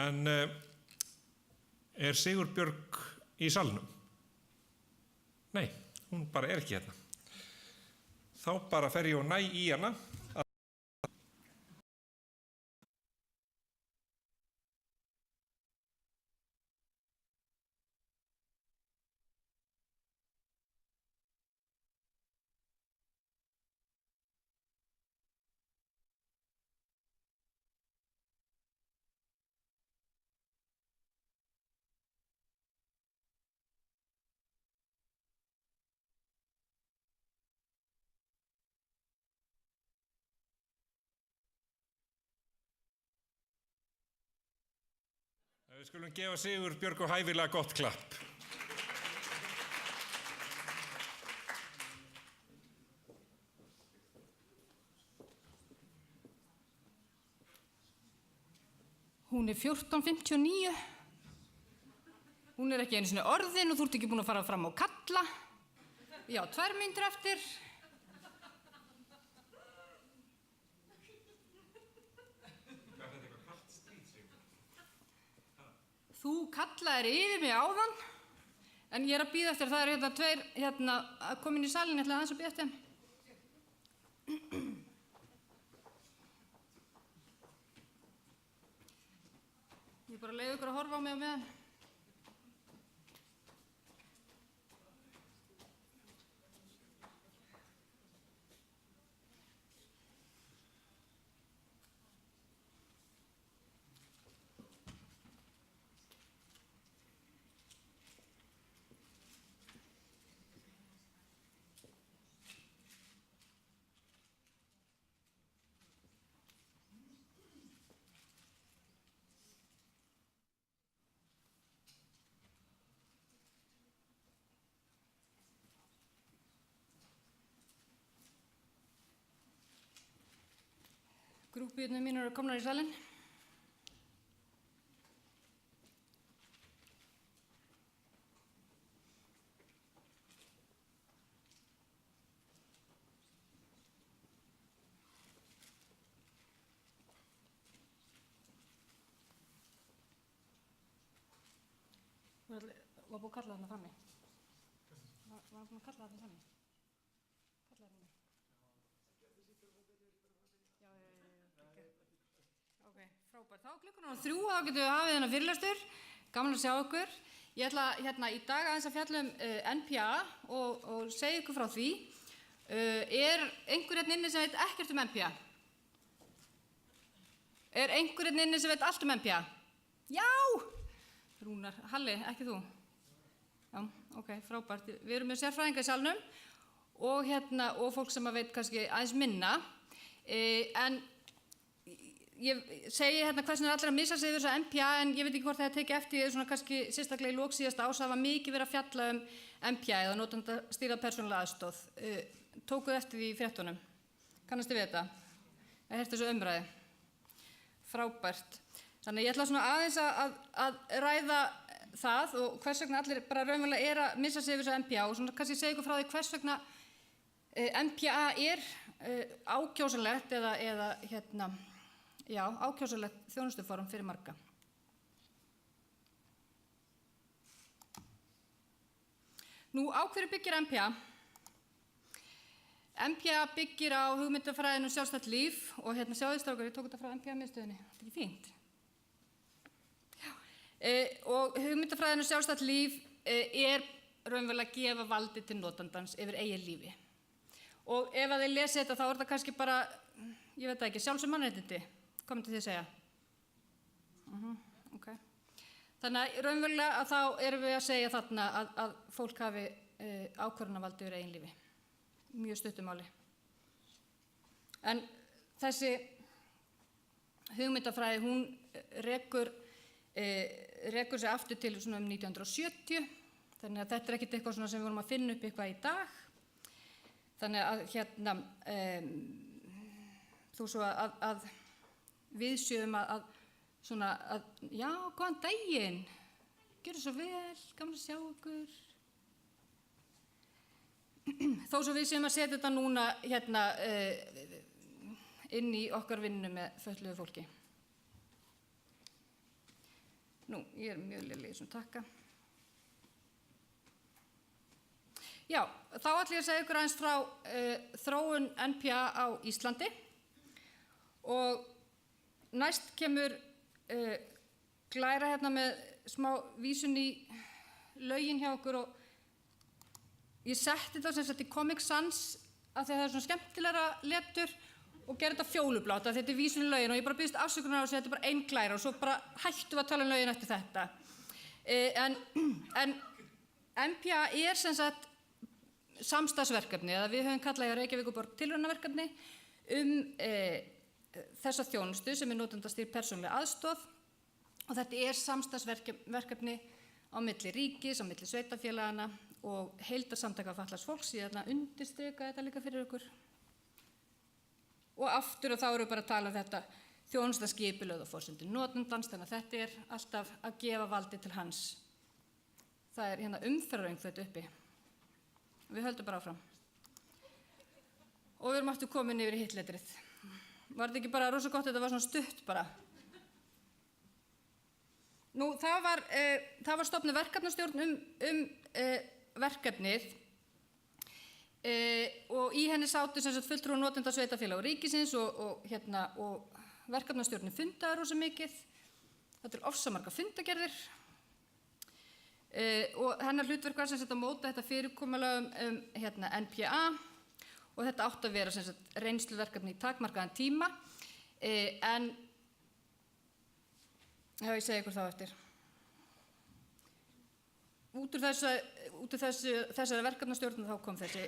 En Sigurbjörg í salnum? Nei, hún bara ekki hérna. Þá bara fer ég og næ í hana. Við skulum gefa Sigurbjörgu hæfilega gott klapp. Hún 14:59. Hún ekki einu sinni orðin og þú ert ekki búin að fara fram á kalla. Já, 2 mínútur eftir. Þú kallaðir yfir mig áðan, en ég að bíða eftir, það hérna 2 að koma inn í salin, ég ætla aðeins að bíða eftir. Ég bara leyfi ykkur að horfa á mig á meðan. Grúppíðurnar mínar eru komnar í salinn. Var búið að kalla þarna frammi? Var búið að kalla þarna frammi? Kalla þarna. Ok, frábært. Þá klukkan 3 þá getum við hafið þennan fyrirlestur. Gaman að sjá ykkur. Ég ætla hérna í dag aðeins að fjalla NPA og segja ykkur frá því. Einhver hérna inni sem veit ekkert NPA? Einhver hérna inni sem veit allt NPA? Já! Rúnar, Halli, ekki þú? Já, ok, frábært. Við erum með sérfræðinga í salnum og fólk sem veit kannski aðeins minna. En ég segi hversna allir að missa sig yfir þessa NPA, en ég veit ekki hvort það tekið eftir því svona kannski sérstaklega í lok síðasta árs hafa mikið verið að fjalla NPA eða notendastýrða persónulega aðstoð. Tókuð eftir því í fréttunum? Kannastu við þetta? Ég heyrti þessu umræði. Frábært. Þannig ég ætla svona aðeins að ræða það og hvers vegna allir bara raunverulega að missa sig yfir þessa NPA og svona kannski segja ykkur frá því hvers vegna NPA ákjósanlegt eða ákjósanlegt þjónustuform fyrir marga. Nú, á hverju byggir NPA? NPA byggir á hugmyndafræðinu sjálfstætt líf og sjáðu strákar, ég tók þetta frá NPA-miðstöðinni. Þetta er ekki fínt. Og hugmyndafræðinu sjálfstætt líf raunverulega að gefa valdi til notandans yfir eigin lífi. Og ef að þið lesi þetta þá það kannski bara ég veit það ekki, sjálfsög mannréttindi, hvað myndi þið segja? Ok. Þannig að raunverulega að þá erum við að segja þarna að fólk hafi ákvörðunarvaldi yfir eigin lífi. Mjög stuttu máli. En þessi hugmyndafræði, hún rekur sig aftur til svona 1970, þannig að þetta ekkert eitthvað svona sem við vorum að finna upp eitthvað í dag. Þannig að þó svo að við séum svona já, góðan daginn, gjörðu svo vel, gaman að sjá ykkur. Þó svo við séum að setja þetta núna inn í okkar vinnu með fötluðu fólki. Nú, ég mjög léleg sem takka. Já, þá ætla ég að segja ykkur aðeins frá þróun NPA á Íslandi og næst kemur glæra með smá vísun í lögin hjá okkur og ég setti þetta sem sagt í Comic Sans af því að það svona skemmtilegra letur og gerði þetta fjólublátt af því þetta vísun í lögin og ég bara biðst afsökunar á að þetta bara ein glæra og svo bara hættum við að tala lögin eftir þetta. En NPA sem sagt samstarfsverkefni, eða við höfum kallað í Reykjavíkurborg tilraunaverkefni þessa þjónustu sem notendastýrð persónuleg aðstoð og þetta samstarfsverkefni á milli ríkis, á milli sveitarfélagana og heildarsamtaka fatlaðs fólks, ég undirstrika þetta líka fyrir ykkur. Og aftur og þá erum við bara að tala þetta þjónusta skipulögð og forsendum notendans, þannig að þetta alltaf að gefa valdi til hans. Það umferðaröng þetta uppi. Við höldum bara áfram. Og við erum aftur komin yfir í hittletrið. Var þetta ekki bara rosa gott, þetta var svona stutt bara. Nú, það var stofnuð verkefnastjórn verkefnið og í henni sátu sem sagt fulltrúar notenda sveitarfélaga og ríkisins og verkefnastjórnin fundaði rosa mikið. Þetta ofsamarga fundagerðir og hennar hlutverk var sem sagt að móta þetta fyrirkomulag NPA og þetta átti að vera sem sagt reynsluverkefni í takmarkaðan tíma en ég segi ykkur þá eftir. Út úr þessari verkefnastjórn þá kom þessi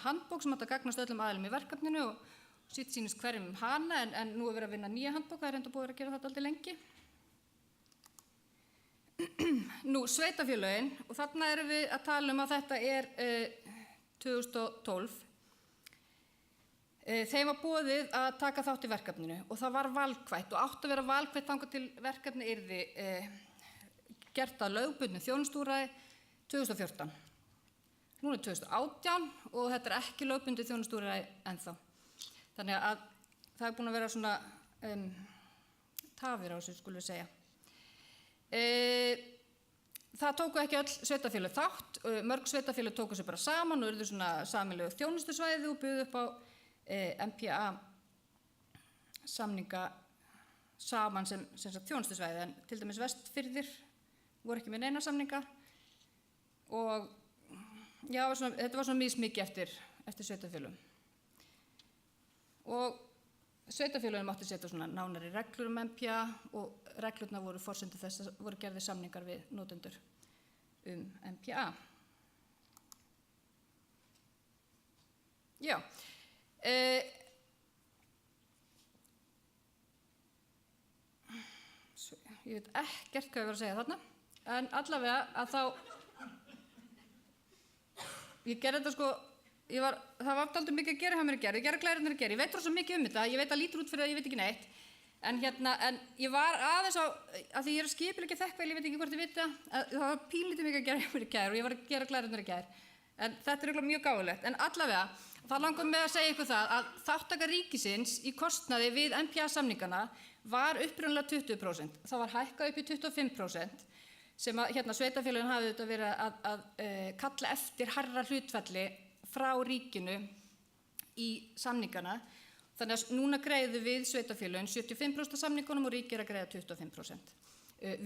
handbók sem átti að gagnast öllum aðilum í verkefninu og sitt sýnist hverjum hana en nú er verið að vinna nýja handbók, það er enda búið að gera þetta aldrei lengi. Nú, sveitarfélögin, og þarna erum við að tala að þetta 2012. Þeim var boðið að taka þátt í verkefninu og það var valkvætt og átti að vera valkvætt þangað til verkefni yrði gert að lögbundnu þjónustúræði 2014. Nú 2018 og þetta ekki lögbundnu þjónustúræði ennþá. Þannig að það búin að vera svona tafir á þessu, skulum við segja. Það tóku ekki öll sveitarfélög þátt, mörg sveitarfélög tóku sig bara saman og urðu svona sameiginlegu þjónustusvæði og buðu upp á NPA samninga saman sem sagt þjónustusvæði en til dæmis Vestfirðir voru ekki með neina samninga og já, þetta var svona mismikið eftir sveitarfélögum. Og sveitarfélögum mátti setja svona nánari reglur NPA og reglurnar voru forsendur þess að voru gerðir samningar við notendur NPA. Já. Ég veit ekkert hvað ég var að segja þarna, en allavega að þá, ég gerði þetta sko, það var dálítið mikið að gera hjá mér að gera, ég gerði glærarnir að gera, ég veit rosa mikið þetta, ég veit að lítur út fyrir að ég veit ekki neitt, en ég var aðeins að því ég að skipuleggja þetta, ég veit ekki hvort ég vita, það var pínlítið mikið að gera hjá mér að gera og ég var að gera glærarnir að gera, en þetta er mjög gáfulegt, en allavega, það langar mig að segja ykkur það að þátttaka ríkisins í kostnaði við NPA-samningana var upprunalega 20%. Það var hækkað upp í 25% sem að sveitarfélögin hafði þetta verið að kalla eftir hærra hlutfalli frá ríkinu í samningana. Þannig að núna greiðum við sveitarfélögin 75% af samningunum og ríkið að greiða 25%.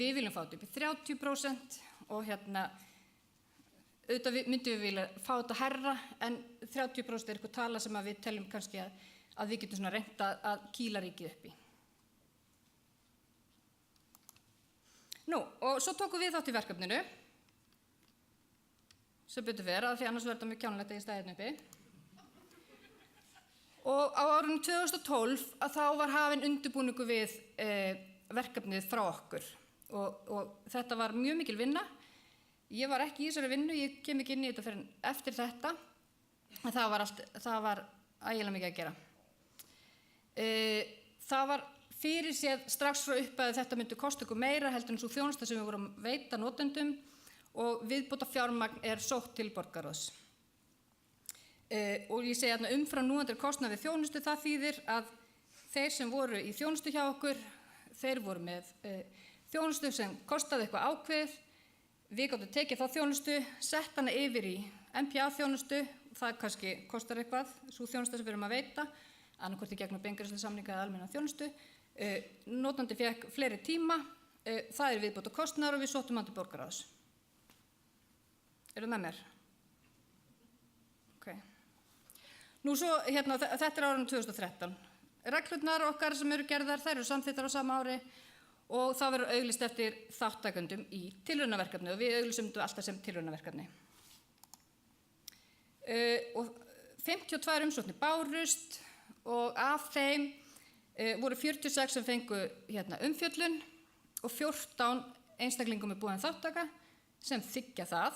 Við viljum fá þetta upp í 30% og auðvitað myndum við vilja fá þetta hærra en 30% er eitthvað tala sem við teljum kannski að að við getum svona reynt að kýla ríkið upp í. Nú, og svo tókum við þátt í verkefninu, sem betur vera, því annars verður það mjög kjánulegt að ég stæði hérna uppi. Og á árinu 2012 að þá var hafinn undirbúningur við verkefnið frá okkur og þetta var mjög mikil vinna. Ég var ekki í þessari vinnu, ég kem ekki inn í þetta fyrir eftir þetta, en það var ægilega mikið að gera. Það var fyrir séð strax frá upp að þetta myndi kosta okkur meira heldur en svo þjónusta sem við vorum að veita notendum og viðbóta fjármagn sótt til borgarráðs. Og ég segi hérna umfram núverandi kostnað við þjónustu, það þýðir að þeir sem voru í þjónustu hjá okkur, þeir voru með þjónustu sem kostaði eitthvað ákveðið, við gátum tekið þá þjónustu, sett hana yfir í MPA-þjónustu, það kannski kostar eitthvað, svo þjónusta sem við erum að veita, annarkvort í gegnum beingreiðslusamninga eða almenna þjónustu, notandi fékk fleiri tíma, það viðbóta kostnaður og við sóttum hann til borgarráðs. Eru með mér? Ok. Nú svo, hérna, þetta árinu 2013. Reglurnar okkar sem eru gerðar, þær eru samþykktar á sama ári og það verður auglýst eftir þáttakendum í tilraunaverkefni og við auglýsum þetta alltaf sem tilraunaverkefni. Og 52 umsóknir bárust og af þeim voru 46 sem fengu umfjöllun og 14 einstaklingum boðin þáttaka sem þiggja það.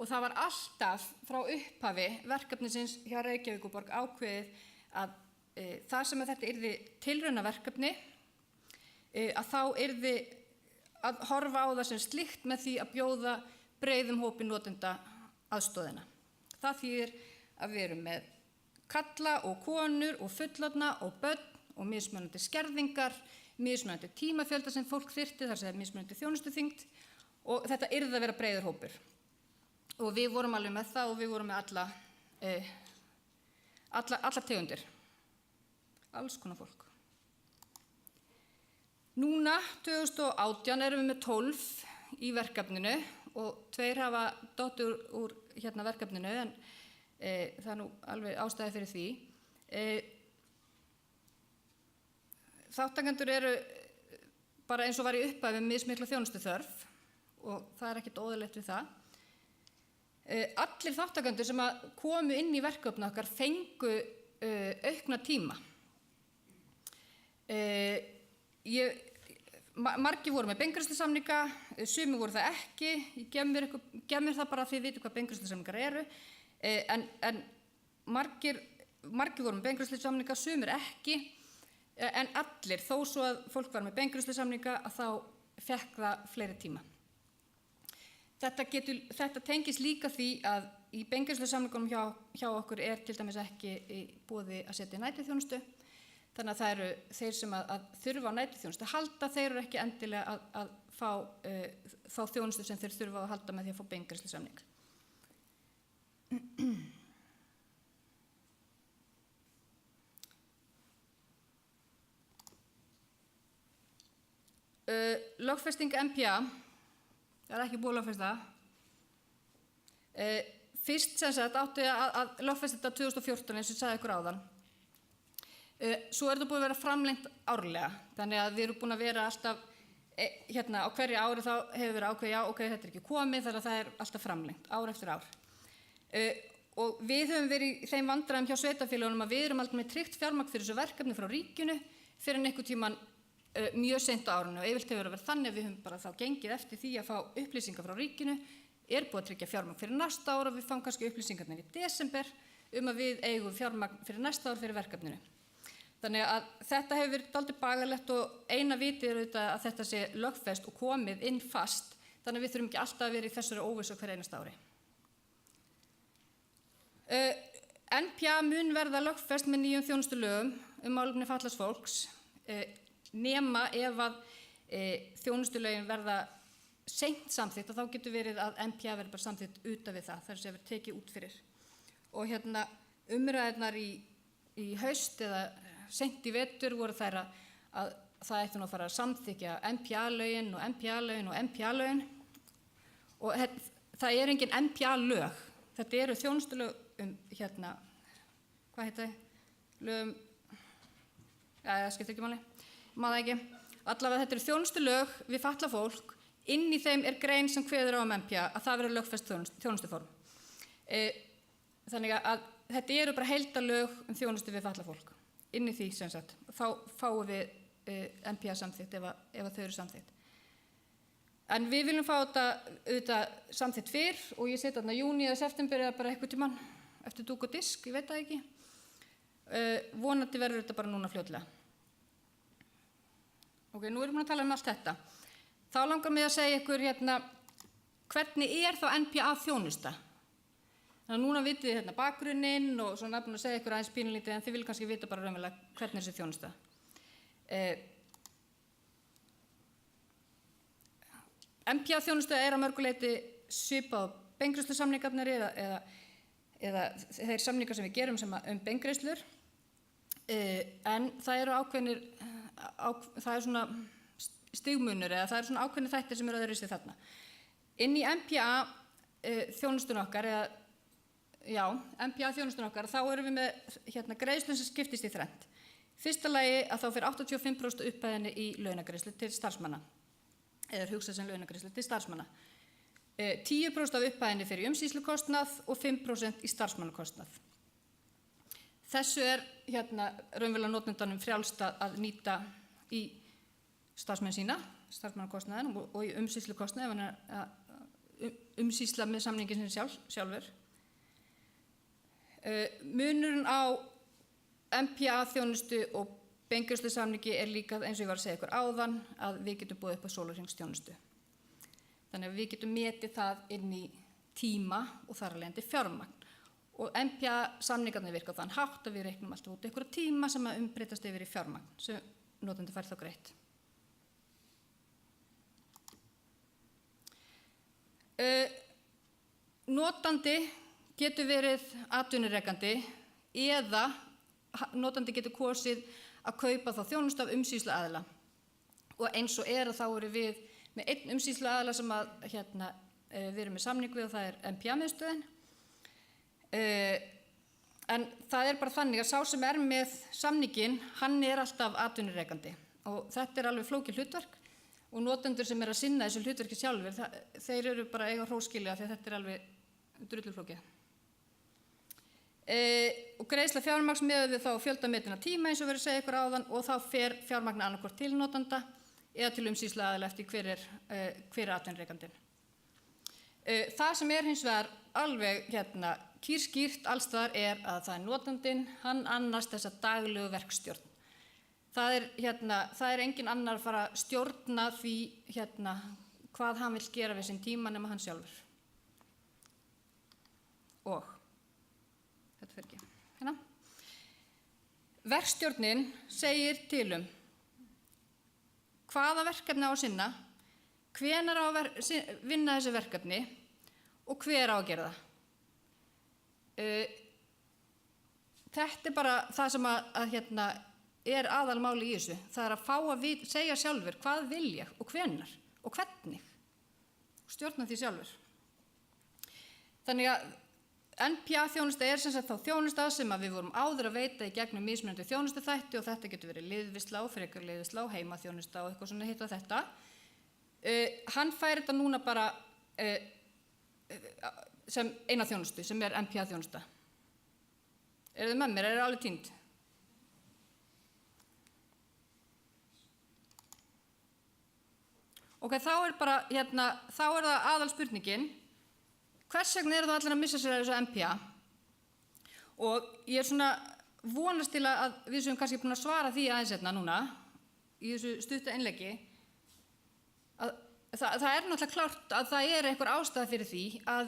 Og það var alltaf frá upphafi verkefnisins hjá Reykjavíkurborg ákveðið að þar sem þetta yrði tilraunaverkefni, að þá yrði að horfa á það sem slíkt með því að bjóða breiðum hópi notenda aðstoðina. Það þýðir að við erum með kalla og konur og fullorðna og börn og mismunandi skerðingar, mismunandi tímafjölda sem fólk þyrfti, þar sem mismunandi þjónustuþyngd og þetta yrði að vera breiður hópur. Og við vorum alveg með það og við vorum með alla tegundir, alls konar fólk. Núna, 2018, erum við með 12 í verkefninu og 2 hafa dottið úr verkefninu, en það nú alveg ástæði fyrir því. Þátttakendur eru bara eins og var í upphafi mismikla þjónustuþörf og það ekkert óðurlegt við það. Allir þáttakendur sem komu inn í verkefni okkar fengu aukna tíma. Margir voru með beingreiðslusamninga, sumir voru það ekki, ég gef mér það bara að þið vitu hvað beingreiðslusamningar eru, en margir voru með beingreiðslusamninga, sumir ekki, en allir, þó svo að fólk var með beingreiðslusamninga, að þá fekk það fleiri tíma. Þetta tengist líka því að í beingreiðslusamningunum hjá okkur til dæmis ekki í boði að setja næturþjónustu, þannig að það eru þeir sem að þurfa á næturþjónustu halda, þeir eru ekki endilega að fá þá þjónustu sem þeir þurfa að halda með því að fá beingreiðslusamning. Lögfesting MPA, það er ekki búið að lögfesta. Fyrst sem sagt átti að lögfesta þetta 2014 eins og ég sagði ykkur áðan. Svo þetta búið að vera framlengt árlega, þannig að við erum búin að vera alltaf, á hverju ári þá hefur verið ákveðið, já, ok, þetta er ekki komið, þannig að það er alltaf framlengt, ár eftir ár. Og við höfum verið í þeim vandræðum hjá sveitarfélögunum að við erum aldrei með tryggt fjármagn fyrir þessu verkefni frá ríkinu fyrir einhvern tímann mjög seint á árinu og yfirleitt hefur verið þannig að við höfum bara þá gengið eftir því að fá upplýsingar frá ríkinu, búið að tryggja fjármagn fyrir næsta ár og við fáum kannski upplýsingarnir í desember að við eigum fjármagn fyrir næsta ár fyrir verkefninu. Þannig að þetta hefur verið dálítið bagalegt og eina vitið auðvitað að þetta sé lögfest og komið inn fast, þannig að við þurfum ekki alltaf að vera í þessari óvissu hver einasta ári. NPA mun verða lögfest með nýjum þjónustulögum málefni fatlaðs fólks, nema ef að þjónustulögin verða seint samþykkt og þá getur verið að NPA verður bara samþykkt utan við það, þar sem verður tekið út fyrir. Og umræðurnar í haust eða seint í vetur voru þær að það ætti nú að fara að samþykkja NPA-lögin og NPA-lögin og NPA-lögin og það engin NPA-lög, þetta eru þjónustulög hvað heita þau? lögum, það skiptir ekki máli, maður það ekki. Allavega þetta eru þjónustulög við fatlað fólk, inn í þeim er grein sem kveður á MPA að það verður lögfest þjónustuform. Þannig að þetta eru bara heildarlög þjónustu við fatlað fólk. Inn í því sem sagt, þá fáum við MPA samþykkt ef þau eru samþykkt. En við viljum fá þetta auðvitað samþykkt fyrr og ég set þarna júní eða september eða bara eitthvað tímann eftir dúk og disk, ég veit það ekki. Vonandi verður þetta bara núna fljótlega. Ok, nú erum við að tala allt þetta. Þá langar mig að segja ykkur hvernig þá NPA þjónusta? Þannig að núna vitið þið bakgrunninn og svona búin að segja ykkur aðeins pínulítið en þið viljið kannski vita bara raunverulega hvernig þessi þjónusta. NPA þjónusta að mörgu leyti svipað beingreiðslusamningarnir eða þeir samningar sem við gerum beingreiðslur. En það eru ákveðnir, það er svona stigmunur eða það eru svona ákveðnir þættir sem eru öðruvísi þarna. Inn í NPA þjónustun okkar NPA þjónustun okkar, þá erum við með greiðslun sem skiptist í þrennt. Fyrsta lagi að þá fer 85% upphæðinni í launagreiðslu til starfsmanna, eða hugsað sem launagreiðslu til starfsmanna. 10% af upphæðinni fer í umsýslukostnað og 5% í starfsmannakostnað. Þessu er raunverulega notendanum frjálst að nýta í starfsmenn sína, starfsmannakostnaðinn og í umsýslukostnað ef hann er að umsýsla með samningin sinni sjálfur. Munurinn á NPA þjónustu og beingreiðslusamningi er líka eins og ég var að segja ykkur áðan að við getum búið upp á sólarhringsþjónustu. Þannig að við getum metið það inn í tíma og þar af leiðandi fjármagn. Og NPA samningarnir virka þann hátt að við reiknum alltaf út einhverja tíma sem að umbreytast yfir í fjármagn sem notandi fær þá greitt. Notandi getur verið atvinnurekandi eða notandi getur kosið að kaupa þá þjónustu af umsýsluaðila. Og eins og að þá erum við með einn umsýsluaðila sem að við erum með samning við og það er NPA-miðstöðin. En það er bara þannig að sá sem er með samningin, hann er alltaf atvinnurekandi og þetta er alveg flókið hlutverk og notendur sem er að sinna þessu hlutverki sjálfur, þeir eru bara eiga hróskilja því að þetta er alveg drulluflókið. Og greiðsla fjármagns miðað við þá fjöldametina tíma eins og verið að segja ykkur áðan og þá fer fjármagn annarkvort til notanda eða til umsýsluaðila eftir hver er atvinnurekandinn. Það sem er hins vegar alveg kýrskýrt allstaðar er að það er notandinn, hann annast þessa daglegu verkstjórn. Það er engin annar að fara að stjórna því hvað hann vill gera við sinn tíma nema hann sjálfur. Og þetta fer ekki. Verkstjórnin segir til hvaða verkefni á að sinna, hvenær á að vinna þessi verkefni og hver á að gera það. Þetta er bara það sem er aðalmáli í þessu. Það er að fá að segja sjálfur hvað vil ég og hvenær og hvernig. Og stjórna því sjálfur. Þannig að NPA þjónusta er sem sagt þá þjónusta sem við vorum áður að veita í gegnum mismunandi þjónustuþætti og þetta getur verið liðvisla og frekar liðvisla og heimaþjónusta og eitthvað svona hitt og þetta. Hann fær þetta núna bara sem eina þjónustu sem er NPA þjónusta. Eru þið með mér? Eru alveg týnd? Ok, þá er bara þá er það aðalspurningin. Hvers vegna eru það allir að missa sér að þessu NPA? Og ég er svona vonast til að við séum kannski búin að svara því aðeins núna í þessu stutta innleggi. Það er náttúrulega klárt að það er einhver ástæða fyrir því að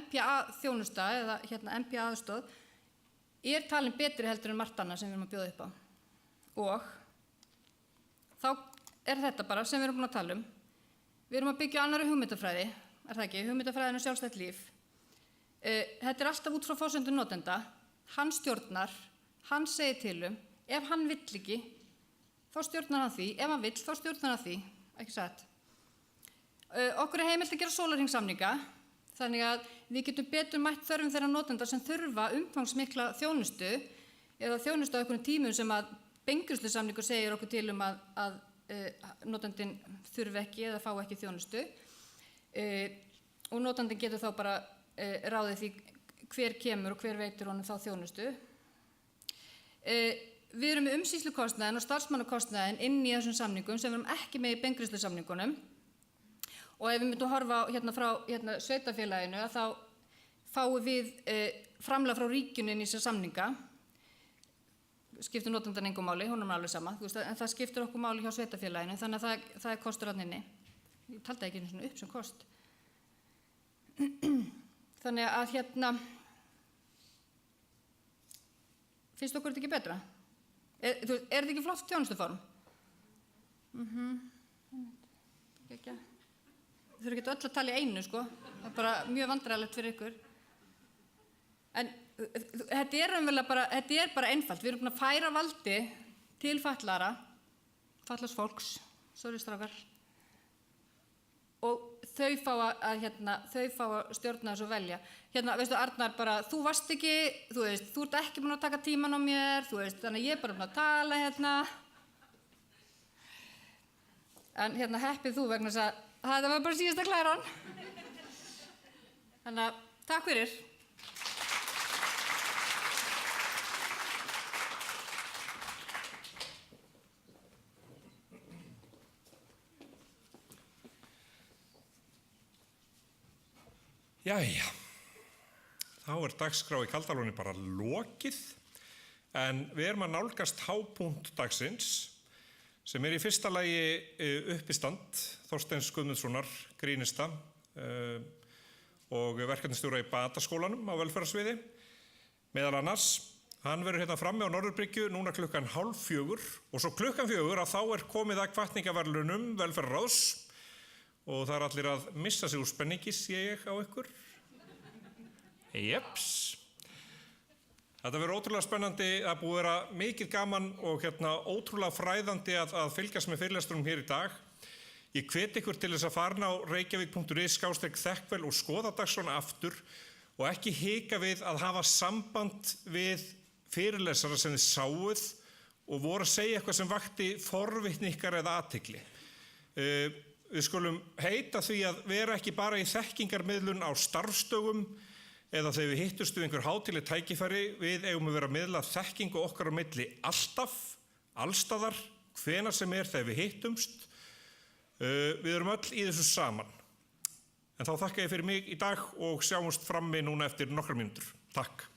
NPA þjónusta eða NPA aðstoð er talin betri heldur en margt annað sem við erum að bjóða upp á. Og þá er þetta bara sem við erum búin að tala um. Við erum að byggja annarri hugmyndafræði, er það ekki? Hugmyndafræðin og sjálfstætt líf. Þetta er alltaf út frá forsendum notenda. Hann stjórnar, hann segir til ef hann vill ekki, þá stjórnar hann því, ef hann vill, þá stjórnar hann því, ekki satt. Okkur er heimilt að gera sólarhringssamninga, þannig að við getum betur mætt þörfum þeirra notenda sem þurfa umfangsmikla þjónustu eða þjónustu á einhvern tímum sem að beingreiðslusamningur segir okkur til að notandinn þurfi ekki eða fá ekki þjónustu og notandinn getur þá bara ráðið því hver kemur og hver veitir honum þá þjónustu. Við erum með umsýslukostnaðinn og starfsmannakostnaðinn inn í þessum samningum sem við erum ekki með í beingreiðslusamningunum og ef við myndum horfa frá sveitarfélaginu að þá fáum við framlag frá ríkinu inn í þessa samninga, skiptir notandann engu máli, honum er alveg sama, en það skiptir okkur máli hjá sveitarfélaginu þannig að það kostur þarna inni. Ég taldi ekki svona upp sem kost. Þannig að finnst okkur þetta ekki betra? Er þetta ekki flott þjónustuform? Þau þurfa ekki öll að tala í einu, sko. Það er bara mjög vandræðalegt fyrir ykkur. En þetta er bara einfalt. Við erum búin að færa valdi til fatlaðs fólks, sorry strákar, og þau fá að stjórna þessu og velja. Veistu, Arnar, bara, þú varst ekki, þú ert ekki búin að taka tíman á mér, þannig að ég er bara búin að tala En heppið þú vegna þess að þetta var bara síðasta klæran. Þannig að, takk fyrir. Jæja, þá er dagskrá í Kaldalóni bara lokið, en við erum að nálgast hápunkt dagsins, sem er í fyrsta lagi uppistand Þorsteins Guðmundssonar, grínista og verkefnisstjóra í Bataskólanum á velferðarsviði. Meðal annars, hann verður frammi á Norðurbryggju núna 3:30 og svo 4:00 að þá er komið að hvatningaverðlaunum velferðarráðs og það er allir að missa sig úr spenningi, sé ég á ykkur. Jeps. Þetta verður ótrúlega spennandi, það búið að vera mikið gaman og ótrúlega fræðandi að fylgjast með fyrirlesturum hér í dag. Ég hvet ykkur til þess að fara á reykjavík.is/þekkvel og skoða dagskránna aftur og ekki hika við að hafa samband við fyrirlesara sem þið sáuð og voru að segja eitthvað sem vakti forvitni ykkar eða athygli. Við skulum heita því að vera ekki bara í þekkingarmiðlun á starfstögum eða þegar við hittumst við einhver hátíðleg tækifæri, við eigum að vera að miðla þekkingu okkar á milli alltaf, allstaðar, hvenær sem er þegar við hittumst. Við erum öll í þessu saman. En þá þakka ég fyrir mig í dag og sjáumst frammi núna eftir nokkrar mínútur. Takk.